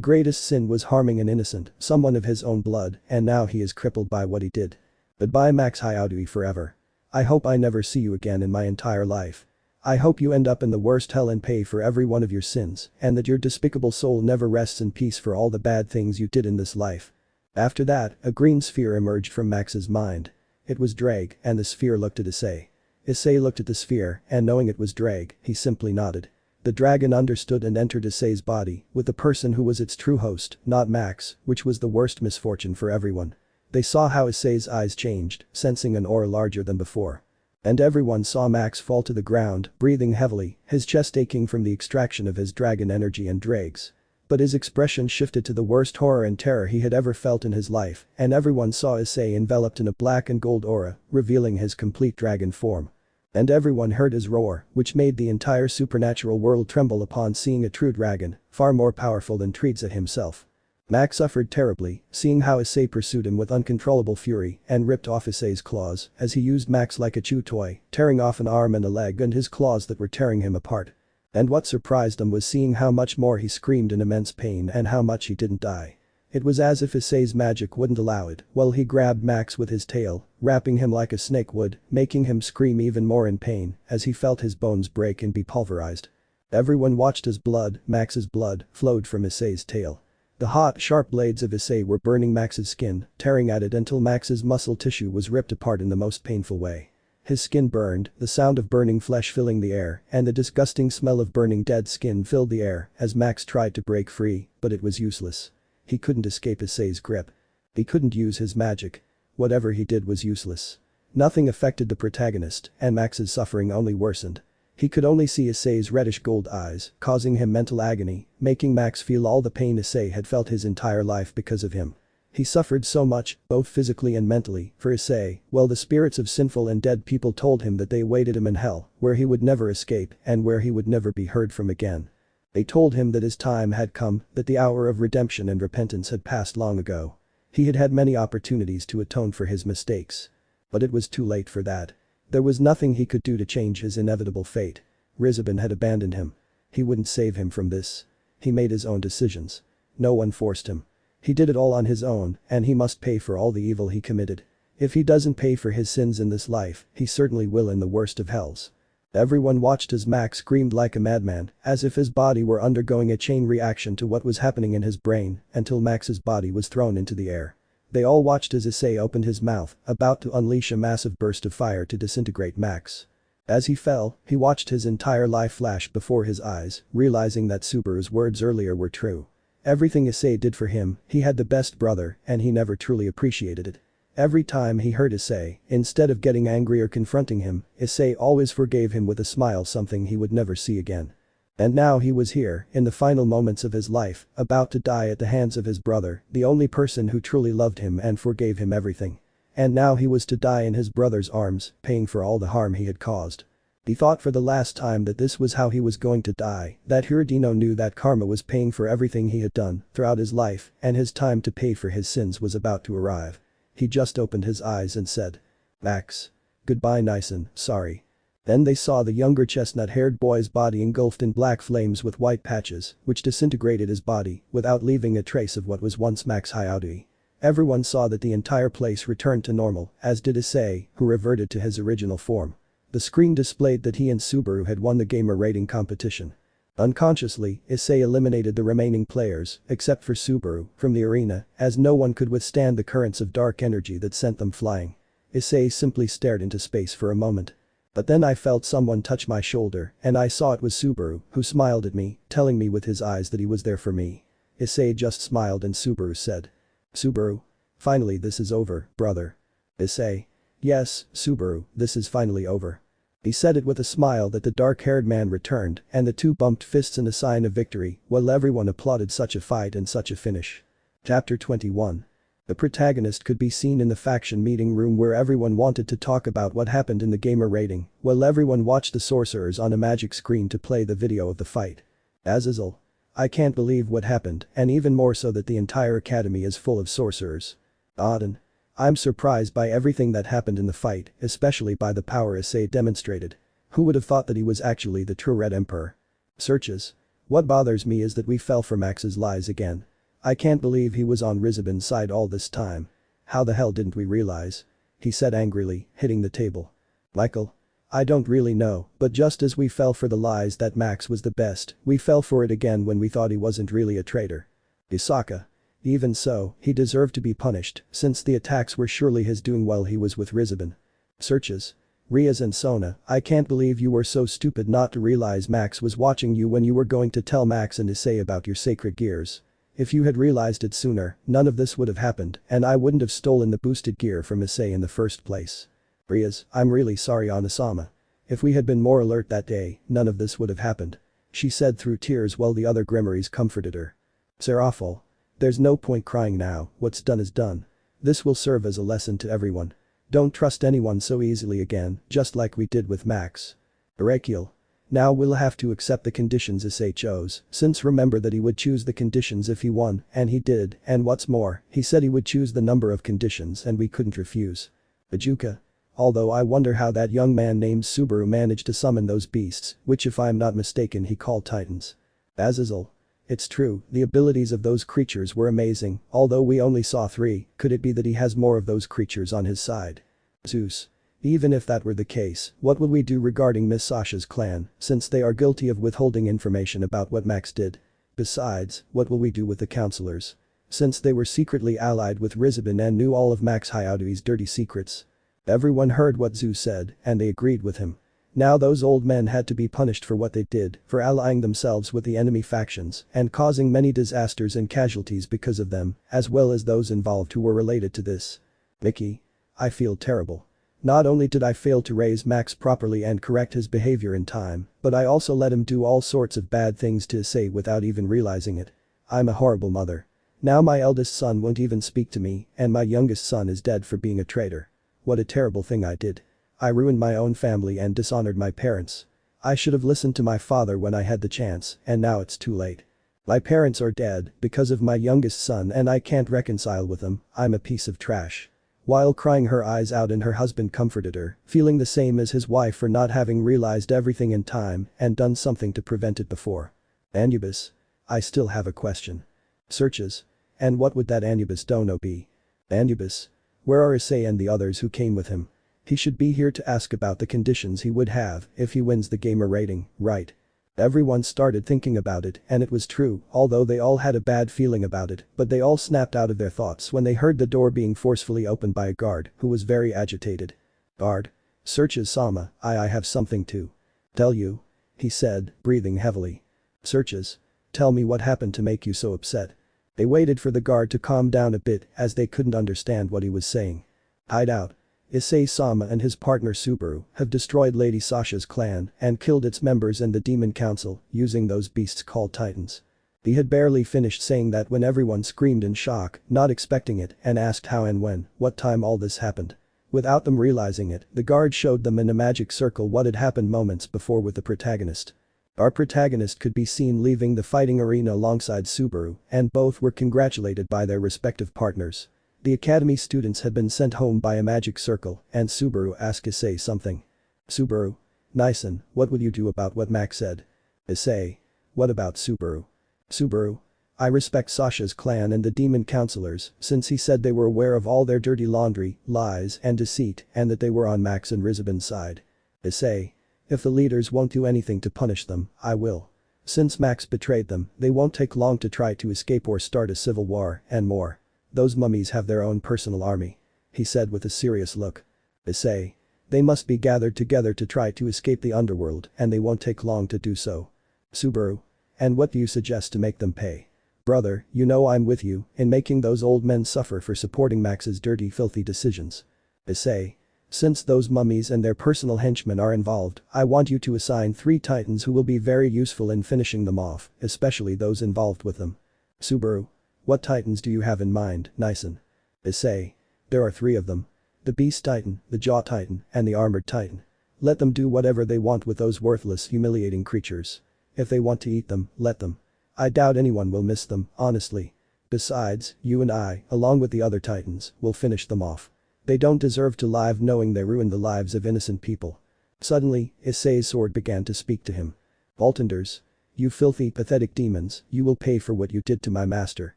greatest sin was harming an innocent, someone of his own blood, and now he is crippled by what he did. Goodbye Max Hyaudui forever. I hope I never see you again in my entire life. I hope you end up in the worst hell and pay for every one of your sins, and that your despicable soul never rests in peace for all the bad things you did in this life. After that, a green sphere emerged from Max's mind. It was Drake, and the sphere looked at Issei. Issei looked at the sphere, and knowing it was Drake, he simply nodded. The dragon understood and entered Issei's body, with the person who was its true host, not Max, which was the worst misfortune for everyone. They saw how Issei's eyes changed, sensing an aura larger than before. And everyone saw Max fall to the ground, breathing heavily, his chest aching from the extraction of his dragon energy and dregs. But his expression shifted to the worst horror and terror he had ever felt in his life, and everyone saw Issei enveloped in a black and gold aura, revealing his complete dragon form. And everyone heard his roar, which made the entire supernatural world tremble upon seeing a true dragon, far more powerful than Trihexa himself. Max suffered terribly, seeing how Issei pursued him with uncontrollable fury and ripped off Issei's claws as he used Max like a chew toy, tearing off an arm and a leg and his claws that were tearing him apart. And what surprised them was seeing how much more he screamed in immense pain and how much he didn't die. It was as if Issei's magic wouldn't allow it, while he grabbed Max with his tail, wrapping him like a snake would, making him scream even more in pain as he felt his bones break and be pulverized. Everyone watched as blood, Max's blood, flowed from Issei's tail. The hot, sharp blades of Issei were burning Max's skin, tearing at it until Max's muscle tissue was ripped apart in the most painful way. His skin burned, the sound of burning flesh filling the air, and the disgusting smell of burning dead skin filled the air as Max tried to break free, but it was useless. He couldn't escape Issei's grip. He couldn't use his magic. Whatever he did was useless. Nothing affected the protagonist, and Max's suffering only worsened. He could only see Issei's reddish gold eyes, causing him mental agony, making Max feel all the pain Issei had felt his entire life because of him. He suffered so much, both physically and mentally, for Issei, while the spirits of sinful and dead people told him that they awaited him in hell, where he would never escape and where he would never be heard from again. They told him that his time had come, that the hour of redemption and repentance had passed long ago. He had had many opportunities to atone for his mistakes. But it was too late for that. There was nothing he could do to change his inevitable fate. Rizabin had abandoned him. He wouldn't save him from this. He made his own decisions. No one forced him. He did it all on his own, and he must pay for all the evil he committed. If he doesn't pay for his sins in this life, he certainly will in the worst of hells. Everyone watched as Max screamed like a madman, as if his body were undergoing a chain reaction to what was happening in his brain, until Max's body was thrown into the air. They all watched as Issei opened his mouth, about to unleash a massive burst of fire to disintegrate Max. As he fell, he watched his entire life flash before his eyes, realizing that Subaru's words earlier were true. Everything Issei did for him, he had the best brother, and he never truly appreciated it. Every time he heard Issei, instead of getting angry or confronting him, Issei always forgave him with a smile, something he would never see again. And now he was here, in the final moments of his life, about to die at the hands of his brother, the only person who truly loved him and forgave him everything. And now he was to die in his brother's arms, paying for all the harm he had caused. He thought for the last time that this was how he was going to die, that Hiradino knew that karma was paying for everything he had done throughout his life, and his time to pay for his sins was about to arrive. He just opened his eyes and said, "Max. Goodbye Nyson, sorry." Then they saw the younger chestnut-haired boy's body engulfed in black flames with white patches, which disintegrated his body without leaving a trace of what was once Max Hyaudui. Everyone saw that the entire place returned to normal, as did Issei, who reverted to his original form. The screen displayed that he and Subaru had won the gamer rating competition. Unconsciously, Issei eliminated the remaining players, except for Subaru, from the arena, as no one could withstand the currents of dark energy that sent them flying. Issei simply stared into space for a moment. But then I felt someone touch my shoulder, and I saw it was Subaru, who smiled at me, telling me with his eyes that he was there for me. Issei just smiled and Subaru said, "Subaru. Finally this is over, brother." Issei. Yes, Subaru, this is finally over. He said it with a smile that the dark-haired man returned, and the two bumped fists in a sign of victory, while everyone applauded such a fight and such a finish. Chapter 21. The protagonist could be seen in the faction meeting room where everyone wanted to talk about what happened in the gamer rating, while everyone watched the sorcerers on a magic screen to play the video of the fight. Azazel. I can't believe what happened, and even more so that the entire academy is full of sorcerers. Auden. I'm surprised by everything that happened in the fight, especially by the power Issei demonstrated. Who would have thought that he was actually the true Red Emperor? Searches. What bothers me is that we fell for Max's lies again. I can't believe he was on Rizabin's side all this time. How the hell didn't we realize? He said angrily, hitting the table. Michael. I don't really know, but just as we fell for the lies that Max was the best, we fell for it again when we thought he wasn't really a traitor. Isaka. Even so, he deserved to be punished, since the attacks were surely his doing while he was with Rizabin. Searches. Rias and Sona, I can't believe you were so stupid not to realize Max was watching you when you were going to tell Max and Issei about your sacred gears. If you had realized it sooner, none of this would have happened, and I wouldn't have stolen the boosted gear from Issei in the first place. Rias, I'm really sorry Onasama. If we had been more alert that day, none of this would have happened. She said through tears while the other Gremories comforted her. Seraphil. There's no point crying now, what's done is done. This will serve as a lesson to everyone. Don't trust anyone so easily again, just like we did with Max. Erakiel. Now we'll have to accept the conditions Issei chose, since remember that he would choose the conditions if he won, and he did, and what's more, he said he would choose the number of conditions and we couldn't refuse. Ajuka. Although I wonder how that young man named Subaru managed to summon those beasts, which if I'm not mistaken he called titans. Azazel. It's true, the abilities of those creatures were amazing, although we only saw 3, could it be that he has more of those creatures on his side? Zeus. Even if that were the case, what will we do regarding Miss Sasha's clan, since they are guilty of withholding information about what Max did? Besides, what will we do with the counselors? Since they were secretly allied with Rizabin and knew all of Max Hayaudi's dirty secrets. Everyone heard what Zeus said, and they agreed with him. Now those old men had to be punished for what they did, for allying themselves with the enemy factions and causing many disasters and casualties because of them, as well as those involved who were related to this. Mickey. I feel terrible. Not only did I fail to raise Max properly and correct his behavior in time, but I also let him do all sorts of bad things to Issei without even realizing it. I'm a horrible mother. Now my eldest son won't even speak to me, and my youngest son is dead for being a traitor. What a terrible thing I did. I ruined my own family and dishonored my parents. I should have listened to my father when I had the chance, and now it's too late. My parents are dead because of my youngest son and I can't reconcile with them. I'm a piece of trash. While crying her eyes out and her husband comforted her, feeling the same as his wife for not having realized everything in time and done something to prevent it before. Anubis. I still have a question. Searches. And what would that Anubis dono be? Anubis. Where are Issei and the others who came with him? He should be here to ask about the conditions he would have if he wins the gamer rating, right? Everyone started thinking about it and it was true, although they all had a bad feeling about it, but they all snapped out of their thoughts when they heard the door being forcefully opened by a guard who was very agitated. Guard. Searches Sama, I have something to tell you. He said, breathing heavily. Searches. Tell me what happened to make you so upset. They waited for the guard to calm down a bit as they couldn't understand what he was saying. Hide out. Issei Sama and his partner Subaru have destroyed Lady Sasha's clan and killed its members and the Demon Council using those beasts called Titans. He had barely finished saying that when everyone screamed in shock, not expecting it, and asked how and when, what time all this happened. Without them realizing it, the guard showed them in a magic circle what had happened moments before with the protagonist. Our protagonist could be seen leaving the fighting arena alongside Subaru, and both were congratulated by their respective partners. The academy students had been sent home by a magic circle, and Subaru asked Issei something. Subaru. Nison, what would you do about what Max said? Issei. What about Subaru? Subaru. I respect Sasha's clan and the demon counselors, since he said they were aware of all their dirty laundry, lies and deceit, and that they were on Max and Rizabin's side. Issei. If the leaders won't do anything to punish them, I will. Since Max betrayed them, they won't take long to try to escape or start a civil war, and more. Those mummies have their own personal army. He said with a serious look. Issei. They must be gathered together to try to escape the underworld, and they won't take long to do so. Subaru. And what do you suggest to make them pay? Brother, you know I'm with you in making those old men suffer for supporting Max's dirty filthy decisions. Issei. Since those mummies and their personal henchmen are involved, I want you to assign 3 titans who will be very useful in finishing them off, especially those involved with them. Subaru. What titans do you have in mind, Nyson? Issei. There are 3 of them. The Beast Titan, the Jaw Titan, and the Armored Titan. Let them do whatever they want with those worthless, humiliating creatures. If they want to eat them, let them. I doubt anyone will miss them, honestly. Besides, you and I, along with the other titans, will finish them off. They don't deserve to live knowing they ruined the lives of innocent people. Suddenly, Issei's sword began to speak to him. Voltunders. You filthy, pathetic demons, you will pay for what you did to my master.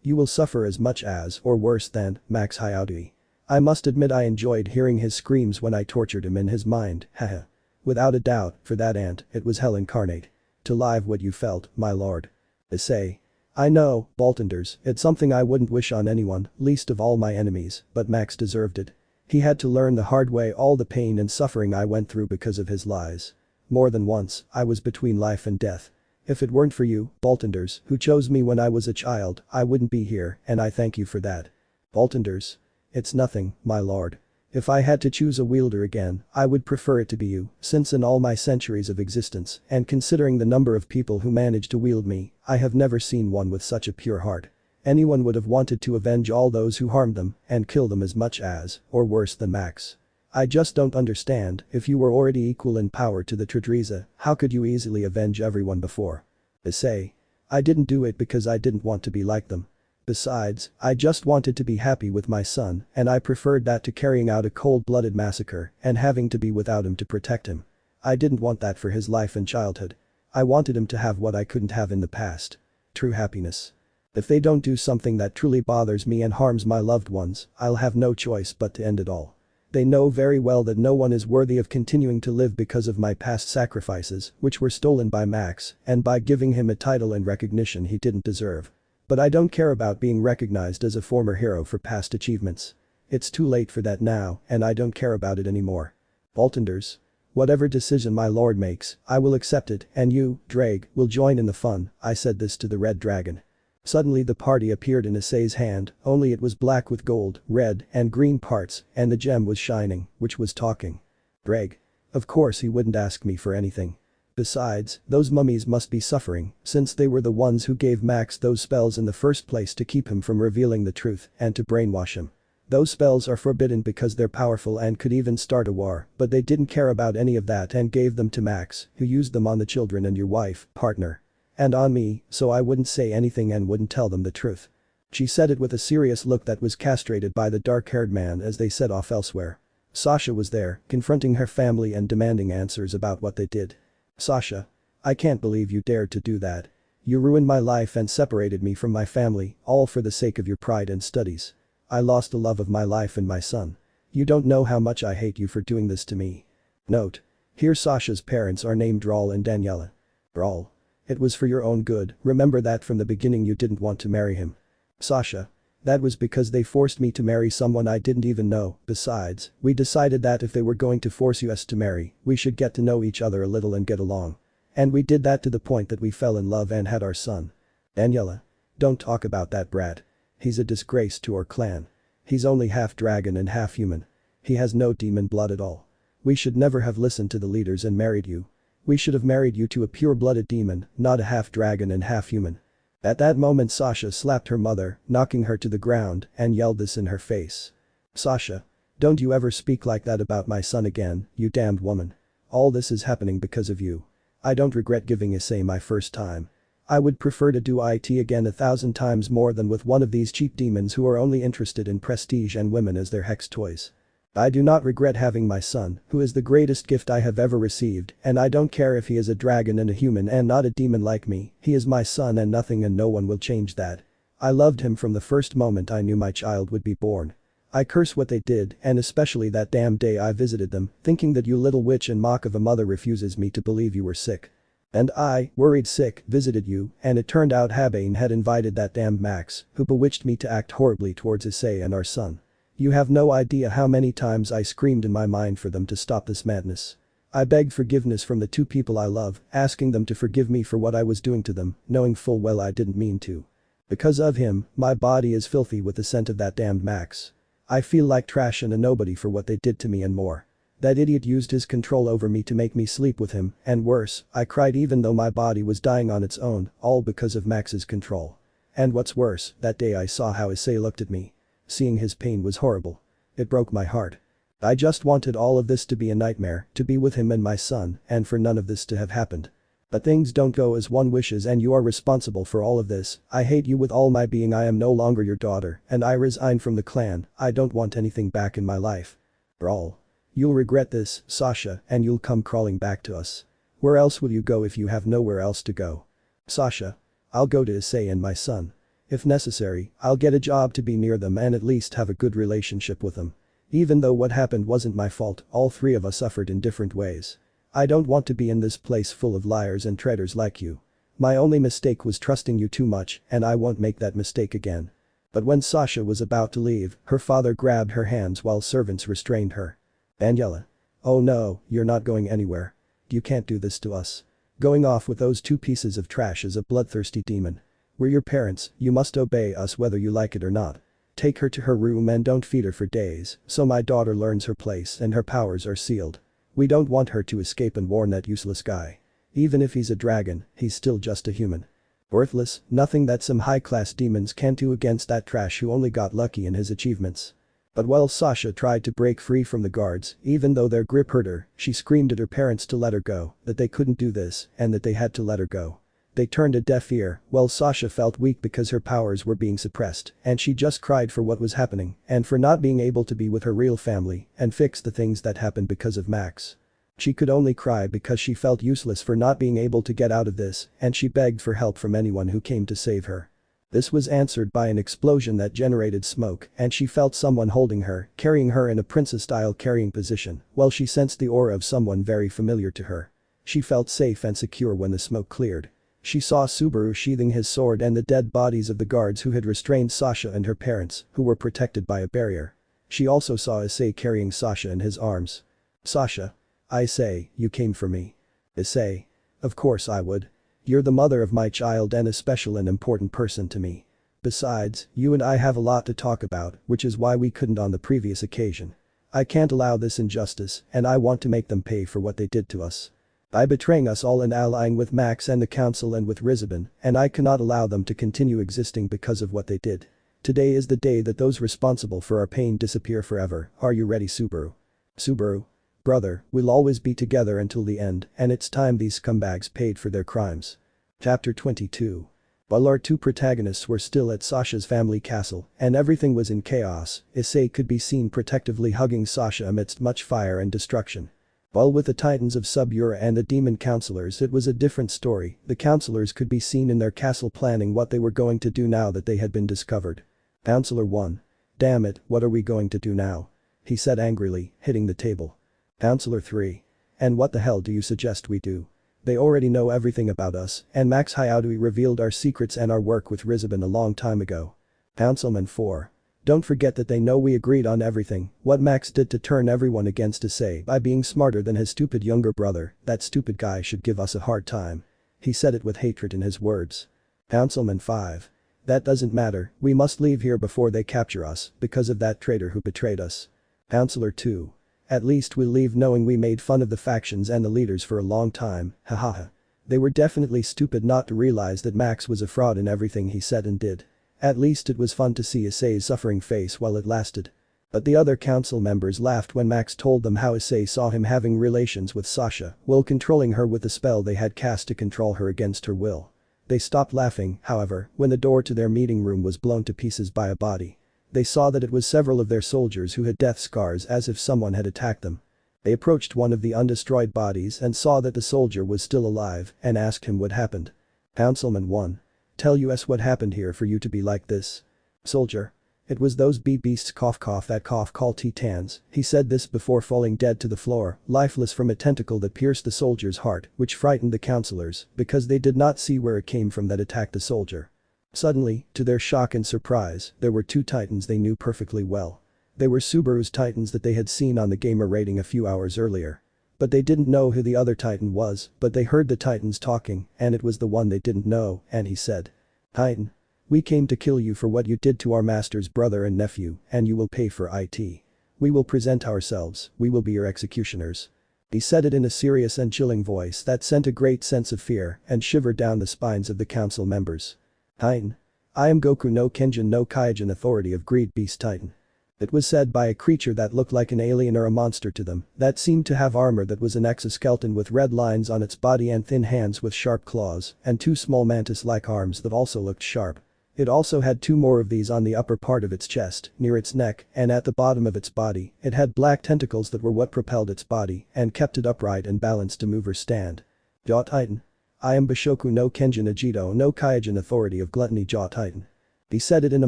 You will suffer as much as, or worse than, Max Hyauti. I must admit I enjoyed hearing his screams when I tortured him in his mind, haha. Without a doubt, for that ant, it was hell incarnate. To live what you felt, my lord. Issei. I know, Voltunders, it's something I wouldn't wish on anyone, least of all my enemies, but Max deserved it. He had to learn the hard way all the pain and suffering I went through because of his lies. More than once, I was between life and death. If it weren't for you, Voltunders, who chose me when I was a child, I wouldn't be here, and I thank you for that. Voltunders. It's nothing, my lord. If I had to choose a wielder again, I would prefer it to be you, since in all my centuries of existence, and considering the number of people who managed to wield me, I have never seen one with such a pure heart. Anyone would have wanted to avenge all those who harmed them, and kill them as much as, or worse than Max. I just don't understand, if you were already equal in power to the Trihexa, how could you easily avenge everyone before? Issei. I didn't do it because I didn't want to be like them. Besides, I just wanted to be happy with my son, and I preferred that to carrying out a cold-blooded massacre and having to be without him to protect him. I didn't want that for his life and childhood. I wanted him to have what I couldn't have in the past. True happiness. If they don't do something that truly bothers me and harms my loved ones, I'll have no choice but to end it all. They know very well that no one is worthy of continuing to live because of my past sacrifices, which were stolen by Max, and by giving him a title and recognition he didn't deserve. But I don't care about being recognized as a former hero for past achievements. It's too late for that now, and I don't care about it anymore. Voltunders. Whatever decision my lord makes, I will accept it, and you, Drake, will join in the fun. I said this to the red dragon. Suddenly the party appeared in Issei's hand, only it was black with gold, red, and green parts, and the gem was shining, which was talking. Drake. Of course he wouldn't ask me for anything. Besides, those mummies must be suffering, since they were the ones who gave Max those spells in the first place to keep him from revealing the truth and to brainwash him. Those spells are forbidden because they're powerful and could even start a war, but they didn't care about any of that and gave them to Max, who used them on the children and your wife, partner. And on me, so I wouldn't say anything and wouldn't tell them the truth. She said it with a serious look that was castrated by the dark-haired man as they set off elsewhere. Sasha was there, confronting her family and demanding answers about what they did. Sasha. I can't believe you dared to do that. You ruined my life and separated me from my family, all for the sake of your pride and studies. I lost the love of my life and my son. You don't know how much I hate you for doing this to me. Note. Here Sasha's parents are named Raul and Daniela. Raul. It was for your own good, remember that from the beginning you didn't want to marry him. Sasha. That was because they forced me to marry someone I didn't even know. Besides, we decided that if they were going to force us to marry, we should get to know each other a little and get along. And we did that to the point that we fell in love and had our son. Daniela. Don't talk about that brat. He's a disgrace to our clan. He's only half dragon and half human. He has no demon blood at all. We should never have listened to the leaders and married you. We should have married you to a pure-blooded demon, not a half dragon and half human. At that moment Sasha slapped her mother, knocking her to the ground, and yelled this in her face. Sasha. Don't you ever speak like that about my son again, you damned woman. All this is happening because of you. I don't regret giving Issei my first time. I would prefer to do it again 1,000 times more than with one of these cheap demons who are only interested in prestige and women as their hex toys. I do not regret having my son, who is the greatest gift I have ever received, and I don't care if he is a dragon and a human and not a demon like me, he is my son and nothing and no one will change that. I loved him from the first moment I knew my child would be born. I curse what they did, and especially that damn day I visited them, thinking that you little witch and mock of a mother refuses me to believe you were sick. And I, worried sick, visited you, and it turned out Habane had invited that damned Max, who bewitched me to act horribly towards Issei and our son. You have no idea how many times I screamed in my mind for them to stop this madness. I begged forgiveness from the 2 people I love, asking them to forgive me for what I was doing to them, knowing full well I didn't mean to. Because of him, my body is filthy with the scent of that damned Max. I feel like trash and a nobody for what they did to me and more. That idiot used his control over me to make me sleep with him, and worse, I cried even though my body was dying on its own, all because of Max's control. And what's worse, that day I saw how Issei looked at me. Seeing his pain was horrible. It broke my heart. I just wanted all of this to be a nightmare, to be with him and my son, and for none of this to have happened. But things don't go as one wishes and you are responsible for all of this. I hate you with all my being. I am no longer your daughter, and I resign from the clan. I don't want anything back in my life. Brawl. You'll regret this, Sasha, and you'll come crawling back to us. Where else will you go if you have nowhere else to go? Sasha. I'll go to Issei and my son. If necessary, I'll get a job to be near them and at least have a good relationship with them. Even though what happened wasn't my fault, all three of us suffered in different ways. I don't want to be in this place full of liars and traitors like you. My only mistake was trusting you too much, and I won't make that mistake again. But when Sasha was about to leave, her father grabbed her hands while servants restrained her. Daniela. Oh no, you're not going anywhere. You can't do this to us. Going off with those two pieces of trash is a bloodthirsty demon. We're your parents, you must obey us whether you like it or not. Take her to her room and don't feed her for days, so my daughter learns her place and her powers are sealed. We don't want her to escape and warn that useless guy. Even if he's a dragon, he's still just a human. Worthless, nothing that some high-class demons can do against that trash who only got lucky in his achievements. But while Sasha tried to break free from the guards, even though their grip hurt her, she screamed at her parents to let her go, that they couldn't do this, and that they had to let her go. They turned a deaf ear, while Sasha felt weak because her powers were being suppressed, and she just cried for what was happening, and for not being able to be with her real family, and fix the things that happened because of Max. She could only cry because she felt useless for not being able to get out of this, and she begged for help from anyone who came to save her. This was answered by an explosion that generated smoke, and she felt someone holding her, carrying her in a princess-style carrying position, while she sensed the aura of someone very familiar to her. She felt safe and secure when the smoke cleared. She saw Subaru sheathing his sword and the dead bodies of the guards who had restrained Sasha and her parents, who were protected by a barrier. She also saw Issei carrying Sasha in his arms. Sasha. I say, you came for me. Issei. Of course I would. You're the mother of my child and a special and important person to me. Besides, you and I have a lot to talk about, which is why we couldn't on the previous occasion. I can't allow this injustice, and I want to make them pay for what they did to us. By betraying us all and allying with Max and the council and with Rizabin, and I cannot allow them to continue existing because of what they did. Today is the day that those responsible for our pain disappear forever. Are you ready, Subaru? Subaru. Brother, we'll always be together until the end, and it's time these scumbags paid for their crimes. Chapter 22. While our two protagonists were still at Sasha's family castle, and everything was in chaos, Issei could be seen protectively hugging Sasha amidst much fire and destruction. While with the titans of Subura and the demon counselors it was a different story, the counselors could be seen in their castle planning what they were going to do now that they had been discovered. Counselor 1. Damn it, what are we going to do now? He said angrily, hitting the table. Counselor 3. And what the hell do you suggest we do? They already know everything about us, and Max Hyaudui revealed our secrets and our work with Rizabin a long time ago. Councilman 4. Don't forget that they know we agreed on everything, what Max did to turn everyone against Issei by being smarter than his stupid younger brother, that stupid guy should give us a hard time. He said it with hatred in his words. Councilman 5. That doesn't matter, we must leave here before they capture us, because of that traitor who betrayed us. Counselor 2. At least we'll leave knowing we made fun of the factions and the leaders for a long time, hahaha. They were definitely stupid not to realize that Max was a fraud in everything he said and did. At least it was fun to see Issei's suffering face while it lasted. But the other council members laughed when Max told them how Issei saw him having relations with Sasha while controlling her with the spell they had cast to control her against her will. They stopped laughing, however, when the door to their meeting room was blown to pieces by a body. They saw that it was several of their soldiers who had death scars as if someone had attacked them. They approached one of the undestroyed bodies and saw that the soldier was still alive and asked him what happened. Councilman 1. Tell us what happened here for you to be like this. Soldier. It was those beasts cough that cough called Titans. He said this before falling dead to the floor, lifeless from a tentacle that pierced the soldier's heart, which frightened the counselors because they did not see where it came from that attacked the soldier. Suddenly, to their shock and surprise, there were two titans they knew perfectly well. They were Subaru's titans that they had seen on the gamer rating a few hours earlier. But they didn't know who the other titan was, but they heard the titans talking, and it was the one they didn't know, and he said. Titan. We came to kill you for what you did to our master's brother and nephew, and you will pay for it. We will present ourselves, we will be your executioners. He said it in a serious and chilling voice that sent a great sense of fear and shivered down the spines of the council members. Titan. I am Goku no Kenjin no Kaijin, authority of Greed Beast Titan. It was said by a creature that looked like an alien or a monster to them, that seemed to have armor that was an exoskeleton with red lines on its body and thin hands with sharp claws, and two small mantis-like arms that also looked sharp. It also had two more of these on the upper part of its chest, near its neck, and at the bottom of its body, it had black tentacles that were what propelled its body and kept it upright and balanced to move or stand. Jaw Titan. I am Bishoku no Kenjin Ajito no Kaijin, authority of Gluttony Jaw Titan. He said it in a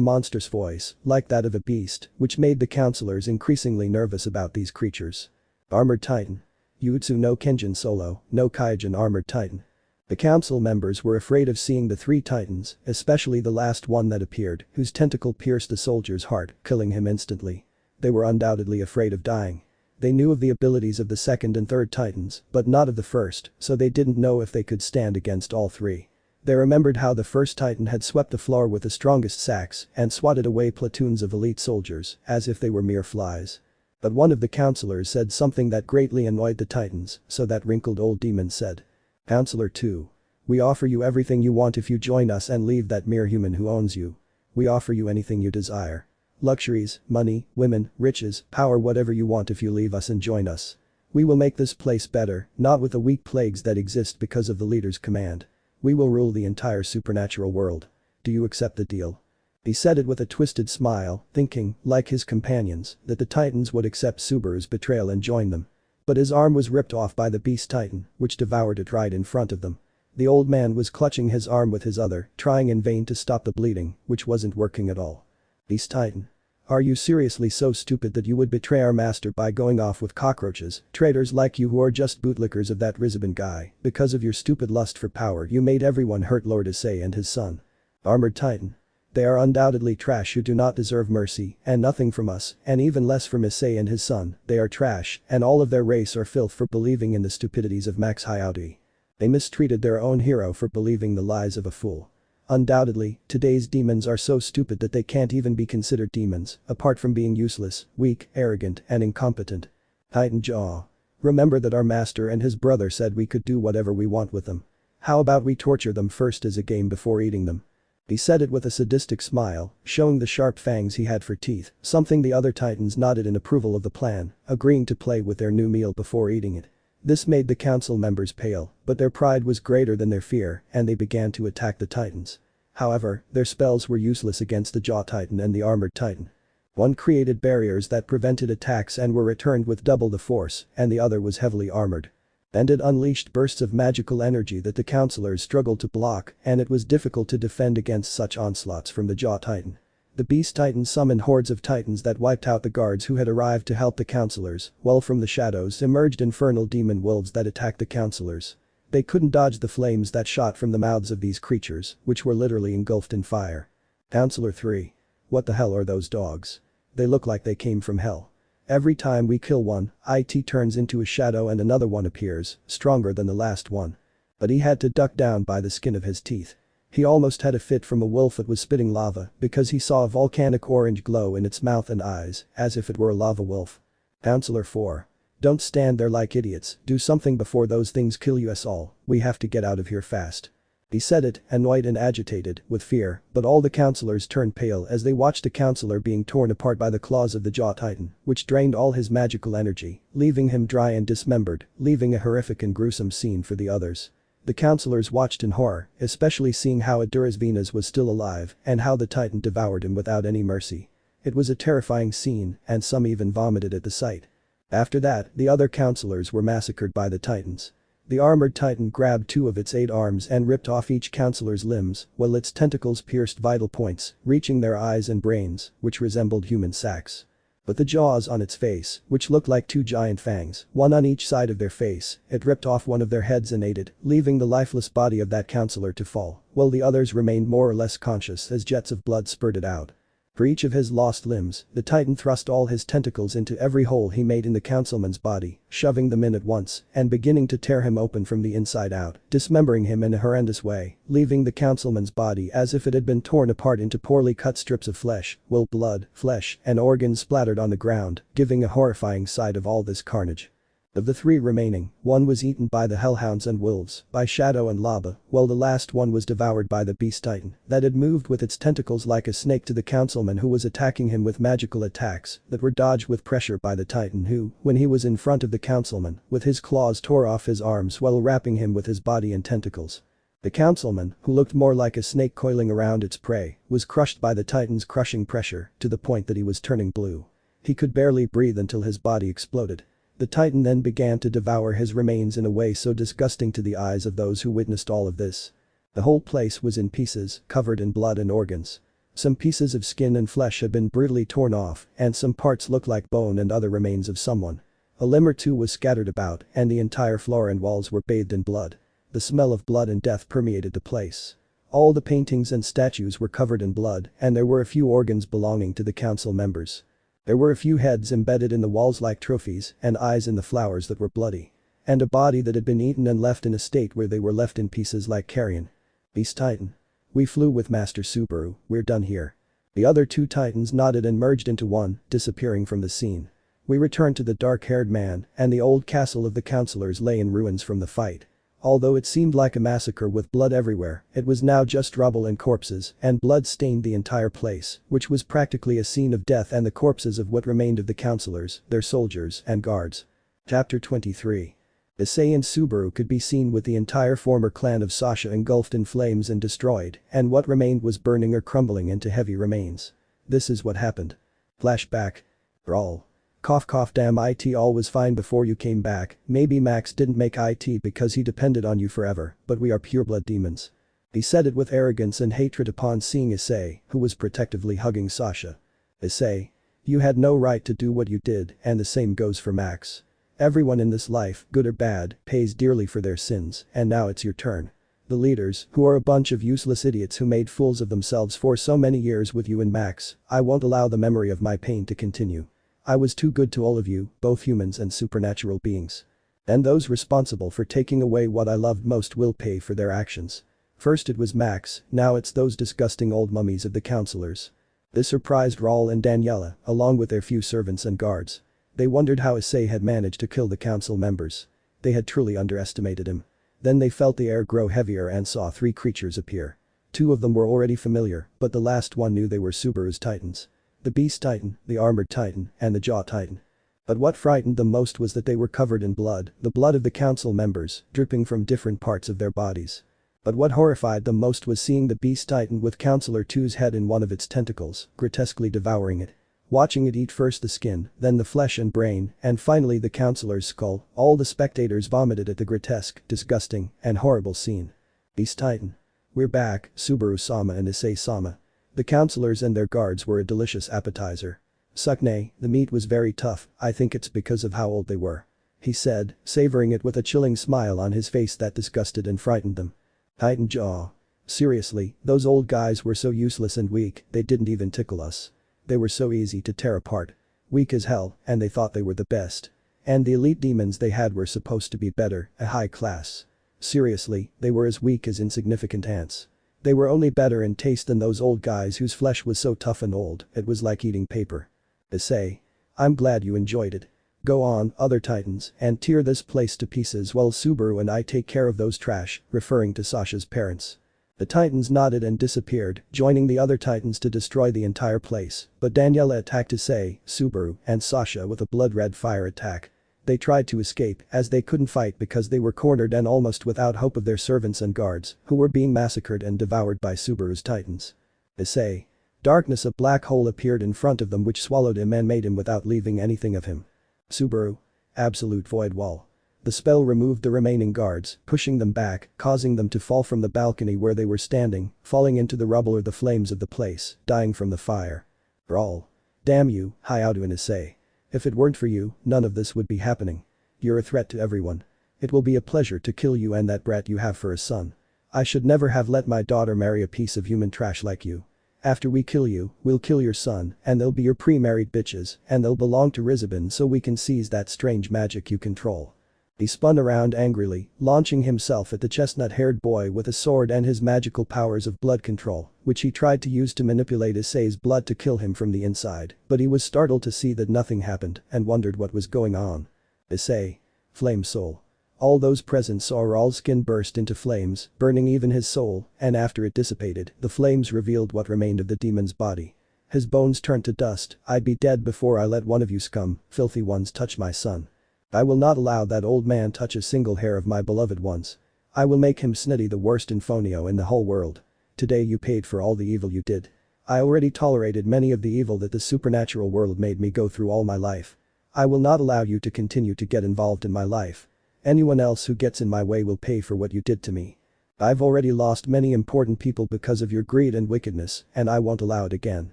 monstrous voice, like that of a beast, which made the counselors increasingly nervous about these creatures. Armored Titan. Yutsu no Kenjin Solo, no Kaijin Armored Titan. The council members were afraid of seeing the three titans, especially the last one that appeared, whose tentacle pierced the soldier's heart, killing him instantly. They were undoubtedly afraid of dying. They knew of the abilities of the second and third titans, but not of the first, so they didn't know if they could stand against all three. They remembered how the first titan had swept the floor with the strongest sacks and swatted away platoons of elite soldiers, as if they were mere flies. But one of the counselors said something that greatly annoyed the titans, so that wrinkled old demon said. Counselor 2. We offer you everything you want if you join us and leave that mere human who owns you. We offer you anything you desire. Luxuries, money, women, riches, power, whatever you want if you leave us and join us. We will make this place better, not with the weak plagues that exist because of the leader's command. We will rule the entire supernatural world. Do you accept the deal? He said it with a twisted smile, thinking, like his companions, that the titans would accept Subaru's betrayal and join them. But his arm was ripped off by the beast titan, which devoured it right in front of them. The old man was clutching his arm with his other, trying in vain to stop the bleeding, which wasn't working at all. Beast titan. Are you seriously so stupid that you would betray our master by going off with cockroaches, traitors like you who are just bootlickers of that Rizabun guy? Because of your stupid lust for power you made everyone hurt Lord Issei and his son. Armored Titan. They are undoubtedly trash who do not deserve mercy, and nothing from us, and even less from Issei and his son. They are trash, and all of their race are filth for believing in the stupidities of Max Hayate. They mistreated their own hero for believing the lies of a fool. Undoubtedly, today's demons are so stupid that they can't even be considered demons, apart from being useless, weak, arrogant, and incompetent. Titan Jaw. Remember that our master and his brother said we could do whatever we want with them. How about we torture them first as a game before eating them? He said it with a sadistic smile, showing the sharp fangs he had for teeth, something the other titans nodded in approval of the plan, agreeing to play with their new meal before eating it. This made the council members pale, but their pride was greater than their fear, and they began to attack the titans. However, their spells were useless against the Jaw Titan and the Armored Titan. One created barriers that prevented attacks and were returned with double the force, and the other was heavily armored. And it unleashed bursts of magical energy that the counselors struggled to block, and it was difficult to defend against such onslaughts from the Jaw Titan. The Beast Titan summoned hordes of titans that wiped out the guards who had arrived to help the counselors, while from the shadows emerged infernal demon wolves that attacked the counselors. They couldn't dodge the flames that shot from the mouths of these creatures, which were literally engulfed in fire. Counselor 3. What the hell are those dogs? They look like they came from hell. Every time we kill one, it turns into a shadow and another one appears, stronger than the last one. But he had to duck down by the skin of his teeth. He almost had a fit from a wolf that was spitting lava because he saw a volcanic orange glow in its mouth and eyes, as if it were a lava wolf. Counselor 4. Don't stand there like idiots, do something before those things kill us all, we have to get out of here fast. He said it, annoyed and agitated, with fear, but all the counselors turned pale as they watched a counselor being torn apart by the claws of the Jaw Titan, which drained all his magical energy, leaving him dry and dismembered, leaving a horrific and gruesome scene for the others. The counselors watched in horror, especially seeing how Adura's Venus was still alive and how the Titan devoured him without any mercy. It was a terrifying scene, and some even vomited at the sight. After that, the other counselors were massacred by the Titans. The Armored Titan grabbed 2 of its 8 arms and ripped off each counselor's limbs, while its tentacles pierced vital points, reaching their eyes and brains, which resembled human sacks. But the jaws on its face, which looked like 2 giant fangs, one on each side of their face, it ripped off one of their heads and ate it, leaving the lifeless body of that counselor to fall, while the others remained more or less conscious as jets of blood spurted out. For each of his lost limbs, the Titan thrust all his tentacles into every hole he made in the councilman's body, shoving them in at once and beginning to tear him open from the inside out, dismembering him in a horrendous way, leaving the councilman's body as if it had been torn apart into poorly cut strips of flesh, while blood, flesh, and organs splattered on the ground, giving a horrifying sight of all this carnage. Of the 3 remaining, one was eaten by the hellhounds and wolves, by Shadow and Lava, while the last one was devoured by the beast titan that had moved with its tentacles like a snake to the councilman who was attacking him with magical attacks that were dodged with pressure by the titan who, when he was in front of the councilman, with his claws tore off his arms while wrapping him with his body and tentacles. The councilman, who looked more like a snake coiling around its prey, was crushed by the titan's crushing pressure to the point that he was turning blue. He could barely breathe until his body exploded. The titan then began to devour his remains in a way so disgusting to the eyes of those who witnessed all of this. The whole place was in pieces, covered in blood and organs. Some pieces of skin and flesh had been brutally torn off, and some parts looked like bone and other remains of someone. A limb or two was scattered about, and the entire floor and walls were bathed in blood. The smell of blood and death permeated the place. All the paintings and statues were covered in blood, and there were a few organs belonging to the council members. There were a few heads embedded in the walls like trophies and eyes in the flowers that were bloody. And a body that had been eaten and left in a state where they were left in pieces like carrion. Beast Titan. We flew with Master Subaru, we're done here. The other 2 titans nodded and merged into one, disappearing from the scene. We returned to the dark-haired man, and the old castle of the councillors lay in ruins from the fight. Although it seemed like a massacre with blood everywhere, it was now just rubble and corpses, and blood stained the entire place, which was practically a scene of death and the corpses of what remained of the councillors, their soldiers, and guards. Chapter 23. Issei and Subaru could be seen with the entire former clan of Sasha engulfed in flames and destroyed, and what remained was burning or crumbling into heavy remains. This is what happened. Flashback. Brawl. Cough cough damn it all was fine before you came back, maybe Max didn't make it because he depended on you forever, but we are pureblood demons. He said it with arrogance and hatred upon seeing Issei, who was protectively hugging Sasha. Issei. You had no right to do what you did, and the same goes for Max. Everyone in this life, good or bad, pays dearly for their sins, and now it's your turn. The leaders, who are a bunch of useless idiots who made fools of themselves for so many years with you and Max, I won't allow the memory of my pain to continue. I was too good to all of you, both humans and supernatural beings. And those responsible for taking away what I loved most will pay for their actions. First it was Max, now it's those disgusting old mummies of the councillors. This surprised Raul and Daniela, along with their few servants and guards. They wondered how Issei had managed to kill the council members. They had truly underestimated him. Then they felt the air grow heavier and saw 3 creatures appear. 2 of them were already familiar, but the last one knew they were Subaru's titans. The Beast Titan, the Armored Titan, and the Jaw Titan. But what frightened them most was that they were covered in blood, the blood of the council members, dripping from different parts of their bodies. But what horrified them most was seeing the Beast Titan with Councillor 2's head in one of its tentacles, grotesquely devouring it. Watching it eat first the skin, then the flesh and brain, and finally the councillor's skull, all the spectators vomited at the grotesque, disgusting, and horrible scene. Beast Titan. We're back, Subaru-sama and Issei-sama. The councillors and their guards were a delicious appetizer. Sukne, the meat was very tough, I think it's because of how old they were. He said, savoring it with a chilling smile on his face that disgusted and frightened them. Titan Jaw. Seriously, those old guys were so useless and weak, they didn't even tickle us. They were so easy to tear apart. Weak as hell, and they thought they were the best. And the elite demons they had were supposed to be better, a high class. Seriously, they were as weak as insignificant ants. They were only better in taste than those old guys whose flesh was so tough and old, it was like eating paper. Issei. I'm glad you enjoyed it. Go on, other titans, and tear this place to pieces while Subaru and I take care of those trash, referring to Sasha's parents. The titans nodded and disappeared, joining the other titans to destroy the entire place, but Daniela attacked Issei, Subaru, and Sasha with a blood-red fire attack. They tried to escape, as they couldn't fight because they were cornered and almost without hope of their servants and guards, who were being massacred and devoured by Subaru's titans. Issei. Darkness, a black hole appeared in front of them which swallowed him and made him without leaving anything of him. Subaru. Absolute void wall. The spell removed the remaining guards, pushing them back, causing them to fall from the balcony where they were standing, falling into the rubble or the flames of the place, dying from the fire. Brawl. Damn you, Hayao and Issei. If it weren't for you, none of this would be happening. You're a threat to everyone. It will be a pleasure to kill you and that brat you have for a son. I should never have let my daughter marry a piece of human trash like you. After we kill you, we'll kill your son, and they'll be your pre-married bitches, and they'll belong to Rizabin so we can seize that strange magic you control. He spun around angrily, launching himself at the chestnut-haired boy with a sword and his magical powers of blood control, which he tried to use to manipulate Issei's blood to kill him from the inside, but he was startled to see that nothing happened and wondered what was going on. Issei. Flame soul. All those present saw Ral's skin burst into flames, burning even his soul, and after it dissipated, the flames revealed what remained of the demon's body. His bones turned to dust. I'd be dead before I let one of you scum, filthy ones touch my son. I will not allow that old man touch a single hair of my beloved ones. I will make him snitty the worst infonio in the whole world. Today you paid for all the evil you did. I already tolerated many of the evil that the supernatural world made me go through all my life. I will not allow you to continue to get involved in my life. Anyone else who gets in my way will pay for what you did to me. I've already lost many important people because of your greed and wickedness, and I won't allow it again.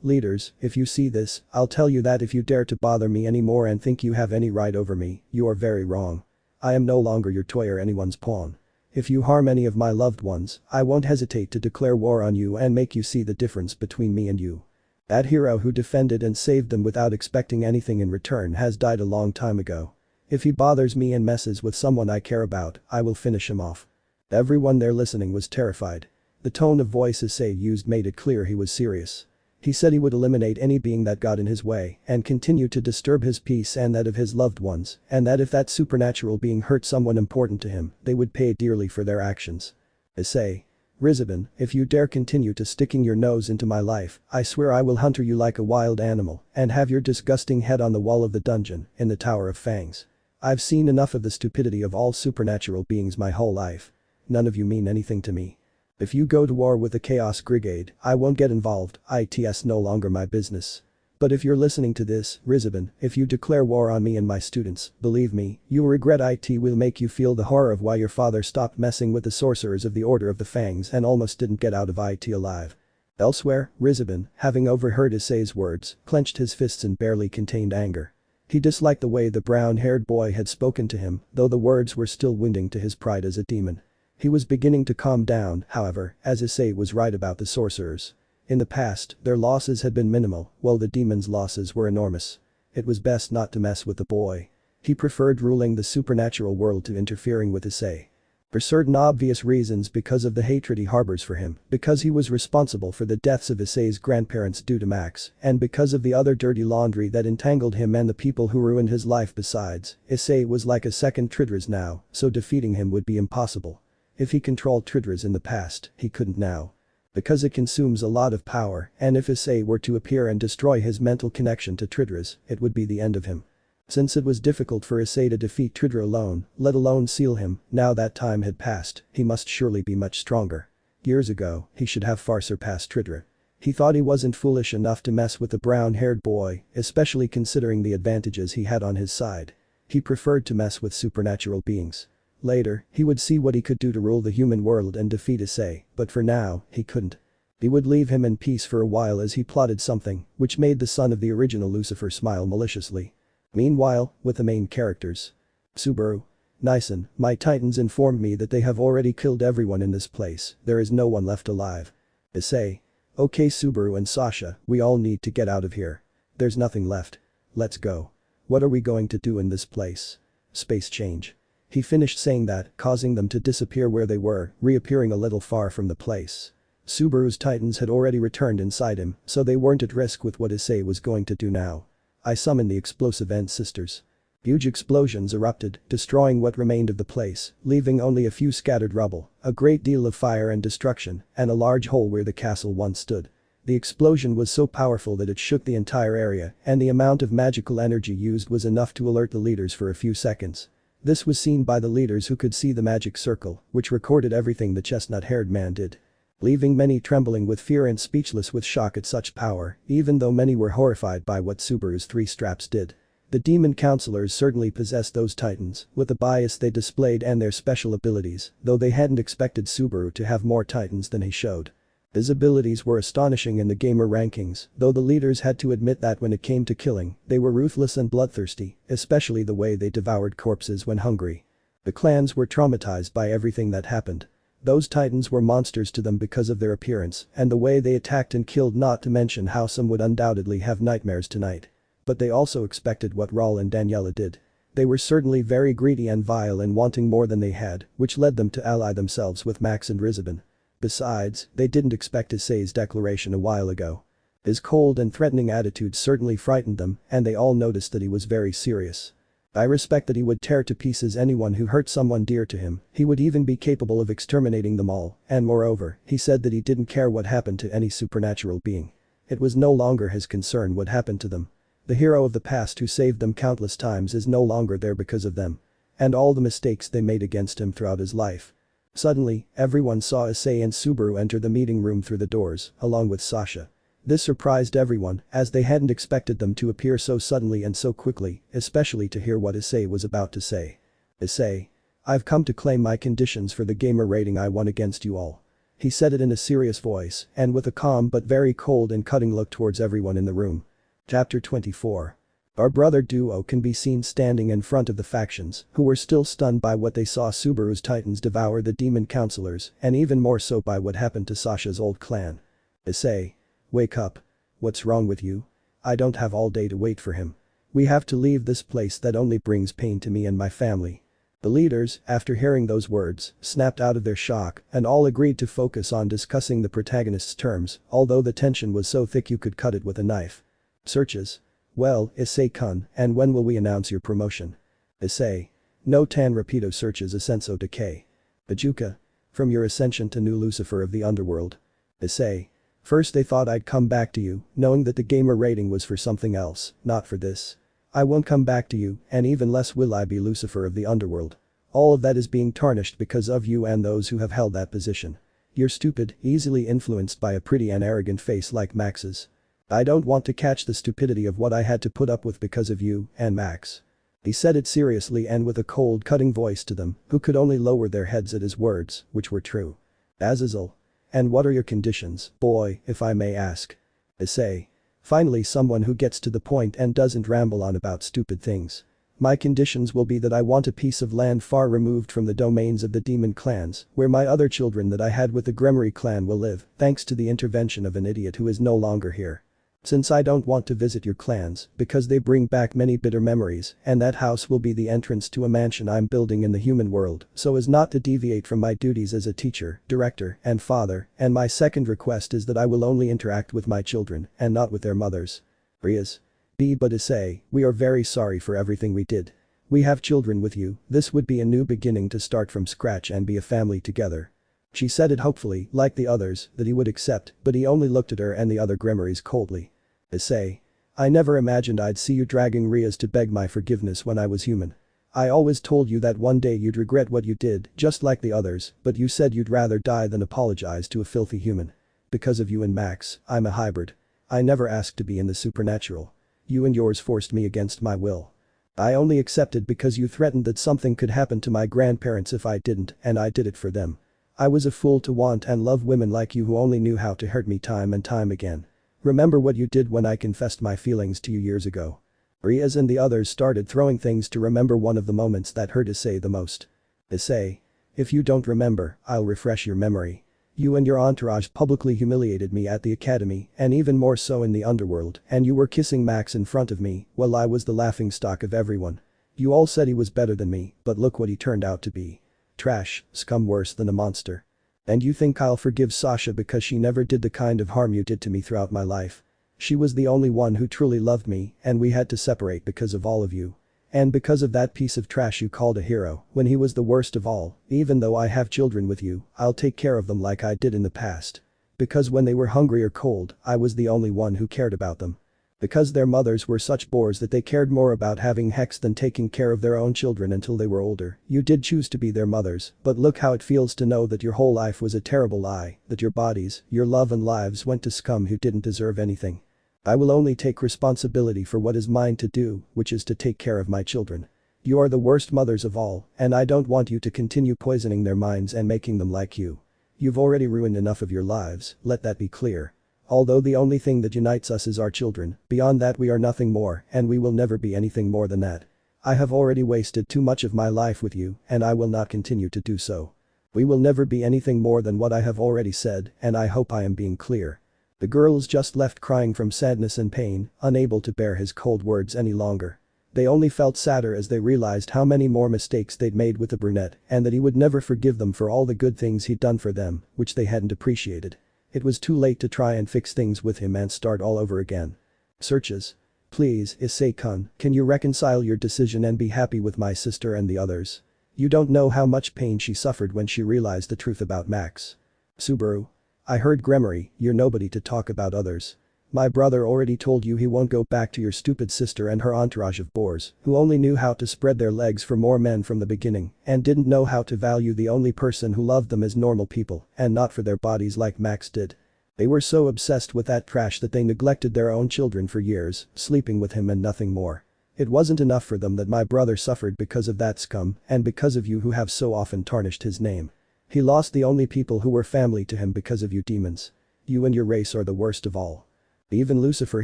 Leaders, if you see this, I'll tell you that if you dare to bother me anymore and think you have any right over me, you are very wrong. I am no longer your toy or anyone's pawn. If you harm any of my loved ones, I won't hesitate to declare war on you and make you see the difference between me and you. That hero who defended and saved them without expecting anything in return has died a long time ago. If he bothers me and messes with someone I care about, I will finish him off. Everyone there listening was terrified. The tone of voice Issei used made it clear he was serious. He said he would eliminate any being that got in his way and continue to disturb his peace and that of his loved ones, and that if that supernatural being hurt someone important to him, they would pay dearly for their actions. Issei. Rizabin, if you dare continue to sticking your nose into my life, I swear I will hunter you like a wild animal and have your disgusting head on the wall of the dungeon in the Tower of Fangs. I've seen enough of the stupidity of all supernatural beings my whole life. None of you mean anything to me. If you go to war with the Chaos Brigade, I won't get involved, it's no longer my business. But if you're listening to this, Rizabin, if you declare war on me and my students, believe me, you'll regret it will make you feel the horror of why your father stopped messing with the sorcerers of the Order of the Fangs and almost didn't get out of it alive. Elsewhere, Rizabin, having overheard Issei's words, clenched his fists in barely contained anger. He disliked the way the brown-haired boy had spoken to him, though the words were still wounding to his pride as a demon. He was beginning to calm down, however, as Issei was right about the sorcerers. In the past, their losses had been minimal, while the demon's losses were enormous. It was best not to mess with the boy. He preferred ruling the supernatural world to interfering with Issei. For certain obvious reasons, because of the hatred he harbors for him, because he was responsible for the deaths of Issei's grandparents due to Max, and because of the other dirty laundry that entangled him and the people who ruined his life besides, Issei was like a second Tridras now, so defeating him would be impossible. If he controlled Tridras in the past, he couldn't now. Because it consumes a lot of power, and if Issei were to appear and destroy his mental connection to Tridras, it would be the end of him. Since it was difficult for Issei to defeat Tridra alone, let alone seal him, now that time had passed, he must surely be much stronger. Years ago, he should have far surpassed Tridra. He thought he wasn't foolish enough to mess with the brown-haired boy, especially considering the advantages he had on his side. He preferred to mess with supernatural beings. Later, he would see what he could do to rule the human world and defeat Issei, but for now, he couldn't. He would leave him in peace for a while as he plotted something, which made the son of the original Lucifer smile maliciously. Meanwhile, with the main characters. Subaru. Nison, my titans informed me that they have already killed everyone in this place, there is no one left alive. Issei. Okay Subaru and Sasha, we all need to get out of here. There's nothing left. Let's go. What are we going to do in this place? Space change. He finished saying that, causing them to disappear where they were, reappearing a little far from the place. Subaru's titans had already returned inside him, so they weren't at risk with what Issei was going to do now. I summoned the explosive End Sisters. Huge explosions erupted, destroying what remained of the place, leaving only a few scattered rubble, a great deal of fire and destruction, and a large hole where the castle once stood. The explosion was so powerful that it shook the entire area, and the amount of magical energy used was enough to alert the leaders for a few seconds. This was seen by the leaders who could see the magic circle, which recorded everything the chestnut-haired man did. Leaving many trembling with fear and speechless with shock at such power, even though many were horrified by what Subaru's three straps did. The demon counselors certainly possessed those titans, with the bias they displayed and their special abilities, though they hadn't expected Subaru to have more titans than he showed. His abilities were astonishing in the gamer rankings, though the leaders had to admit that when it came to killing, they were ruthless and bloodthirsty, especially the way they devoured corpses when hungry. The clans were traumatized by everything that happened. Those titans were monsters to them because of their appearance and the way they attacked and killed, not to mention how some would undoubtedly have nightmares tonight. But they also expected what Raul and Daniela did. They were certainly very greedy and vile in wanting more than they had, which led them to ally themselves with Max and Rizabin. Besides, they didn't expect Issei's declaration a while ago. His cold and threatening attitude certainly frightened them, and they all noticed that he was very serious. I respect that he would tear to pieces anyone who hurt someone dear to him, he would even be capable of exterminating them all, and moreover, he said that he didn't care what happened to any supernatural being. It was no longer his concern what happened to them. The hero of the past who saved them countless times is no longer there because of them. And all the mistakes they made against him throughout his life. Suddenly, everyone saw Issei and Subaru enter the meeting room through the doors, along with Sasha. This surprised everyone, as they hadn't expected them to appear so suddenly and so quickly, especially to hear what Issei was about to say. Issei. I've come to claim my conditions for the gamer rating I won against you all. He said it in a serious voice, and with a calm but very cold and cutting look towards everyone in the room. Chapter 24. Our brother duo can be seen standing in front of the factions, who were still stunned by what they saw Subaru's titans devour the demon counselors, and even more so by what happened to Sasha's old clan. Issei. Wake up. What's wrong with you? I don't have all day to wait for him. We have to leave this place that only brings pain to me and my family. The leaders, after hearing those words, snapped out of their shock and all agreed to focus on discussing the protagonist's terms, although the tension was so thick you could cut it with a knife. Searches? Well, Issei-kun, and when will we announce your promotion? Issei. No tan rapido searches ascenso decay. Bajuka. From your ascension to new Lucifer of the Underworld. Issei. First they thought I'd come back to you, knowing that the gamer rating was for something else, not for this. I won't come back to you, and even less will I be Lucifer of the Underworld. All of that is being tarnished because of you and those who have held that position. You're stupid, easily influenced by a pretty and arrogant face like Max's. I don't want to catch the stupidity of what I had to put up with because of you and Max. He said it seriously and with a cold cutting voice to them, who could only lower their heads at his words, which were true. Azazel. And what are your conditions, boy, if I may ask? Issei. Finally someone who gets to the point and doesn't ramble on about stupid things. My conditions will be that I want a piece of land far removed from the domains of the demon clans, where my other children that I had with the Gremory clan will live, thanks to the intervention of an idiot who is no longer here. Since I don't want to visit your clans, because they bring back many bitter memories, and that house will be the entrance to a mansion I'm building in the human world, so as not to deviate from my duties as a teacher, director, and father, and my second request is that I will only interact with my children, and not with their mothers. Rias. But Issei, we are very sorry for everything we did. We have children with you, this would be a new beginning to start from scratch and be a family together. She said it hopefully, like the others, that he would accept, but he only looked at her and the other Gremorys coldly. Issei. I never imagined I'd see you dragging Rias to beg my forgiveness when I was human. I always told you that one day you'd regret what you did, just like the others, but you said you'd rather die than apologize to a filthy human. Because of you and Max, I'm a hybrid. I never asked to be in the supernatural. You and yours forced me against my will. I only accepted because you threatened that something could happen to my grandparents if I didn't, and I did it for them. I was a fool to want and love women like you who only knew how to hurt me time and time again. Remember what you did when I confessed my feelings to you years ago. Rias and the others started throwing things to remember one of the moments that hurt Issei the most. Issei. If you don't remember, I'll refresh your memory. You and your entourage publicly humiliated me at the academy and even more so in the underworld, and you were kissing Max in front of me while I was the laughingstock of everyone. You all said he was better than me, but look what he turned out to be. Trash, scum worse than a monster. And you think I'll forgive Sasha because she never did the kind of harm you did to me throughout my life? She was the only one who truly loved me and we had to separate because of all of you. And because of that piece of trash you called a hero, when he was the worst of all, even though I have children with you, I'll take care of them like I did in the past. Because when they were hungry or cold, I was the only one who cared about them. Because their mothers were such bores that they cared more about having Hex than taking care of their own children until they were older, you did choose to be their mothers, but look how it feels to know that your whole life was a terrible lie, that your bodies, your love and lives went to scum who didn't deserve anything. I will only take responsibility for what is mine to do, which is to take care of my children. You are the worst mothers of all, and I don't want you to continue poisoning their minds and making them like you. You've already ruined enough of your lives, let that be clear. Although the only thing that unites us is our children, beyond that we are nothing more and we will never be anything more than that. I have already wasted too much of my life with you and I will not continue to do so. We will never be anything more than what I have already said, and I hope I am being clear. The girls just left crying from sadness and pain, unable to bear his cold words any longer. They only felt sadder as they realized how many more mistakes they'd made with the brunette and that he would never forgive them for all the good things he'd done for them, which they hadn't appreciated. It was too late to try and fix things with him and start all over again. Searches. Please, Issei-kun, can you reconcile your decision and be happy with my sister and the others? You don't know how much pain she suffered when she realized the truth about Max. Subaru. I heard Gremory, you're nobody to talk about others. My brother already told you he won't go back to your stupid sister and her entourage of bores, who only knew how to spread their legs for more men from the beginning and didn't know how to value the only person who loved them as normal people and not for their bodies like Max did. They were so obsessed with that trash that they neglected their own children for years, sleeping with him and nothing more. It wasn't enough for them that my brother suffered because of that scum and because of you who have so often tarnished his name. He lost the only people who were family to him because of you demons. You and your race are the worst of all. Even Lucifer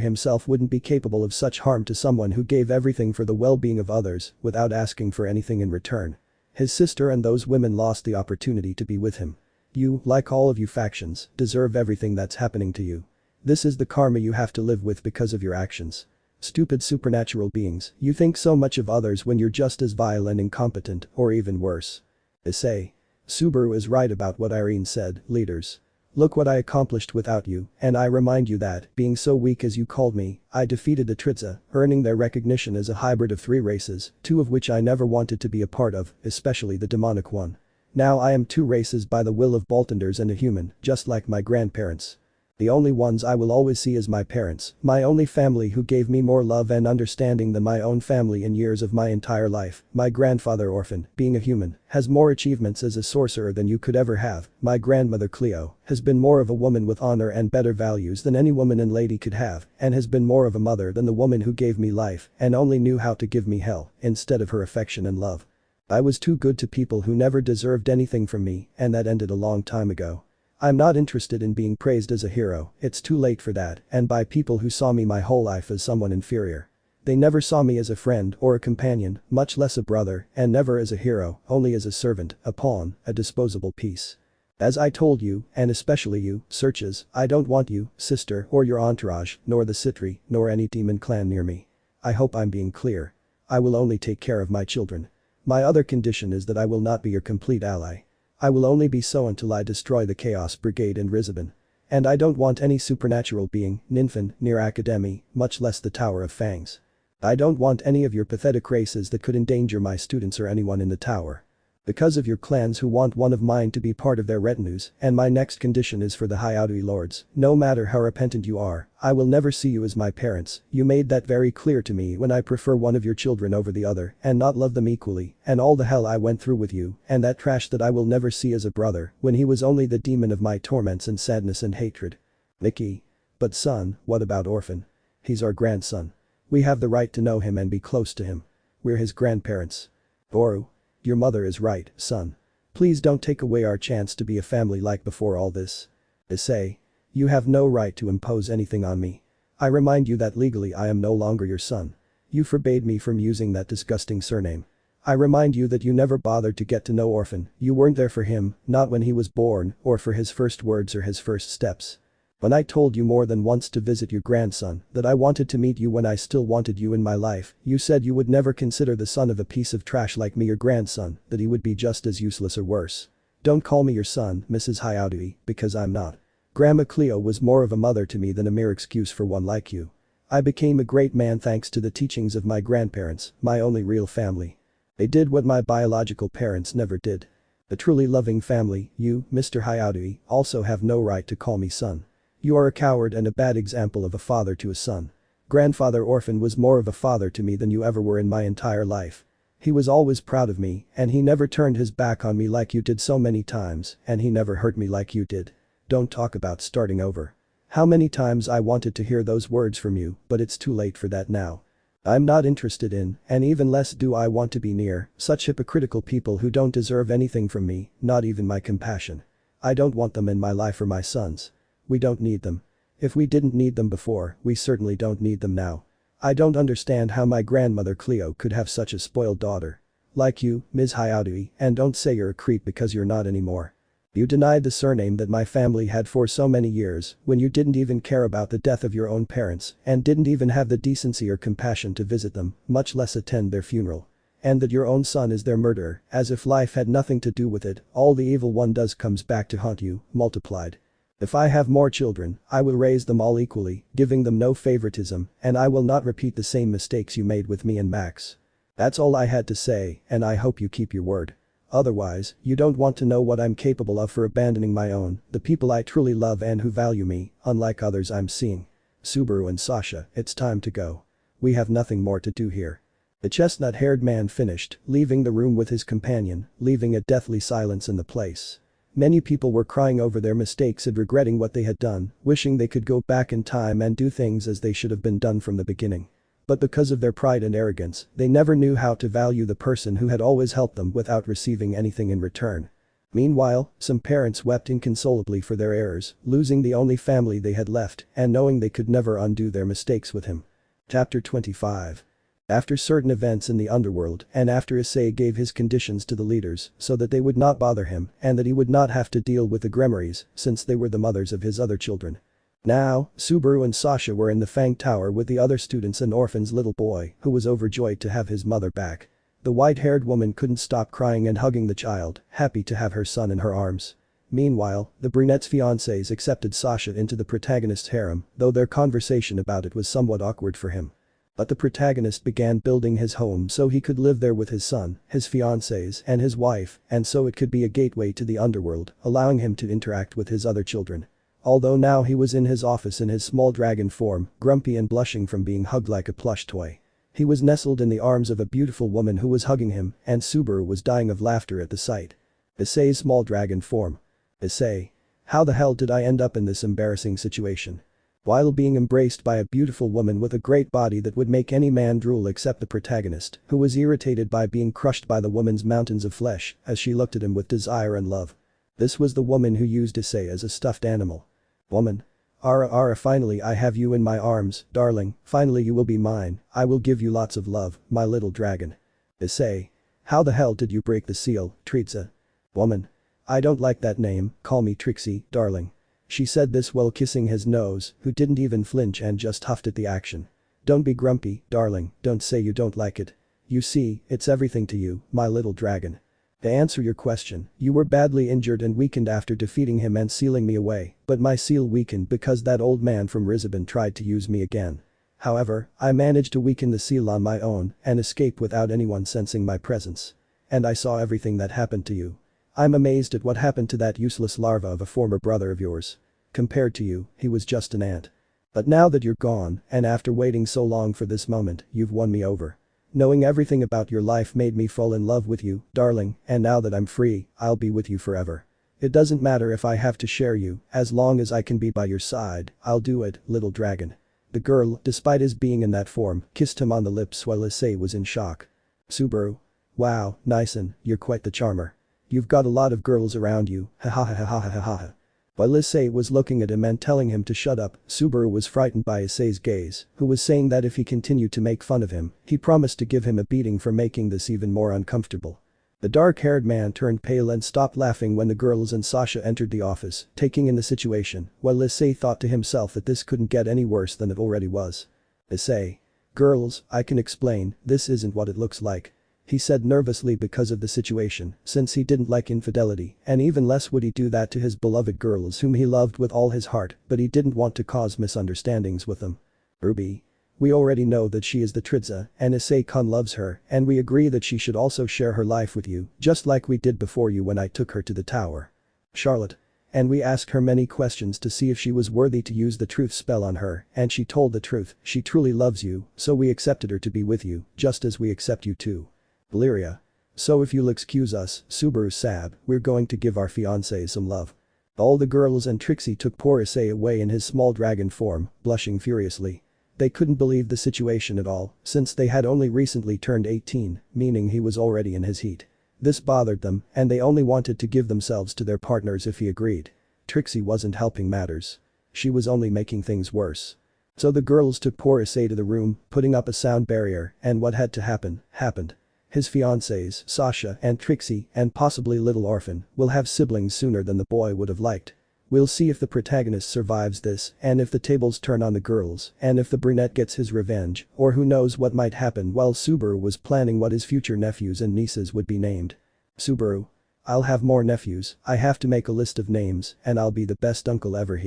himself wouldn't be capable of such harm to someone who gave everything for the well-being of others without asking for anything in return. His sister and those women lost the opportunity to be with him. You, like all of you factions, deserve everything that's happening to you. This is the karma you have to live with because of your actions. Stupid supernatural beings, you think so much of others when you're just as vile and incompetent, or even worse. Issei. Subaru is right about what Irene said, leaders. Look what I accomplished without you, and I remind you that, being so weak as you called me, I defeated the Trihexa, earning their recognition as a hybrid of 3 races, 2 of which I never wanted to be a part of, especially the demonic one. Now I am 2 races by the will of Baltanders and a human, just like my grandparents. The only ones I will always see as my parents, my only family who gave me more love and understanding than my own family in years of my entire life. My grandfather Orphan, being a human, has more achievements as a sorcerer than you could ever have. My grandmother Cleo has been more of a woman with honor and better values than any woman and lady could have and has been more of a mother than the woman who gave me life and only knew how to give me hell instead of her affection and love. I was too good to people who never deserved anything from me and that ended a long time ago. I'm not interested in being praised as a hero, it's too late for that, and by people who saw me my whole life as someone inferior. They never saw me as a friend or a companion, much less a brother, and never as a hero, only as a servant, a pawn, a disposable piece. As I told you, and especially you, Searches, I don't want you, sister, or your entourage, nor the Citri, nor any demon clan near me. I hope I'm being clear. I will only take care of my children. My other condition is that I will not be your complete ally. I will only be so until I destroy the Chaos Brigade in Rizabin. And I don't want any supernatural being, Ninfin, near Academy, much less the Tower of Fangs. I don't want any of your pathetic races that could endanger my students or anyone in the tower. Because of your clans who want one of mine to be part of their retinues, and my next condition is for the Hyautui lords, no matter how repentant you are, I will never see you as my parents, you made that very clear to me when I prefer one of your children over the other and not love them equally, and all the hell I went through with you, and that trash that I will never see as a brother, when he was only the demon of my torments and sadness and hatred. Nikki. But son, what about Orphan? He's our grandson. We have the right to know him and be close to him. We're his grandparents. Boru. Your mother is right, son. Please don't take away our chance to be a family like before all this. Issei. You have no right to impose anything on me. I remind you that legally I am no longer your son. You forbade me from using that disgusting surname. I remind you that you never bothered to get to know Orphan, you weren't there for him, not when he was born or for his first words or his first steps. When I told you more than once to visit your grandson, that I wanted to meet you when I still wanted you in my life, you said you would never consider the son of a piece of trash like me your grandson, that he would be just as useless or worse. Don't call me your son, Mrs. Hyautui, because I'm not. Grandma Cleo was more of a mother to me than a mere excuse for one like you. I became a great man thanks to the teachings of my grandparents, my only real family. They did what my biological parents never did. A truly loving family, you, Mr. Hyautui, also have no right to call me son. You are a coward and a bad example of a father to a son. Grandfather Orphan was more of a father to me than you ever were in my entire life. He was always proud of me, and he never turned his back on me like you did so many times, and he never hurt me like you did. Don't talk about starting over. How many times I wanted to hear those words from you, but it's too late for that now. I'm not interested in, and even less do I want to be near, such hypocritical people who don't deserve anything from me, not even my compassion. I don't want them in my life or my sons. We don't need them. If we didn't need them before, we certainly don't need them now. I don't understand how my grandmother Cleo could have such a spoiled daughter. Like you, Ms. Hayatui, and don't say you're a creep because you're not anymore. You denied the surname that my family had for so many years when you didn't even care about the death of your own parents and didn't even have the decency or compassion to visit them, much less attend their funeral. And that your own son is their murderer, as if life had nothing to do with it, all the evil one does comes back to haunt you, multiplied. If I have more children, I will raise them all equally, giving them no favoritism, and I will not repeat the same mistakes you made with me and Max. That's all I had to say, and I hope you keep your word. Otherwise, you don't want to know what I'm capable of for abandoning my own, the people I truly love and who value me, unlike others I'm seeing. Subaru and Sasha, it's time to go. We have nothing more to do here. The chestnut-haired man finished, leaving the room with his companion, leaving a deathly silence in the place. Many people were crying over their mistakes and regretting what they had done, wishing they could go back in time and do things as they should have been done from the beginning. But because of their pride and arrogance, they never knew how to value the person who had always helped them without receiving anything in return. Meanwhile, some parents wept inconsolably for their errors, losing the only family they had left and knowing they could never undo their mistakes with him. Chapter 25. After certain events in the underworld and after Issei gave his conditions to the leaders so that they would not bother him and that he would not have to deal with the Gremorys since they were the mothers of his other children. Now, Subaru and Sasha were in the Fang Tower with the other students and Orphan's little boy who was overjoyed to have his mother back. The white-haired woman couldn't stop crying and hugging the child, happy to have her son in her arms. Meanwhile, the brunette's fiancés accepted Sasha into the protagonist's harem, though their conversation about it was somewhat awkward for him. But the protagonist began building his home so he could live there with his son, his fiancés and his wife, and so it could be a gateway to the underworld, allowing him to interact with his other children. Although now he was in his office in his small dragon form, grumpy and blushing from being hugged like a plush toy. He was nestled in the arms of a beautiful woman who was hugging him and Subaru was dying of laughter at the sight. Issei's small dragon form. Issei. How the hell did I end up in this embarrassing situation? While being embraced by a beautiful woman with a great body that would make any man drool except the protagonist, who was irritated by being crushed by the woman's mountains of flesh as she looked at him with desire and love. This was the woman who used Issei as a stuffed animal. Woman. Ara, finally I have you in my arms, darling, finally you will be mine, I will give you lots of love, my little dragon. Issei. How the hell did you break the seal, Trihexa? Woman. I don't like that name, call me Trixie, darling. She said this while kissing his nose, who didn't even flinch and just huffed at the action. Don't be grumpy, darling, don't say you don't like it. You see, it's everything to you, my little dragon. To answer your question, you were badly injured and weakened after defeating him and sealing me away, but my seal weakened because that old man from Risabin tried to use me again. However, I managed to weaken the seal on my own and escape without anyone sensing my presence. And I saw everything that happened to you. I'm amazed at what happened to that useless larva of a former brother of yours. Compared to you, he was just an ant. But now that you're gone, and after waiting so long for this moment, you've won me over. Knowing everything about your life made me fall in love with you, darling, and now that I'm free, I'll be with you forever. It doesn't matter if I have to share you, as long as I can be by your side, I'll do it, little dragon. The girl, despite his being in that form, kissed him on the lips while Issei was in shock. Subaru. Wow, Nyson, you're quite the charmer. You've got a lot of girls around you, ha ha ha ha ha ha ha ha. While Issei was looking at him and telling him to shut up, Subaru was frightened by Issei's gaze, who was saying that if he continued to make fun of him, he promised to give him a beating for making this even more uncomfortable. The dark-haired man turned pale and stopped laughing when the girls and Sasha entered the office, taking in the situation, while Issei thought to himself that this couldn't get any worse than it already was. Issei. Girls, I can explain, this isn't what it looks like. He said nervously because of the situation, since he didn't like infidelity, and even less would he do that to his beloved girls whom he loved with all his heart, but he didn't want to cause misunderstandings with them. Ruby. We already know that she is the Trihexa, and Issei-kun loves her, and we agree that she should also share her life with you, just like we did before you when I took her to the tower. Charlotte. And we asked her many questions to see if she was worthy to use the truth spell on her, and she told the truth, she truly loves you, so we accepted her to be with you, just as we accept you too. Valeria. So if you'll excuse us, Subaru Sab, we're going to give our fiancés some love. All the girls and Trixie took poor Issei away in his small dragon form, blushing furiously. They couldn't believe the situation at all, since they had only recently turned 18, meaning he was already in his heat. This bothered them, and they only wanted to give themselves to their partners if he agreed. Trixie wasn't helping matters. She was only making things worse. So the girls took poor Issei to the room, putting up a sound barrier, and what had to happen, happened. His fiancées, Sasha and Trixie and possibly Little Orphan, will have siblings sooner than the boy would have liked. We'll see if the protagonist survives this and if the tables turn on the girls and if the brunette gets his revenge or who knows what might happen while Subaru was planning what his future nephews and nieces would be named. Subaru. I'll have more nephews, I have to make a list of names and I'll be the best uncle ever.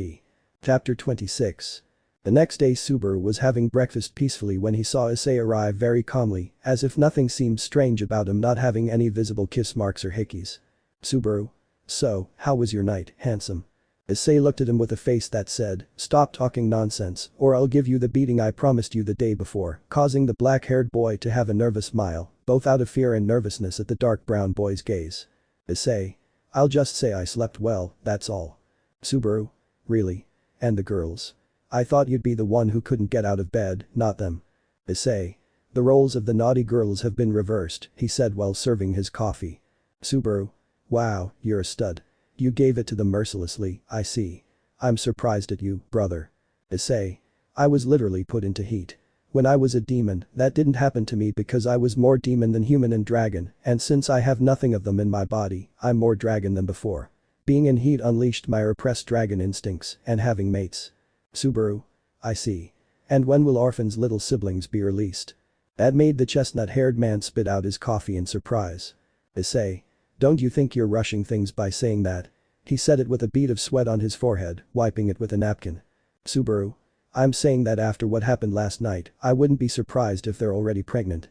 Chapter 26. The next day Subaru was having breakfast peacefully when he saw Issei arrive very calmly, as if nothing seemed strange about him not having any visible kiss marks or hickeys. Subaru. So, how was your night, handsome? Issei looked at him with a face that said, stop talking nonsense or I'll give you the beating I promised you the day before, causing the black-haired boy to have a nervous smile, both out of fear and nervousness at the dark brown boy's gaze. Issei. I'll just say I slept well, that's all. Subaru. Really? And the girls? I thought you'd be the one who couldn't get out of bed, not them. Issei. The roles of the naughty girls have been reversed, he said while serving his coffee. Subaru. Wow, you're a stud. You gave it to them mercilessly, I see. I'm surprised at you, brother. Issei. I was literally put into heat. When I was a demon, that didn't happen to me because I was more demon than human and dragon, and since I have nothing of them in my body, I'm more dragon than before. Being in heat unleashed my repressed dragon instincts and having mates. Subaru. I see. And when will Orphan's little siblings be released? That made the chestnut-haired man spit out his coffee in surprise. Issei. Don't you think you're rushing things by saying that? He said it with a bead of sweat on his forehead, wiping it with a napkin. Subaru. I'm saying that after what happened last night, I wouldn't be surprised if they're already pregnant,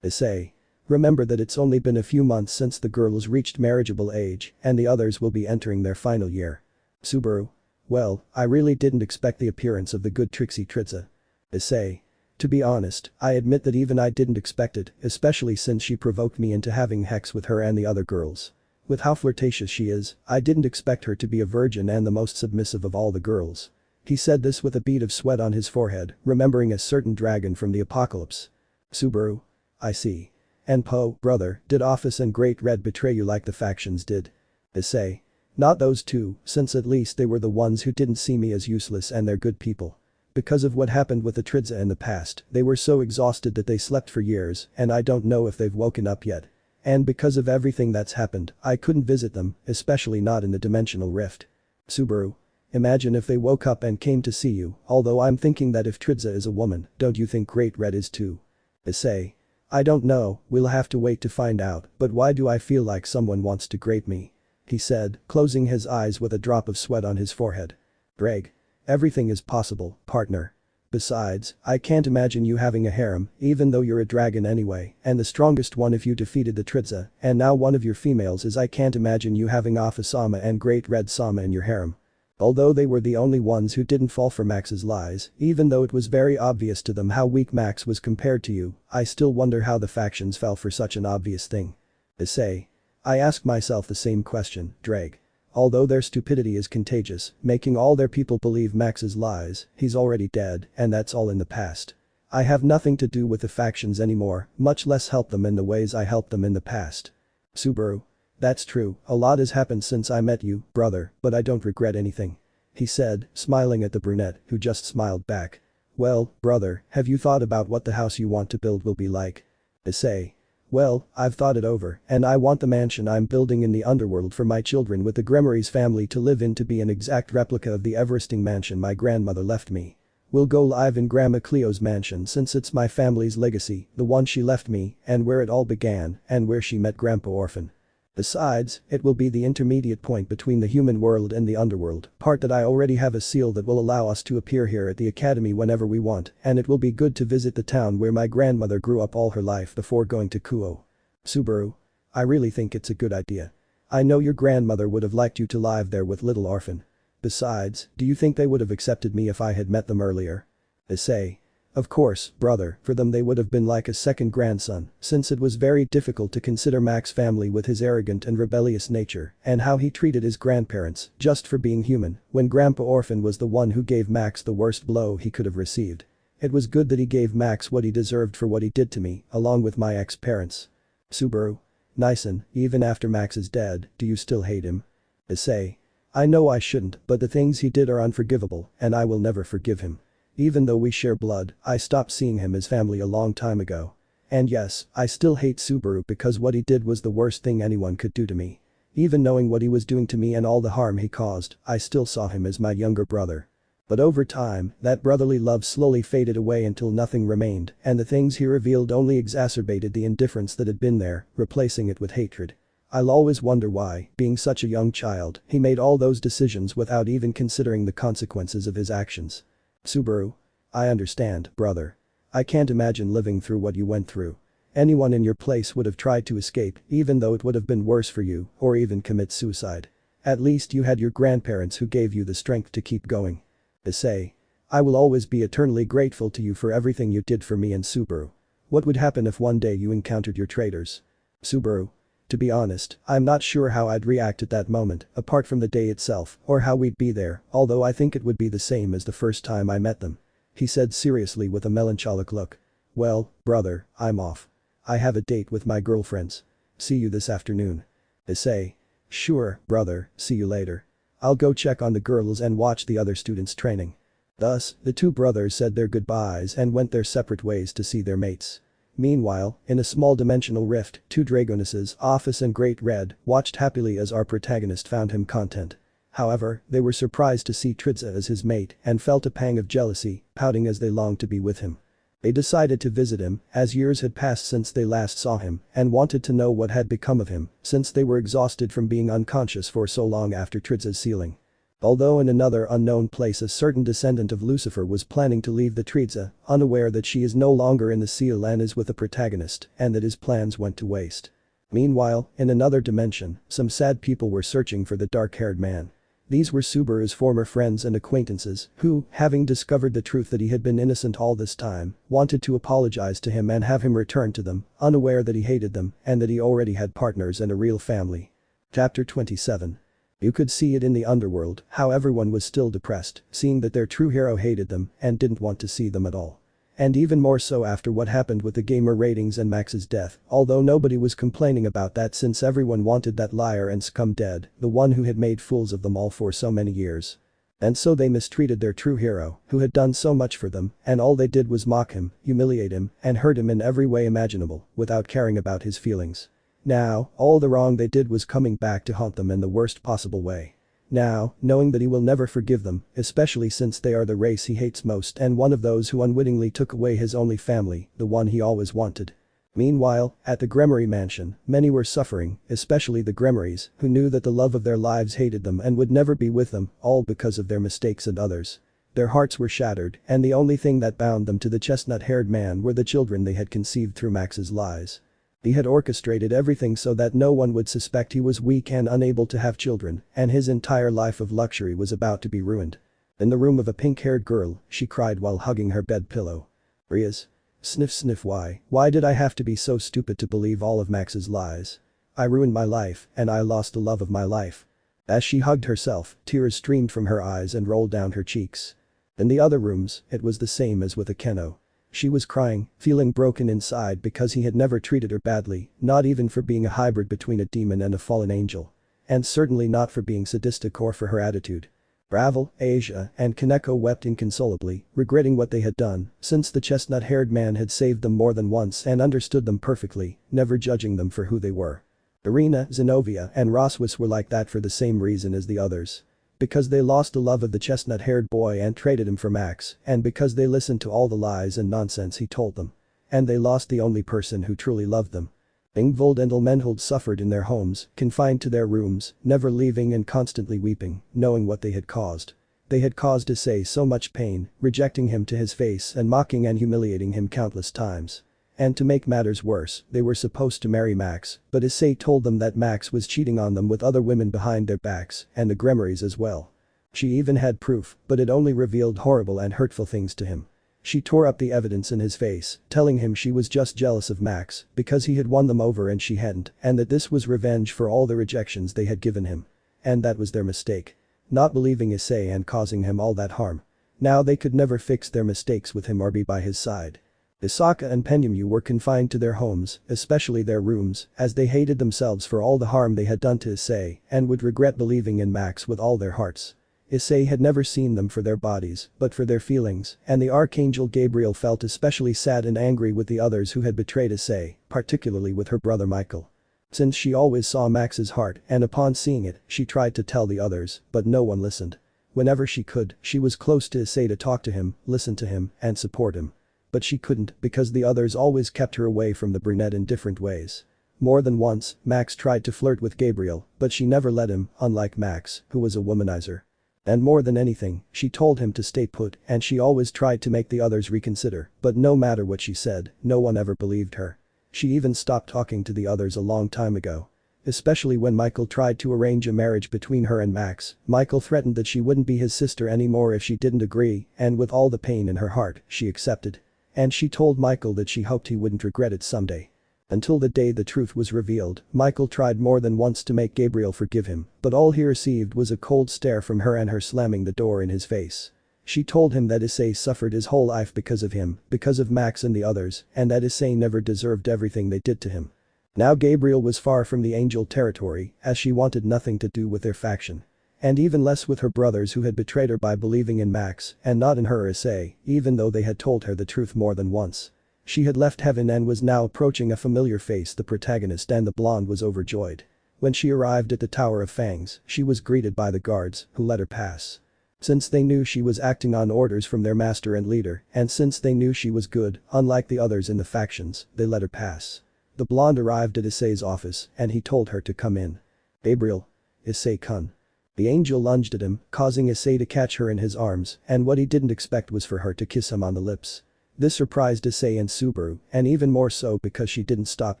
Issei. Remember that it's only been a few months since the girls reached marriageable age and the others will be entering their final year. Subaru. Well, I really didn't expect the appearance of the good Trixie Tritza. Issei. To be honest, I admit that even I didn't expect it, especially since she provoked me into having sex with her and the other girls. With how flirtatious she is, I didn't expect her to be a virgin and the most submissive of all the girls. He said this with a bead of sweat on his forehead, remembering a certain dragon from the apocalypse. Subaru. I see. And Poe, brother, did Office and Great Red betray you like the factions did? Issei. Not those two, since at least they were the ones who didn't see me as useless and they're good people. Because of what happened with the Tridza in the past, they were so exhausted that they slept for years and I don't know if they've woken up yet. And because of everything that's happened, I couldn't visit them, especially not in the dimensional rift. Subaru. Imagine if they woke up and came to see you, although I'm thinking that if Tridza is a woman, don't you think Great Red is too? Issei. I don't know, we'll have to wait to find out, but why do I feel like someone wants to grape me? He said, closing his eyes with a drop of sweat on his forehead. Greg. Everything is possible, partner. Besides, I can't imagine you having a harem, even though you're a dragon anyway, and the strongest one if you defeated the Tridza, and now one of your females is I can't imagine you having Alpha-sama and Great Red Sama in your harem. Although they were the only ones who didn't fall for Max's lies, even though it was very obvious to them how weak Max was compared to you, I still wonder how the factions fell for such an obvious thing. Issei. I ask myself the same question, Drake. Although their stupidity is contagious, making all their people believe Max's lies, he's already dead, and that's all in the past. I have nothing to do with the factions anymore, much less help them in the ways I helped them in the past. Subaru. That's true, a lot has happened since I met you, brother, but I don't regret anything. He said, smiling at the brunette, who just smiled back. Well, brother, have you thought about what the house you want to build will be like? Issei. Well, I've thought it over, and I want the mansion I'm building in the Underworld for my children with the Gremory's family to live in to be an exact replica of the Everesting mansion my grandmother left me. We'll go live in Grandma Cleo's mansion since it's my family's legacy, the one she left me, and where it all began, and where she met Grandpa Orphan. Besides, it will be the intermediate point between the human world and the underworld, part that I already have a seal that will allow us to appear here at the academy whenever we want, and it will be good to visit the town where my grandmother grew up all her life before going to Kuo. Subaru. I really think it's a good idea. I know your grandmother would have liked you to live there with Little Orphan. Besides, do you think they would have accepted me if I had met them earlier? Issei. Of course, brother, for them they would have been like a second grandson, since it was very difficult to consider Mac's family with his arrogant and rebellious nature and how he treated his grandparents just for being human, when Grandpa Orphan was the one who gave Max the worst blow he could have received. It was good that he gave Max what he deserved for what he did to me, along with my ex-parents. Subaru. Nyson, even after Max is dead, do you still hate him? Issei. I know I shouldn't, but the things he did are unforgivable, and I will never forgive him. Even though we share blood, I stopped seeing him as family a long time ago. And yes, I still hate Subaru because what he did was the worst thing anyone could do to me. Even knowing what he was doing to me and all the harm he caused, I still saw him as my younger brother. But over time, that brotherly love slowly faded away until nothing remained, and the things he revealed only exacerbated the indifference that had been there, replacing it with hatred. I'll always wonder why, being such a young child, he made all those decisions without even considering the consequences of his actions. Subaru. I understand, brother. I can't imagine living through what you went through. Anyone in your place would have tried to escape, even though it would have been worse for you, or even commit suicide. At least you had your grandparents who gave you the strength to keep going. Issei. I will always be eternally grateful to you for everything you did for me and Subaru. What would happen if one day you encountered your traitors? Subaru. To be honest, I'm not sure how I'd react at that moment, apart from the day itself, or how we'd be there, although I think it would be the same as the first time I met them. He said seriously with a melancholic look. Well, brother, I'm off. I have a date with my girlfriends. See you this afternoon. Issei. Sure, brother, see you later. I'll go check on the girls and watch the other students training. Thus, the two brothers said their goodbyes and went their separate ways to see their mates. Meanwhile, in a small dimensional rift, two dragonesses, Office and Great Red, watched happily as our protagonist found him content. However, they were surprised to see Trihexa as his mate and felt a pang of jealousy, pouting as they longed to be with him. They decided to visit him, as years had passed since they last saw him, and wanted to know what had become of him, since they were exhausted from being unconscious for so long after Trihexa's sealing. Although in another unknown place a certain descendant of Lucifer was planning to leave the Trihexa, unaware that she is no longer in the seal and is with the protagonist, and that his plans went to waste. Meanwhile, in another dimension, some sad people were searching for the dark-haired man. These were Subaru's former friends and acquaintances who, having discovered the truth that he had been innocent all this time, wanted to apologize to him and have him return to them, unaware that he hated them and that he already had partners and a real family. Chapter 27. You could see it in the underworld, how everyone was still depressed, seeing that their true hero hated them and didn't want to see them at all. And even more so after what happened with the gamer ratings and Max's death, although nobody was complaining about that since everyone wanted that liar and scum dead, the one who had made fools of them all for so many years. And so they mistreated their true hero, who had done so much for them, and all they did was mock him, humiliate him, and hurt him in every way imaginable, without caring about his feelings. Now, all the wrong they did was coming back to haunt them in the worst possible way. Now, knowing that he will never forgive them, especially since they are the race he hates most and one of those who unwittingly took away his only family, the one he always wanted. Meanwhile, at the Gremory mansion, many were suffering, especially the Gremorys, who knew that the love of their lives hated them and would never be with them, all because of their mistakes and others. Their hearts were shattered, and the only thing that bound them to the chestnut-haired man were the children they had conceived through Max's lies. He had orchestrated everything so that no one would suspect he was weak and unable to have children, and his entire life of luxury was about to be ruined. In the room of a pink-haired girl, she cried while hugging her bed pillow. Rias. Sniff sniff why did I have to be so stupid to believe all of Max's lies? I ruined my life, and I lost the love of my life. As she hugged herself, tears streamed from her eyes and rolled down her cheeks. In the other rooms, it was the same as with Akeno. She was crying, feeling broken inside because he had never treated her badly, not even for being a hybrid between a demon and a fallen angel. And certainly not for being sadistic or for her attitude. Bravel, Asia, and Kaneko wept inconsolably, regretting what they had done, since the chestnut-haired man had saved them more than once and understood them perfectly, never judging them for who they were. Irina, Zenobia, and Rossweisse were like that for the same reason as the others. Because they lost the love of the chestnut-haired boy and traded him for Max, and because they listened to all the lies and nonsense he told them. And they lost the only person who truly loved them. Ingvold and Elmenhold suffered in their homes, confined to their rooms, never leaving and constantly weeping, knowing what they had caused. They had caused Issei so much pain, rejecting him to his face and mocking and humiliating him countless times. And to make matters worse, they were supposed to marry Max, but Issei told them that Max was cheating on them with other women behind their backs, and the Gremorys as well. She even had proof, but it only revealed horrible and hurtful things to him. She tore up the evidence in his face, telling him she was just jealous of Max because he had won them over and she hadn't, and that this was revenge for all the rejections they had given him. And that was their mistake. Not believing Issei and causing him all that harm. Now they could never fix their mistakes with him or be by his side. Isaka and Penyumu were confined to their homes, especially their rooms, as they hated themselves for all the harm they had done to Issei and would regret believing in Max with all their hearts. Issei had never seen them for their bodies, but for their feelings, and the Archangel Gabriel felt especially sad and angry with the others who had betrayed Issei, particularly with her brother Michael. Since she always saw Max's heart and upon seeing it, she tried to tell the others, but no one listened. Whenever she could, she was close to Issei to talk to him, listen to him, and support him. But she couldn't because the others always kept her away from the brunette in different ways. More than once, Max tried to flirt with Gabriel, but she never let him, unlike Max, who was a womanizer. And more than anything, she told him to stay put and she always tried to make the others reconsider, but no matter what she said, no one ever believed her. She even stopped talking to the others a long time ago. Especially when Michael tried to arrange a marriage between her and Max, Michael threatened that she wouldn't be his sister anymore if she didn't agree, and with all the pain in her heart, she accepted. And she told Michael that she hoped he wouldn't regret it someday. Until the day the truth was revealed, Michael tried more than once to make Gabriel forgive him, but all he received was a cold stare from her and her slamming the door in his face. She told him that Issei suffered his whole life because of him, because of Max and the others, and that Issei never deserved everything they did to him. Now Gabriel was far from the angel territory, as she wanted nothing to do with their faction. And even less with her brothers who had betrayed her by believing in Max and not in her or Issei, even though they had told her the truth more than once. She had left heaven and was now approaching a familiar face. The protagonist and the blonde was overjoyed. When she arrived at the Tower of Fangs, she was greeted by the guards, who let her pass. Since they knew she was acting on orders from their master and leader, and since they knew she was good, unlike the others in the factions, they let her pass. The blonde arrived at Issei's office, and he told her to come in. Gabriel. Issei-kun. The angel lunged at him, causing Issei to catch her in his arms, and what he didn't expect was for her to kiss him on the lips. This surprised Issei and Subaru, and even more so because she didn't stop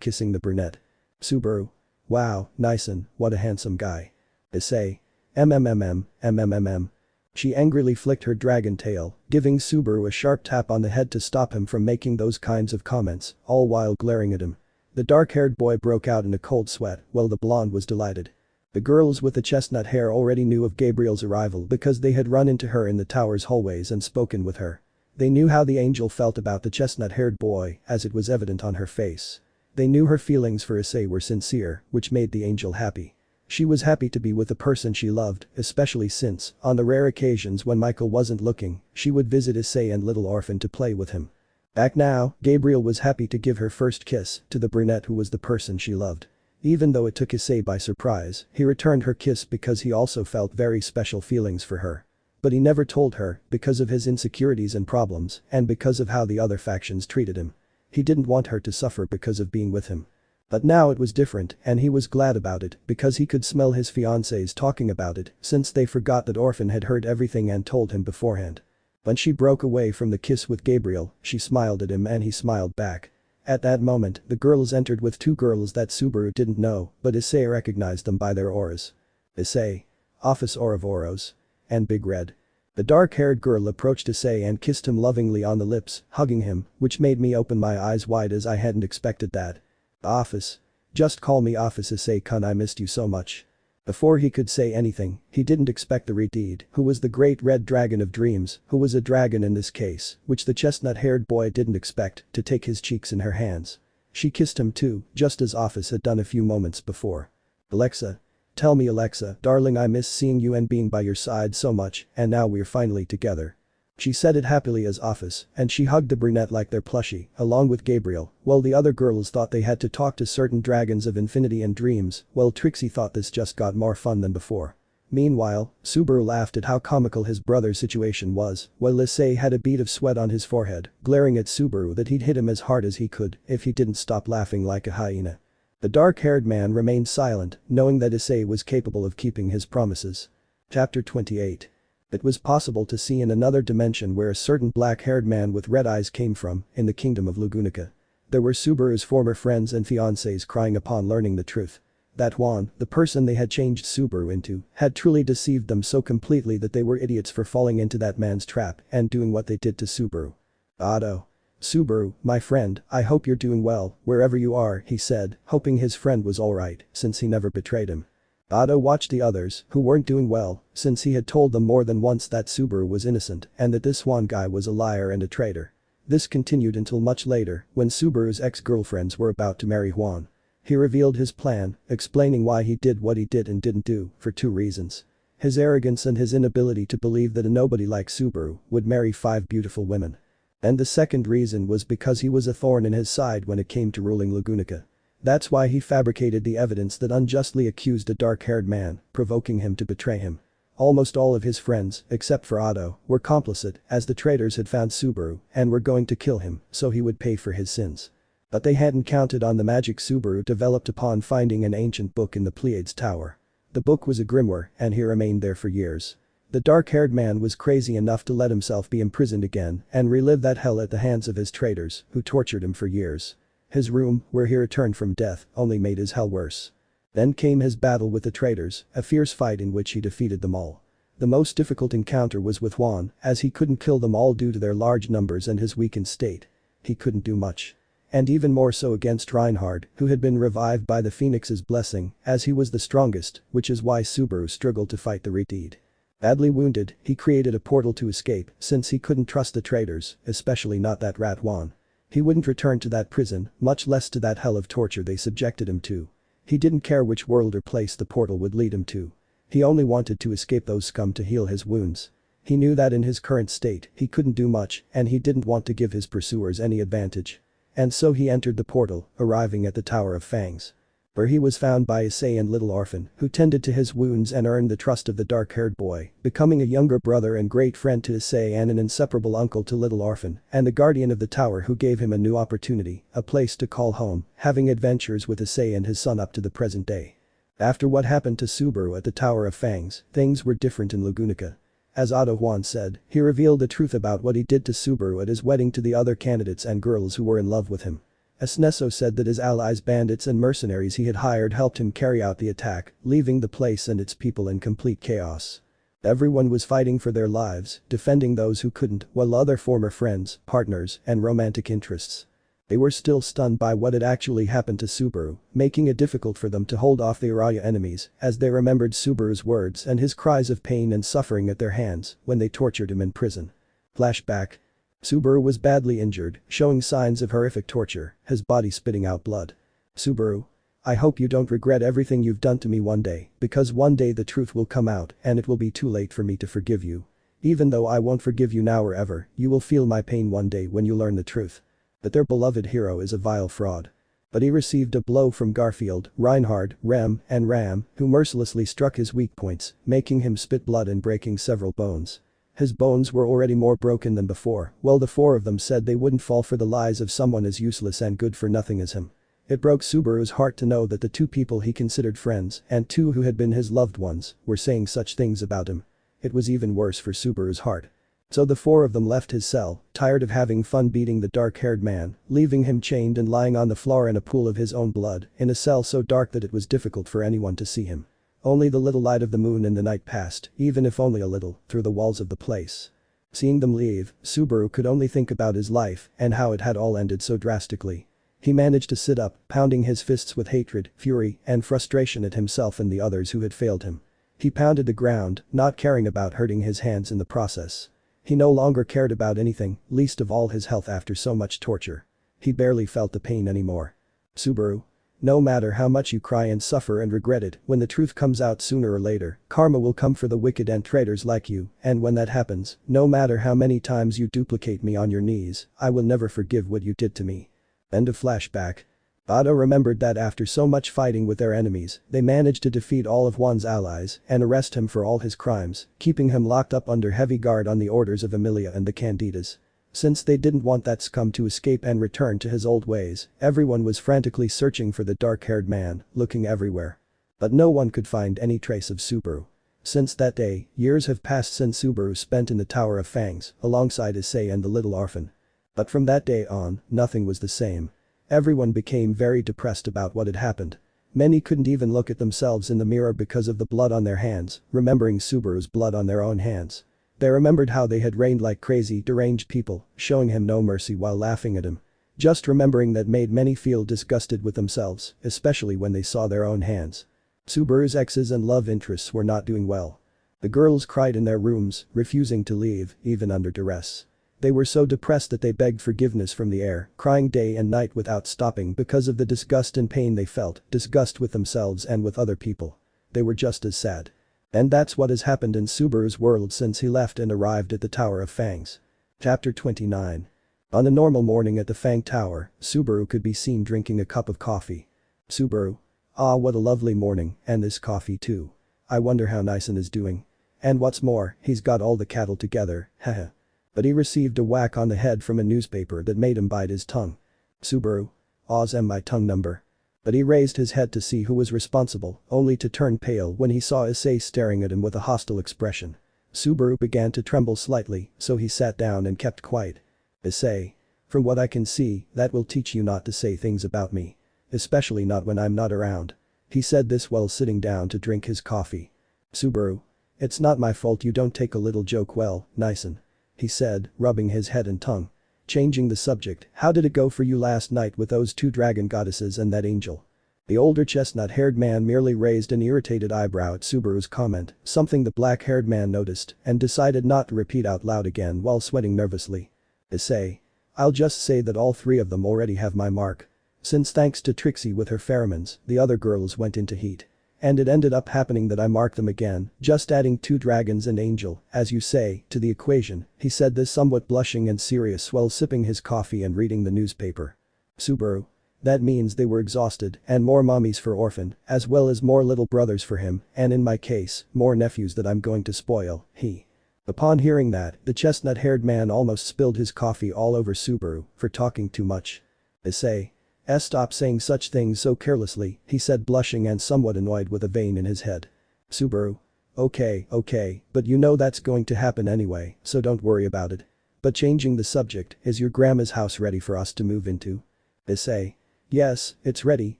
kissing the brunette. Subaru. Wow, nice-un, what a handsome guy. Issei. MMMM. She angrily flicked her dragon tail, giving Subaru a sharp tap on the head to stop him from making those kinds of comments, all while glaring at him. The dark-haired boy broke out in a cold sweat, while the blonde was delighted. The girls with the chestnut hair already knew of Gabriel's arrival because they had run into her in the tower's hallways and spoken with her. They knew how the angel felt about the chestnut-haired boy, as it was evident on her face. They knew her feelings for Issei were sincere, which made the angel happy. She was happy to be with the person she loved, especially since, on the rare occasions when Michael wasn't looking, she would visit Issei and Little Orphan to play with him. Back now, Gabriel was happy to give her first kiss to the brunette who was the person she loved. Even though it took Issei by surprise, he returned her kiss because he also felt very special feelings for her. But he never told her, because of his insecurities and problems, and because of how the other factions treated him. He didn't want her to suffer because of being with him. But now it was different, and he was glad about it, because he could smell his fiancés talking about it, since they forgot that Orphan had heard everything and told him beforehand. When she broke away from the kiss with Gabriel, she smiled at him and he smiled back. At that moment, the girls entered with two girls that Subaru didn't know, but Issei recognized them by their auras. Issei. Office Aura of Oros. And Big Red. The dark-haired girl approached Issei and kissed him lovingly on the lips, hugging him, which made me open my eyes wide as I hadn't expected that. Office. Just call me Office Issei-kun, I missed you so much. Before he could say anything, he didn't expect the Redeed, who was the great red dragon of dreams, who was a dragon in this case, which the chestnut-haired boy didn't expect, to take his cheeks in her hands. She kissed him too, just as Office had done a few moments before. Alexa. Tell me Alexa, darling, I miss seeing you and being by your side so much, and now we're finally together. She said it happily as Office, and she hugged the brunette like their plushie, along with Gabriel, while the other girls thought they had to talk to certain dragons of infinity and dreams, while Trixie thought this just got more fun than before. Meanwhile, Subaru laughed at how comical his brother's situation was, while Issei had a bead of sweat on his forehead, glaring at Subaru that he'd hit him as hard as he could if he didn't stop laughing like a hyena. The dark-haired man remained silent, knowing that Issei was capable of keeping his promises. Chapter 28. It was possible to see in another dimension where a certain black-haired man with red eyes came from, in the kingdom of Lugunica. There were Subaru's former friends and fiancés crying upon learning the truth. That Juan, the person they had changed Subaru into, had truly deceived them so completely that they were idiots for falling into that man's trap and doing what they did to Subaru. Otto. Subaru, my friend, I hope you're doing well, wherever you are, he said, hoping his friend was alright, since he never betrayed him. Otto watched the others, who weren't doing well, since he had told them more than once that Subaru was innocent and that this Juan guy was a liar and a traitor. This continued until much later, when Subaru's ex-girlfriends were about to marry Juan. He revealed his plan, explaining why he did what he did and didn't do, for two reasons. His arrogance and his inability to believe that a nobody like Subaru would marry 5 beautiful women. And the second reason was because he was a thorn in his side when it came to ruling Lagunica. That's why he fabricated the evidence that unjustly accused a dark-haired man, provoking him to betray him. Almost all of his friends, except for Otto, were complicit as the traitors had found Subaru and were going to kill him so he would pay for his sins. But they hadn't counted on the magic Subaru developed upon finding an ancient book in the Pleiades Tower. The book was a grimoire and he remained there for years. The dark-haired man was crazy enough to let himself be imprisoned again and relive that hell at the hands of his traitors who tortured him for years. His room, where he returned from death, only made his hell worse. Then came his battle with the traitors, a fierce fight in which he defeated them all. The most difficult encounter was with Juan, as he couldn't kill them all due to their large numbers and his weakened state. He couldn't do much. And even more so against Reinhard, who had been revived by the Phoenix's blessing, as he was the strongest, which is why Subaru struggled to fight the Redeed. Badly wounded, he created a portal to escape since he couldn't trust the traitors, especially not that rat Juan. He wouldn't return to that prison, much less to that hell of torture they subjected him to. He didn't care which world or place the portal would lead him to. He only wanted to escape those scum to heal his wounds. He knew that in his current state, he couldn't do much and he didn't want to give his pursuers any advantage. And so he entered the portal, arriving at the Tower of Fangs. Where he was found by Issei and Little Orphan, who tended to his wounds and earned the trust of the dark-haired boy, becoming a younger brother and great friend to Issei and an inseparable uncle to Little Orphan, and the guardian of the tower who gave him a new opportunity, a place to call home, having adventures with Issei and his son up to the present day. After what happened to Subaru at the Tower of Fangs, things were different in Lagunica. As Otto Juan said, he revealed the truth about what he did to Subaru at his wedding to the other candidates and girls who were in love with him. Esnesso said that his allies, bandits and mercenaries he had hired, helped him carry out the attack, leaving the place and its people in complete chaos. Everyone was fighting for their lives, defending those who couldn't, while other former friends, partners, and romantic interests. They were still stunned by what had actually happened to Subaru, making it difficult for them to hold off the Araya enemies as they remembered Subaru's words and his cries of pain and suffering at their hands when they tortured him in prison. Flashback. Subaru was badly injured, showing signs of horrific torture, his body spitting out blood. Subaru. I hope you don't regret everything you've done to me one day, because one day the truth will come out and it will be too late for me to forgive you. Even though I won't forgive you now or ever, you will feel my pain one day when you learn the truth. That their beloved hero is a vile fraud. But he received a blow from Garfield, Reinhard, Rem, and Ram, who mercilessly struck his weak points, making him spit blood and breaking several bones. His bones were already more broken than before, while the 4 of them said they wouldn't fall for the lies of someone as useless and good for nothing as him. It broke Subaru's heart to know that the 2 people he considered friends and 2 who had been his loved ones were saying such things about him. It was even worse for Subaru's heart. So the 4 of them left his cell, tired of having fun beating the dark-haired man, leaving him chained and lying on the floor in a pool of his own blood, in a cell so dark that it was difficult for anyone to see him. Only the little light of the moon in the night passed, even if only a little, through the walls of the place. Seeing them leave, Subaru could only think about his life and how it had all ended so drastically. He managed to sit up, pounding his fists with hatred, fury, and frustration at himself and the others who had failed him. He pounded the ground, not caring about hurting his hands in the process. He no longer cared about anything, least of all his health after so much torture. He barely felt the pain anymore. Subaru. No matter how much you cry and suffer and regret it, when the truth comes out sooner or later, karma will come for the wicked and traitors like you, and when that happens, no matter how many times you duplicate me on your knees, I will never forgive what you did to me. End of flashback. Otto remembered that after so much fighting with their enemies, they managed to defeat all of Juan's allies and arrest him for all his crimes, keeping him locked up under heavy guard on the orders of Emilia and the Candidas. Since they didn't want that scum to escape and return to his old ways, everyone was frantically searching for the dark-haired man, looking everywhere. But no one could find any trace of Subaru. Since that day, years have passed since Subaru spent in the Tower of Fangs, alongside Issei and the little orphan. But from that day on, nothing was the same. Everyone became very depressed about what had happened. Many couldn't even look at themselves in the mirror because of the blood on their hands, remembering Subaru's blood on their own hands. They remembered how they had reigned like crazy, deranged people, showing him no mercy while laughing at him. Just remembering that made many feel disgusted with themselves, especially when they saw their own hands. Subaru's exes and love interests were not doing well. The girls cried in their rooms, refusing to leave, even under duress. They were so depressed that they begged forgiveness from the air, crying day and night without stopping because of the disgust and pain they felt, disgust with themselves and with other people. They were just as sad. And that's what has happened in Subaru's world since he left and arrived at the Tower of Fangs. Chapter 29. On a normal morning at the Fang Tower, Subaru could be seen drinking a cup of coffee. Subaru. Ah, what a lovely morning, and this coffee too. I wonder how Nison is doing. And what's more, he's got all the cattle together, haha. But he received a whack on the head from a newspaper that made him bite his tongue. Subaru. Ah's my tongue number. But he raised his head to see who was responsible, only to turn pale when he saw Issei staring at him with a hostile expression. Subaru began to tremble slightly, so he sat down and kept quiet. Issei. From what I can see, that will teach you not to say things about me. Especially not when I'm not around. He said this while sitting down to drink his coffee. Subaru. It's not my fault you don't take a little joke well, Nison. He said, rubbing his head and tongue. Changing the subject, how did it go for you last night with those two dragon goddesses and that angel? The older chestnut-haired man merely raised an irritated eyebrow at Subaru's comment, something the black-haired man noticed and decided not to repeat out loud again while sweating nervously. Issei. I'll just say that all three of them already have my mark. Since thanks to Trixie with her pheromones, the other girls went into heat. And it ended up happening that I marked them again, just adding two dragons and angel, as you say, to the equation. He said this somewhat blushing and serious while sipping his coffee and reading the newspaper. Subaru. That means they were exhausted and more mommies for Orphan, as well as more little brothers for him, and in my case, more nephews that I'm going to spoil, he. Upon hearing that, the chestnut-haired man almost spilled his coffee all over Subaru for talking too much. Issei. Stop saying such things so carelessly, he said blushing and somewhat annoyed with a vein in his head. Subaru. Okay, but you know that's going to happen anyway, so don't worry about it. But changing the subject, is your grandma's house ready for us to move into? Issei. Yes, it's ready,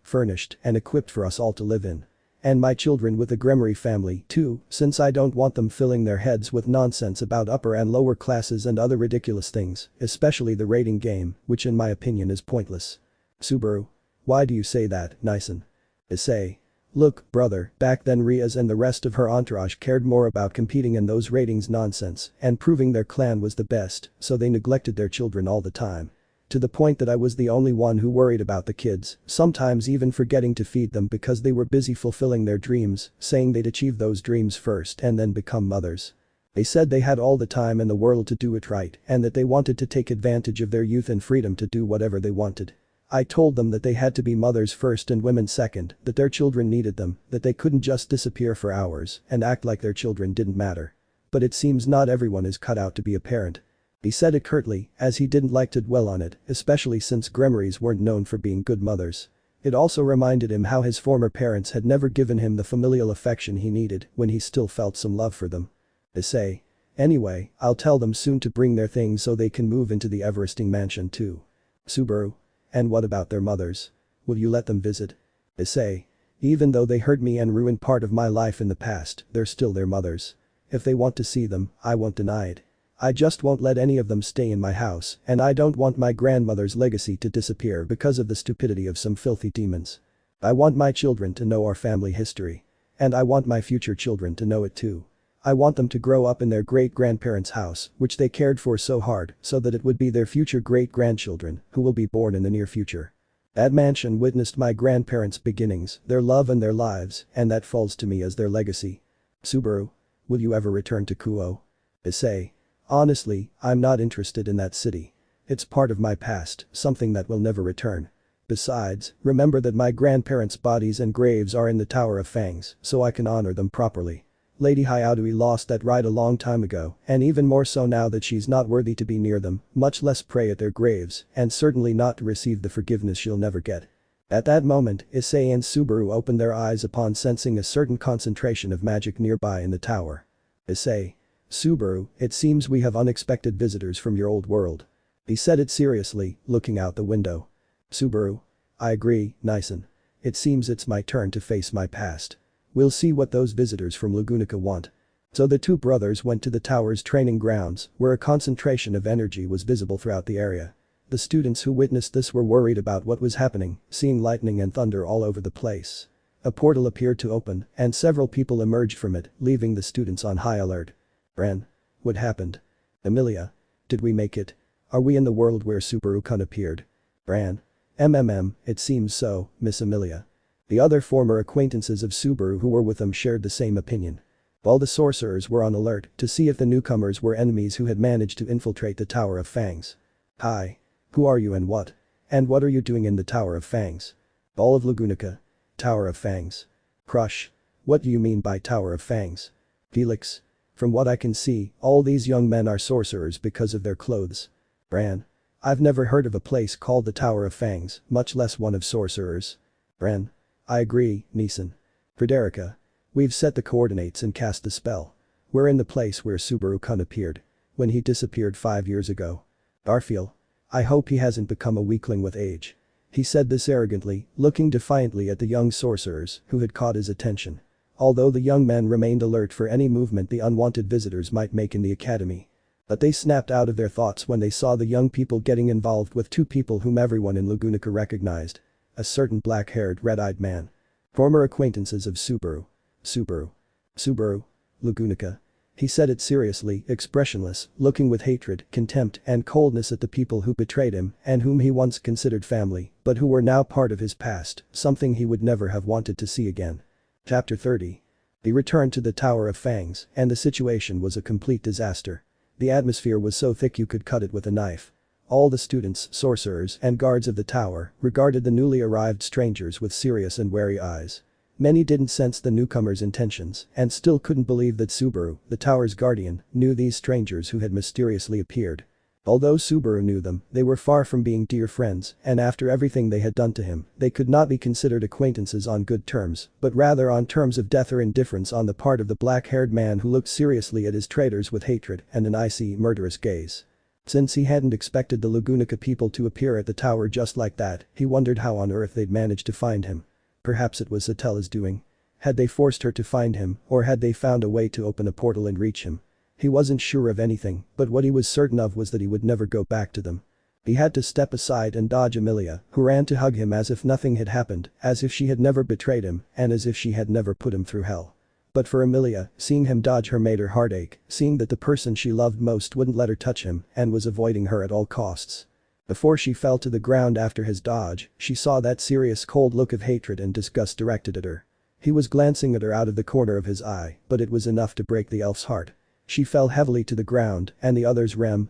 furnished, and equipped for us all to live in. And my children with the Gremory family, too, since I don't want them filling their heads with nonsense about upper and lower classes and other ridiculous things, especially the raiding game, which in my opinion is pointless. Subaru. Why do you say that, Nison? Issei. Look, brother, back then Rias and the rest of her entourage cared more about competing in those ratings nonsense and proving their clan was the best, so they neglected their children all the time. To the point that I was the only one who worried about the kids, sometimes even forgetting to feed them because they were busy fulfilling their dreams, saying they'd achieve those dreams first and then become mothers. They said they had all the time in the world to do it right and that they wanted to take advantage of their youth and freedom to do whatever they wanted. I told them that they had to be mothers first and women second, that their children needed them, that they couldn't just disappear for hours and act like their children didn't matter. But it seems not everyone is cut out to be a parent. He said it curtly, as he didn't like to dwell on it, especially since Gremorys weren't known for being good mothers. It also reminded him how his former parents had never given him the familial affection he needed when he still felt some love for them. Issei. Anyway, I'll tell them soon to bring their things so they can move into the Everesting mansion too. Subaru. And what about their mothers? Will you let them visit? Issei. Even though they hurt me and ruined part of my life in the past, they're still their mothers. If they want to see them, I won't deny it. I just won't let any of them stay in my house, and I don't want my grandmother's legacy to disappear because of the stupidity of some filthy demons. I want my children to know our family history. And I want my future children to know it too. I want them to grow up in their great-grandparents' house, which they cared for so hard, so that it would be their future great-grandchildren, who will be born in the near future. That mansion witnessed my grandparents' beginnings, their love and their lives, and that falls to me as their legacy. Subaru. Will you ever return to Kuo? Issei. Honestly, I'm not interested in that city. It's part of my past, something that will never return. Besides, remember that my grandparents' bodies and graves are in the Tower of Fangs, so I can honor them properly. Lady Hyodui lost that right a long time ago, and even more so now that she's not worthy to be near them, much less pray at their graves, and certainly not to receive the forgiveness she'll never get. At that moment, Issei and Subaru opened their eyes upon sensing a certain concentration of magic nearby in the tower. Issei. Subaru, it seems we have unexpected visitors from your old world. He said it seriously, looking out the window. Subaru. I agree, Nison. It seems it's my turn to face my past. We'll see what those visitors from Lagunica want. So the two brothers went to the tower's training grounds, where a concentration of energy was visible throughout the area. The students who witnessed this were worried about what was happening, seeing lightning and thunder all over the place. A portal appeared to open, and several people emerged from it, leaving the students on high alert. Ren. What happened? Emilia. Did we make it? Are we in the world where Subaru-kun appeared? Ran. It seems so, Miss Emilia. The other former acquaintances of Subaru who were with them shared the same opinion. All the sorcerers were on alert to see if the newcomers were enemies who had managed to infiltrate the Tower of Fangs. Hi. Who are you and what? And what are you doing in the Tower of Fangs? All of Lagunica. Tower of Fangs. Crush. What do you mean by Tower of Fangs? Felix. From what I can see, all these young men are sorcerers because of their clothes. Bran. I've never heard of a place called the Tower of Fangs, much less one of sorcerers. Bran. I agree, Neeson. Frederica. We've set the coordinates and cast the spell. We're in the place where Subaru-kun appeared. When he disappeared 5 years ago. Garfield. I hope he hasn't become a weakling with age. He said this arrogantly, looking defiantly at the young sorcerers who had caught his attention. Although the young men remained alert for any movement the unwanted visitors might make in the academy. But they snapped out of their thoughts when they saw the young people getting involved with two people whom everyone in Lagunica recognized. A certain black-haired, red-eyed man. Former acquaintances of Subaru. Subaru. Lagunica. He said it seriously, expressionless, looking with hatred, contempt, and coldness at the people who betrayed him and whom he once considered family, but who were now part of his past, something he would never have wanted to see again. Chapter 30. He returned to the Tower of Fangs, and the situation was a complete disaster. The atmosphere was so thick you could cut it with a knife. All the students, sorcerers, and guards of the tower regarded the newly arrived strangers with serious and wary eyes. Many didn't sense the newcomers' intentions and still couldn't believe that Subaru, the tower's guardian, knew these strangers who had mysteriously appeared. Although Subaru knew them, they were far from being dear friends, and after everything they had done to him, they could not be considered acquaintances on good terms, but rather on terms of death or indifference on the part of the black-haired man who looked seriously at his traitors with hatred and an icy, murderous gaze. Since he hadn't expected the Lagunica people to appear at the tower just like that, he wondered how on earth they'd managed to find him. Perhaps it was Satella's doing. Had they forced her to find him, or had they found a way to open a portal and reach him? He wasn't sure of anything, but what he was certain of was that he would never go back to them. He had to step aside and dodge Amelia, who ran to hug him as if nothing had happened, as if she had never betrayed him, and as if she had never put him through hell. But for Amelia, seeing him dodge her made her heart ache, seeing that the person she loved most wouldn't let her touch him and was avoiding her at all costs. Before she fell to the ground after his dodge, she saw that serious cold look of hatred and disgust directed at her. He was glancing at her out of the corner of his eye, but it was enough to break the elf's heart. She fell heavily to the ground, and the others Ram,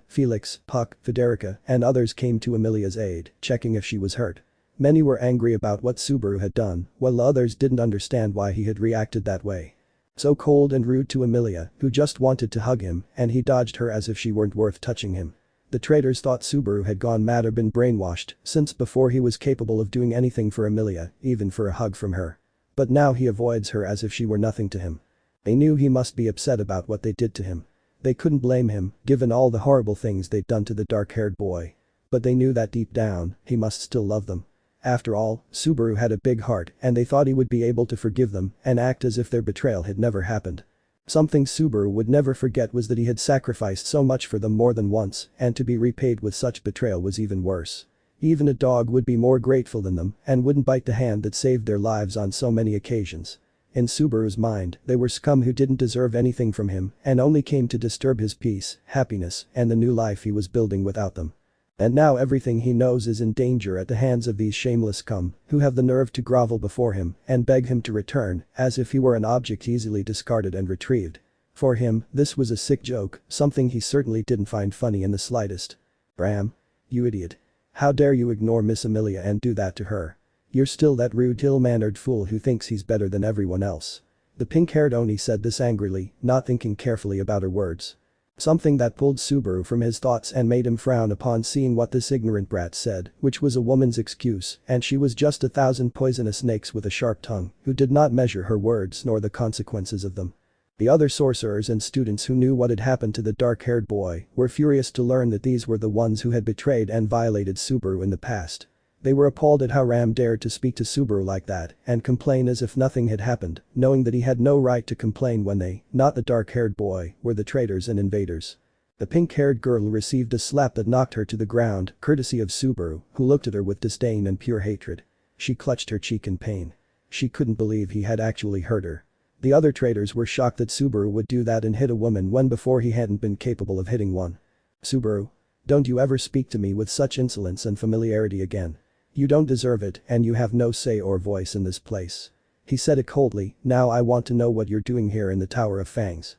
Felix, Puck, Federica, and others came to Amelia's aid, checking if she was hurt. Many were angry about what Subaru had done, while others didn't understand why he had reacted that way. So cold and rude to Amelia, who just wanted to hug him, and he dodged her as if she weren't worth touching him. The traitors thought Subaru had gone mad or been brainwashed, since before he was capable of doing anything for Amelia, even for a hug from her. But now he avoids her as if she were nothing to him. They knew he must be upset about what they did to him. They couldn't blame him, given all the horrible things they'd done to the dark-haired boy. But they knew that deep down, he must still love them. After all, Subaru had a big heart and they thought he would be able to forgive them and act as if their betrayal had never happened. Something Subaru would never forget was that he had sacrificed so much for them more than once, and to be repaid with such betrayal was even worse. Even a dog would be more grateful than them and wouldn't bite the hand that saved their lives on so many occasions. In Subaru's mind, they were scum who didn't deserve anything from him and only came to disturb his peace, happiness, and the new life he was building without them. And now everything he knows is in danger at the hands of these shameless scum who have the nerve to grovel before him and beg him to return as if he were an object easily discarded and retrieved. For him, this was a sick joke, something he certainly didn't find funny in the slightest. Bram. You idiot. How dare you ignore Miss Amelia and do that to her? You're still that rude ill-mannered fool who thinks he's better than everyone else. The pink-haired Oni said this angrily, not thinking carefully about her words. Something that pulled Subaru from his thoughts and made him frown upon seeing what this ignorant brat said, which was a woman's excuse, and she was just 1,000 poisonous snakes with a sharp tongue, who did not measure her words nor the consequences of them. The other sorcerers and students who knew what had happened to the dark-haired boy were furious to learn that these were the ones who had betrayed and violated Subaru in the past. They were appalled at how Ram dared to speak to Subaru like that and complain as if nothing had happened, knowing that he had no right to complain when they, not the dark-haired boy, were the traitors and invaders. The pink-haired girl received a slap that knocked her to the ground, courtesy of Subaru, who looked at her with disdain and pure hatred. She clutched her cheek in pain. She couldn't believe he had actually hurt her. The other traitors were shocked that Subaru would do that and hit a woman when before he hadn't been capable of hitting one. Subaru. Don't you ever speak to me with such insolence and familiarity again. You don't deserve it and you have no say or voice in this place. He said it coldly, now I want to know what you're doing here in the Tower of Fangs.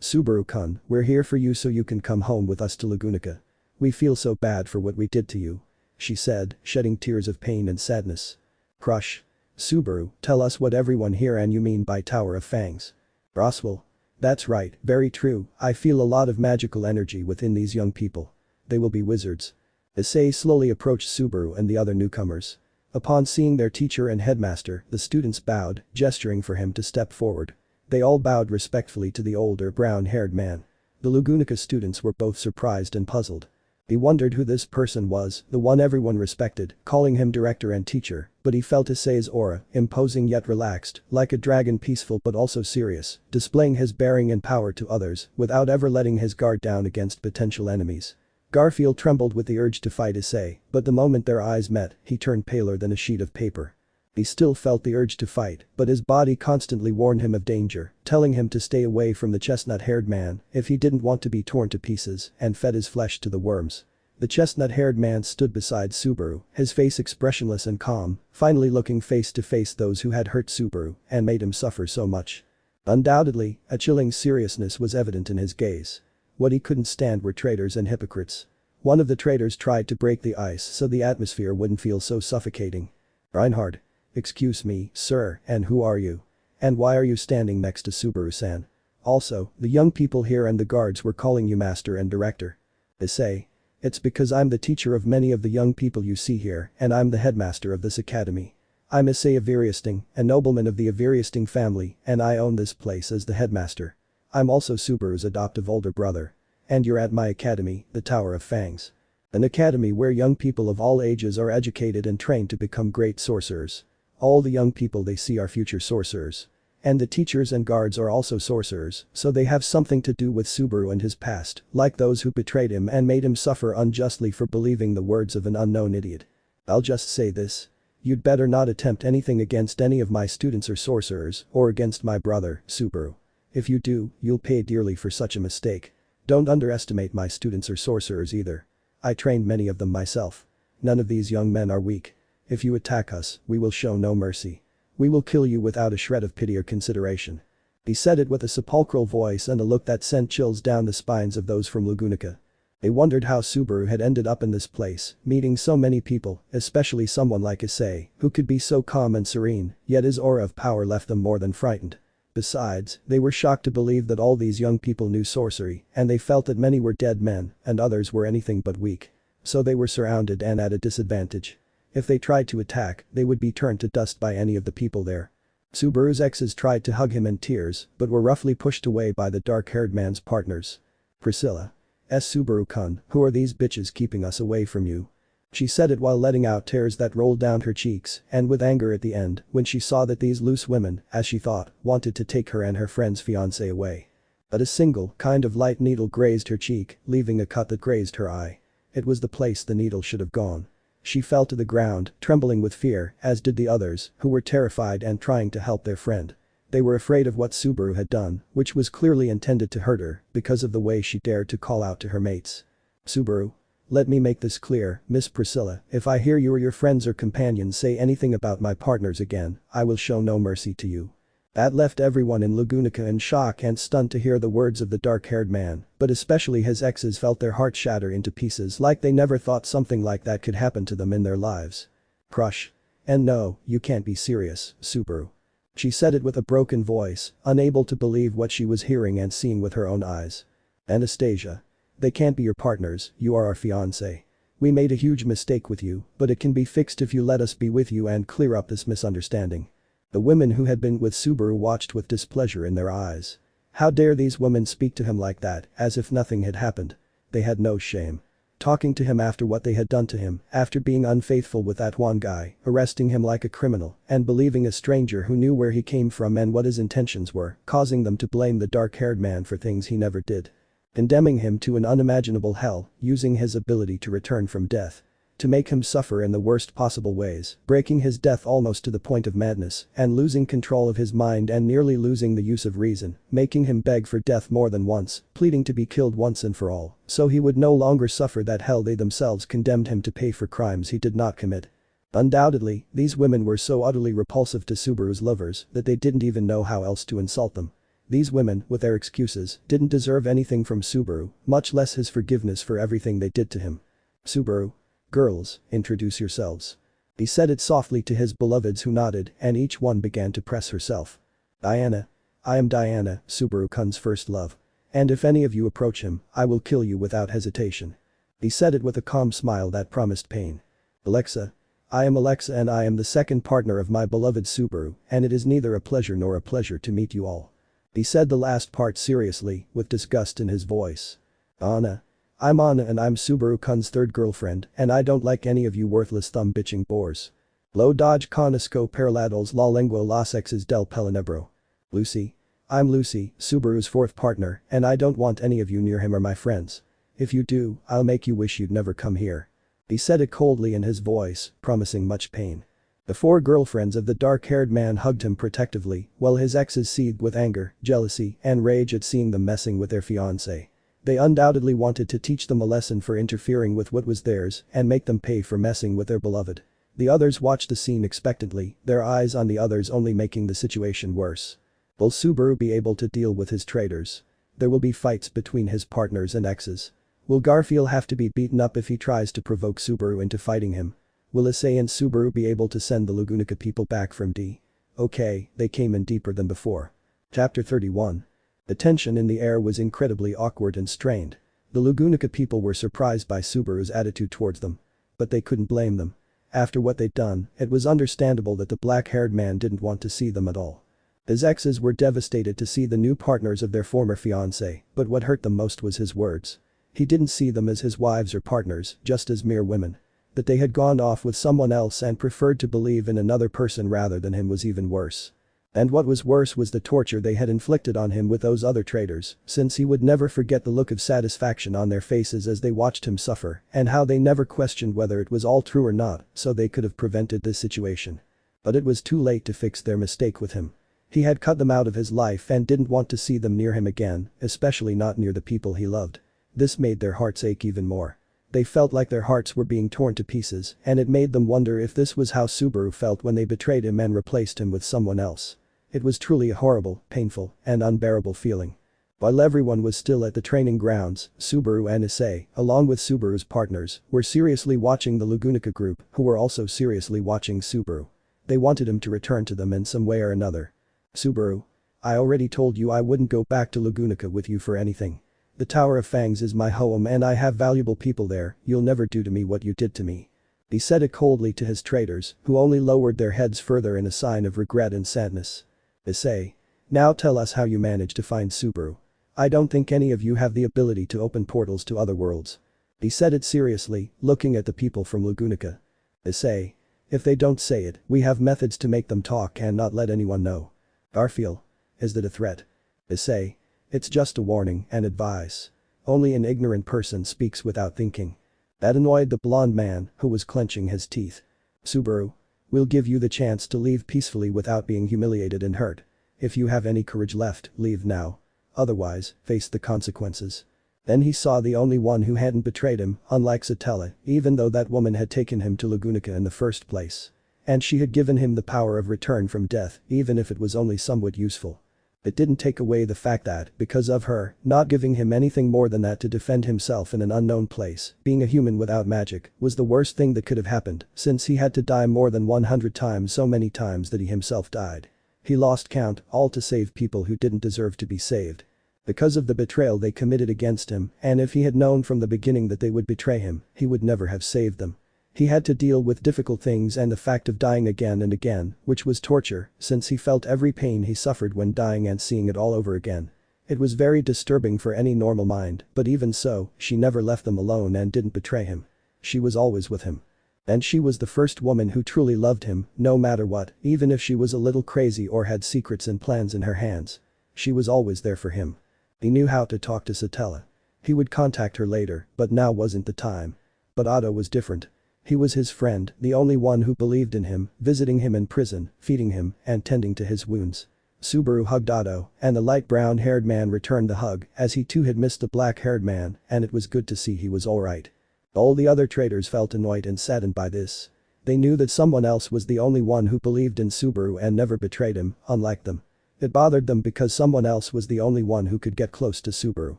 Subaru-kun, we're here for you so you can come home with us to Lagunica. We feel so bad for what we did to you. She said, shedding tears of pain and sadness. Crush. Subaru, tell us what everyone here and you mean by Tower of Fangs. Rossweisse. That's right, very true, I feel a lot of magical energy within these young people. They will be wizards. Issei slowly approached Subaru and the other newcomers. Upon seeing their teacher and headmaster, the students bowed, gesturing for him to step forward. They all bowed respectfully to the older brown-haired man. The Lagunica students were both surprised and puzzled. He wondered who this person was, the one everyone respected, calling him director and teacher, but he felt Issei's aura, imposing yet relaxed, like a dragon peaceful but also serious, displaying his bearing and power to others, without ever letting his guard down against potential enemies. Garfield trembled with the urge to fight Issei, but the moment their eyes met, he turned paler than a sheet of paper. He still felt the urge to fight, but his body constantly warned him of danger, telling him to stay away from the chestnut-haired man if he didn't want to be torn to pieces and fed his flesh to the worms. The chestnut-haired man stood beside Subaru, his face expressionless and calm, finally looking face to face those who had hurt Subaru and made him suffer so much. Undoubtedly, a chilling seriousness was evident in his gaze. What he couldn't stand were traitors and hypocrites. One of the traitors tried to break the ice so the atmosphere wouldn't feel so suffocating. Reinhard. Excuse me, sir, and who are you? And why are you standing next to Subaru-san? Also, the young people here and the guards were calling you master and director. Issei. It's because I'm the teacher of many of the young people you see here and I'm the headmaster of this academy. I'm Issei Aviriasting, a nobleman of the Aviriasting family and I own this place as the headmaster. I'm also Subaru's adoptive older brother. And you're at my academy, the Tower of Fangs. An academy where young people of all ages are educated and trained to become great sorcerers. All the young people they see are future sorcerers. And the teachers and guards are also sorcerers, so they have something to do with Subaru and his past, like those who betrayed him and made him suffer unjustly for believing the words of an unknown idiot. I'll just say this. You'd better not attempt anything against any of my students or sorcerers, or against my brother, Subaru. If you do, you'll pay dearly for such a mistake. Don't underestimate my students or sorcerers either. I trained many of them myself. None of these young men are weak. If you attack us, we will show no mercy. We will kill you without a shred of pity or consideration. He said it with a sepulchral voice and a look that sent chills down the spines of those from Lagunica. They wondered how Subaru had ended up in this place, meeting so many people, especially someone like Issei, who could be so calm and serene, yet his aura of power left them more than frightened. Besides, they were shocked to believe that all these young people knew sorcery, and they felt that many were dead men, and others were anything but weak. So they were surrounded and at a disadvantage. If they tried to attack, they would be turned to dust by any of the people there. Subaru's exes tried to hug him in tears, but were roughly pushed away by the dark-haired man's partners. Priscilla. Subaru-kun, who are these bitches keeping us away from you? She said it while letting out tears that rolled down her cheeks and with anger at the end when she saw that these loose women, as she thought, wanted to take her and her friend's fiancé away. But a single, kind of light needle grazed her cheek, leaving a cut that grazed her eye. It was the place the needle should have gone. She fell to the ground, trembling with fear, as did the others, who were terrified and trying to help their friend. They were afraid of what Subaru had done, which was clearly intended to hurt her, because of the way she dared to call out to her mates. Subaru. Let me make this clear, Miss Priscilla, if I hear you or your friends or companions say anything about my partners again, I will show no mercy to you. That left everyone in Lagunica in shock and stunned to hear the words of the dark-haired man, but especially his exes felt their hearts shatter into pieces like they never thought something like that could happen to them in their lives. Crush. And no, you can't be serious, Subaru. She said it with a broken voice, unable to believe what she was hearing and seeing with her own eyes. Anastasia. They can't be your partners, you are our fiancé. We made a huge mistake with you, but it can be fixed if you let us be with you and clear up this misunderstanding. The women who had been with Subaru watched with displeasure in their eyes. How dare these women speak to him like that, as if nothing had happened. They had no shame. Talking to him after what they had done to him, after being unfaithful with that one guy, arresting him like a criminal, and believing a stranger who knew where he came from and what his intentions were, causing them to blame the dark-haired man for things he never did. Condemning him to an unimaginable hell, using his ability to return from death. To make him suffer in the worst possible ways, breaking his death almost to the point of madness, and losing control of his mind and nearly losing the use of reason, making him beg for death more than once, pleading to be killed once and for all, so he would no longer suffer that hell they themselves condemned him to pay for crimes he did not commit. Undoubtedly, these women were so utterly repulsive to Subaru's lovers that they didn't even know how else to insult them. These women, with their excuses, didn't deserve anything from Subaru, much less his forgiveness for everything they did to him. "Subaru. Girls, introduce yourselves." He said it softly to his beloveds who nodded and each one began to press herself. "Diana. I am Diana, Subaru-kun's first love. And if any of you approach him, I will kill you without hesitation." He said it with a calm smile that promised pain. "Alexa. I am Alexa and I am the second partner of my beloved Subaru and it is neither a pleasure nor a pleasure to meet you all." He said the last part seriously, with disgust in his voice. "Anna. I'm Anna and I'm Subaru-kun's third girlfriend and I don't like any of you worthless thumb-bitching bores. Lo dodge conosco paralados la lengua las exes del pelinebro. Lucy. I'm Lucy, Subaru's fourth partner and I don't want any of you near him or my friends. If you do, I'll make you wish you'd never come here." He said it coldly in his voice, promising much pain. The four girlfriends of the dark-haired man hugged him protectively, while his exes seethed with anger, jealousy, and rage at seeing them messing with their fiancé. They undoubtedly wanted to teach them a lesson for interfering with what was theirs and make them pay for messing with their beloved. The others watched the scene expectantly, their eyes on the others only making the situation worse. Will Subaru be able to deal with his traitors? There will be fights between his partners and exes. Will Garfield have to be beaten up if he tries to provoke Subaru into fighting him? Will Issei and Subaru be able to send the Lagunica people back from D? Okay, they came in deeper than before. Chapter 31. The tension in the air was incredibly awkward and strained. The Lagunica people were surprised by Subaru's attitude towards them. But they couldn't blame them. After what they'd done, it was understandable that the black-haired man didn't want to see them at all. His exes were devastated to see the new partners of their former fiancé, but what hurt them most was his words. He didn't see them as his wives or partners, just as mere women. That they had gone off with someone else and preferred to believe in another person rather than him was even worse. And what was worse was the torture they had inflicted on him with those other traitors, since he would never forget the look of satisfaction on their faces as they watched him suffer, and how they never questioned whether it was all true or not, so they could have prevented this situation. But it was too late to fix their mistake with him. He had cut them out of his life and didn't want to see them near him again, especially not near the people he loved. This made their hearts ache even more. They felt like their hearts were being torn to pieces, and it made them wonder if this was how Subaru felt when they betrayed him and replaced him with someone else. It was truly a horrible, painful, and unbearable feeling. While everyone was still at the training grounds, Subaru and Issei, along with Subaru's partners, were seriously watching the Lagunica group, who were also seriously watching Subaru. They wanted him to return to them in some way or another. "Subaru. I already told you I wouldn't go back to Lagunica with you for anything. The Tower of Fangs is my home and I have valuable people there, you'll never do to me what you did to me." He said it coldly to his traitors, who only lowered their heads further in a sign of regret and sadness. "Issei. Now tell us how you managed to find Subaru. I don't think any of you have the ability to open portals to other worlds." He said it seriously, looking at the people from Lagunica. "Issei. If they don't say it, we have methods to make them talk and not let anyone know." "Garfield. Is that a threat?" "Issei. It's just a warning and advice. Only an ignorant person speaks without thinking." That annoyed the blonde man, who was clenching his teeth. "Subaru. We'll give you the chance to leave peacefully without being humiliated and hurt. If you have any courage left, leave now. Otherwise, face the consequences." Then he saw the only one who hadn't betrayed him, unlike Satella, even though that woman had taken him to Lagunica in the first place. And she had given him the power of return from death, even if it was only somewhat useful. It didn't take away the fact that, because of her, not giving him anything more than that to defend himself in an unknown place, being a human without magic, was the worst thing that could have happened, since he had to die more than 100 times so many times that he himself died. He lost count, all to save people who didn't deserve to be saved. Because of the betrayal they committed against him, and if he had known from the beginning that they would betray him, he would never have saved them. He had to deal with difficult things and the fact of dying again and again, which was torture, since he felt every pain he suffered when dying and seeing it all over again. It was very disturbing for any normal mind, but even so, she never left them alone and didn't betray him. She was always with him. And she was the first woman who truly loved him, no matter what, even if she was a little crazy or had secrets and plans in her hands. She was always there for him. He knew how to talk to Satella. He would contact her later, but now wasn't the time. But Otto was different. He was his friend, the only one who believed in him, visiting him in prison, feeding him, and tending to his wounds. Subaru hugged Otto, and the light brown-haired man returned the hug, as he too had missed the black-haired man, and it was good to see he was alright. All the other traitors felt annoyed and saddened by this. They knew that someone else was the only one who believed in Subaru and never betrayed him, unlike them. It bothered them because someone else was the only one who could get close to Subaru.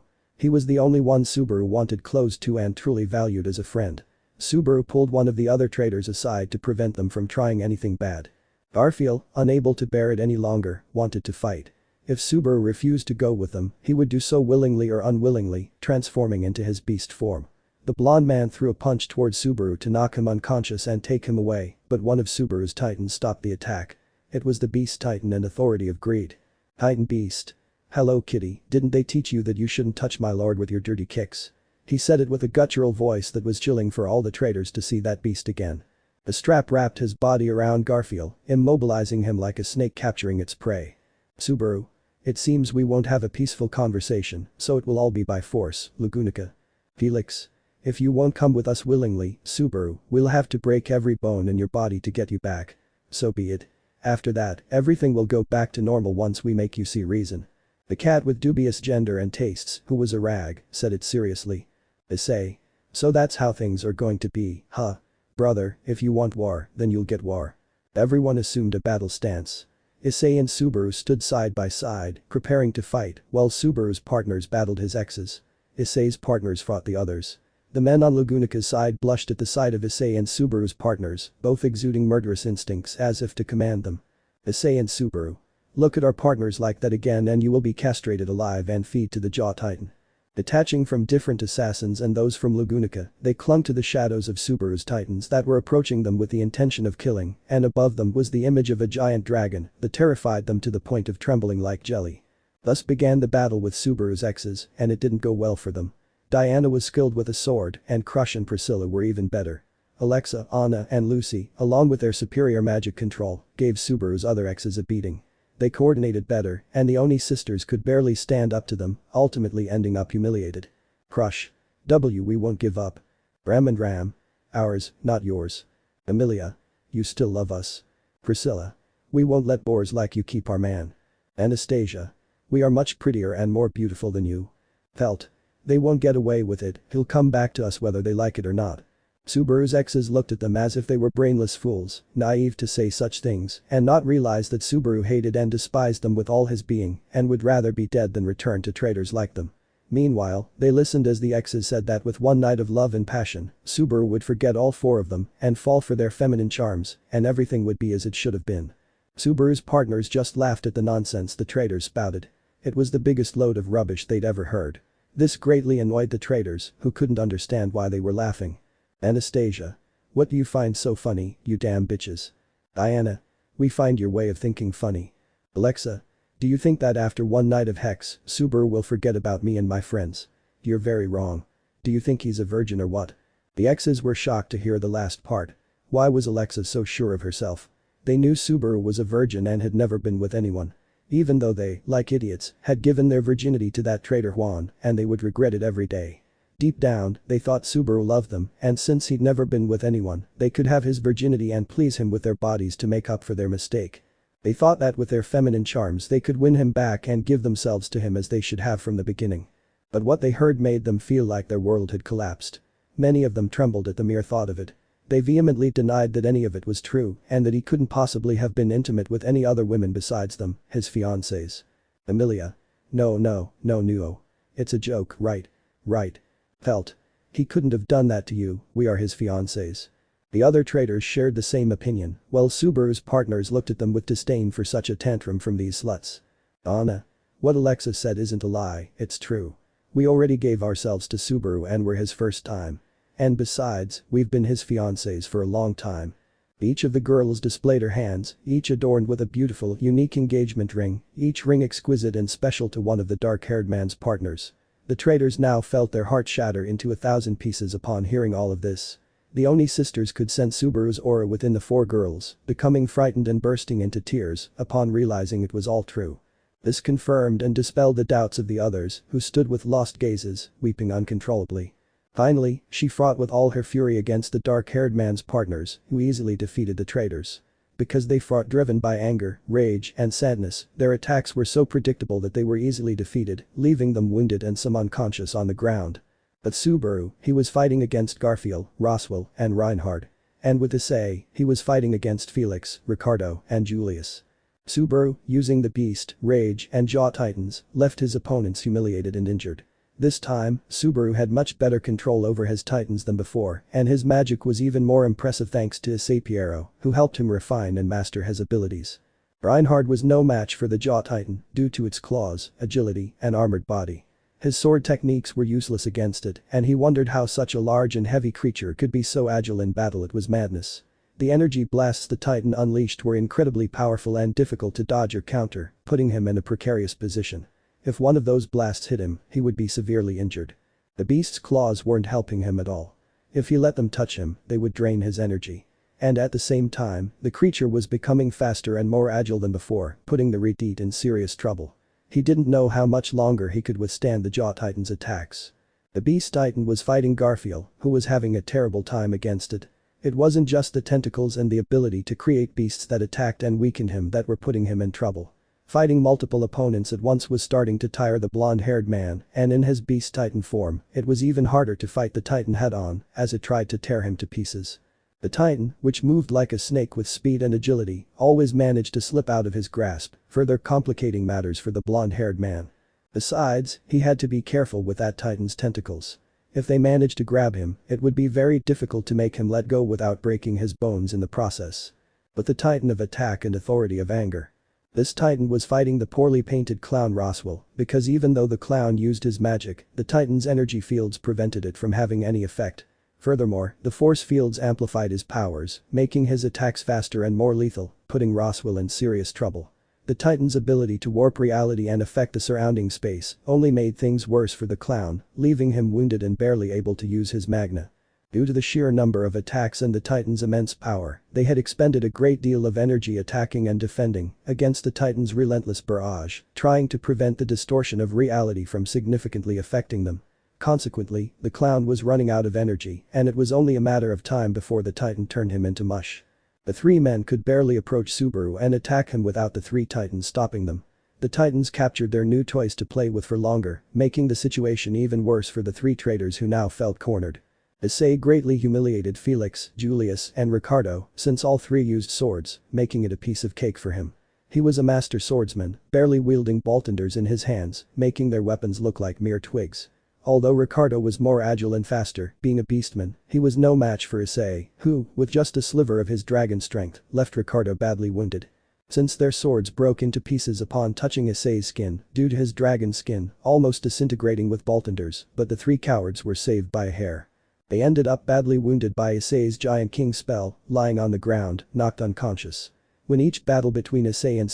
He was the only one Subaru wanted close to and truly valued as a friend. Subaru pulled one of the other traitors aside to prevent them from trying anything bad. Garfield, unable to bear it any longer, wanted to fight. If Subaru refused to go with them, he would do so willingly or unwillingly, transforming into his beast form. The blonde man threw a punch towards Subaru to knock him unconscious and take him away, but one of Subaru's titans stopped the attack. It was the beast titan and authority of greed. Titan beast. Hello kitty, didn't they teach you that you shouldn't touch my lord with your dirty kicks? He said it with a guttural voice that was chilling for all the traitors to see that beast again. A strap wrapped his body around Garfield, immobilizing him like a snake capturing its prey. Subaru. It seems we won't have a peaceful conversation, so it will all be by force, Lugunica. Felix. If you won't come with us willingly, Subaru, we'll have to break every bone in your body to get you back. So be it. After that, everything will go back to normal once we make you see reason. The cat with dubious gender and tastes, who was a rag, said it seriously. Issei. So that's how things are going to be, huh? Brother, if you want war, then you'll get war. Everyone assumed a battle stance. Issei and Subaru stood side by side, preparing to fight, while Subaru's partners battled his exes. Issei's partners fought the others. The men on Lagunica's side blushed at the sight of Issei and Subaru's partners, both exuding murderous instincts as if to command them. Issei and Subaru. Look at our partners like that again and you will be castrated alive and feed to the Jaw Titan. Detaching from different assassins and those from Lagunica, they clung to the shadows of Subaru's titans that were approaching them with the intention of killing, and above them was the image of a giant dragon that terrified them to the point of trembling like jelly. Thus began the battle with Subaru's exes, and it didn't go well for them. Diana was skilled with a sword, and Crush and Priscilla were even better. Alexa, Anna, and Lucy, along with their superior magic control, gave Subaru's other exes a beating. They coordinated better, and the Oni sisters could barely stand up to them, ultimately ending up humiliated. Crush. We won't give up. Ram and Ram. Ours, not yours. Amelia. You still love us. Priscilla. We won't let boars like you keep our man. Anastasia. We are much prettier and more beautiful than you. Felt. They won't get away with it, he'll come back to us whether they like it or not. Subaru's exes looked at them as if they were brainless fools, naive to say such things, and not realize that Subaru hated and despised them with all his being, and would rather be dead than return to traitors like them. Meanwhile, they listened as the exes said that with one night of love and passion, Subaru would forget all four of them and fall for their feminine charms, and everything would be as it should have been. Subaru's partners just laughed at the nonsense the traitors spouted. It was the biggest load of rubbish they'd ever heard. This greatly annoyed the traitors, who couldn't understand why they were laughing. Anastasia. What do you find so funny, you damn bitches? Diana. We find your way of thinking funny. Alexa. Do you think that after one night of Hex, Subaru will forget about me and my friends? You're very wrong. Do you think he's a virgin or what? The exes were shocked to hear the last part. Why was Alexa so sure of herself? They knew Subaru was a virgin and had never been with anyone. Even though they, like idiots, had given their virginity to that traitor Juan, and they would regret it every day. Deep down, they thought Subaru loved them, and since he'd never been with anyone, they could have his virginity and please him with their bodies to make up for their mistake. They thought that with their feminine charms they could win him back and give themselves to him as they should have from the beginning. But what they heard made them feel like their world had collapsed. Many of them trembled at the mere thought of it. They vehemently denied that any of it was true and that he couldn't possibly have been intimate with any other women besides them, his fiancées. Amelia. No. It's a joke, right? Right. Felt. He couldn't have done that to you, we are his fiancés. The other traitors shared the same opinion, while Subaru's partners looked at them with disdain for such a tantrum from these sluts. Anna. What Alexa said isn't a lie, it's true. We already gave ourselves to Subaru and we're his first time. And besides, we've been his fiancés for a long time. Each of the girls displayed her hands, each adorned with a beautiful, unique engagement ring, each ring exquisite and special to one of the dark-haired man's partners. The traitors now felt their hearts shatter into 1,000 pieces upon hearing all of this. The Oni sisters could sense Subaru's aura within the four girls, becoming frightened and bursting into tears upon realizing it was all true. This confirmed and dispelled the doubts of the others, who stood with lost gazes, weeping uncontrollably. Finally, she fought with all her fury against the dark-haired man's partners, who easily defeated the traitors. Because they fought driven by anger, rage, and sadness, their attacks were so predictable that they were easily defeated, leaving them wounded and some unconscious on the ground. But Subaru, he was fighting against Garfield, Rossweisse, and Reinhard. and with Issei, he was fighting against Felix, Ricardo, and Julius. Subaru, using the Beast, Rage, and Jaw Titans, left his opponents humiliated and injured. This time, Subaru had much better control over his titans than before, and his magic was even more impressive thanks to Issei, who helped him refine and master his abilities. Reinhard was no match for the Jaw Titan due to its claws, agility, and armored body. His sword techniques were useless against it, and he wondered how such a large and heavy creature could be so agile in battle. It was madness. The energy blasts the Titan unleashed were incredibly powerful and difficult to dodge or counter, putting him in a precarious position. If one of those blasts hit him, he would be severely injured. The beast's claws weren't helping him at all. If he let them touch him, they would drain his energy. And at the same time, the creature was becoming faster and more agile than before, putting the Retreat in serious trouble. He didn't know how much longer he could withstand the Jaw Titan's attacks. The Beast Titan was fighting Garfield, who was having a terrible time against it. It wasn't just the tentacles and the ability to create beasts that attacked and weakened him that were putting him in trouble. Fighting multiple opponents at once was starting to tire the blonde-haired man, and in his Beast Titan form, it was even harder to fight the Titan head-on, as it tried to tear him to pieces. The Titan, which moved like a snake with speed and agility, always managed to slip out of his grasp, further complicating matters for the blonde-haired man. Besides, he had to be careful with that Titan's tentacles. If they managed to grab him, it would be very difficult to make him let go without breaking his bones in the process. But the Titan of attack and authority of anger. This Titan was fighting the poorly painted clown Rossweisse, because even though the clown used his magic, the Titan's energy fields prevented it from having any effect. Furthermore, the force fields amplified his powers, making his attacks faster and more lethal, putting Rossweisse in serious trouble. The Titan's ability to warp reality and affect the surrounding space only made things worse for the clown, leaving him wounded and barely able to use his magna. Due to the sheer number of attacks and the Titan's immense power, they had expended a great deal of energy attacking and defending against the Titan's relentless barrage, trying to prevent the distortion of reality from significantly affecting them. Consequently, the clown was running out of energy, and it was only a matter of time before the Titan turned him into mush. The three men could barely approach Subaru and attack him without the three Titans stopping them. The Titans captured their new toys to play with for longer, making the situation even worse for the three traitors who now felt cornered. Issei greatly humiliated Felix, Julius, and Ricardo, since all three used swords, making it a piece of cake for him. He was a master swordsman, barely wielding boltenders in his hands, making their weapons look like mere twigs. Although Ricardo was more agile and faster, being a beastman, he was no match for Issei, who, with just a sliver of his dragon strength, left Ricardo badly wounded. Since their swords broke into pieces upon touching Issei's skin, due to his dragon skin almost disintegrating with boltenders, but the three cowards were saved by a hair. They ended up badly wounded by Issei's Giant King spell, lying on the ground, knocked unconscious. When each battle between Issei and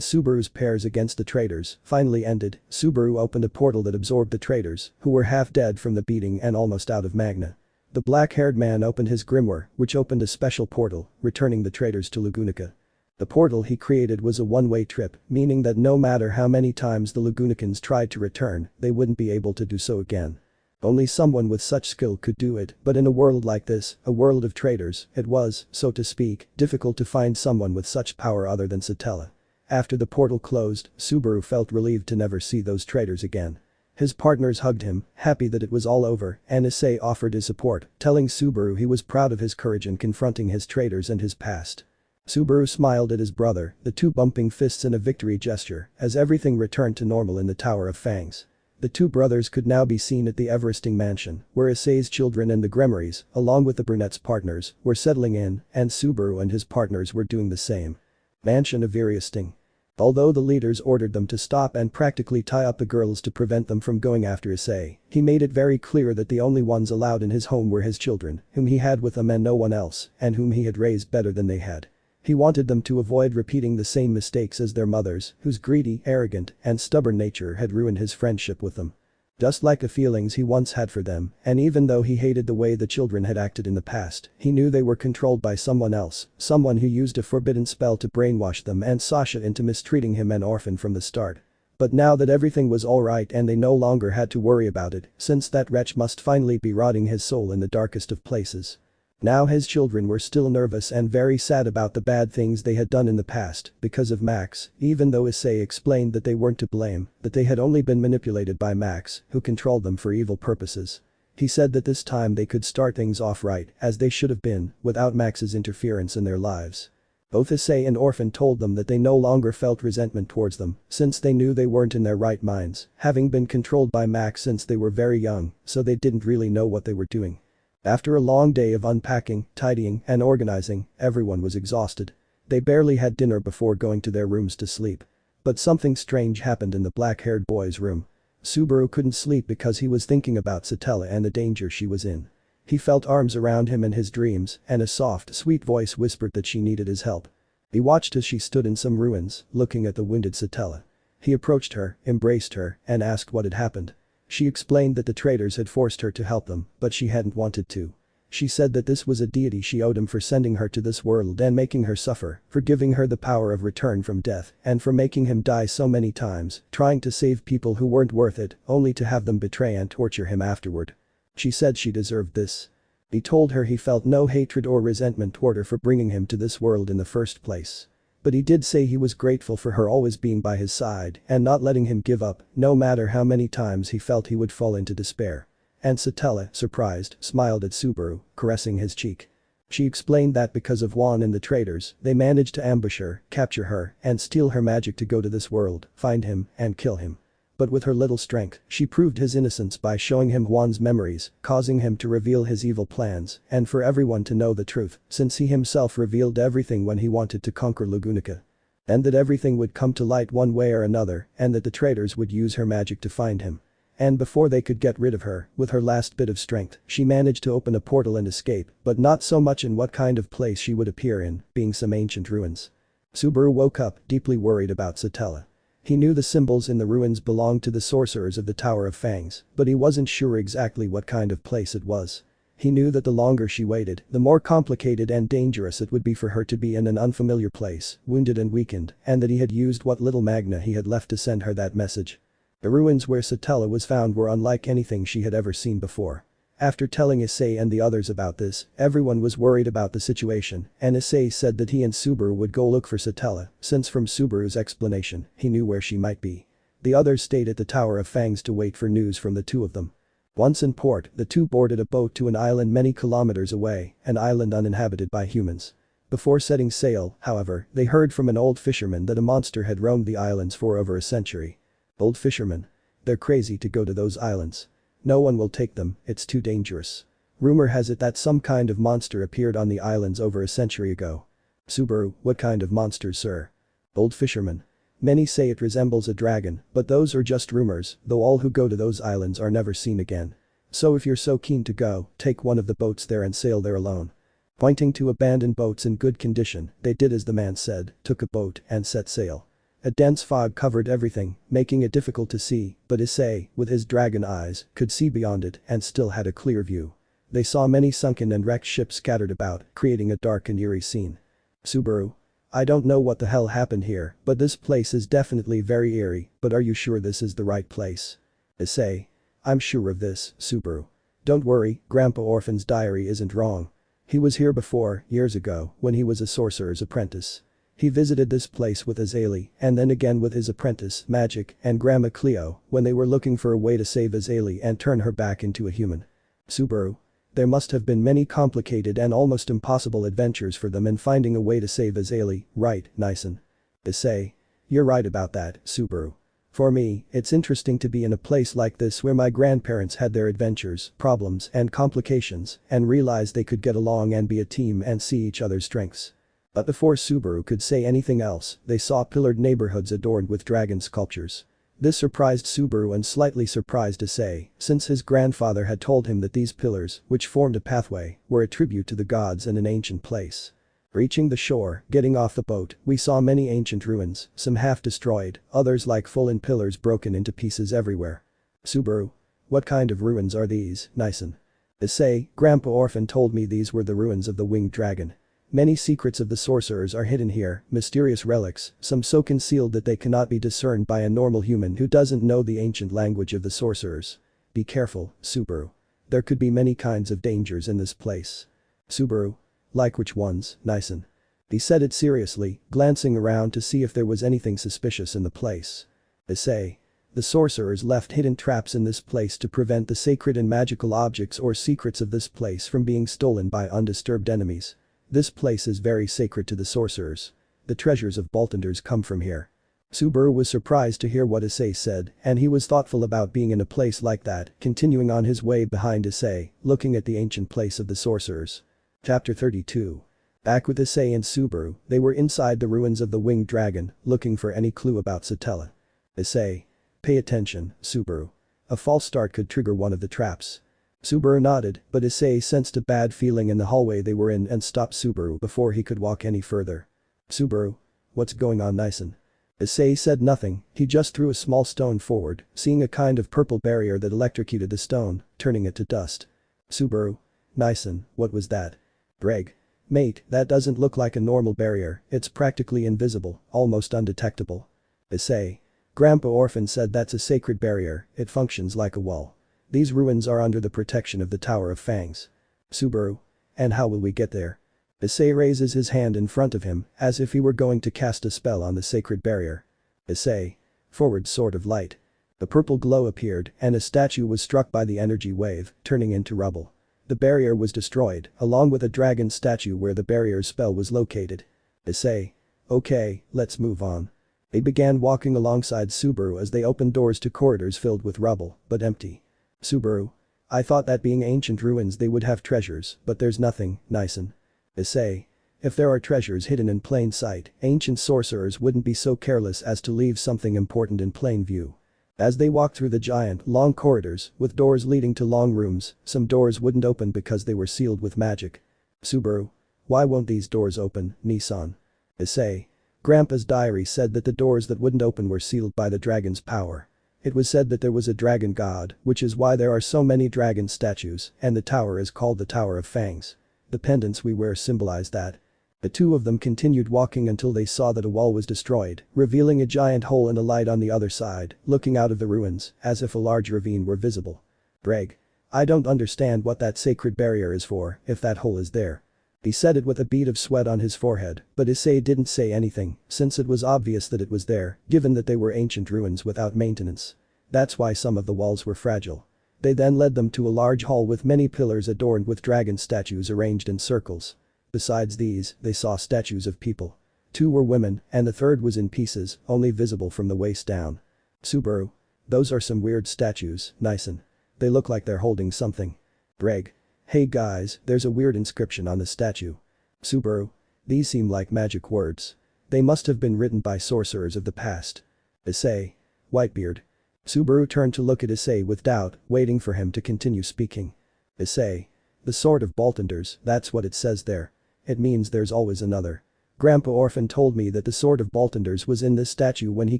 Subaru's pairs against the traitors finally ended, Subaru opened a portal that absorbed the traitors, who were half dead from the beating and almost out of magna. The black-haired man opened his grimoire, which opened a special portal, returning the traitors to Lagunica. The portal he created was a one-way trip, meaning that no matter how many times the Lagunicans tried to return, they wouldn't be able to do so again. Only someone with such skill could do it, but in a world like this, a world of traitors, it was, so to speak, difficult to find someone with such power other than Satella. After the portal closed, Subaru felt relieved to never see those traitors again. His partners hugged him, happy that it was all over, and Issei offered his support, telling Subaru he was proud of his courage in confronting his traitors and his past. Subaru smiled at his brother, the two bumping fists in a victory gesture, as everything returned to normal in the Tower of Fangs. The two brothers could now be seen at the Everesting mansion, where Issei's children and the Gremorys, along with the brunette's partners, were settling in, and Subaru and his partners were doing the same. Mansion of Everesting. Although the leaders ordered them to stop and practically tie up the girls to prevent them from going after Issei, he made it very clear that the only ones allowed in his home were his children, whom he had with him and no one else, and whom he had raised better than they had. He wanted them to avoid repeating the same mistakes as their mothers, whose greedy, arrogant, and stubborn nature had ruined his friendship with them. Just like the feelings he once had for them, and even though he hated the way the children had acted in the past, he knew they were controlled by someone else, someone who used a forbidden spell to brainwash them and Sasha into mistreating him an orphan from the start. But now that everything was alright and they no longer had to worry about it, since that wretch must finally be rotting his soul in the darkest of places. Now his children were still nervous and very sad about the bad things they had done in the past because of Max, even though Issei explained that they weren't to blame, that they had only been manipulated by Max, who controlled them for evil purposes. He said that this time they could start things off right, as they should have been, without Max's interference in their lives. Both Issei and Orphan told them that they no longer felt resentment towards them, since they knew they weren't in their right minds, having been controlled by Max since they were very young, so they didn't really know what they were doing. After a long day of unpacking, tidying, and organizing, everyone was exhausted. They barely had dinner before going to their rooms to sleep. But something strange happened in the black-haired boy's room. Subaru couldn't sleep because he was thinking about Satella and the danger she was in. He felt arms around him in his dreams, and a soft, sweet voice whispered that she needed his help. He watched as she stood in some ruins, looking at the wounded Satella. He approached her, embraced her, and asked what had happened. She explained that the traitors had forced her to help them, but she hadn't wanted to. She said that this was a deity she owed him for sending her to this world and making her suffer, for giving her the power of return from death, and for making him die so many times, trying to save people who weren't worth it, only to have them betray and torture him afterward. She said she deserved this. He told her he felt no hatred or resentment toward her for bringing him to this world in the first place. But he did say he was grateful for her always being by his side and not letting him give up, no matter how many times he felt he would fall into despair. And Satella, surprised, smiled at Subaru, caressing his cheek. She explained that because of Juan and the traitors, they managed to ambush her, capture her, and steal her magic to go to this world, find him, and kill him. But with her little strength, she proved his innocence by showing him Juan's memories, causing him to reveal his evil plans, and for everyone to know the truth, since he himself revealed everything when he wanted to conquer Lagunica. And that everything would come to light one way or another, and that the traitors would use her magic to find him. And before they could get rid of her, with her last bit of strength, she managed to open a portal and escape, but not so much in what kind of place she would appear in, being some ancient ruins. Subaru woke up, deeply worried about Satella. He knew the symbols in the ruins belonged to the sorcerers of the Tower of Fangs, but he wasn't sure exactly what kind of place it was. He knew that the longer she waited, the more complicated and dangerous it would be for her to be in an unfamiliar place, wounded and weakened, and that he had used what little magna he had left to send her that message. The ruins where Satella was found were unlike anything she had ever seen before. After telling Issei and the others about this, everyone was worried about the situation, and Issei said that he and Subaru would go look for Satella, since from Subaru's explanation, he knew where she might be. The others stayed at the Tower of Fangs to wait for news from the two of them. Once in port, the two boarded a boat to an island many kilometers away, an island uninhabited by humans. Before setting sail, however, they heard from an old fisherman that a monster had roamed the islands for over a century. Old fisherman. They're crazy to go to those islands. No one will take them, it's too dangerous. Rumor has it that some kind of monster appeared on the islands over a century ago. Subaru, what kind of monster, sir? Old fisherman. Many say it resembles a dragon, but those are just rumors, though all who go to those islands are never seen again. So if you're so keen to go, take one of the boats there and sail there alone. Pointing to abandoned boats in good condition, they did as the man said, took a boat, and set sail. A dense fog covered everything, making it difficult to see, but Issei, with his dragon eyes, could see beyond it and still had a clear view. They saw many sunken and wrecked ships scattered about, creating a dark and eerie scene. Subaru. I don't know what the hell happened here, but this place is definitely very eerie, but are you sure this is the right place? Issei. I'm sure of this, Subaru. Don't worry, Grandpa Orphan's diary isn't wrong. He was here before, years ago, when he was a sorcerer's apprentice. He visited this place with Azalea, and then again with his apprentice, Magic, and Grandma Cleo, when they were looking for a way to save Azalea and turn her back into a human. Subaru. There must have been many complicated and almost impossible adventures for them in finding a way to save Azalea, right, Nyson? Issei. You're right about that, Subaru. For me, it's interesting to be in a place like this where my grandparents had their adventures, problems, and complications, and realize they could get along and be a team and see each other's strengths. But before Subaru could say anything else, they saw pillared neighborhoods adorned with dragon sculptures. This surprised Subaru and slightly surprised Issei, since his grandfather had told him that these pillars, which formed a pathway, were a tribute to the gods in an ancient place. Reaching the shore, getting off the boat, we saw many ancient ruins, some half destroyed, others like full-in pillars broken into pieces everywhere. Subaru. What kind of ruins are these, Nyson? Issei, Grandpa Orphan told me these were the ruins of the winged dragon. Many secrets of the sorcerers are hidden here, mysterious relics, some so concealed that they cannot be discerned by a normal human who doesn't know the ancient language of the sorcerers. Be careful, Subaru. There could be many kinds of dangers in this place. Subaru. Like which ones, Nyson? He said it seriously, glancing around to see if there was anything suspicious in the place. Issei. The sorcerers left hidden traps in this place to prevent the sacred and magical objects or secrets of this place from being stolen by undisturbed enemies. This place is very sacred to the sorcerers. The treasures of Boltenders come from here. Subaru was surprised to hear what Issei said, and he was thoughtful about being in a place like that, continuing on his way behind Issei, looking at the ancient place of the sorcerers. Chapter 32. Back with Issei and Subaru, they were inside the ruins of the winged dragon, looking for any clue about Satella. Issei. Pay attention, Subaru. A false start could trigger one of the traps. Subaru nodded, but Issei sensed a bad feeling in the hallway they were in and stopped Subaru before he could walk any further. Subaru. What's going on, Nison? Issei said nothing, he just threw a small stone forward, seeing a kind of purple barrier that electrocuted the stone, turning it to dust. Subaru. Nison, what was that? Greg. Mate, that doesn't look like a normal barrier, it's practically invisible, almost undetectable. Issei. Grandpa Orphan said that's a sacred barrier, it functions like a wall. These ruins are under the protection of the Tower of Fangs. Subaru. And how will we get there? Issei raises his hand in front of him, as if he were going to cast a spell on the sacred barrier. Issei. Forward sword of light. The purple glow appeared, and a statue was struck by the energy wave, turning into rubble. The barrier was destroyed, along with a dragon statue where the barrier's spell was located. Issei. Okay, let's move on. They began walking alongside Subaru as they opened doors to corridors filled with rubble, but empty. Subaru. I thought that being ancient ruins they would have treasures, but there's nothing, Nison. Issei. If there are treasures hidden in plain sight, ancient sorcerers wouldn't be so careless as to leave something important in plain view. As they walked through the giant, long corridors, with doors leading to long rooms, some doors wouldn't open because they were sealed with magic. Subaru. Why won't these doors open, Nissan? Issei. Grandpa's diary said that the doors that wouldn't open were sealed by the dragon's power. It was said that there was a dragon god, which is why there are so many dragon statues, and the tower is called the Tower of Fangs. The pendants we wear symbolize that. The two of them continued walking until they saw that a wall was destroyed, revealing a giant hole in the light on the other side, looking out of the ruins, as if a large ravine were visible. Greg. I don't understand what that sacred barrier is for, if that hole is there. He said it with a bead of sweat on his forehead, but Issei didn't say anything, since it was obvious that it was there, given that they were ancient ruins without maintenance. That's why some of the walls were fragile. They then led them to a large hall with many pillars adorned with dragon statues arranged in circles. Besides these, they saw statues of people. 2 were women, and the third was in pieces, only visible from the waist down. Subaru. Those are some weird statues, Nison. They look like they're holding something. Greg. Hey guys, there's a weird inscription on the statue. Subaru. These seem like magic words. They must have been written by sorcerers of the past. Issei. Whitebeard. Subaru turned to look at Issei with doubt, waiting for him to continue speaking. Issei. The Sword of Boltenders, that's what it says there. It means there's always another. Grandpa Orphan told me that the Sword of Boltenders was in this statue when he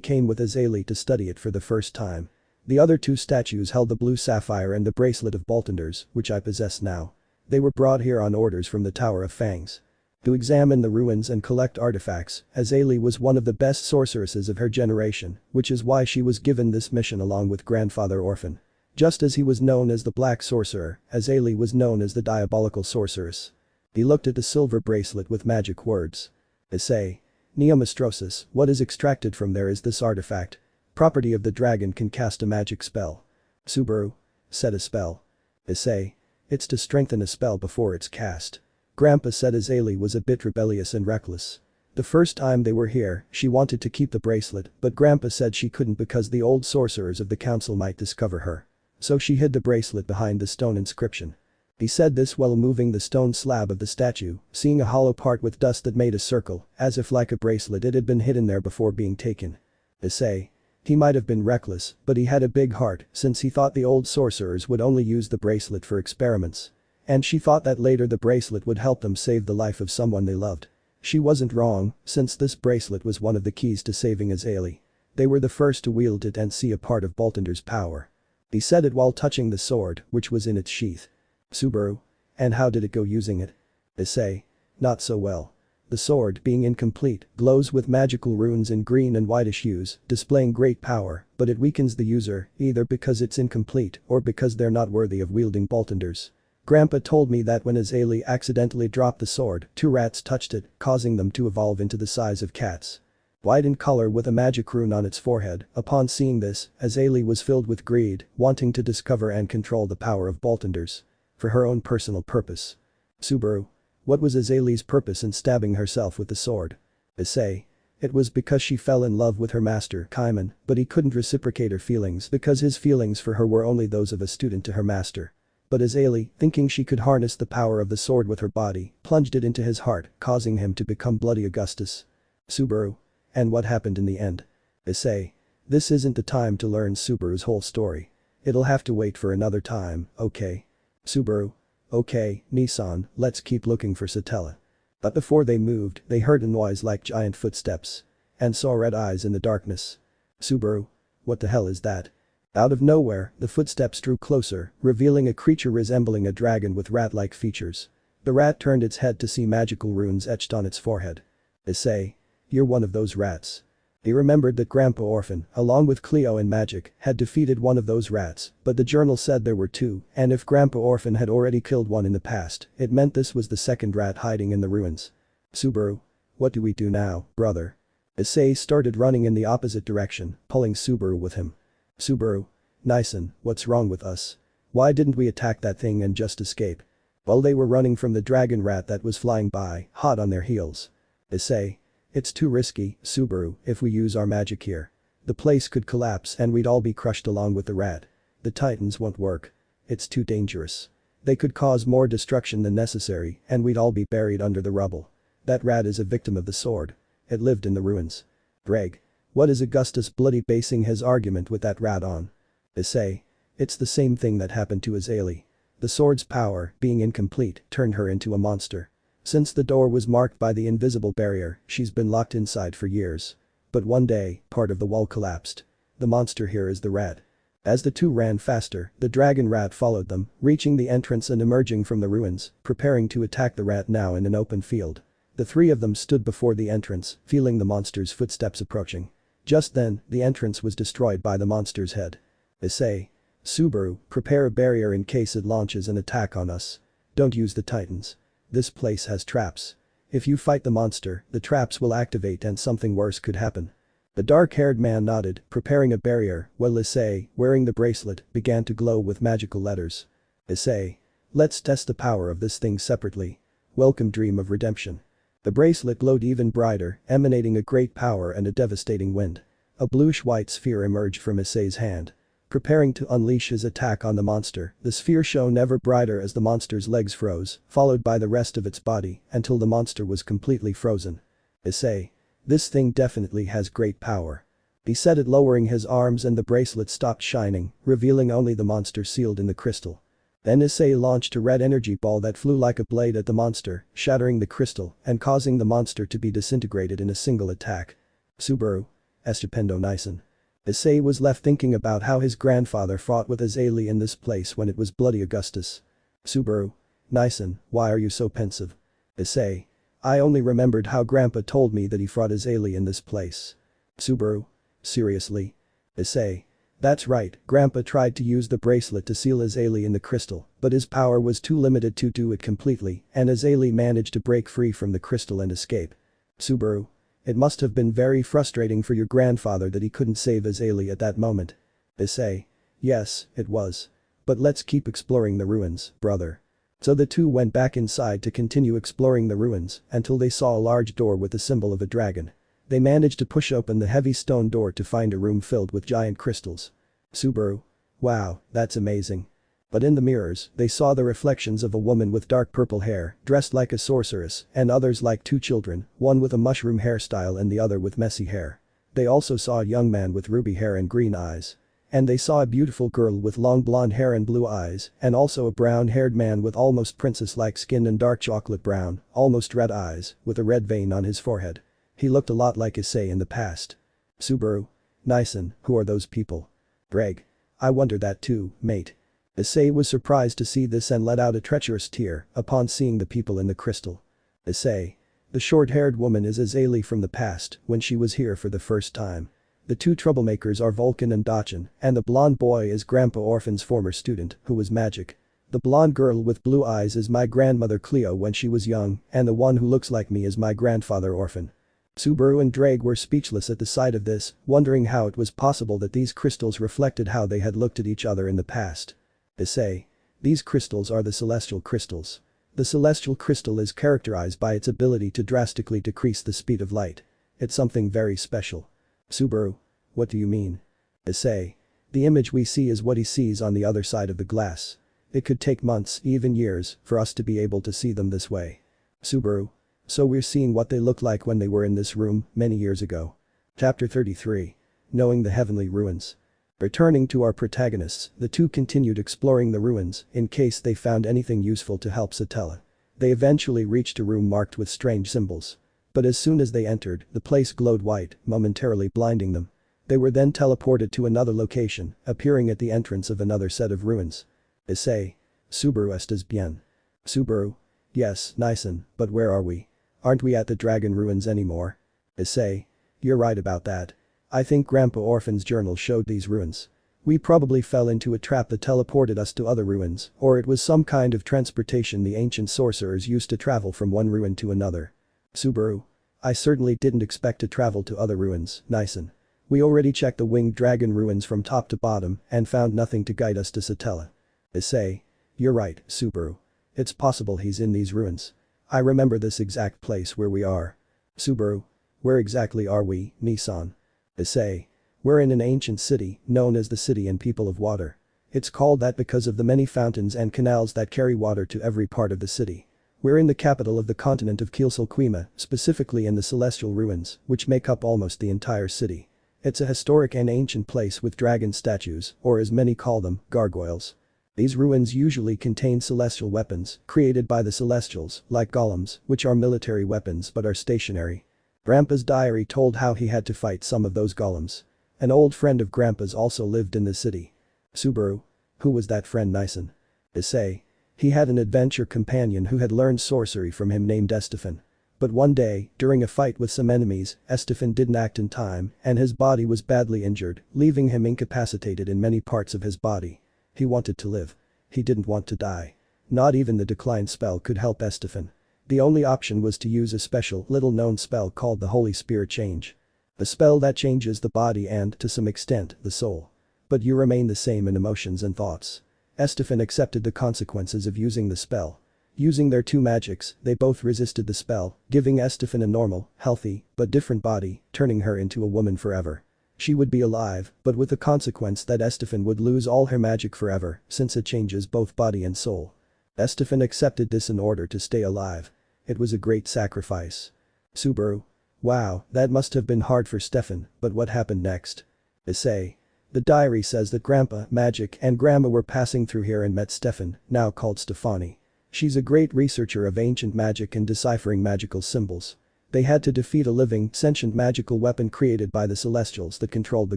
came with Issei to study it for the first time. The other 2 statues held the blue sapphire and the bracelet of Boltenders, which I possess now. They were brought here on orders from the Tower of Fangs. To examine the ruins and collect artifacts, Issei was one of the best sorceresses of her generation, which is why she was given this mission along with Grandfather Orphan. Just as he was known as the Black Sorcerer, Issei was known as the Diabolical Sorceress. He looked at the silver bracelet with magic words. Issei. Neomastrosis, what is extracted from there is this artifact. Property of the dragon can cast a magic spell. Subaru. Set a spell. Issei. It's to strengthen a spell before it's cast. Grandpa said Issei was a bit rebellious and reckless. The first time they were here, she wanted to keep the bracelet, but Grandpa said she couldn't because the old sorcerers of the council might discover her. So she hid the bracelet behind the stone inscription. He said this while moving the stone slab of the statue, seeing a hollow part with dust that made a circle, as if like a bracelet it had been hidden there before being taken. Issei. He might have been reckless, but he had a big heart since he thought the old sorcerers would only use the bracelet for experiments. And she thought that later the bracelet would help them save the life of someone they loved. She wasn't wrong, since this bracelet was one of the keys to saving Issei. They were the first to wield it and see a part of Boltender's power. He said it while touching the sword, which was in its sheath. Subaru. And how did it go using it? Issei. Not so well. The sword, being incomplete, glows with magical runes in green and whitish hues, displaying great power, but it weakens the user, either because it's incomplete or because they're not worthy of wielding Boltenders. Grandpa told me that when Issei accidentally dropped the sword, 2 rats touched it, causing them to evolve into the size of cats. White in color with a magic rune on its forehead. Upon seeing this, Issei was filled with greed, wanting to discover and control the power of Boltenders. For her own personal purpose. Subaru. What was Issei's purpose in stabbing herself with the sword? Issei. It was because she fell in love with her master, Kaiman, but he couldn't reciprocate her feelings because his feelings for her were only those of a student to her master. But Issei, thinking she could harness the power of the sword with her body, plunged it into his heart, causing him to become Bloody Augustus. Subaru. And what happened in the end? Issei. This isn't the time to learn Subaru's whole story. It'll have to wait for another time, okay? Subaru. Okay, Nissan, let's keep looking for Satella. But before they moved, they heard a noise like giant footsteps. And saw red eyes in the darkness. Subaru. What the hell is that? Out of nowhere, the footsteps drew closer, revealing a creature resembling a dragon with rat-like features. The rat turned its head to see magical runes etched on its forehead. Issei. You're one of those rats. He remembered that Grandpa Orphan, along with Cleo and Magic, had defeated one of those rats, but the journal said there were two, and if Grandpa Orphan had already killed one in the past, it meant this was the second rat hiding in the ruins. Subaru. What do we do now, brother? Issei started running in the opposite direction, pulling Subaru with him. Subaru. Nissan, what's wrong with us? Why didn't we attack that thing and just escape? Well, they were running from the dragon rat that was flying by, hot on their heels. Issei. It's too risky, Subaru, if we use our magic here. The place could collapse and we'd all be crushed along with the rat. The titans won't work. It's too dangerous. They could cause more destruction than necessary and we'd all be buried under the rubble. That rat is a victim of the sword. It lived in the ruins. Greg. What is Augustus Bloody basing his argument with that rat on? Issei. It's the same thing that happened to Issei. The sword's power, being incomplete, turned her into a monster. Since the door was marked by the invisible barrier, she's been locked inside for years. But one day, part of the wall collapsed. The monster here is the rat. As the two ran faster, the dragon rat followed them, reaching the entrance and emerging from the ruins, preparing to attack the rat now in an open field. The three of them stood before the entrance, feeling the monster's footsteps approaching. Just then, the entrance was destroyed by the monster's head. Issei. Subaru, prepare a barrier in case it launches an attack on us. Don't use the titans. This place has traps. If you fight the monster, the traps will activate and something worse could happen. The dark-haired man nodded, preparing a barrier, while Issei, wearing the bracelet, began to glow with magical letters. Issei. Let's test the power of this thing separately. Welcome dream of redemption. The bracelet glowed even brighter, emanating a great power and a devastating wind. A bluish-white sphere emerged from Issei's hand. Preparing to unleash his attack on the monster, the sphere shone ever brighter as the monster's legs froze, followed by the rest of its body, until the monster was completely frozen. Issei. This thing definitely has great power. He said it, lowering his arms, and the bracelet stopped shining, revealing only the monster sealed in the crystal. Then Issei launched a red energy ball that flew like a blade at the monster, shattering the crystal and causing the monster to be disintegrated in a single attack. Subaru. Estupendo Nissan. Issei was left thinking about how his grandfather fought with Issei in this place when it was Bloody Augustus. Subaru. Nissan, why are you so pensive? Issei. I only remembered how Grandpa told me that he fought Issei in this place. Subaru. Seriously? Issei. That's right, Grandpa tried to use the bracelet to seal Issei in the crystal, but his power was too limited to do it completely, and Issei managed to break free from the crystal and escape. Subaru. It must have been very frustrating for your grandfather that he couldn't save Issei at that moment. Issei. Yes, it was. But let's keep exploring the ruins, brother. So the two went back inside to continue exploring the ruins until they saw a large door with the symbol of a dragon. They managed to push open the heavy stone door to find a room filled with giant crystals. Subaru. Wow, that's amazing. But in the mirrors, they saw the reflections of a woman with dark purple hair, dressed like a sorceress, and others like two children, one with a mushroom hairstyle and the other with messy hair. They also saw a young man with ruby hair and green eyes. And they saw a beautiful girl with long blonde hair and blue eyes, and also a brown-haired man with almost princess-like skin and dark chocolate brown, almost red eyes, with a red vein on his forehead. He looked a lot like Issei in the past. Subaru. Nissan, who are those people? Greg. I wonder that too, mate. Issei was surprised to see this and let out a treacherous tear upon seeing the people in the crystal. Issei. The short-haired woman is Issei from the past, when she was here for the first time. The two troublemakers are Vulcan and Dachin, and the blonde boy is Grandpa Orphan's former student, who was Magic. The blonde girl with blue eyes is my grandmother Cleo when she was young, and the one who looks like me is my grandfather Orphan. Subaru and Drake were speechless at the sight of this, wondering how it was possible that these crystals reflected how they had looked at each other in the past. Issei. These crystals are the celestial crystals. The celestial crystal is characterized by its ability to drastically decrease the speed of light. It's something very special. Subaru. What do you mean? Issei. The image we see is what he sees on the other side of the glass. It could take months, even years, for us to be able to see them this way. Subaru. So we're seeing what they looked like when they were in this room, many years ago. Chapter 33. Knowing the Heavenly Ruins. Returning to our protagonists, the two continued exploring the ruins in case they found anything useful to help Satella. They eventually reached a room marked with strange symbols. But as soon as they entered, the place glowed white, momentarily blinding them. They were then teleported to another location, appearing at the entrance of another set of ruins. Issei. Subaru estás bien? Subaru. Yes, Nison, but where are we? Aren't we at the dragon ruins anymore? Issei. You're right about that. I think Grandpa Orphan's journal showed these ruins. We probably fell into a trap that teleported us to other ruins, or it was some kind of transportation the ancient sorcerers used to travel from one ruin to another. Subaru. I certainly didn't expect to travel to other ruins, Nison. We already checked the winged dragon ruins from top to bottom and found nothing to guide us to Satella. Issei. You're right, Subaru. It's possible he's in these ruins. I remember this exact place where we are. Subaru. Where exactly are we, Nissan? Issei. We're in an ancient city, known as the City and People of Water. It's called that because of the many fountains and canals that carry water to every part of the city. We're in the capital of the continent of Quilsalquima, specifically in the Celestial Ruins, which make up almost the entire city. It's a historic and ancient place with dragon statues, or as many call them, gargoyles. These ruins usually contain celestial weapons, created by the Celestials, like golems, which are military weapons but are stationary. Grandpa's diary told how he had to fight some of those golems. An old friend of Grandpa's also lived in the city. Subaru. Who was that friend, Nison? Issei. He had an adventure companion who had learned sorcery from him named Estefan. But one day, during a fight with some enemies, Estefan didn't act in time and his body was badly injured, leaving him incapacitated in many parts of his body. He wanted to live. He didn't want to die. Not even the decline spell could help Estefan. The only option was to use a special, little-known spell called the Holy Spirit Change. The spell that changes the body and, to some extent, the soul. But you remain the same in emotions and thoughts. Estefan accepted the consequences of using the spell. Using their two magics, they both resisted the spell, giving Estefan a normal, healthy, but different body, turning her into a woman forever. She would be alive, but with the consequence that Estefan would lose all her magic forever, since it changes both body and soul. Estefan accepted this in order to stay alive. It was a great sacrifice. Subaru. Wow, that must have been hard for Stefan, but what happened next? Issei. The diary says that Grandpa, Magic and Grandma were passing through here and met Stefan, now called Stefani. She's a great researcher of ancient magic and deciphering magical symbols. They had to defeat a living, sentient magical weapon created by the Celestials that controlled the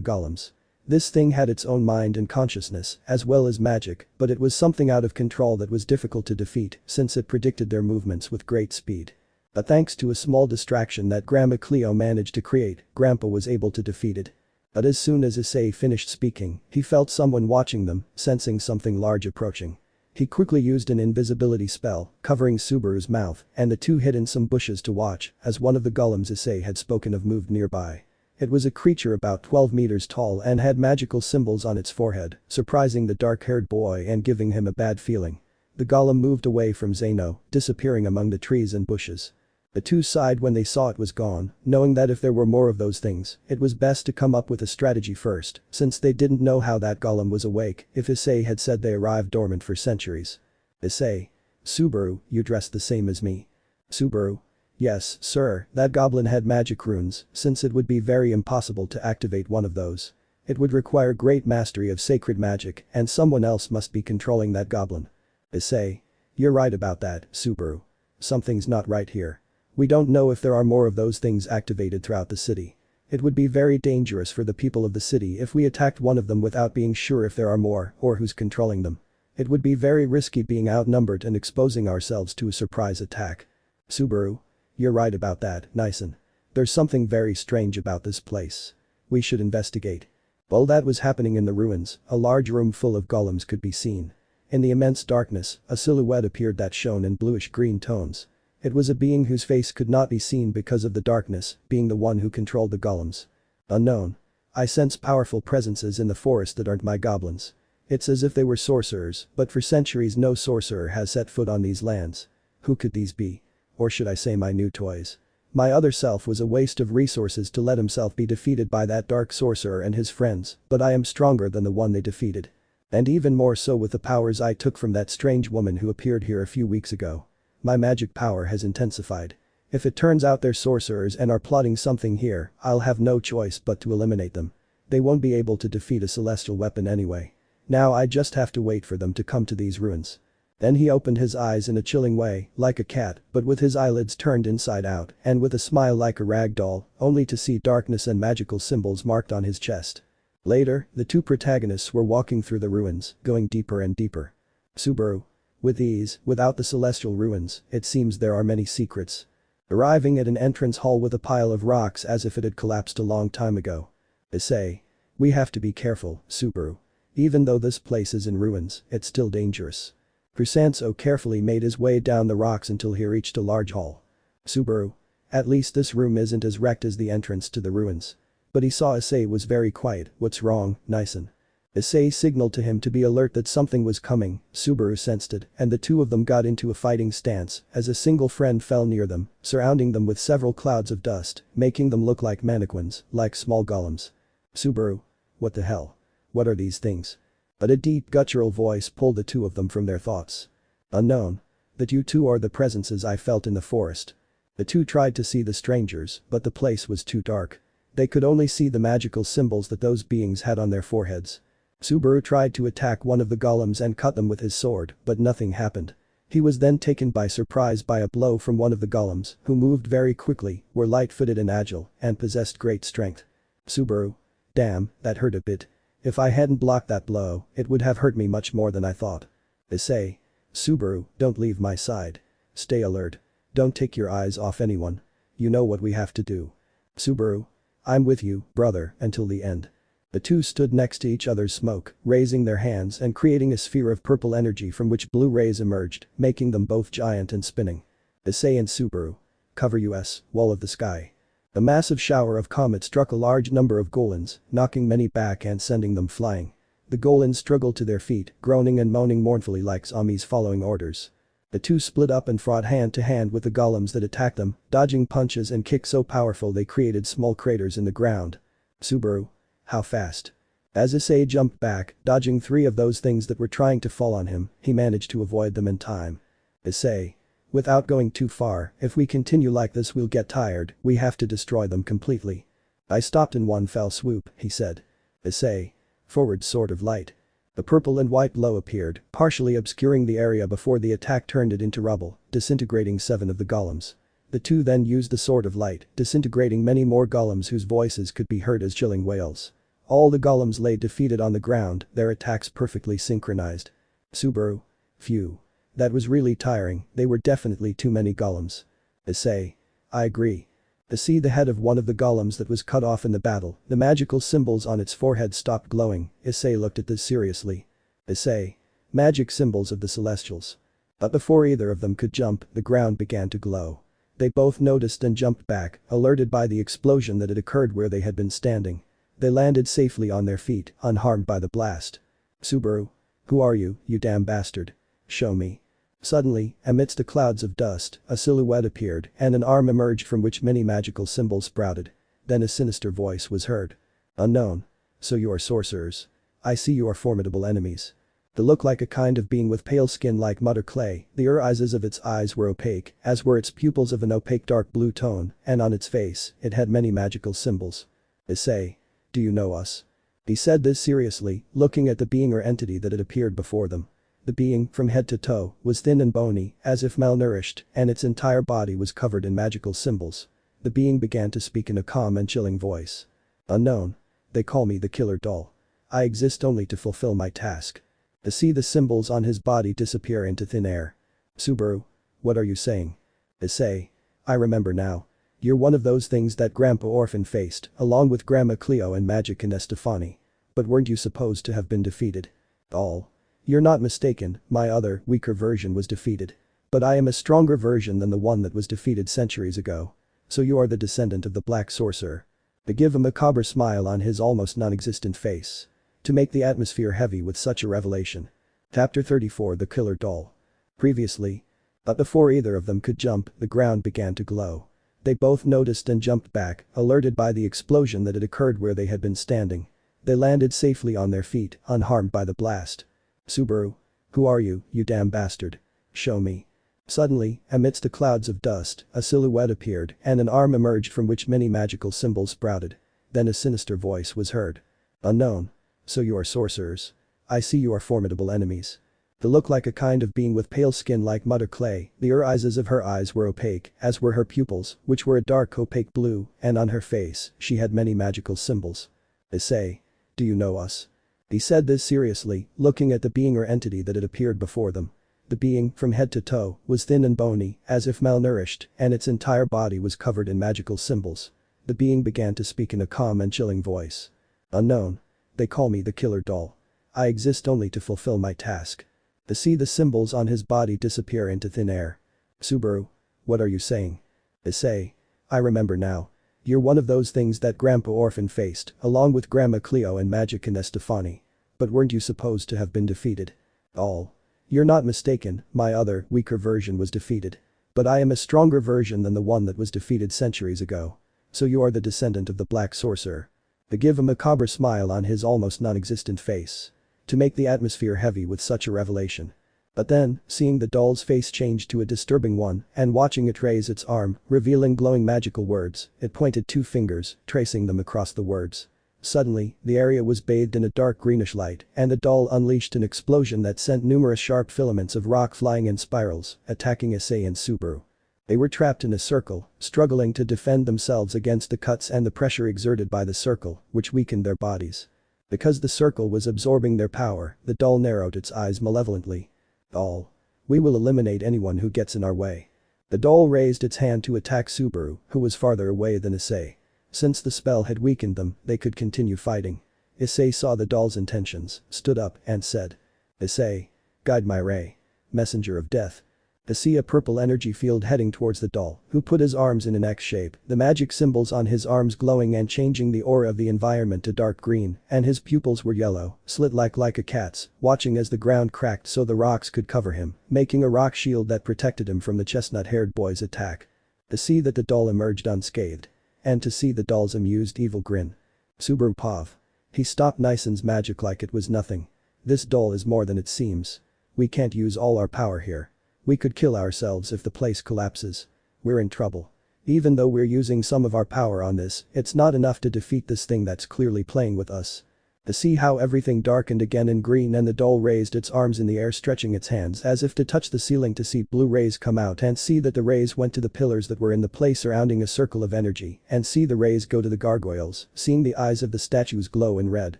golems. This thing had its own mind and consciousness, as well as magic, but it was something out of control that was difficult to defeat since it predicted their movements with great speed. But thanks to a small distraction that Grandma Cleo managed to create, Grandpa was able to defeat it. But as soon as Issei finished speaking, he felt someone watching them, sensing something large approaching. He quickly used an invisibility spell, covering Subaru's mouth, and the two hid in some bushes to watch, as one of the golems Issei had spoken of moved nearby. It was a creature about 12 meters tall and had magical symbols on its forehead, surprising the dark-haired boy and giving him a bad feeling. The golem moved away from Zeno, disappearing among the trees and bushes. The two sighed when they saw it was gone, knowing that if there were more of those things, it was best to come up with a strategy first, since they didn't know how that golem was awake if Issei had said they arrived dormant for centuries. Issei. Subaru, you dress the same as me. Subaru. Yes, sir, that goblin had magic runes, since it would be very impossible to activate one of those. It would require great mastery of sacred magic and someone else must be controlling that goblin. Issei. You're right about that, Subaru. Something's not right here. We don't know if there are more of those things activated throughout the city. It would be very dangerous for the people of the city if we attacked one of them without being sure if there are more or who's controlling them. It would be very risky being outnumbered and exposing ourselves to a surprise attack. Subaru. You're right about that, Nison. There's something very strange about this place. We should investigate. While that was happening in the ruins, a large room full of golems could be seen. In the immense darkness, a silhouette appeared that shone in bluish-green tones. It was a being whose face could not be seen because of the darkness, being the one who controlled the golems. Unknown. I sense powerful presences in the forest that aren't my goblins. It's as if they were sorcerers, but for centuries no sorcerer has set foot on these lands. Who could these be? Or should I say my new toys? My other self was a waste of resources to let himself be defeated by that dark sorcerer and his friends, but I am stronger than the one they defeated. And even more so with the powers I took from that strange woman who appeared here a few weeks ago. My magic power has intensified. If it turns out they're sorcerers and are plotting something here, I'll have no choice but to eliminate them. They won't be able to defeat a celestial weapon anyway. Now I just have to wait for them to come to these ruins. Then he opened his eyes in a chilling way, like a cat, but with his eyelids turned inside out and with a smile like a rag doll, only to see darkness and magical symbols marked on his chest. Later, the two protagonists were walking through the ruins, going deeper and deeper. Subaru. With ease, without the celestial ruins, it seems there are many secrets. Arriving at an entrance hall with a pile of rocks as if it had collapsed a long time ago. Issei. We have to be careful, Subaru. Even though this place is in ruins, it's still dangerous. Chrysanso carefully made his way down the rocks until he reached a large hall. Subaru. At least this room isn't as wrecked as the entrance to the ruins. But he saw Issei was very quiet. What's wrong, Nison? Issei signaled to him to be alert that something was coming. Subaru sensed it, and the two of them got into a fighting stance as a single friend fell near them, surrounding them with several clouds of dust, making them look like mannequins, like small golems. Subaru. What the hell? What are these things? But a deep guttural voice pulled the two of them from their thoughts. Unknown. That you two are the presences I felt in the forest. The two tried to see the strangers, but the place was too dark. They could only see the magical symbols that those beings had on their foreheads. Subaru tried to attack one of the golems and cut them with his sword, but nothing happened. He was then taken by surprise by a blow from one of the golems, who moved very quickly, were light-footed and agile, and possessed great strength. Subaru. Damn, that hurt a bit. If I hadn't blocked that blow, it would have hurt me much more than I thought. Issei. Subaru, don't leave my side. Stay alert. Don't take your eyes off anyone. You know what we have to do. Subaru. I'm with you, brother, until the end. The two stood next to each other's smoke, raising their hands and creating a sphere of purple energy from which blue rays emerged, making them both giant and spinning. Issei and Subaru. Cover us, wall of the sky. A massive shower of comets struck a large number of golems, knocking many back and sending them flying. The golems struggled to their feet, groaning and moaning mournfully like zombies following orders. The two split up and fought hand to hand with the golems that attacked them, dodging punches and kicks so powerful they created small craters in the ground. Subaru. How fast? As Issei jumped back, dodging three of those things that were trying to fall on him, he managed to avoid them in time. Issei. Without going too far, if we continue like this we'll get tired, we have to destroy them completely. I stopped in one fell swoop, he said. Issei. Forward sword of light. The purple and white glow appeared, partially obscuring the area before the attack turned it into rubble, disintegrating 7 of the golems. The two then used the sword of light, disintegrating many more golems whose voices could be heard as chilling wails. All the golems lay defeated on the ground, their attacks perfectly synchronized. Subaru. Phew. That was really tiring, they were definitely too many golems. Issei. I agree. To see the head of one of the golems that was cut off in the battle, the magical symbols on its forehead stopped glowing. Issei looked at this seriously. Issei. Magic symbols of the Celestials. But before either of them could jump, the ground began to glow. They both noticed and jumped back, alerted by the explosion that had occurred where they had been standing. They landed safely on their feet, unharmed by the blast. Subaru. Who are you, you damn bastard? Show me. Suddenly, amidst the clouds of dust, a silhouette appeared and an arm emerged from which many magical symbols sprouted. Then a sinister voice was heard. Unknown. So you are sorcerers. I see you are formidable enemies. They look like a kind of being with pale skin like mud or clay, the irises of its eyes were opaque, as were its pupils of an opaque dark blue tone, and on its face, it had many magical symbols. Issei. Do you know us? He said this seriously, looking at the being or entity that had appeared before them. The being, from head to toe, was thin and bony, as if malnourished, and its entire body was covered in magical symbols. The being began to speak in a calm and chilling voice. Unknown. They call me the Killer Doll. I exist only to fulfill my task. To see the symbols on his body disappear into thin air. Subaru. What are you saying? Issei. I remember now. You're one of those things that Grandpa Orphan faced, along with Grandma Cleo and Magic and Estefani. But weren't you supposed to have been defeated? All. You're not mistaken, my other, weaker version was defeated. But I am a stronger version than the one that was defeated centuries ago. So you are the descendant of the Black Sorcerer. They give a macabre smile on his almost non-existent face. To make the atmosphere heavy with such a revelation. Chapter 34 The Killer Doll. Previously. But before either of them could jump, the ground began to glow. They both noticed and jumped back, alerted by the explosion that had occurred where they had been standing. They landed safely on their feet, unharmed by the blast. Subaru. Who are you, you damn bastard? Show me. Suddenly, amidst the clouds of dust, a silhouette appeared and an arm emerged from which many magical symbols sprouted. Then a sinister voice was heard. Unknown. So you are sorcerers. I see you are formidable enemies. They look like a kind of being with pale skin like mud or clay, the irises of her eyes were opaque, as were her pupils, which were a dark opaque blue, and on her face, she had many magical symbols. Issei. Do you know us? He said this seriously, looking at the being or entity that had appeared before them. The being, from head to toe, was thin and bony, as if malnourished, and its entire body was covered in magical symbols. The being began to speak in a calm and chilling voice. Unknown. They call me the Killer Doll. I exist only to fulfill my task. To see the symbols on his body disappear into thin air. Subaru. What are you saying? Issei. I remember now. You're one of those things that Grandpa Orphan faced, along with Grandma Cleo and Magic and Estefani. But weren't you supposed to have been defeated? All. You're not mistaken, my other, weaker version was defeated. But I am a stronger version than the one that was defeated centuries ago. So you are the descendant of the Black Sorcerer. They give a macabre smile on his almost non-existent face. To make the atmosphere heavy with such a revelation. But then, seeing the doll's face change to a disturbing one and watching it raise its arm, revealing glowing magical words, it pointed 2 fingers, tracing them across the words. Suddenly, the area was bathed in a dark greenish light and the doll unleashed an explosion that sent numerous sharp filaments of rock flying in spirals, attacking Issei and Subaru. They were trapped in a circle, struggling to defend themselves against the cuts and the pressure exerted by the circle, which weakened their bodies. Because the circle was absorbing their power, the doll narrowed its eyes malevolently. All. We will eliminate anyone who gets in our way. The doll raised its hand to attack Subaru, who was farther away than Issei. Since the spell had weakened them, they could continue fighting. Issei saw the doll's intentions, stood up, and said. Issei. Guide my ray. Messenger of death. To see a purple energy field heading towards the doll, who put his arms in an X shape, the magic symbols on his arms glowing and changing the aura of the environment to dark green, and his pupils were yellow, slit-like a cat's, watching as the ground cracked so the rocks could cover him, making a rock shield that protected him from the chestnut-haired boy's attack. To see that the doll emerged unscathed. And to see the doll's amused evil grin. Subaru Pav. He stopped Nison's magic like it was nothing. This doll is more than it seems. We can't use all our power here. We could kill ourselves if the place collapses. We're in trouble. Even though we're using some of our power on this, it's not enough to defeat this thing that's clearly playing with us. To see how everything darkened again in green and the doll raised its arms in the air stretching its hands as if to touch the ceiling to see blue rays come out and see that the rays went to the pillars that were in the place surrounding a circle of energy and see the rays go to the gargoyles, seeing the eyes of the statues glow in red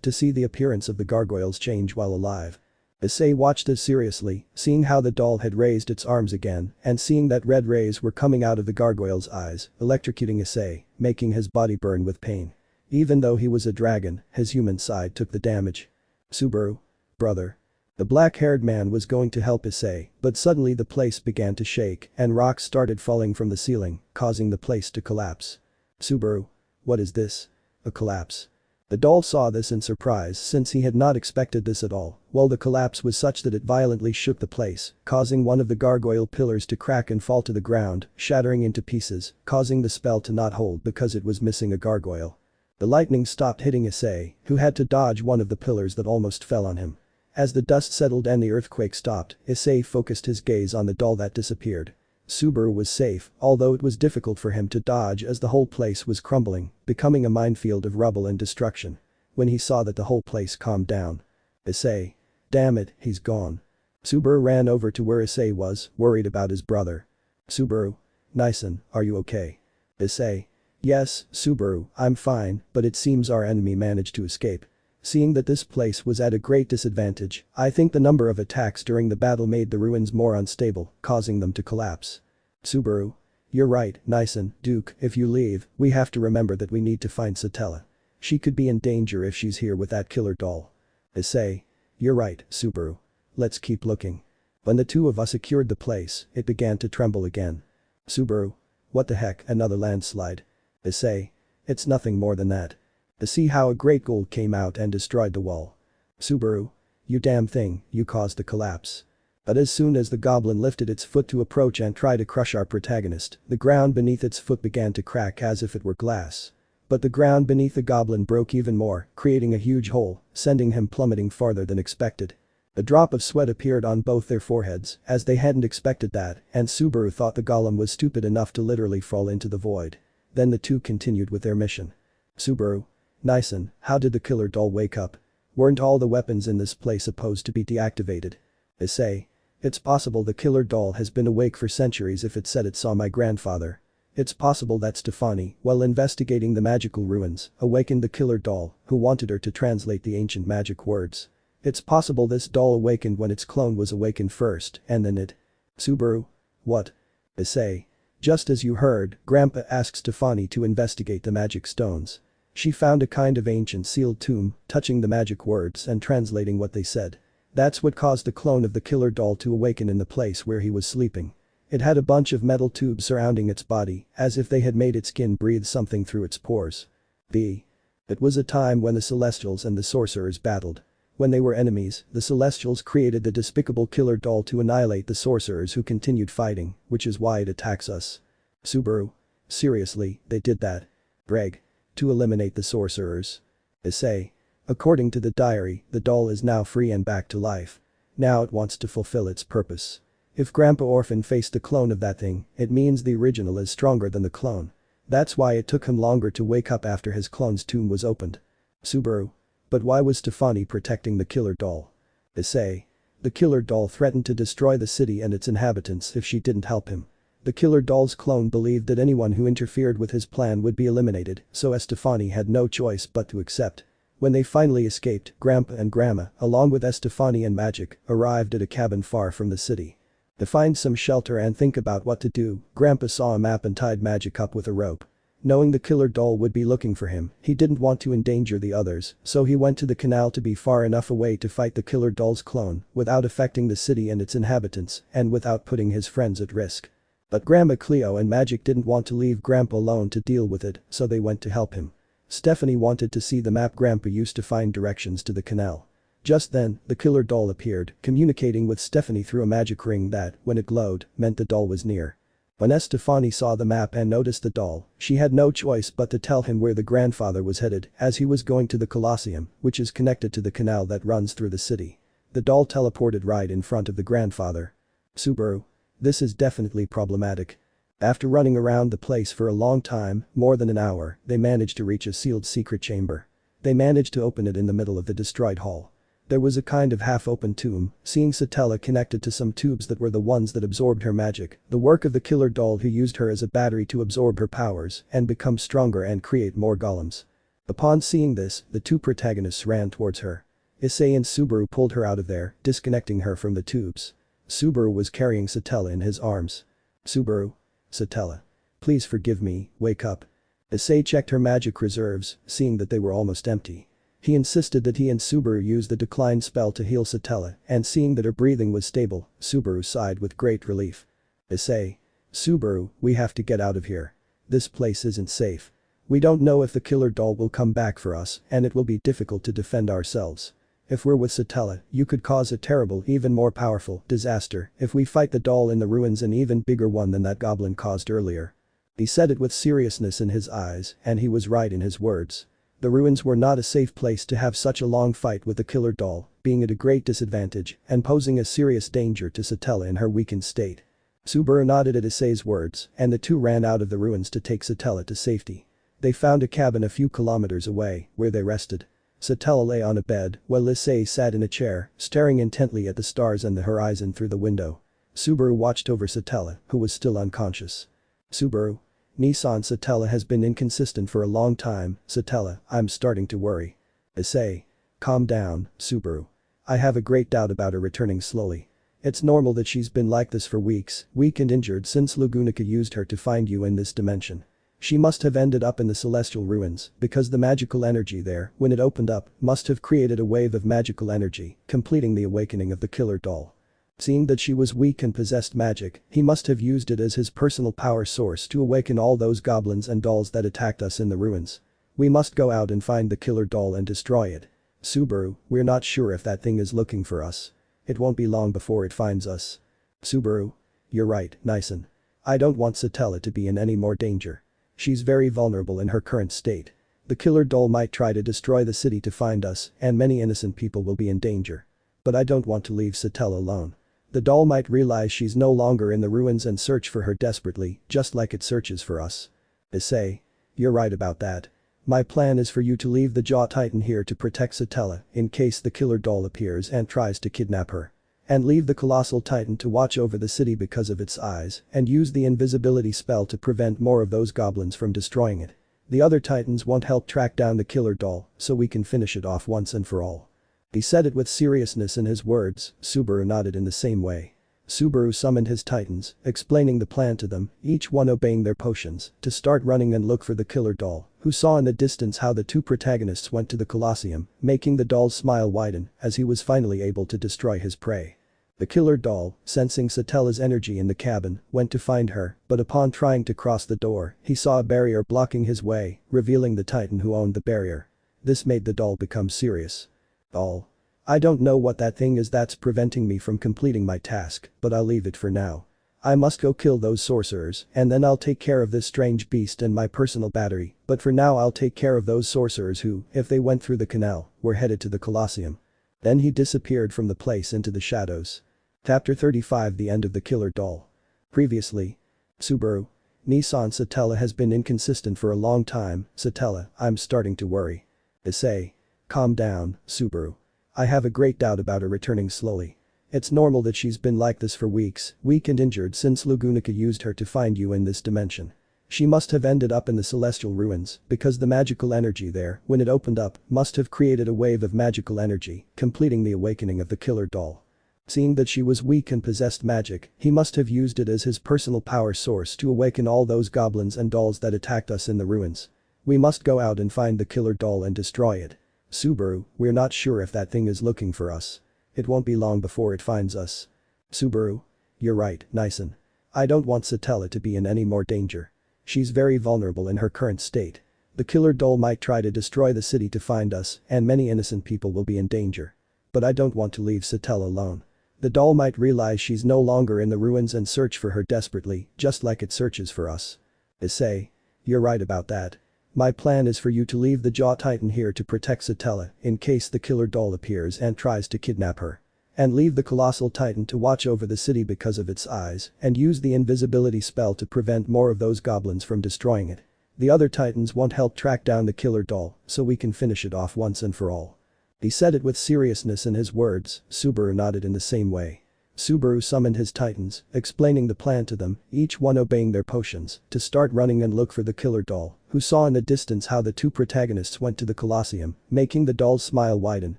to see the appearance of the gargoyles change while alive. Issei watched this seriously, seeing how the doll had raised its arms again and seeing that red rays were coming out of the gargoyle's eyes, electrocuting Issei, making his body burn with pain. Even though he was a dragon, his human side took the damage. Subaru. Brother. The black-haired man was going to help Issei, but suddenly the place began to shake and rocks started falling from the ceiling, causing the place to collapse. Subaru. What is this? A collapse. The doll saw this in surprise since he had not expected this at all, while the collapse was such that it violently shook the place, causing one of the gargoyle pillars to crack and fall to the ground, shattering into pieces, causing the spell to not hold because it was missing a gargoyle. The lightning stopped hitting Issei, who had to dodge one of the pillars that almost fell on him. As the dust settled and the earthquake stopped, Issei focused his gaze on the doll that disappeared. Subaru was safe, although it was difficult for him to dodge as the whole place was crumbling, becoming a minefield of rubble and destruction. When he saw that the whole place calmed down. Issei. Damn it, he's gone. Subaru ran over to where Issei was, worried about his brother. Subaru. Nison, are you okay? Issei. Yes, Subaru, I'm fine, but it seems our enemy managed to escape. Seeing that this place was at a great disadvantage, I think the number of attacks during the battle made the ruins more unstable, causing them to collapse. Subaru. You're right, Nison, Duke, if you leave, we have to remember that we need to find Satella. She could be in danger if she's here with that killer doll. Issei. You're right, Subaru. Let's keep looking. When the two of us secured the place, it began to tremble again. Subaru. What the heck, another landslide. Issei. It's nothing more than that. To see how a great gold came out and destroyed the wall. Subaru. You damn thing, you caused the collapse. But as soon as the goblin lifted its foot to approach and try to crush our protagonist, the ground beneath its foot began to crack as if it were glass. But the ground beneath the goblin broke even more, creating a huge hole, sending him plummeting farther than expected. A drop of sweat appeared on both their foreheads, as they hadn't expected that, and Subaru thought the golem was stupid enough to literally fall into the void. Then the two continued with their mission. Subaru. Nison, how did the killer doll wake up? Weren't all the weapons in this place supposed to be deactivated? Issei. It's possible the killer doll has been awake for centuries if it said it saw my grandfather. It's possible that Stefani, while investigating the magical ruins, awakened the killer doll, who wanted her to translate the ancient magic words. It's possible this doll awakened when its clone was awakened first, and then it. Subaru. What? Issei. Just as you heard, Grandpa asked Stefani to investigate the magic stones. She found a kind of ancient sealed tomb, touching the magic words and translating what they said. That's what caused the clone of the killer doll to awaken in the place where he was sleeping. It had a bunch of metal tubes surrounding its body, as if they had made its skin breathe something through its pores. B. It was a time when the Celestials and the sorcerers battled. When they were enemies, the Celestials created the despicable killer doll to annihilate the sorcerers who continued fighting, which is why it attacks us. Subaru. Seriously, they did that? Greg. To eliminate the sorcerers. Issei. According to the diary, the doll is now free and back to life. Now it wants to fulfill its purpose. If Grandpa Orphan faced the clone of that thing, it means the original is stronger than the clone. That's why it took him longer to wake up after his clone's tomb was opened. Subaru. But why was Stefani protecting the killer doll? Issei. The killer doll threatened to destroy the city and its inhabitants if she didn't help him. The killer doll's clone believed that anyone who interfered with his plan would be eliminated, so Estefani had no choice but to accept. When they finally escaped, Grandpa and Grandma, along with Estefani and Magic, arrived at a cabin far from the city. To find some shelter and think about what to do, Grandpa saw a map and tied Magic up with a rope. Knowing the killer doll would be looking for him, he didn't want to endanger the others, so he went to the canal to be far enough away to fight the killer doll's clone, without affecting the city and its inhabitants, and without putting his friends at risk. But Grandma Cleo and Magic didn't want to leave Grandpa alone to deal with it, so they went to help him. Stephanie wanted to see the map Grandpa used to find directions to the canal. Just then, the killer doll appeared, communicating with Stephanie through a magic ring that, when it glowed, meant the doll was near. When Estefani saw the map and noticed the doll, she had no choice but to tell him where the grandfather was headed, as he was going to the Colosseum, which is connected to the canal that runs through the city. The doll teleported right in front of the grandfather. Subaru. This is definitely problematic. After running around the place for a long time, more than an hour, they managed to reach a sealed secret chamber. They managed to open it in the middle of the destroyed hall. There was a kind of half-open tomb, seeing Satella connected to some tubes that were the ones that absorbed her magic, the work of the killer doll who used her as a battery to absorb her powers and become stronger and create more golems. Upon seeing this, the two protagonists ran towards her. Issei and Subaru pulled her out of there, disconnecting her from the tubes. Subaru was carrying Satella in his arms. Subaru. Satella. Please forgive me, wake up. Issei checked her magic reserves, seeing that they were almost empty. He insisted that he and Subaru use the decline spell to heal Satella, and seeing that her breathing was stable, Subaru sighed with great relief. Issei. Subaru, we have to get out of here. This place isn't safe. We don't know if the killer doll will come back for us, and it will be difficult to defend ourselves. If we're with Satella, you could cause a terrible, even more powerful, disaster if we fight the doll in the ruins, an even bigger one than that goblin caused earlier. He said it with seriousness in his eyes, and he was right in his words. The ruins were not a safe place to have such a long fight with the killer doll, being at a great disadvantage and posing a serious danger to Satella in her weakened state. Subaru nodded at Issei's words, and the two ran out of the ruins to take Satella to safety. They found a cabin a few kilometers away, where they rested. Satella lay on a bed, while Issei sat in a chair, staring intently at the stars and the horizon through the window. Subaru watched over Satella, who was still unconscious. Subaru. Nissan. Satella has been inconsistent for a long time, Satella, I'm starting to worry. Issei. Calm down, Subaru. I have a great doubt about her returning slowly. It's normal that she's been like this for weeks, weak and injured since Lugunica used her to find you in this dimension. She must have ended up in the celestial ruins, because the magical energy there, when it opened up, must have created a wave of magical energy, completing the awakening of the killer doll. Seeing that she was weak and possessed magic, he must have used it as his personal power source to awaken all those goblins and dolls that attacked us in the ruins. We must go out and find the killer doll and destroy it. Subaru, we're not sure if that thing is looking for us. It won't be long before it finds us. Subaru. You're right, Nison. I don't want Satella to be in any more danger. She's very vulnerable in her current state. The killer doll might try to destroy the city to find us, and many innocent people will be in danger. But I don't want to leave Satella alone. The doll might realize she's no longer in the ruins and search for her desperately, just like it searches for us. Issei. You're right about that. My plan is for you to leave the Jaw Titan here to protect Satella in case the killer doll appears and tries to kidnap her. And leave the Colossal Titan to watch over the city because of its eyes and use the invisibility spell to prevent more of those goblins from destroying it. The other Titans won't help track down the killer doll, so we can finish it off once and for all. He said it with seriousness in his words. Subaru nodded in the same way. Subaru summoned his Titans, explaining the plan to them, each one obeying their potions, to start running and look for the killer doll, who saw in the distance how the two protagonists went to the Colosseum, making the doll's smile widen as he was finally able to destroy his prey. The killer doll, sensing Satella's energy in the cabin, went to find her, but upon trying to cross the door, he saw a barrier blocking his way, revealing the Titan who owned the barrier. This made the doll become serious. Doll. I don't know what that thing is that's preventing me from completing my task, but I'll leave it for now. I must go kill those sorcerers, and then I'll take care of this strange beast and my personal battery, but for now I'll take care of those sorcerers who, if they went through the canal, were headed to the Colosseum. Then he disappeared from the place into the shadows. Chapter 35 The End of the Killer Doll. Previously. Subaru. Nissan Satella has been inconsistent for a long time, Satella, I'm starting to worry. Issei. Calm down, Subaru. I have a great doubt about her returning slowly. It's normal that she's been like this for weeks, weak and injured since Lugunica used her to find you in this dimension. She must have ended up in the celestial ruins because the magical energy there, when it opened up, must have created a wave of magical energy, completing the awakening of the killer doll. Seeing that she was weak and possessed magic, he must have used it as his personal power source to awaken all those goblins and dolls that attacked us in the ruins. We must go out and find the killer doll and destroy it. Subaru, we're not sure if that thing is looking for us. It won't be long before it finds us. Subaru. You're right, Nison. I don't want Satella to be in any more danger. She's very vulnerable in her current state. The killer doll might try to destroy the city to find us, and many innocent people will be in danger. But I don't want to leave Satella alone. The doll might realize she's no longer in the ruins and search for her desperately, just like it searches for us. Issei. You're right about that. My plan is for you to leave the Jaw Titan here to protect Satella in case the killer doll appears and tries to kidnap her. And leave the Colossal Titan to watch over the city because of its eyes and use the invisibility spell to prevent more of those goblins from destroying it. The other Titans won't help track down the killer doll, so we can finish it off once and for all. He said it with seriousness in his words. Subaru nodded in the same way. Subaru summoned his Titans, explaining the plan to them, each one obeying their potions, to start running and look for the killer doll, who saw in the distance how the two protagonists went to the Colosseum, making the doll's smile widen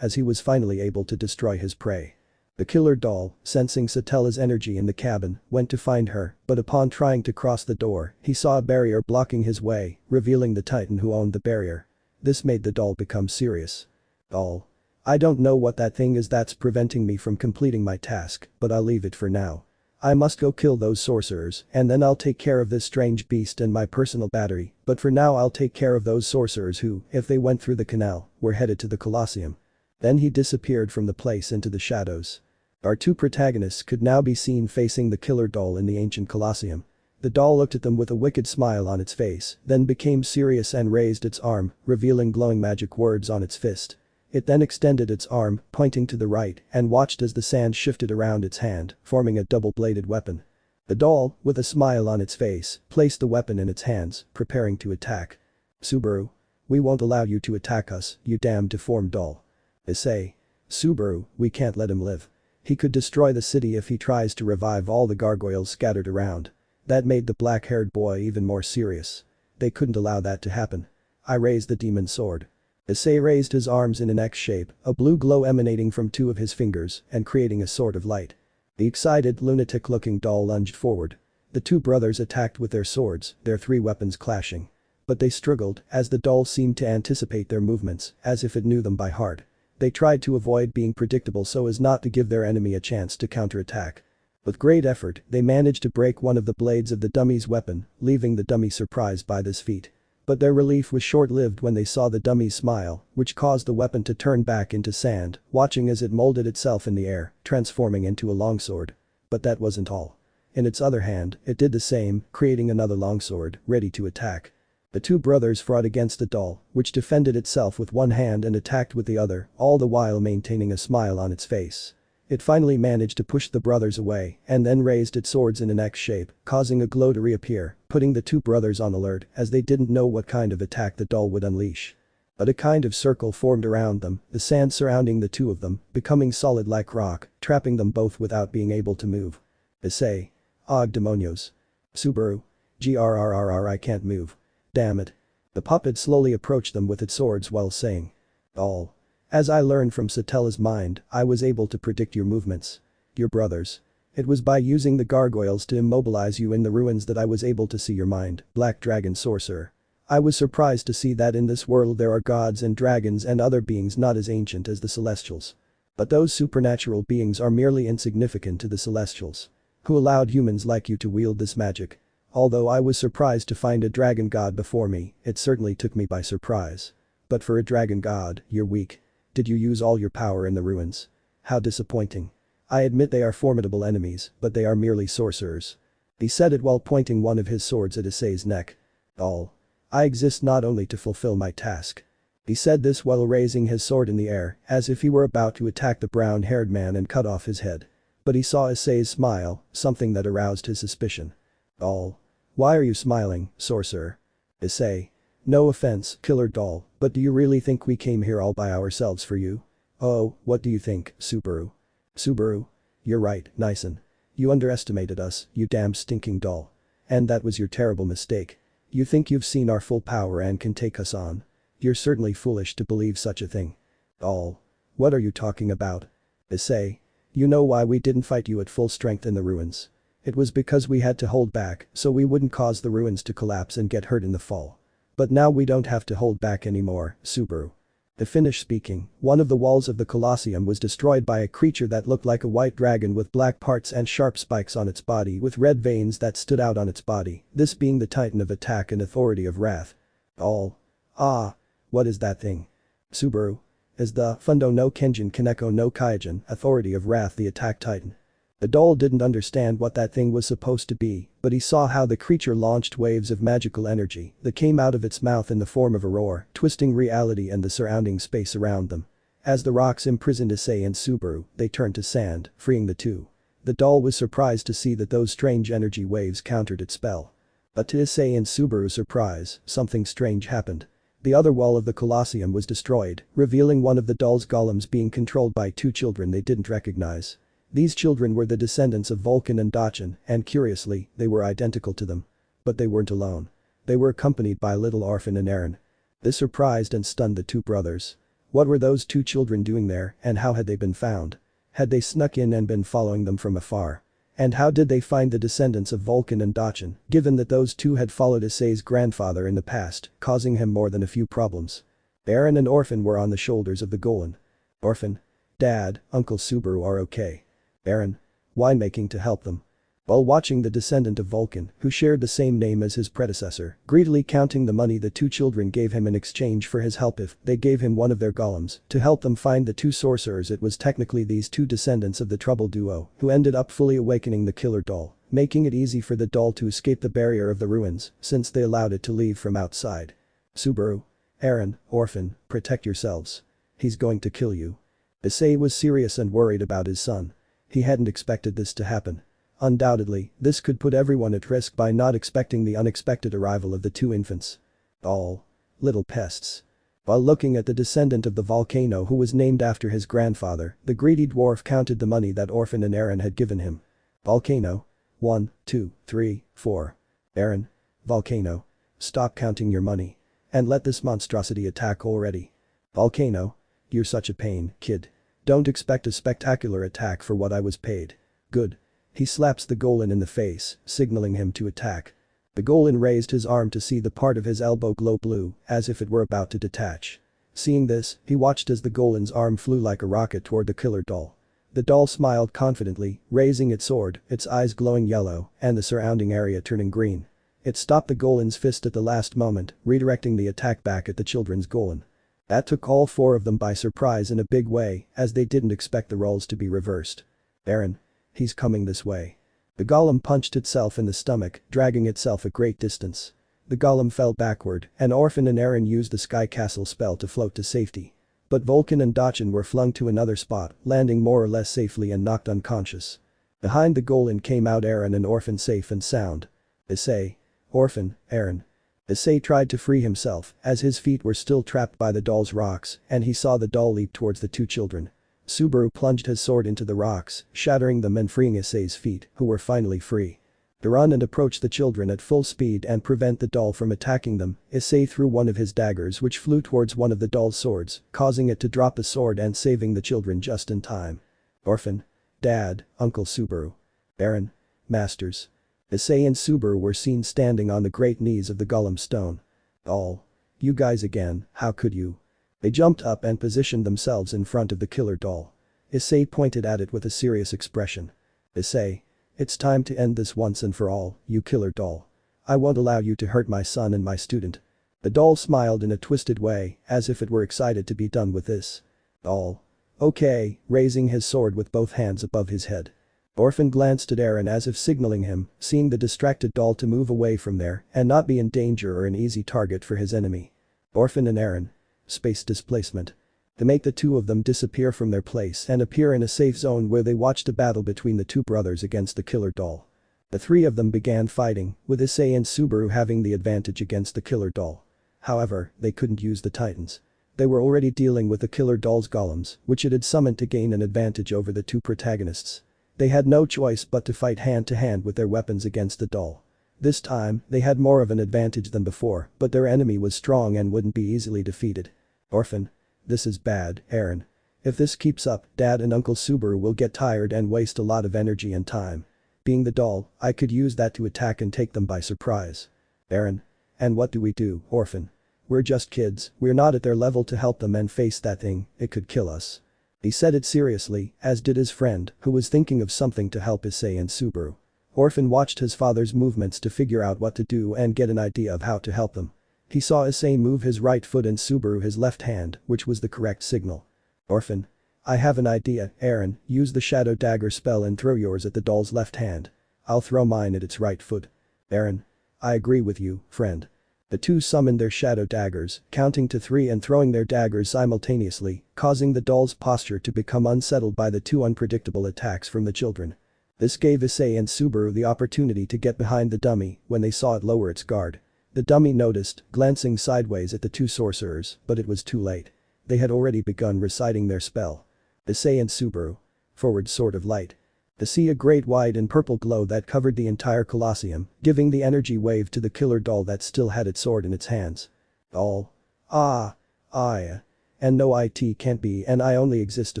as he was finally able to destroy his prey. The killer doll, sensing Satella's energy in the cabin, went to find her, but upon trying to cross the door, he saw a barrier blocking his way, revealing the Titan who owned the barrier. This made the doll become serious. Doll. I don't know what that thing is that's preventing me from completing my task, but I'll leave it for now. I must go kill those sorcerers, and then I'll take care of this strange beast and my personal battery, but for now I'll take care of those sorcerers who, if they went through the canal, were headed to the Colosseum. Then he disappeared from the place into the shadows. Our two protagonists could now be seen facing the killer doll in the ancient Colosseum. The doll looked at them with a wicked smile on its face, then became serious and raised its arm, revealing glowing magic words on its fist. It then extended its arm, pointing to the right, and watched as the sand shifted around its hand, forming a double-bladed weapon. The doll, with a smile on its face, placed the weapon in its hands, preparing to attack. Subaru. We won't allow you to attack us, you damn deformed doll. Issei. Subaru, we can't let him live. He could destroy the city if he tries to revive all the gargoyles scattered around. That made the black-haired boy even more serious. They couldn't allow that to happen. I raised the demon sword. Issei raised his arms in an X shape, a blue glow emanating from two of his fingers and creating a sword of light. The excited, lunatic-looking doll lunged forward. The two brothers attacked with their swords, their three weapons clashing. But they struggled as the doll seemed to anticipate their movements, as if it knew them by heart. They tried to avoid being predictable so as not to give their enemy a chance to counterattack. With great effort, they managed to break one of the blades of the dummy's weapon, leaving the dummy surprised by this feat. But their relief was short-lived when they saw the dummy's smile, which caused the weapon to turn back into sand, watching as it molded itself in the air, transforming into a longsword. But that wasn't all. In its other hand, it did the same, creating another longsword, ready to attack. The two brothers fought against the doll, which defended itself with one hand and attacked with the other, all the while maintaining a smile on its face. It finally managed to push the brothers away and then raised its swords in an X shape, causing a glow to reappear, putting the two brothers on alert as they didn't know what kind of attack the doll would unleash. But a kind of circle formed around them, the sand surrounding the two of them, becoming solid like rock, trapping them both without being able to move. Issei. Og demonios. Subaru. Grrrr, I can't move. Damn it. The puppet slowly approached them with its swords while saying. All. As I learned from Satella's mind, I was able to predict your movements. Your brothers. It was by using the gargoyles to immobilize you in the ruins that I was able to see your mind, Black Dragon Sorcerer. I was surprised to see that in this world there are gods and dragons and other beings not as ancient as the Celestials. But those supernatural beings are merely insignificant to the Celestials. Who allowed humans like you to wield this magic? Although I was surprised to find a dragon god before me, it certainly took me by surprise. But for a dragon god, you're weak. Did you use all your power in the ruins? How disappointing. I admit they are formidable enemies, but they are merely sorcerers. He said it while pointing one of his swords at Issei's neck. All. I exist not only to fulfill my task. He said this while raising his sword in the air, as if he were about to attack the brown-haired man and cut off his head. But he saw Issei's smile, something that aroused his suspicion. All. Why are you smiling, sorcerer? Issei. No offense, killer doll, but do you really think we came here all by ourselves for you? Oh, what do you think, Subaru? Subaru? You're right, Nyson. You underestimated us, you damn stinking doll. And that was your terrible mistake. You think you've seen our full power and can take us on? You're certainly foolish to believe such a thing. All. What are you talking about? Issei. You know why we didn't fight you at full strength in the ruins. It was because we had to hold back so we wouldn't cause the ruins to collapse and get hurt in the fall. But now we don't have to hold back anymore, Subaru. To finish speaking, one of the walls of the Colosseum was destroyed by a creature that looked like a white dragon with black parts and sharp spikes on its body with red veins that stood out on its body, this being the Titan of Attack and Authority of Wrath. All. Ah. What is that thing? Subaru. Is the Fundo no Kenjin Kaneko no Kaijin, Authority of Wrath, the Attack Titan? The doll didn't understand what that thing was supposed to be, but he saw how the creature launched waves of magical energy that came out of its mouth in the form of a roar, twisting reality and the surrounding space around them. As the rocks imprisoned Issei and Subaru, they turned to sand, freeing the two. The doll was surprised to see that those strange energy waves countered its spell. But to Issei and Subaru's surprise, something strange happened. The other wall of the Colosseum was destroyed, revealing one of the doll's golems being controlled by two children they didn't recognize. These children were the descendants of Vulcan and Dachin, and curiously, they were identical to them. But they weren't alone. They were accompanied by little Orphan and Aaron. This surprised and stunned the two brothers. What were those two children doing there, and how had they been found? Had they snuck in and been following them from afar? And how did they find the descendants of Vulcan and Dachin, given that those two had followed Issei's grandfather in the past, causing him more than a few problems? Aaron and Orphan were on the shoulders of the Golan. Orphan. Dad, Uncle Subaru are okay. Aaron. Winemaking to help them. While watching the descendant of Vulcan, who shared the same name as his predecessor, greedily counting the money the two children gave him in exchange for his help if they gave him one of their golems to help them find the two sorcerers. It was technically these two descendants of the trouble duo who ended up fully awakening the killer doll, making it easy for the doll to escape the barrier of the ruins since they allowed it to leave from outside. Subaru. Aaron, Orphan, protect yourselves. He's going to kill you. Issei was serious and worried about his son. He hadn't expected this to happen. Undoubtedly, this could put everyone at risk by not expecting the unexpected arrival of the two infants. All. Little pests. While looking at the descendant of the volcano who was named after his grandfather, the greedy dwarf counted the money that Orphan and Aaron had given him. Volcano. 1, 2, 3, 4. Aaron. Volcano. Stop counting your money. And let this monstrosity attack already. Volcano. You're such a pain, kid. Don't expect a spectacular attack for what I was paid. Good. He slaps the Golan in the face, signaling him to attack. The Golan raised his arm to see the part of his elbow glow blue, as if it were about to detach. Seeing this, he watched as the golem's arm flew like a rocket toward the killer doll. The doll smiled confidently, raising its sword, its eyes glowing yellow, and the surrounding area turning green. It stopped the golem's fist at the last moment, redirecting the attack back at the children's golem. That took all four of them by surprise in a big way, as they didn't expect the roles to be reversed. Eren. He's coming this way. The golem punched itself in the stomach, dragging itself a great distance. The golem fell backward, and Orphan and Eren used the Sky Castle spell to float to safety. But Vulcan and Dachin were flung to another spot, landing more or less safely and knocked unconscious. Behind the golem came out Eren and Orphan safe and sound. Issei. Orphan, Eren. Issei tried to free himself, as his feet were still trapped by the doll's rocks, and he saw the doll leap towards the two children. Subaru plunged his sword into the rocks, shattering them and freeing Issei's feet, who were finally free. To run and approach the children at full speed and prevent the doll from attacking them, Issei threw one of his daggers which flew towards one of the doll's swords, causing it to drop the sword and saving the children just in time. Orphan. Dad, Uncle Subaru. Eren. Masters. Issei and Subaru were seen standing on the great knees of the golem stone. All. You guys again, how could you? They jumped up and positioned themselves in front of the killer doll. Issei pointed at it with a serious expression. Issei. It's time to end this once and for all, you killer doll. I won't allow you to hurt my son and my student. The doll smiled in a twisted way, as if it were excited to be done with this. All. Okay, raising his sword with both hands above his head. Orphan glanced at Eren as if signaling him, seeing the distracted doll to move away from there and not be in danger or an easy target for his enemy. Orphan and Eren. Space displacement. To make the two of them disappear from their place and appear in a safe zone where they watched a battle between the two brothers against the killer doll. The three of them began fighting, with Issei and Subaru having the advantage against the killer doll. However, they couldn't use the titans. They were already dealing with the killer doll's golems, which it had summoned to gain an advantage over the two protagonists. They had no choice but to fight hand to hand with their weapons against the doll. This time, they had more of an advantage than before, but their enemy was strong and wouldn't be easily defeated. Orphan. This is bad, Eren. If this keeps up, Dad and Uncle Subaru will get tired and waste a lot of energy and time. Being the doll, I could use that to attack and take them by surprise. Eren. And what do we do, Orphan? We're just kids, we're not at their level to help them and face that thing, it could kill us. He said it seriously, as did his friend, who was thinking of something to help Issei and Subaru. Orphan watched his father's movements to figure out what to do and get an idea of how to help them. He saw Issei move his right foot and Subaru his left hand, which was the correct signal. Orphan. I have an idea, Eren, use the shadow dagger spell and throw yours at the doll's left hand. I'll throw mine at its right foot. Eren. I agree with you, friend. The two summoned their shadow daggers, counting to 3 and throwing their daggers simultaneously, causing the doll's posture to become unsettled by the two unpredictable attacks from the children. This gave Issei and Subaru the opportunity to get behind the dummy when they saw it lower its guard. The dummy noticed, glancing sideways at the two sorcerers, but it was too late. They had already begun reciting their spell. Issei and Subaru. Forward sword of light. To see a great white and purple glow that covered the entire Colosseum, giving the energy wave to the killer doll that still had its sword in its hands. All. Ah. I. And no it can't be and I only exist to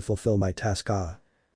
fulfill my task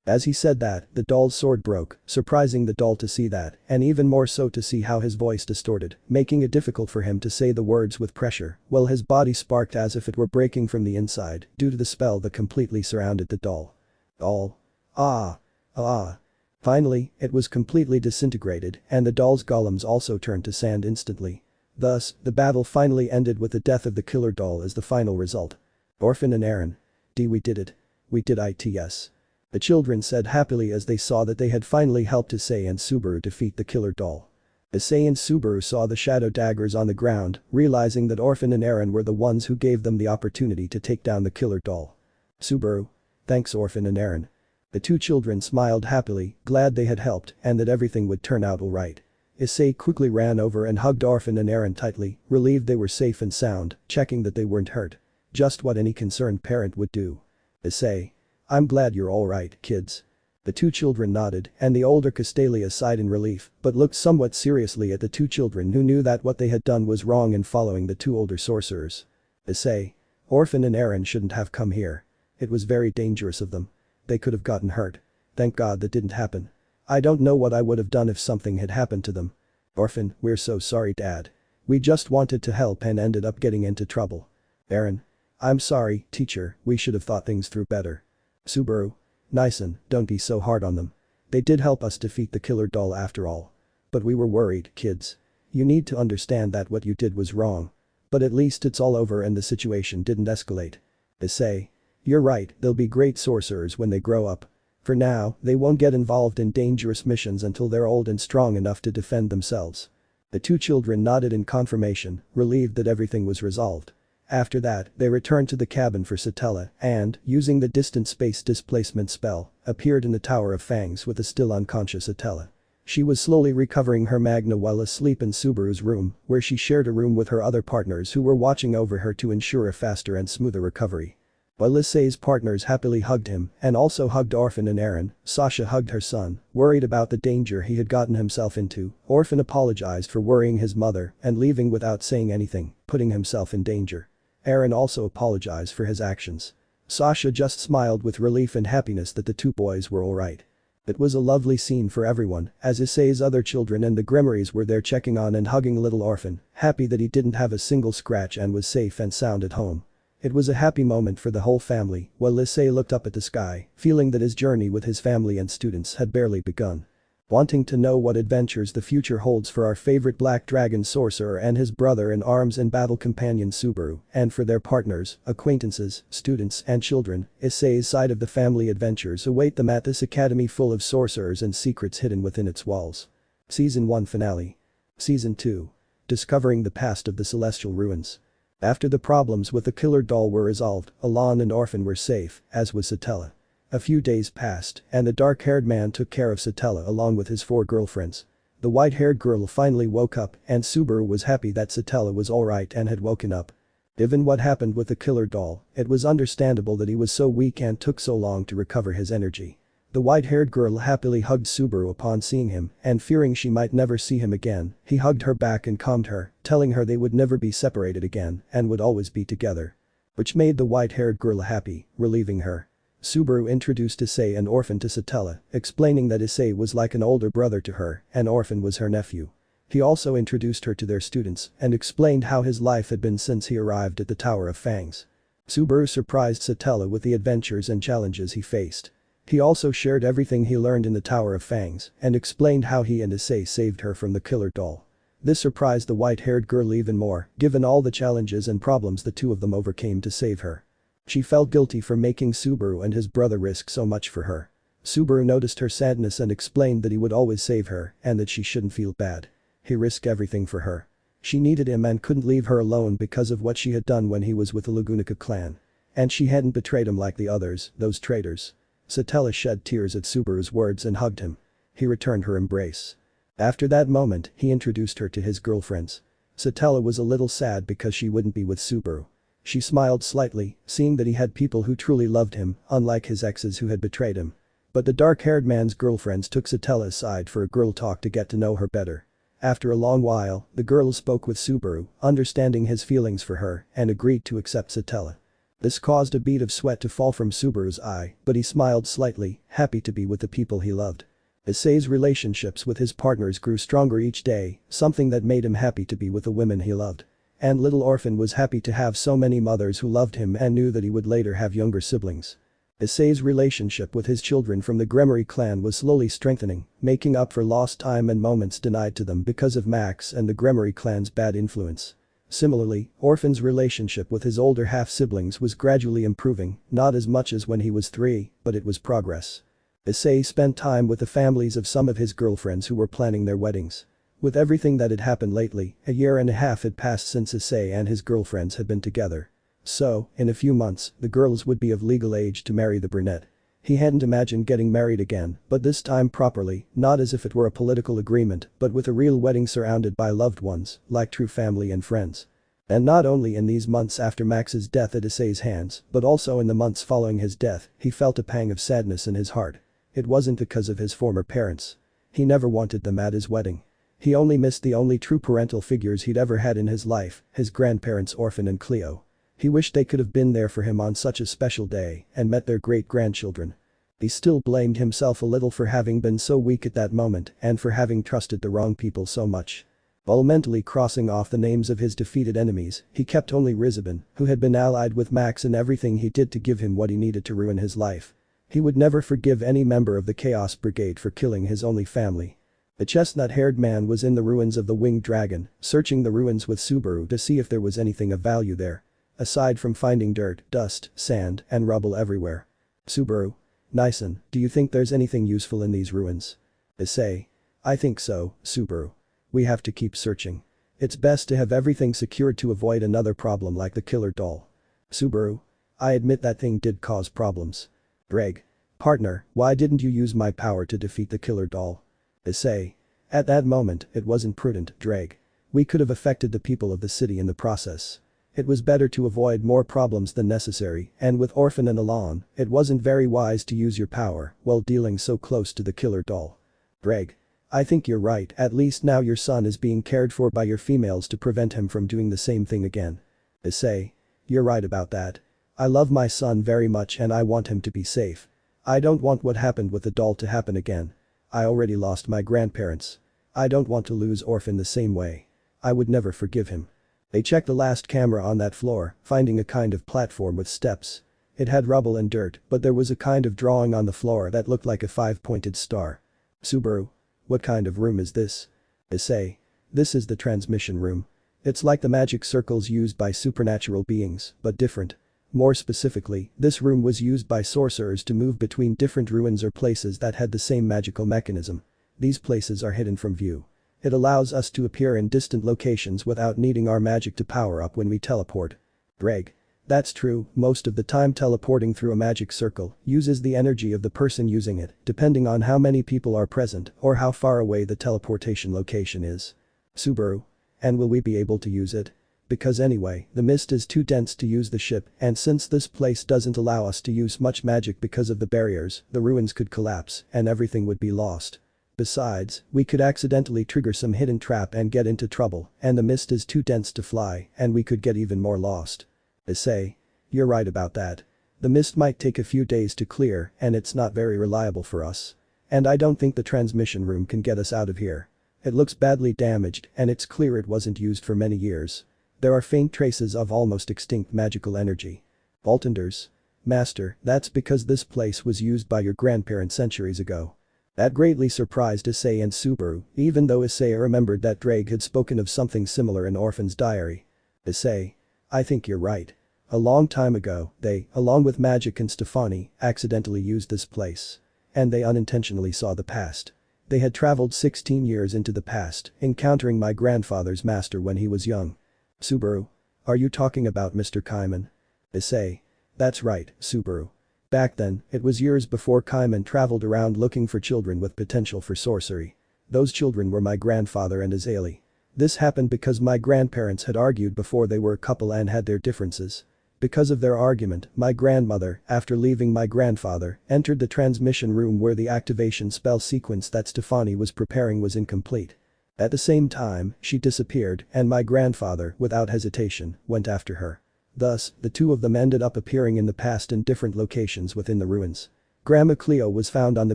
As he said that, the doll's sword broke, surprising the doll to see that, and even more so to see how his voice distorted, making it difficult for him to say the words with pressure, while his body sparked as if it were breaking from the inside, due to the spell that completely surrounded the doll. All. Ah. Ah. Finally, it was completely disintegrated, and the doll's golems also turned to sand instantly. Thus, the battle finally ended with the death of the killer doll as the final result. Orphan and Eren. We did it. We did it, yes. The children said happily as they saw that they had finally helped Issei and Subaru defeat the killer doll. Issei and Subaru saw the shadow daggers on the ground, realizing that Orphan and Eren were the ones who gave them the opportunity to take down the killer doll. Subaru. Thanks Orphan and Eren. The two children smiled happily, glad they had helped and that everything would turn out alright. Issei quickly ran over and hugged Orphan and Eren tightly, relieved they were safe and sound, checking that they weren't hurt. Just what any concerned parent would do. Issei. I'm glad you're alright, kids. The two children nodded and the older Castalia sighed in relief but looked somewhat seriously at the two children who knew that what they had done was wrong in following the two older sorcerers. Issei. Orphan and Eren shouldn't have come here. It was very dangerous of them. They could have gotten hurt. Thank God that didn't happen. I don't know what I would have done if something had happened to them. Orphan, we're so sorry Dad. We just wanted to help and ended up getting into trouble. Eren. I'm sorry, teacher, we should have thought things through better. Subaru. Nison, don't be so hard on them. They did help us defeat the killer doll after all. But we were worried, kids. You need to understand that what you did was wrong. But at least it's all over and the situation didn't escalate. Issei. You're right, they'll be great sorcerers when they grow up. For now, they won't get involved in dangerous missions until they're old and strong enough to defend themselves. The two children nodded in confirmation, relieved that everything was resolved. After that, they returned to the cabin for Satella and, using the distant space displacement spell, appeared in the Tower of Fangs with a still unconscious Satella. She was slowly recovering her magna while asleep in Subaru's room, where she shared a room with her other partners who were watching over her to ensure a faster and smoother recovery. While Issei's partners happily hugged him and also hugged Orphan and Aaron, Sasha hugged her son, worried about the danger he had gotten himself into. Orphan apologized for worrying his mother and leaving without saying anything, putting himself in danger. Aaron also apologized for his actions. Sasha just smiled with relief and happiness that the two boys were alright. It was a lovely scene for everyone, as Issei's other children and the Gremorys were there checking on and hugging little Orphan, happy that he didn't have a single scratch and was safe and sound at home. It was a happy moment for the whole family, while Issei looked up at the sky, feeling that his journey with his family and students had barely begun. Wanting to know what adventures the future holds for our favorite black dragon sorcerer and his brother-in-arms and battle companion Subaru, and for their partners, acquaintances, students and children, Issei's side of the family adventures await them at this academy full of sorcerers and secrets hidden within its walls. Season 1 Finale. Season 2. Discovering the past of the Celestial Ruins. After the problems with the killer doll were resolved, Alon and Orphan were safe, as was Satella. A few days passed, and the dark-haired man took care of Satella along with his 4 girlfriends. The white-haired girl finally woke up, and Subaru was happy that Satella was alright and had woken up. Given what happened with the killer doll, it was understandable that he was so weak and took so long to recover his energy. The white-haired girl happily hugged Subaru upon seeing him, and fearing she might never see him again, he hugged her back and calmed her, telling her they would never be separated again and would always be together. Which made the white-haired girl happy, relieving her. Subaru introduced Issei and Orphan to Satella, explaining that Issei was like an older brother to her and Orphan was her nephew. He also introduced her to their students and explained how his life had been since he arrived at the Tower of Fangs. Subaru surprised Satella with the adventures and challenges he faced. He also shared everything he learned in the Tower of Fangs and explained how he and Issei saved her from the killer doll. This surprised the white-haired girl even more, given all the challenges and problems the two of them overcame to save her. She felt guilty for making Subaru and his brother risk so much for her. Subaru noticed her sadness and explained that he would always save her and that she shouldn't feel bad. He risked everything for her. She needed him and couldn't leave her alone because of what she had done when he was with the Lagunica clan. And she hadn't betrayed him like the others, those traitors. Satella shed tears at Subaru's words and hugged him. He returned her embrace. After that moment, he introduced her to his girlfriends. Satella was a little sad because she wouldn't be with Subaru. She smiled slightly, seeing that he had people who truly loved him, unlike his exes who had betrayed him. But the dark-haired man's girlfriends took Satella aside for a girl talk to get to know her better. After a long while, the girls spoke with Subaru, understanding his feelings for her, and agreed to accept Satella. This caused a bead of sweat to fall from Subaru's eye, but he smiled slightly, happy to be with the people he loved. Issei's relationships with his partners grew stronger each day, something that made him happy to be with the women he loved. And little Orphan was happy to have so many mothers who loved him and knew that he would later have younger siblings. Issei's relationship with his children from the Gremory clan was slowly strengthening, making up for lost time and moments denied to them because of Max and the Gremory clan's bad influence. Similarly, Orphan's relationship with his older half-siblings was gradually improving, not as much as when he was 3, but it was progress. Issei spent time with the families of some of his girlfriends who were planning their weddings. With everything that had happened lately, a year and a half had passed since Issei and his girlfriends had been together. So, in a few months, the girls would be of legal age to marry the brunette. He hadn't imagined getting married again, but this time properly, not as if it were a political agreement, but with a real wedding surrounded by loved ones, like true family and friends. And not only in these months after Max's death at Issei's hands, but also in the months following his death, he felt a pang of sadness in his heart. It wasn't because of his former parents. He never wanted them at his wedding. He only missed the only true parental figures he'd ever had in his life, his grandparents Orphan and Cleo. He wished they could have been there for him on such a special day and met their great-grandchildren. He still blamed himself a little for having been so weak at that moment and for having trusted the wrong people so much. While mentally crossing off the names of his defeated enemies, he kept only Rizabun, who had been allied with Max in everything he did to give him what he needed to ruin his life. He would never forgive any member of the Chaos Brigade for killing his only family. The chestnut-haired man was in the ruins of the winged dragon, searching the ruins with Subaru to see if there was anything of value there. Aside from finding dirt, dust, sand, and rubble everywhere. Subaru. Nison, do you think there's anything useful in these ruins? Issei. I think so, Subaru. We have to keep searching. It's best to have everything secured to avoid another problem like the killer doll. Subaru. I admit that thing did cause problems. Greg. Partner, why didn't you use my power to defeat the killer doll? Issei. At that moment, it wasn't prudent, Dreg. We could have affected the people of the city in the process. It was better to avoid more problems than necessary, and with Orphan and Alon, it wasn't very wise to use your power while dealing so close to the killer doll. Greg. I think you're right, at least now your son is being cared for by your females to prevent him from doing the same thing again. Issei. You're right about that. I love my son very much and I want him to be safe. I don't want what happened with the doll to happen again. I already lost my grandparents. I don't want to lose Orphan the same way. I would never forgive him. They checked the last camera on that floor, finding a kind of platform with steps. It had rubble and dirt, but there was a kind of drawing on the floor that looked like a 5-pointed star. Subaru. What kind of room is this? Issei. This is the transmission room. It's like the magic circles used by supernatural beings, but different. More specifically, this room was used by sorcerers to move between different ruins or places that had the same magical mechanism. These places are hidden from view. It allows us to appear in distant locations without needing our magic to power up when we teleport. Greg. That's true, most of the time teleporting through a magic circle uses the energy of the person using it, depending on how many people are present or how far away the teleportation location is. Subaru. And will we be able to use it? Because anyway, the mist is too dense to use the ship, and since this place doesn't allow us to use much magic because of the barriers, the ruins could collapse and everything would be lost. Besides, we could accidentally trigger some hidden trap and get into trouble, and the mist is too dense to fly, and we could get even more lost. Issei. You're right about that. The mist might take a few days to clear and it's not very reliable for us. And I don't think the transmission room can get us out of here. It looks badly damaged and it's clear it wasn't used for many years. There are faint traces of almost extinct magical energy. Altenders. Master, that's because this place was used by your grandparents centuries ago. That greatly surprised Issei and Subaru, even though Issei remembered that Drake had spoken of something similar in Orphan's diary. Issei. I think you're right. A long time ago, they, along with Magic and Stefani, accidentally used this place. And they unintentionally saw the past. They had traveled 16 years into the past, encountering my grandfather's master when he was young. Subaru. Are you talking about Mr. Kaiman? Issei. That's right, Subaru. Back then, it was years before Kaiman traveled around looking for children with potential for sorcery. Those children were my grandfather and Azalea. This happened because my grandparents had argued before they were a couple and had their differences. Because of their argument, my grandmother, after leaving my grandfather, entered the transmission room where the activation spell sequence that Stefani was preparing was incomplete. At the same time, she disappeared and my grandfather, without hesitation, went after her. Thus, the two of them ended up appearing in the past in different locations within the ruins. Grandma Cleo was found on the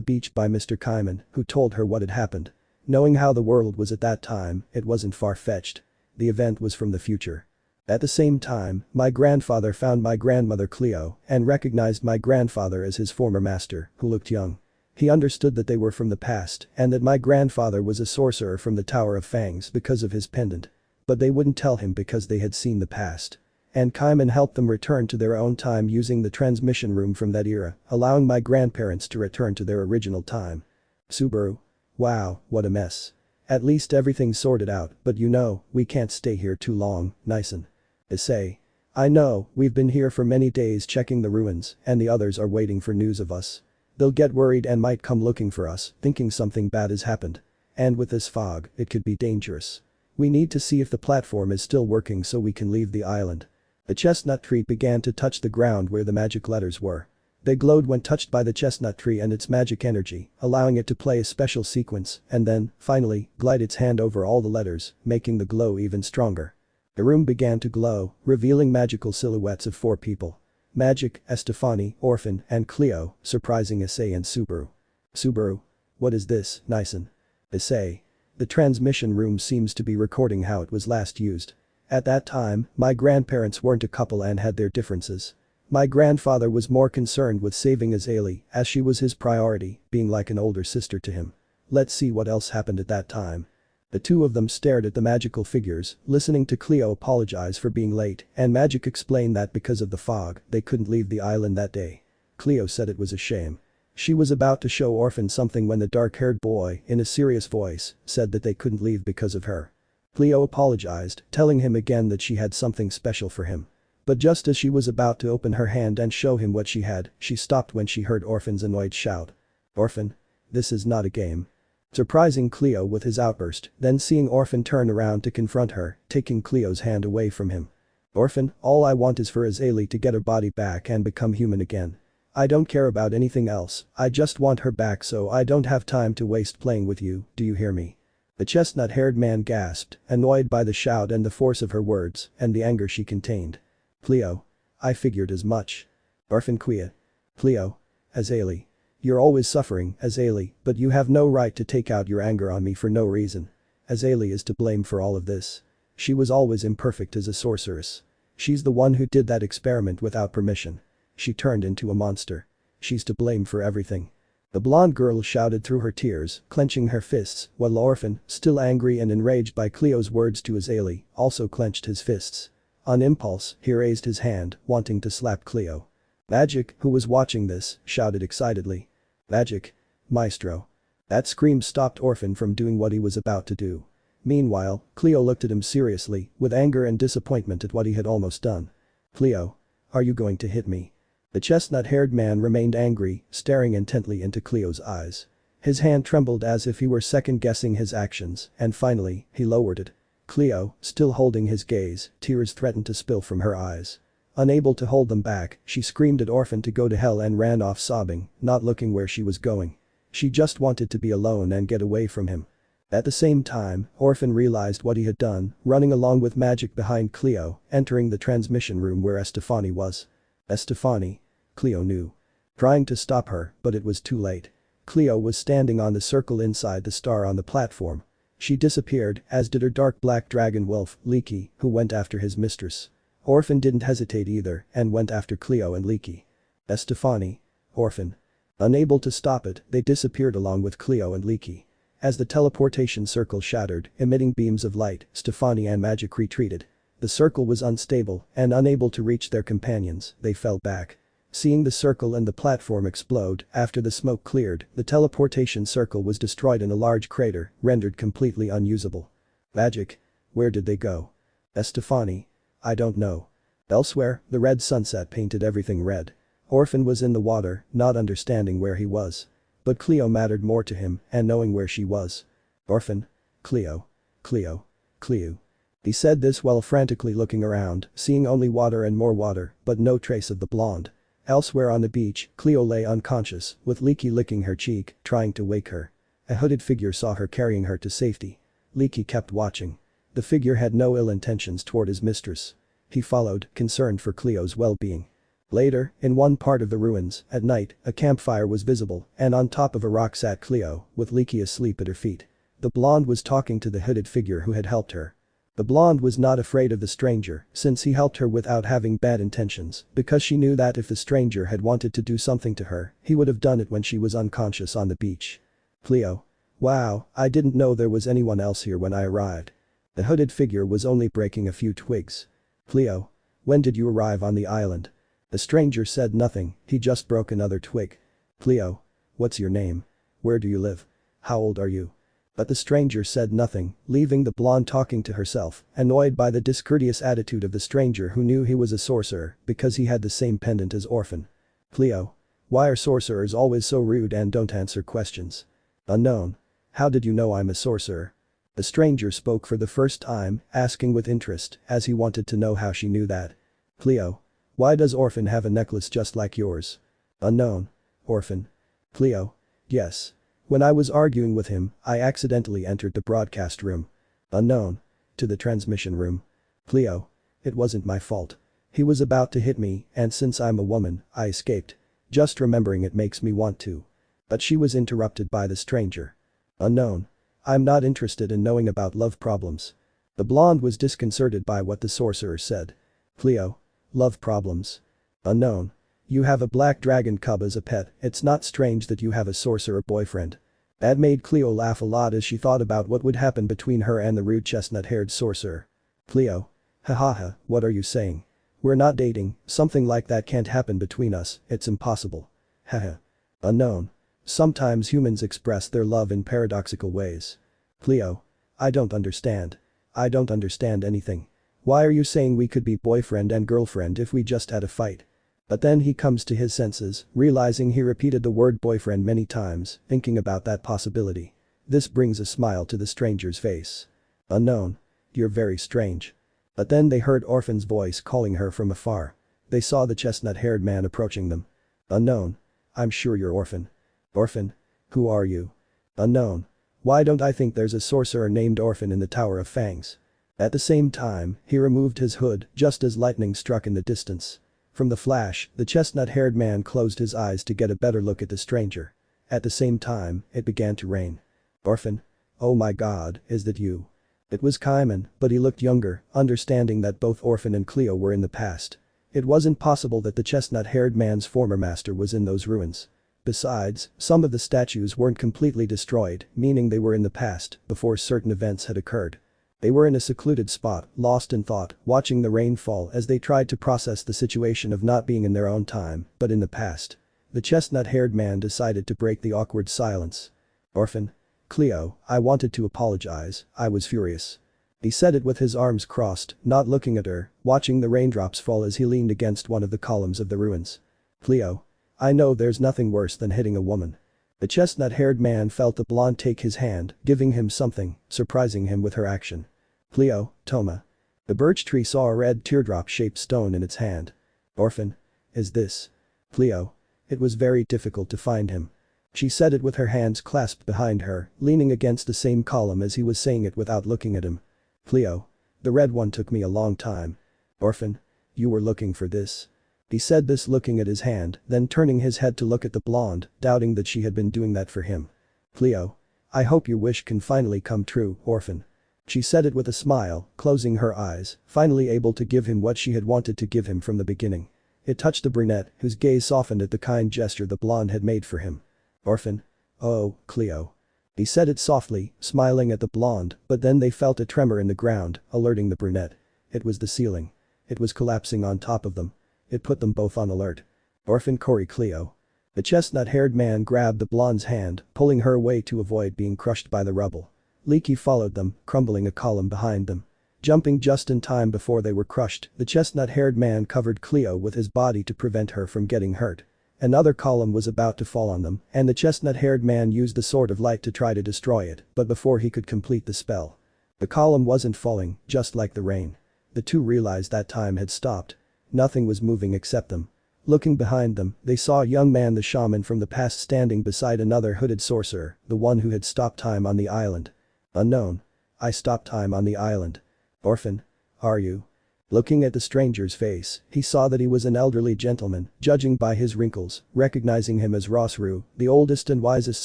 beach by Mr. Kaiman, who told her what had happened. Knowing how the world was at that time, it wasn't far-fetched. The event was from the future. At the same time, my grandfather found my grandmother Cleo and recognized my grandfather as his former master, who looked young. He understood that they were from the past and that my grandfather was a sorcerer from the Tower of Fangs because of his pendant. But they wouldn't tell him because they had seen the past. And Kaiman helped them return to their own time using the transmission room from that era, allowing my grandparents to return to their original time. Subaru. Wow, what a mess. At least everything's sorted out, but you know, we can't stay here too long, Nison. Issei. I know, we've been here for many days checking the ruins, and the others are waiting for news of us. They'll get worried and might come looking for us, thinking something bad has happened. And with this fog, it could be dangerous. We need to see if the platform is still working so we can leave the island. The chestnut tree began to touch the ground where the magic letters were. They glowed when touched by the chestnut tree and its magic energy, allowing it to play a special sequence and then, finally, glide its hand over all the letters, making the glow even stronger. The room began to glow, revealing magical silhouettes of 4 people. Magic, Estefani, Orphan, and Cleo, surprising Issei and Subaru. Subaru. What is this, Nison? Issei. The transmission room seems to be recording how it was last used. At that time, my grandparents weren't a couple and had their differences. My grandfather was more concerned with saving Issei, as she was his priority, being like an older sister to him. Let's see what else happened at that time. The two of them stared at the magical figures, listening to Cleo apologize for being late, and Magic explained that because of the fog, they couldn't leave the island that day. Cleo said it was a shame. She was about to show Orphan something when the dark-haired boy, in a serious voice, said that they couldn't leave because of her. Cleo apologized, telling him again that she had something special for him. But just as she was about to open her hand and show him what she had, she stopped when she heard Orphan's annoyed shout. "Orphan? This is not a game." Surprising Cleo with his outburst, then seeing Orphan turn around to confront her, taking Cleo's hand away from him. "Orphan, all I want is for Issei to get her body back and become human again. I don't care about anything else, I just want her back so I don't have time to waste playing with you, do you hear me?" The chestnut-haired man gasped, annoyed by the shout and the force of her words, and the anger she contained. "Cleo. I figured as much. Orphan quia. Cleo. Issei. You're always suffering, Issei, but you have no right to take out your anger on me for no reason. Issei is to blame for all of this. She was always imperfect as a sorceress. She's the one who did that experiment without permission. She turned into a monster. She's to blame for everything." The blonde girl shouted through her tears, clenching her fists, while Orphan, still angry and enraged by Cleo's words to Issei, also clenched his fists. On impulse, he raised his hand, wanting to slap Cleo. Magic, who was watching this, shouted excitedly. "Magic. Maestro." That scream stopped Orphan from doing what he was about to do. Meanwhile, Cleo looked at him seriously, with anger and disappointment at what he had almost done. "Cleo. Are you going to hit me?" The chestnut-haired man remained angry, staring intently into Cleo's eyes. His hand trembled as if he were second-guessing his actions, and finally, he lowered it. Cleo, still holding his gaze, tears threatened to spill from her eyes. Unable to hold them back, she screamed at Orphan to go to hell and ran off sobbing, not looking where she was going. She just wanted to be alone and get away from him. At the same time, Orphan realized what he had done, running along with Magic behind Cleo, entering the transmission room where Estefani was. Estefani. Cleo knew. Trying to stop her, but it was too late. Cleo was standing on the circle inside the star on the platform. She disappeared, as did her dark black dragon wolf, Leaky, who went after his mistress. Orphan didn't hesitate either, and went after Cleo and Leaky. Estefani. Orphan. Unable to stop it, they disappeared along with Cleo and Leaky. As the teleportation circle shattered, emitting beams of light, Stefani and Magic retreated. The circle was unstable, and unable to reach their companions, they fell back. Seeing the circle and the platform explode, after the smoke cleared, the teleportation circle was destroyed in a large crater, rendered completely unusable. Magic. Where did they go? Estefani. I don't know. Elsewhere, the red sunset painted everything red. Orphan was in the water, not understanding where he was. But Cleo mattered more to him, and knowing where she was. Orphan. Cleo. Cleo. Cleo. He said this while frantically looking around, seeing only water and more water, but no trace of the blonde. Elsewhere on the beach, Cleo lay unconscious, with Leaky licking her cheek, trying to wake her. A hooded figure saw her carrying her to safety. Leaky kept watching. The figure had no ill intentions toward his mistress. He followed, concerned for Cleo's well-being. Later, in one part of the ruins, at night, a campfire was visible, and on top of a rock sat Cleo, with Leaky asleep at her feet. The blonde was talking to the hooded figure who had helped her. The blonde was not afraid of the stranger, since he helped her without having bad intentions, because she knew that if the stranger had wanted to do something to her, he would have done it when she was unconscious on the beach. Cleo. Wow, I didn't know there was anyone else here when I arrived. The hooded figure was only breaking a few twigs. Cleo. When did you arrive on the island? The stranger said nothing, he just broke another twig. Cleo. What's your name? Where do you live? How old are you? But the stranger said nothing, leaving the blonde talking to herself, annoyed by the discourteous attitude of the stranger who knew he was a sorcerer because he had the same pendant as Orphan. Cleo. Why are sorcerers always so rude and don't answer questions? Unknown. How did you know I'm a sorcerer? The stranger spoke for the first time, asking with interest, as he wanted to know how she knew that. Cleo. Why does Orphan have a necklace just like yours? Unknown. Orphan. Cleo. Yes. When I was arguing with him, I accidentally entered the broadcast room. Unknown. To the transmission room. Cleo. It wasn't my fault. He was about to hit me, and since I'm a woman, I escaped. Just remembering it makes me want to. But she was interrupted by the stranger. Unknown. I'm not interested in knowing about love problems. The blonde was disconcerted by what the sorcerer said. Cleo. Love problems. Unknown. You have a black dragon cub as a pet, it's not strange that you have a sorcerer boyfriend. That made Cleo laugh a lot as she thought about what would happen between her and the rude chestnut-haired sorcerer. Cleo. Hahaha, what are you saying? We're not dating, something like that can't happen between us, it's impossible. Haha. Unknown. Sometimes humans express their love in paradoxical ways. Cleo. I don't understand. I don't understand anything. Why are you saying we could be boyfriend and girlfriend if we just had a fight? But then he comes to his senses, realizing he repeated the word boyfriend many times, thinking about that possibility. This brings a smile to the stranger's face. Unknown. You're very strange. But then they heard Orphan's voice calling her from afar. They saw the chestnut-haired man approaching them. Unknown. I'm sure you're Orphan. Orphan? Who are you? Unknown. Why don't I think there's a sorcerer named Orphan in the Tower of Fangs? At the same time, he removed his hood just as lightning struck in the distance. From the flash, the chestnut-haired man closed his eyes to get a better look at the stranger. At the same time, it began to rain. Orphan? Oh my god, is that you? It was Kaiman, but he looked younger, understanding that both Orphan and Cleo were in the past. It wasn't possible that the chestnut-haired man's former master was in those ruins. Besides, some of the statues weren't completely destroyed, meaning they were in the past, before certain events had occurred. They were in a secluded spot, lost in thought, watching the rain fall as they tried to process the situation of not being in their own time, but in the past. The chestnut-haired man decided to break the awkward silence. Orphan? Cleo, I wanted to apologize, I was furious. He said it with his arms crossed, not looking at her, watching the raindrops fall as he leaned against one of the columns of the ruins. Cleo. I know there's nothing worse than hitting a woman. The chestnut-haired man felt the blonde take his hand, giving him something, surprising him with her action. Cleo, Toma. The birch tree saw a red teardrop-shaped stone in its hand. Orphan? Is this? Cleo. It was very difficult to find him. She said it with her hands clasped behind her, leaning against the same column as he was saying it without looking at him. Cleo. The red one took me a long time. Orphan? You were looking for this? He said this looking at his hand, then turning his head to look at the blonde, doubting that she had been doing that for him. Cleo. I hope your wish can finally come true, Orphan. She said it with a smile, closing her eyes, finally able to give him what she had wanted to give him from the beginning. It touched the brunette, whose gaze softened at the kind gesture the blonde had made for him. Orphan? Oh, Cleo. He said it softly, smiling at the blonde, but then they felt a tremor in the ground, alerting the brunette. It was the ceiling. It was collapsing on top of them. It put them both on alert. Orphan Cory Cleo. The chestnut-haired man grabbed the blonde's hand, pulling her away to avoid being crushed by the rubble. Leaky followed them, crumbling a column behind them. Jumping just in time before they were crushed, the chestnut-haired man covered Cleo with his body to prevent her from getting hurt. Another column was about to fall on them, and the chestnut-haired man used the sword of light to try to destroy it, but before he could complete the spell. The column wasn't falling, just like the rain. The two realized that time had stopped. Nothing was moving except them. Looking behind them, they saw a young man, the shaman from the past, standing beside another hooded sorcerer, the one who had stopped time on the island. Unknown. I stopped time on the island. Orphan? Are you? Looking at the stranger's face, he saw that he was an elderly gentleman, judging by his wrinkles, recognizing him as Rossweisse, the oldest and wisest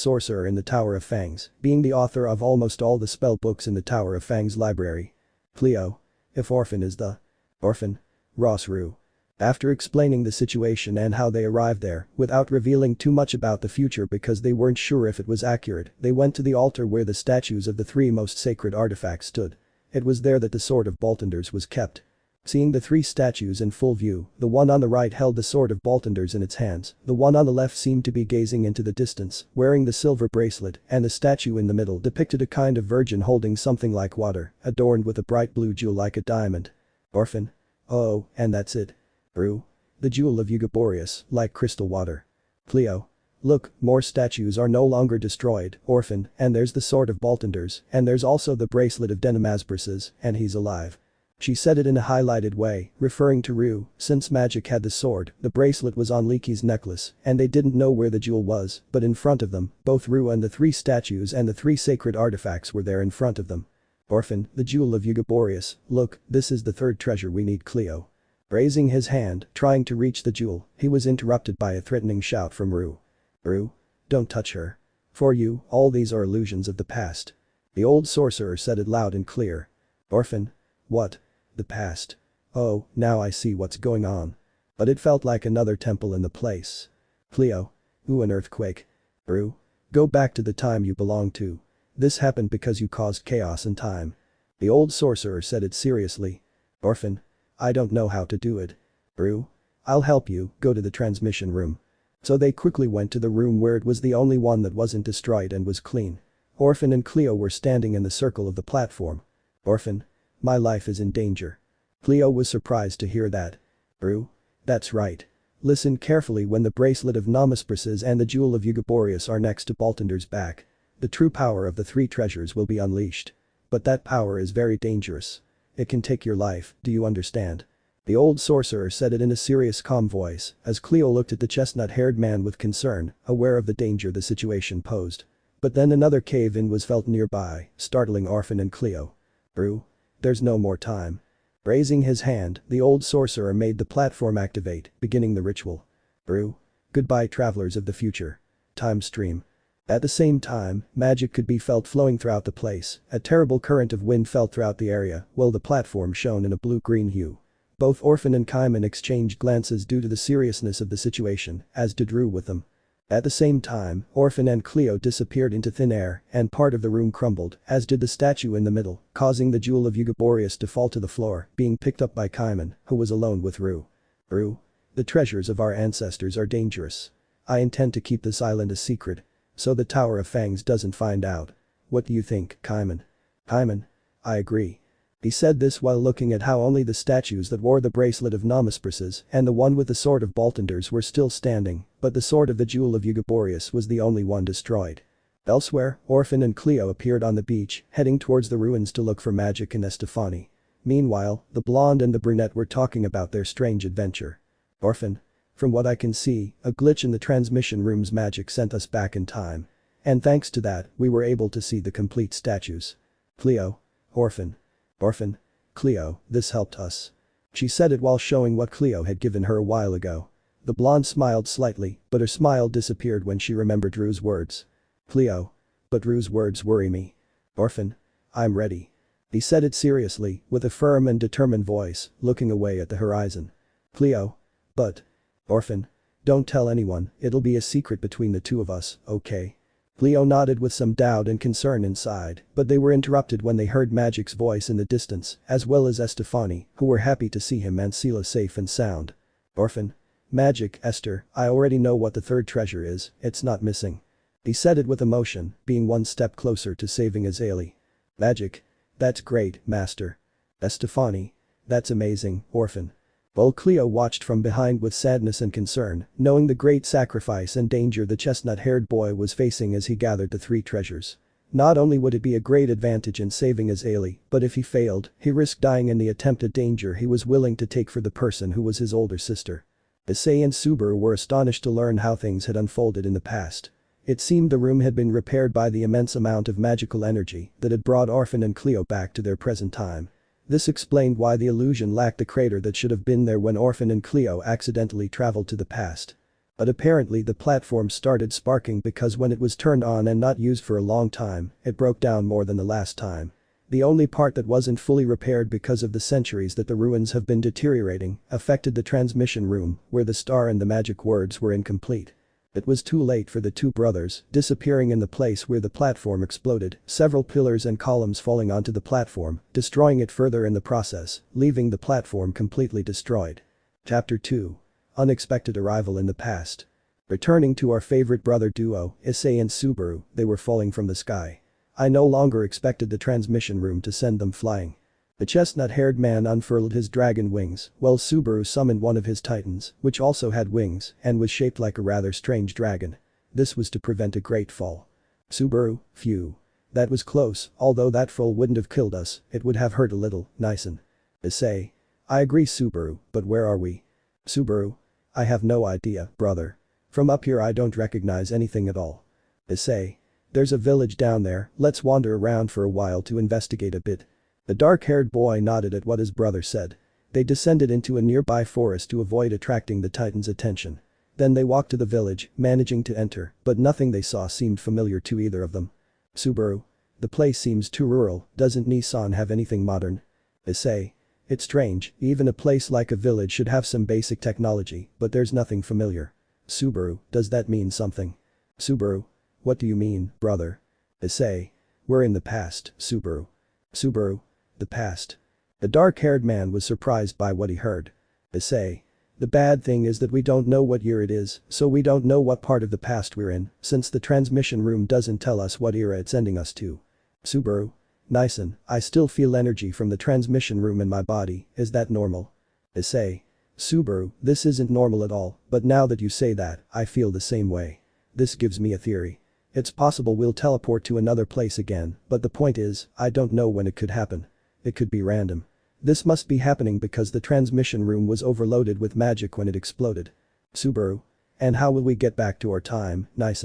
sorcerer in the Tower of Fangs, being the author of almost all the spell books in the Tower of Fangs library. Cleo. If Orphan is the Orphan? Rossweisse. After explaining the situation and how they arrived there, without revealing too much about the future because they weren't sure if it was accurate, they went to the altar where the statues of the three most sacred artifacts stood. It was there that the Sword of Boltenders was kept. Seeing the three statues in full view, the one on the right held the Sword of Boltenders in its hands, the one on the left seemed to be gazing into the distance, wearing the silver bracelet, and the statue in the middle depicted a kind of virgin holding something like water, adorned with a bright blue jewel like a diamond. Orphan? Oh, and that's it. Rue. The jewel of Eugaborius, like crystal water. Cleo. Look, more statues are no longer destroyed, Orphan, and there's the Sword of Boltenders, and there's also the bracelet of Denemasbrus's, and he's alive. She said it in a highlighted way, referring to Rue, since magic had the sword, the bracelet was on Leaky's necklace, and they didn't know where the jewel was, but in front of them, both Rue and the three statues and the three sacred artifacts were there in front of them. Orphan, the jewel of Eugaborius, look, this is the third treasure we need, Cleo. Raising his hand, trying to reach the jewel, he was interrupted by a threatening shout from Rue. Rue? Don't touch her. For you, all these are illusions of the past. The old sorcerer said it loud and clear. Orphan? What? The past. Oh, now I see what's going on. But it felt like another temple in the place. Cleo. Ooh, an earthquake. Brew. Go back to the time you belong to. This happened because you caused chaos in time. The old sorcerer said it seriously. Orphan. I don't know how to do it. Brew. I'll help you, go to the transmission room. So they quickly went to the room where it was the only one that wasn't destroyed and was clean. Orphan and Cleo were standing in the circle of the platform. Orphan. My life is in danger. Cleo was surprised to hear that. Brew. That's right. Listen carefully when the bracelet of Nomisprices and the jewel of Eugaborius are next to Baltinder's back. The true power of the three treasures will be unleashed. But that power is very dangerous. It can take your life, do you understand? The old sorcerer said it in a serious calm voice as Cleo looked at the chestnut-haired man with concern, aware of the danger the situation posed. But then another cave-in was felt nearby, startling Orphan and Cleo. Brew. There's no more time. Raising his hand, the old sorcerer made the platform activate, beginning the ritual. Brew. Goodbye travelers of the future. Time stream. At the same time, magic could be felt flowing throughout the place, a terrible current of wind felt throughout the area, while the platform shone in a blue-green hue. Both Orphan and Kaiman exchanged glances due to the seriousness of the situation, as did Rue with them. At the same time, Orphan and Cleo disappeared into thin air and part of the room crumbled, as did the statue in the middle, causing the jewel of Eugaborius to fall to the floor, being picked up by Kaiman, who was alone with Rue. Rue. The treasures of our ancestors are dangerous. I intend to keep this island a secret. So the Tower of Fangs doesn't find out. What do you think, Kaiman? Kaiman. I agree. He said this while looking at how only the statues that wore the bracelet of Nomisprices and the one with the sword of Baltinders were still standing, but the sword of the jewel of Eugaborius was the only one destroyed. Elsewhere, Orphan and Cleo appeared on the beach, heading towards the ruins to look for Magic and Estefani. Meanwhile, the blonde and the brunette were talking about their strange adventure. Orphan. From what I can see, a glitch in the transmission room's magic sent us back in time. And thanks to that, we were able to see the complete statues. Cleo. Orphan. Orphan. Cleo, this helped us. She said it while showing what Cleo had given her a while ago. The blonde smiled slightly, but her smile disappeared when she remembered Rue's words. Cleo. But Rue's words worry me. Orphan. I'm ready. He said it seriously, with a firm and determined voice, looking away at the horizon. Cleo. But. Orphan. Don't tell anyone, it'll be a secret between the two of us, okay? Cleo nodded with some doubt and concern inside, but they were interrupted when they heard Magic's voice in the distance, as well as Estefani, who were happy to see him and Sela safe and sound. Orphan. Magic, Esther, I already know what the third treasure is, it's not missing. He said it with emotion, being one step closer to saving Issei. Magic. That's great, Master. Estefani. That's amazing, Orphan. While Cleo watched from behind with sadness and concern, knowing the great sacrifice and danger the chestnut-haired boy was facing as he gathered the three treasures. Not only would it be a great advantage in saving Issei, but if he failed, he risked dying in the attempted danger he was willing to take for the person who was his older sister. Issei and Subaru were astonished to learn how things had unfolded in the past. It seemed the room had been repaired by the immense amount of magical energy that had brought Orphan and Cleo back to their present time. This explained why the illusion lacked the crater that should have been there when Orphan and Cleo accidentally traveled to the past. But apparently the platform started sparking because when it was turned on and not used for a long time, it broke down more than the last time. The only part that wasn't fully repaired because of the centuries that the ruins have been deteriorating affected the transmission room, where the star and the magic words were incomplete. It was too late for the two brothers, disappearing in the place where the platform exploded, several pillars and columns falling onto the platform, destroying it further in the process, leaving the platform completely destroyed. Chapter 2. Unexpected arrival in the past. Returning to our favorite brother duo, Issei and Subaru, they were falling from the sky. I no longer expected the transmission room to send them flying. The chestnut-haired man unfurled his dragon wings, while Subaru summoned one of his titans, which also had wings and was shaped like a rather strange dragon. This was to prevent a great fall. Subaru, phew. That was close, although that fall wouldn't have killed us, it would have hurt a little, Nison. Issei. I agree Subaru, but where are we? Subaru. I have no idea, brother. From up here I don't recognize anything at all. Issei. There's a village down there, let's wander around for a while to investigate a bit. The dark-haired boy nodded at what his brother said. They descended into a nearby forest to avoid attracting the Titan's attention. Then they walked to the village, managing to enter, but nothing they saw seemed familiar to either of them. Subaru. The place seems too rural, doesn't Nissan have anything modern? Issei. It's strange, even a place like a village should have some basic technology, but there's nothing familiar. Subaru, does that mean something? Subaru. What do you mean, brother? Issei. We're in the past, Subaru. Subaru. The past. The dark-haired man was surprised by what he heard. Issei. The bad thing is that we don't know what year it is, so we don't know what part of the past we're in, since the transmission room doesn't tell us what era it's sending us to. Subaru. Nice. I still feel energy from the transmission room in my body, is that normal? Issei. Subaru, this isn't normal at all, but now that you say that, I feel the same way. This gives me a theory. It's possible we'll teleport to another place again, but the point is, I don't know when it could happen. It could be random. This must be happening because the transmission room was overloaded with magic when it exploded. Subaru. And how will we get back to our time, Nice?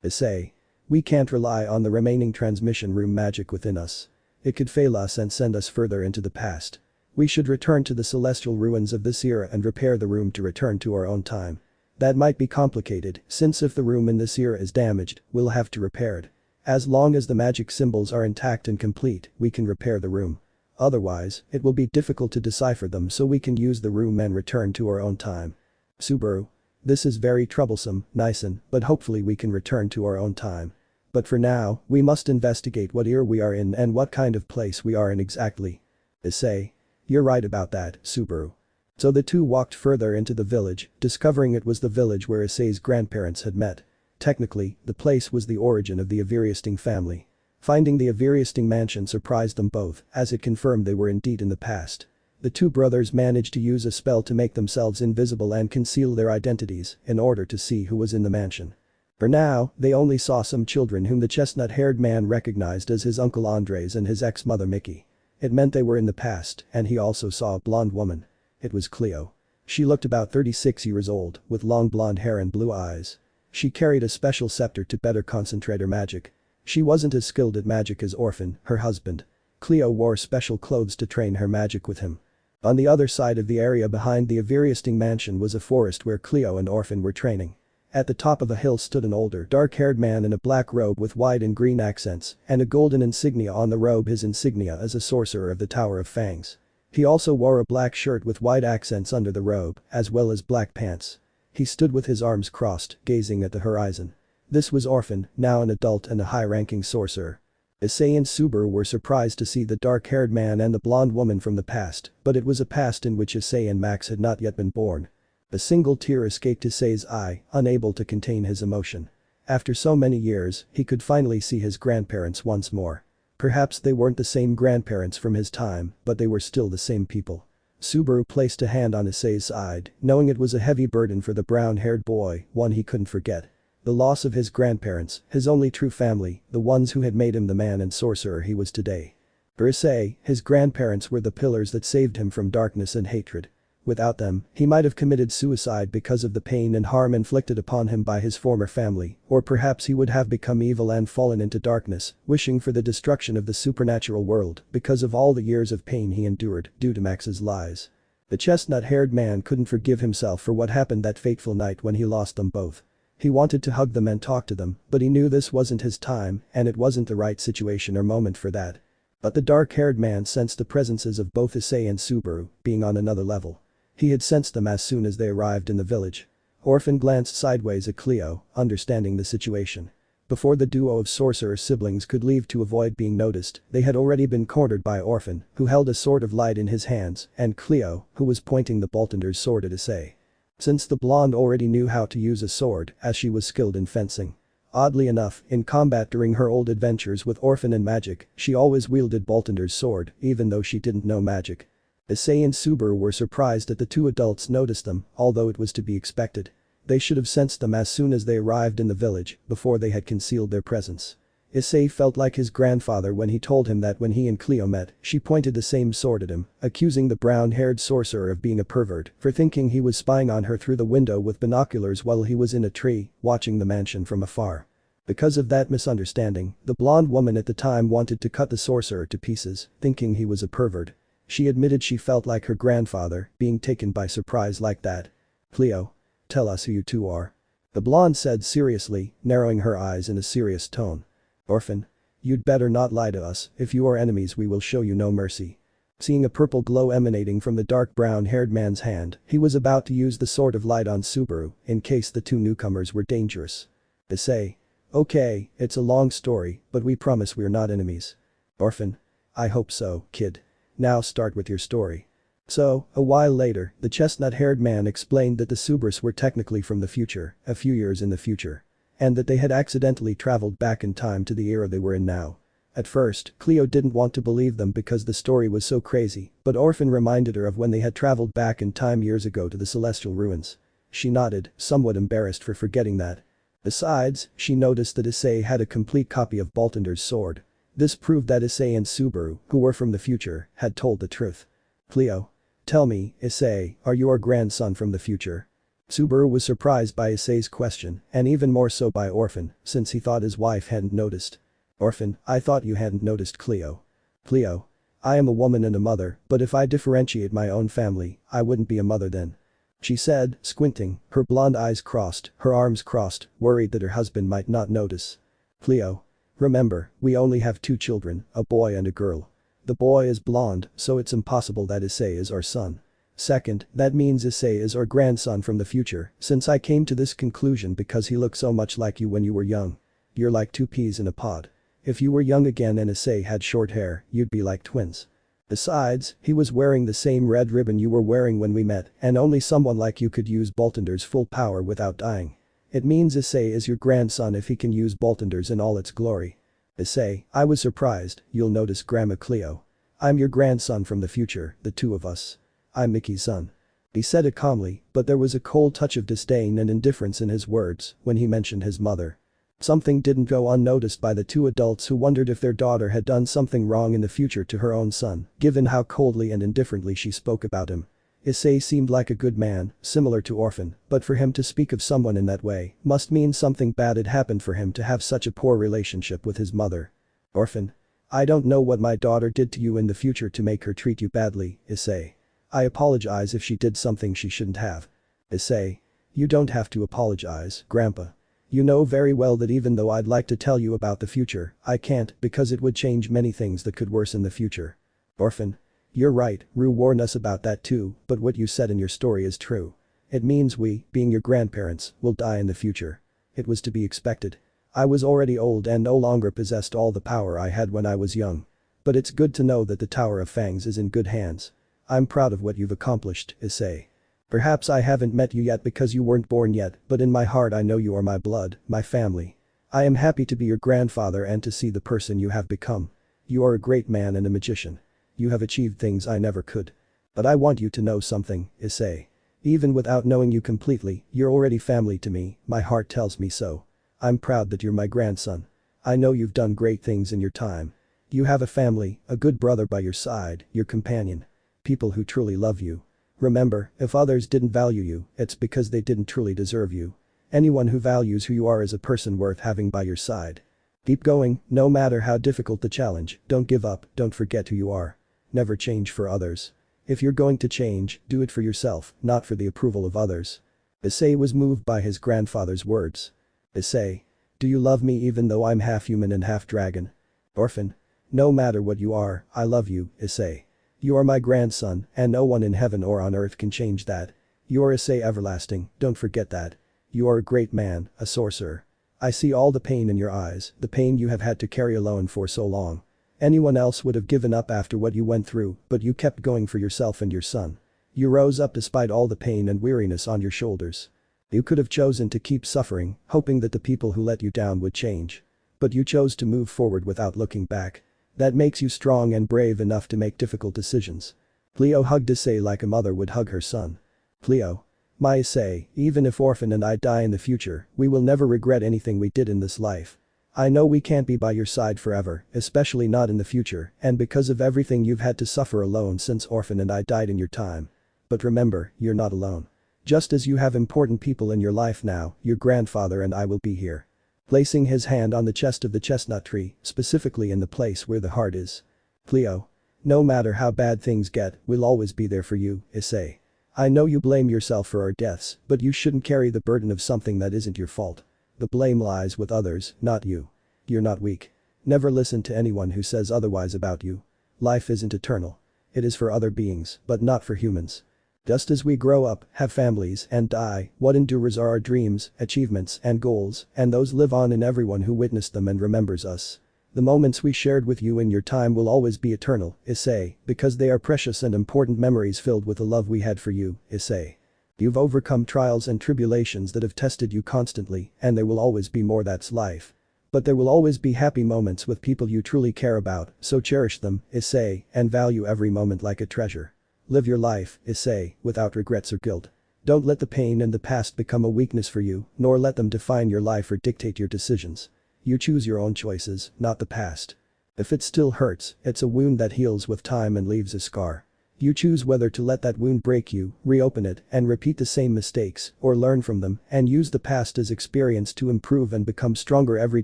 Issei. We can't rely on the remaining transmission room magic within us. It could fail us and send us further into the past. We should return to the celestial ruins of this era and repair the room to return to our own time. That might be complicated, since if the room in this era is damaged, we'll have to repair it. As long as the magic symbols are intact and complete, we can repair the room. Otherwise, it will be difficult to decipher them, so we can use the room and return to our own time. Subaru. This is very troublesome, Nice, but hopefully we can return to our own time. But for now, we must investigate what era we are in and what kind of place we are in exactly. Issei. You're right about that, Subaru. So the two walked further into the village, discovering it was the village where Issei's grandparents had met. Technically, the place was the origin of the Everlasting family. Finding the Everlasting mansion surprised them both, as it confirmed they were indeed in the past. The two brothers managed to use a spell to make themselves invisible and conceal their identities in order to see who was in the mansion. For now, they only saw some children whom the chestnut-haired man recognized as his uncle Andres and his ex-mother Mickey. It meant they were in the past, and he also saw a blonde woman. It was Cleo. She looked about 36 years old, with long blonde hair and blue eyes. She carried a special scepter to better concentrate her magic. She wasn't as skilled at magic as Orphan, her husband. Cleo wore special clothes to train her magic with him. On the other side of the area behind the Everlasting mansion was a forest where Cleo and Orphan were training. At the top of a hill stood an older, dark-haired man in a black robe with white and green accents, and a golden insignia on the robe, his insignia as a sorcerer of the Tower of Fangs. He also wore a black shirt with white accents under the robe, as well as black pants. He stood with his arms crossed, gazing at the horizon. This was Orphan, now an adult and a high-ranking sorcerer. Issei and Subaru were surprised to see the dark-haired man and the blonde woman from the past, but it was a past in which Issei and Max had not yet been born. A single tear escaped Issei's eye, unable to contain his emotion. After so many years, he could finally see his grandparents once more. Perhaps they weren't the same grandparents from his time, but they were still the same people. Subaru placed a hand on Issei's side, knowing it was a heavy burden for the brown-haired boy, one he couldn't forget. The loss of his grandparents, his only true family, the ones who had made him the man and sorcerer he was today. For Issei, his grandparents were the pillars that saved him from darkness and hatred. Without them, he might have committed suicide because of the pain and harm inflicted upon him by his former family, or perhaps he would have become evil and fallen into darkness, wishing for the destruction of the supernatural world because of all the years of pain he endured due to Max's lies. The chestnut-haired man couldn't forgive himself for what happened that fateful night when he lost them both. He wanted to hug them and talk to them, but he knew this wasn't his time and it wasn't the right situation or moment for that. But the dark-haired man sensed the presences of both Issei and Subaru, being on another level. He had sensed them as soon as they arrived in the village. Orphan glanced sideways at Cleo, understanding the situation. Before the duo of sorcerer siblings could leave to avoid being noticed, they had already been cornered by Orphan, who held a sword of light in his hands, and Cleo, who was pointing the Boltender's sword at Issei. Since the blonde already knew how to use a sword, as she was skilled in fencing. Oddly enough, in combat during her old adventures with Orphan and magic, she always wielded Boltender's sword, even though she didn't know magic. Issei and Subaru were surprised that the two adults noticed them, although it was to be expected. They should have sensed them as soon as they arrived in the village, before they had concealed their presence. Issei felt like his grandfather when he told him that when he and Cleo met, she pointed the same sword at him, accusing the brown-haired sorcerer of being a pervert for thinking he was spying on her through the window with binoculars while he was in a tree, watching the mansion from afar. Because of that misunderstanding, the blonde woman at the time wanted to cut the sorcerer to pieces, thinking he was a pervert. She admitted she felt like her grandfather, being taken by surprise like that. Cleo. Tell us who you two are. The blonde said seriously, narrowing her eyes in a serious tone. Orphan. You'd better not lie to us, if you are enemies we will show you no mercy. Seeing a purple glow emanating from the dark brown-haired man's hand, he was about to use the sword of light on Subaru in case the two newcomers were dangerous. Issei. Okay, it's a long story, but we promise we're not enemies. Orphan. I hope so, kid. Now start with your story. So, a while later, the chestnut-haired man explained that the Subrus were technically from the future, a few years in the future. And that they had accidentally traveled back in time to the era they were in now. At first, Cleo didn't want to believe them because the story was so crazy, but Orphan reminded her of when they had traveled back in time years ago to the celestial ruins. She nodded, somewhat embarrassed for forgetting that. Besides, she noticed that Issei had a complete copy of Baltinder's sword. This proved that Issei and Subaru, who were from the future, had told the truth. Cleo. Tell me, Issei, are you our grandson from the future? Subaru was surprised by Issei's question, and even more so by Orphan, since he thought his wife hadn't noticed. Orphan, I thought you hadn't noticed Cleo. Cleo. I am a woman and a mother, but if I differentiate my own family, I wouldn't be a mother then. She said, squinting, her blonde eyes crossed, her arms crossed, worried that her husband might not notice. Cleo. Remember, we only have 2 children, a boy and a girl. The boy is blonde, so it's impossible that Issei is our son. Second, that means Issei is our grandson from the future, since I came to this conclusion because he looked so much like you when you were young. You're like 2 peas in a pod. If you were young again and Issei had short hair, you'd be like twins. Besides, he was wearing the same red ribbon you were wearing when we met, and only someone like you could use Baltinder's full power without dying. It means Issei is your grandson if he can use Baltinder's in all its glory. Issei, I was surprised, you'll notice Grandma Cleo. I'm your grandson from the future, the 2 of us. I'm Mickey's son. He said it calmly, but there was a cold touch of disdain and indifference in his words when he mentioned his mother. Something didn't go unnoticed by the 2 adults who wondered if their daughter had done something wrong in the future to her own son, given how coldly and indifferently she spoke about him. Issei seemed like a good man, similar to Orphan, but for him to speak of someone in that way must mean something bad had happened for him to have such a poor relationship with his mother. Orphan. I don't know what my daughter did to you in the future to make her treat you badly, Issei. I apologize if she did something she shouldn't have. Issei. You don't have to apologize, Grandpa. You know very well that even though I'd like to tell you about the future, I can't because it would change many things that could worsen the future. Orphan. You're right, Rue warned us about that too, but what you said in your story is true. It means we, being your grandparents, will die in the future. It was to be expected. I was already old and no longer possessed all the power I had when I was young. But it's good to know that the Tower of Fangs is in good hands. I'm proud of what you've accomplished, Issei. Perhaps I haven't met you yet because you weren't born yet, but in my heart I know you are my blood, my family. I am happy to be your grandfather and to see the person you have become. You are a great man and a magician. You have achieved things I never could. But I want you to know something, Issei. Even without knowing you completely, you're already family to me, my heart tells me so. I'm proud that you're my grandson. I know you've done great things in your time. You have a family, a good brother by your side, your companion. People who truly love you. Remember, if others didn't value you, it's because they didn't truly deserve you. Anyone who values who you are is a person worth having by your side. Keep going, no matter how difficult the challenge, don't give up, don't forget who you are. Never change for others. If you're going to change, do it for yourself, not for the approval of others. Issei was moved by his grandfather's words. Issei. Do you love me even though I'm half human and half dragon? Orphan. No matter what you are, I love you, Issei. You are my grandson, and no one in heaven or on earth can change that. You are Issei everlasting, don't forget that. You are a great man, a sorcerer. I see all the pain in your eyes, the pain you have had to carry alone for so long. Anyone else would have given up after what you went through, but you kept going for yourself and your son. You rose up despite all the pain and weariness on your shoulders. You could have chosen to keep suffering, hoping that the people who let you down would change. But you chose to move forward without looking back. That makes you strong and brave enough to make difficult decisions. Cleo hugged Issei like a mother would hug her son. Cleo. My Issei, even if Orphan and I die in the future, we will never regret anything we did in this life. I know we can't be by your side forever, especially not in the future, and because of everything you've had to suffer alone since Orphan and I died in your time. But remember, you're not alone. Just as you have important people in your life now, your grandfather and I will be here. Placing his hand on the chest of the chestnut tree, specifically in the place where the heart is. Cleo. No matter how bad things get, we'll always be there for you, Issei. I know you blame yourself for our deaths, but you shouldn't carry the burden of something that isn't your fault. The blame lies with others, not you. You're not weak. Never listen to anyone who says otherwise about you. Life isn't eternal. It is for other beings, but not for humans. Just as we grow up, have families, and die, what endures are our dreams, achievements, and goals, and those live on in everyone who witnessed them and remembers us. The moments we shared with you in your time will always be eternal, Issei, because they are precious and important memories filled with the love we had for you, Issei. You've overcome trials and tribulations that have tested you constantly, and there will always be more. That's life. But there will always be happy moments with people you truly care about, so cherish them, Issei, and value every moment like a treasure. Live your life, Issei, without regrets or guilt. Don't let the pain in the past become a weakness for you, nor let them define your life or dictate your decisions. You choose your own choices, not the past. If it still hurts, it's a wound that heals with time and leaves a scar. You choose whether to let that wound break you, reopen it, and repeat the same mistakes, or learn from them and use the past as experience to improve and become stronger every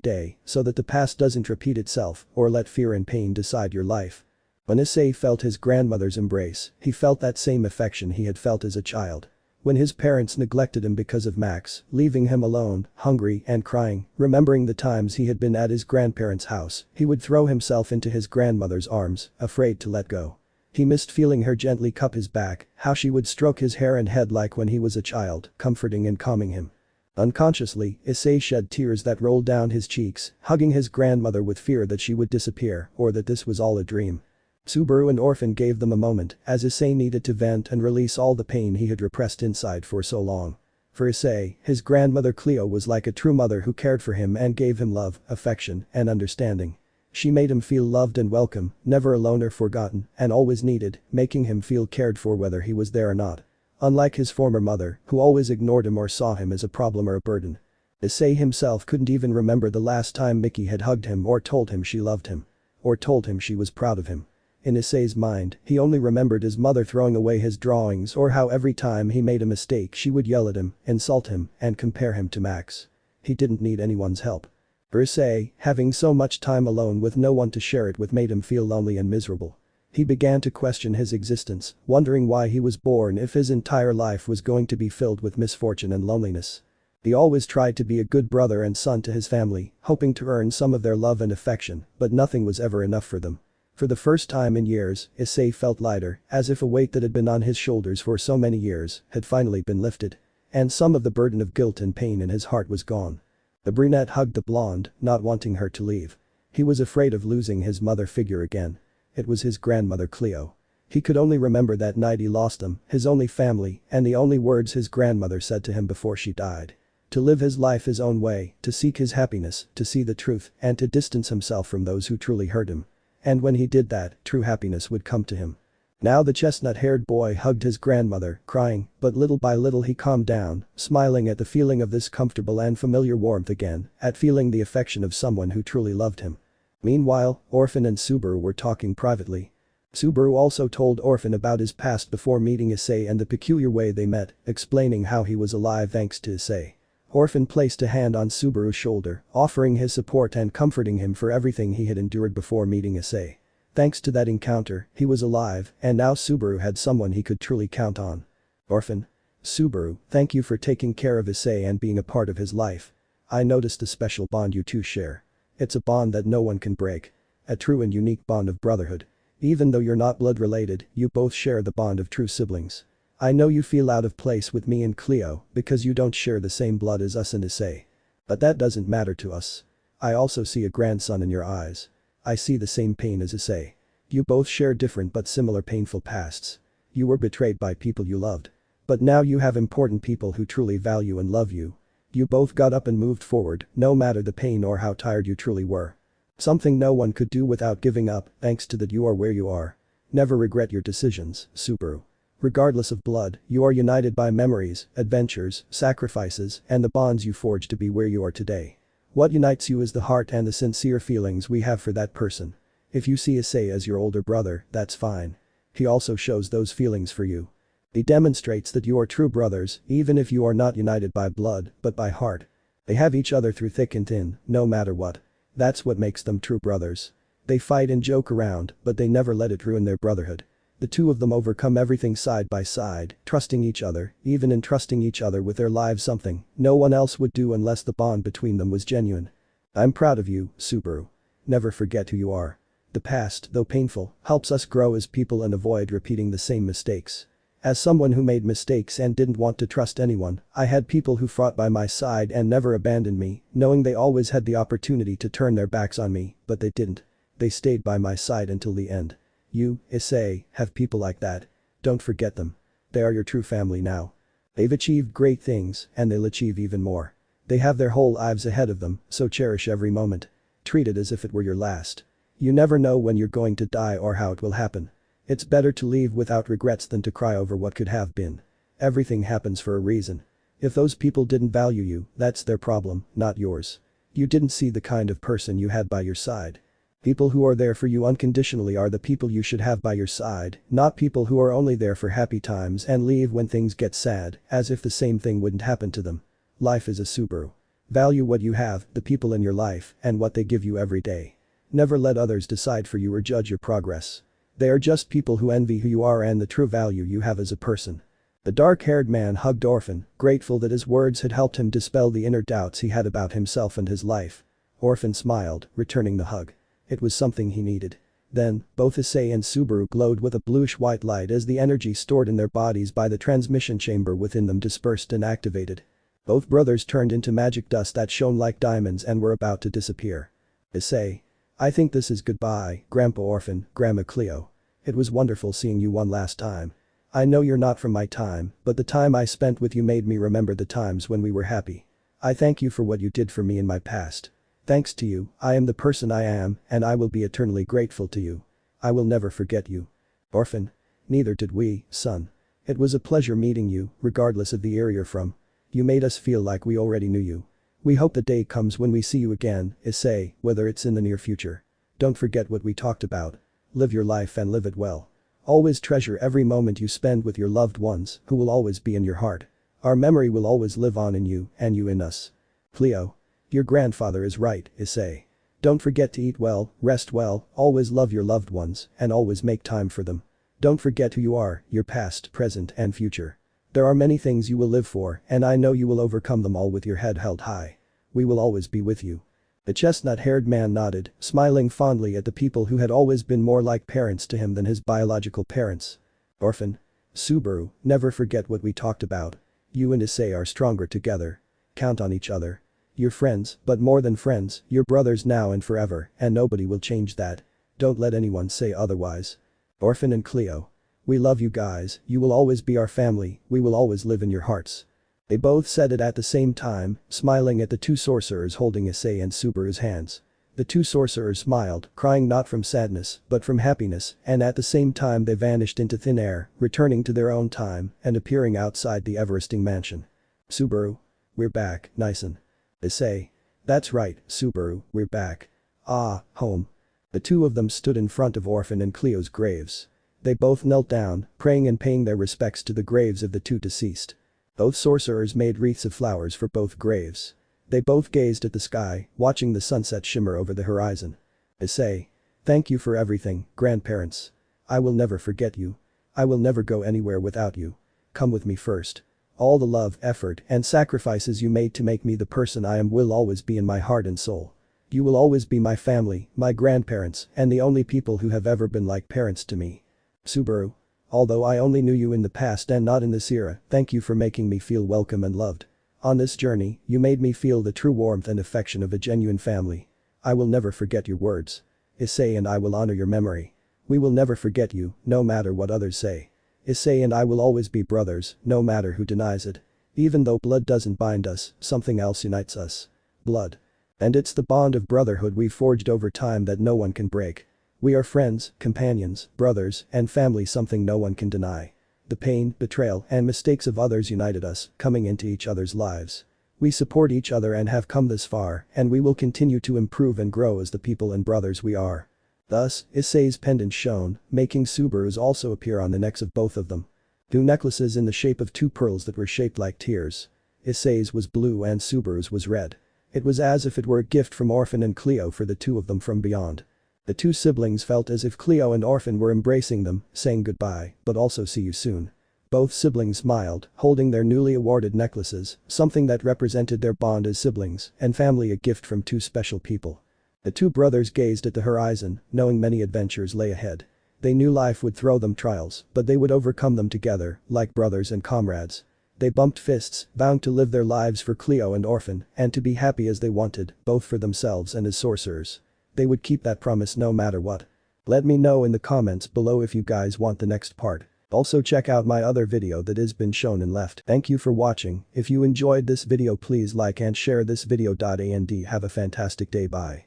day so that the past doesn't repeat itself, or let fear and pain decide your life. When Issei felt his grandmother's embrace, he felt that same affection he had felt as a child. When his parents neglected him because of Max, leaving him alone, hungry and crying, remembering the times he had been at his grandparents' house, he would throw himself into his grandmother's arms, afraid to let go. He missed feeling her gently cup his back, how she would stroke his hair and head like when he was a child, comforting and calming him. Unconsciously, Issei shed tears that rolled down his cheeks, hugging his grandmother with fear that she would disappear or that this was all a dream. Subaru and Orphan gave them a moment as Issei needed to vent and release all the pain he had repressed inside for so long. For Issei, his grandmother Cleo was like a true mother who cared for him and gave him love, affection, and understanding. She made him feel loved and welcome, never alone or forgotten, and always needed, making him feel cared for whether he was there or not. Unlike his former mother, who always ignored him or saw him as a problem or a burden. Issei himself couldn't even remember the last time Mickey had hugged him or told him she loved him. Or told him she was proud of him. In Issei's mind, he only remembered his mother throwing away his drawings or how every time he made a mistake she would yell at him, insult him, and compare him to Max. He didn't need anyone's help. For Issei, having so much time alone with no one to share it with made him feel lonely and miserable. He began to question his existence, wondering why he was born if his entire life was going to be filled with misfortune and loneliness. He always tried to be a good brother and son to his family, hoping to earn some of their love and affection, but nothing was ever enough for them. For the first time in years, Issei felt lighter, as if a weight that had been on his shoulders for so many years had finally been lifted. And some of the burden of guilt and pain in his heart was gone. The brunette hugged the blonde, not wanting her to leave. He was afraid of losing his mother figure again. It was his grandmother Cleo. He could only remember that night he lost them, his only family, and the only words his grandmother said to him before she died. To live his life his own way, to seek his happiness, to see the truth, and to distance himself from those who truly hurt him. And when he did that, true happiness would come to him. Now the chestnut-haired boy hugged his grandmother, crying, but little by little he calmed down, smiling at the feeling of this comfortable and familiar warmth again, at feeling the affection of someone who truly loved him. Meanwhile, Orphan and Subaru were talking privately. Subaru also told Orphan about his past before meeting Issei and the peculiar way they met, explaining how he was alive thanks to Issei. Orphan placed a hand on Subaru's shoulder, offering his support and comforting him for everything he had endured before meeting Issei. Thanks to that encounter, he was alive, and now Subaru had someone he could truly count on. Orphan. Subaru, thank you for taking care of Issei and being a part of his life. I noticed a special bond you two share. It's a bond that no one can break. A true and unique bond of brotherhood. Even though you're not blood related, you both share the bond of true siblings. I know you feel out of place with me and Cleo because you don't share the same blood as us and Issei. But that doesn't matter to us. I also see a grandson in your eyes. I see the same pain as Issei. You both share different but similar painful pasts. You were betrayed by people you loved. But now you have important people who truly value and love you. You both got up and moved forward, no matter the pain or how tired you truly were. Something no one could do without giving up, thanks to that you are where you are. Never regret your decisions, Subaru. Regardless of blood, you are united by memories, adventures, sacrifices, and the bonds you forged to be where you are today. What unites you is the heart and the sincere feelings we have for that person. If you see Issei as your older brother, that's fine. He also shows those feelings for you. He demonstrates that you are true brothers, even if you are not united by blood, but by heart. They have each other through thick and thin, no matter what. That's what makes them true brothers. They fight and joke around, but they never let it ruin their brotherhood. The two of them overcome everything side by side, trusting each other, even entrusting each other with their lives, something no one else would do unless the bond between them was genuine. I'm proud of you, Subaru. Never forget who you are. The past, though painful, helps us grow as people and avoid repeating the same mistakes. As someone who made mistakes and didn't want to trust anyone, I had people who fought by my side and never abandoned me, knowing they always had the opportunity to turn their backs on me, but they didn't. They stayed by my side until the end. You, Issei, have people like that. Don't forget them. They are your true family now. They've achieved great things, and they'll achieve even more. They have their whole lives ahead of them, so cherish every moment. Treat it as if it were your last. You never know when you're going to die or how it will happen. It's better to leave without regrets than to cry over what could have been. Everything happens for a reason. If those people didn't value you, that's their problem, not yours. You didn't see the kind of person you had by your side. People who are there for you unconditionally are the people you should have by your side, not people who are only there for happy times and leave when things get sad, as if the same thing wouldn't happen to them. Life is a Subaru. Value what you have, the people in your life, and what they give you every day. Never let others decide for you or judge your progress. They are just people who envy who you are and the true value you have as a person. The dark-haired man hugged Orphan, grateful that his words had helped him dispel the inner doubts he had about himself and his life. Orphan smiled, returning the hug. It was something he needed. Then, both Issei and Subaru glowed with a bluish-white light as the energy stored in their bodies by the transmission chamber within them dispersed and activated. Both brothers turned into magic dust that shone like diamonds and were about to disappear. Issei. I think this is goodbye, Grandpa Orphan, Grandma Cleo. It was wonderful seeing you one last time. I know you're not from my time, but the time I spent with you made me remember the times when we were happy. I thank you for what you did for me in my past. Thanks to you, I am the person I am, and I will be eternally grateful to you. I will never forget you. Orphan. Neither did we, son. It was a pleasure meeting you, regardless of the area you're from. You made us feel like we already knew you. We hope the day comes when we see you again, Issei, whether it's in the near future. Don't forget what we talked about. Live your life and live it well. Always treasure every moment you spend with your loved ones, who will always be in your heart. Our memory will always live on in you, and you in us. Cleo. Your grandfather is right, Issei. Don't forget to eat well, rest well, always love your loved ones, and always make time for them. Don't forget who you are, your past, present, and future. There are many things you will live for, and I know you will overcome them all with your head held high. We will always be with you. The chestnut-haired man nodded, smiling fondly at the people who had always been more like parents to him than his biological parents. Orphan. Subaru, never forget what we talked about. You and Issei are stronger together. Count on each other. You're friends, but more than friends, you're brothers now and forever, and nobody will change that. Don't let anyone say otherwise. Orphan and Cleo. We love you guys, you will always be our family, we will always live in your hearts. They both said it at the same time, smiling at the two sorcerers holding Issei and Subaru's hands. The two sorcerers smiled, crying not from sadness, but from happiness, and at the same time they vanished into thin air, returning to their own time and appearing outside the Everesting mansion. Subaru. We're back, Nyson. Issei. That's right, Subaru, we're back. Ah, home. The two of them stood in front of Orphan and Cleo's graves. They both knelt down, praying and paying their respects to the graves of the two deceased. Both sorcerers made wreaths of flowers for both graves. They both gazed at the sky, watching the sunset shimmer over the horizon. Issei. Thank you for everything, grandparents. I will never forget you. I will never go anywhere without you. Come with me first. All the love, effort, and sacrifices you made to make me the person I am will always be in my heart and soul. You will always be my family, my grandparents, and the only people who have ever been like parents to me. Subaru. Although I only knew you in the past and not in this era, thank you for making me feel welcome and loved. On this journey, you made me feel the true warmth and affection of a genuine family. I will never forget your words. Issei and I will honor your memory. We will never forget you, no matter what others say. Issei and I will always be brothers, no matter who denies it. Even though blood doesn't bind us, something else unites us. Blood. And it's the bond of brotherhood we've forged over time that no one can break. We are friends, companions, brothers, and family, something no one can deny. The pain, betrayal, and mistakes of others united us, coming into each other's lives. We support each other and have come this far, and we will continue to improve and grow as the people and brothers we are. Thus, Issei's pendant shone, making Subaru's also appear on the necks of both of them. Two necklaces in the shape of two pearls that were shaped like tears. Issei's was blue and Subaru's was red. It was as if it were a gift from Orphan and Cleo for the two of them from beyond. The two siblings felt as if Cleo and Orphan were embracing them, saying goodbye, but also see you soon. Both siblings smiled, holding their newly awarded necklaces, something that represented their bond as siblings and family, a gift from two special people. The two brothers gazed at the horizon, knowing many adventures lay ahead. They knew life would throw them trials, but they would overcome them together, like brothers and comrades. They bumped fists, bound to live their lives for Cleo and Orphan, and to be happy as they wanted, both for themselves and as sorcerers. They would keep that promise no matter what. Let me know in the comments below if you guys want the next part. Also check out my other video that has been shown and left. Thank you for watching. If you enjoyed this video please like and share this video. And have a fantastic day. Bye.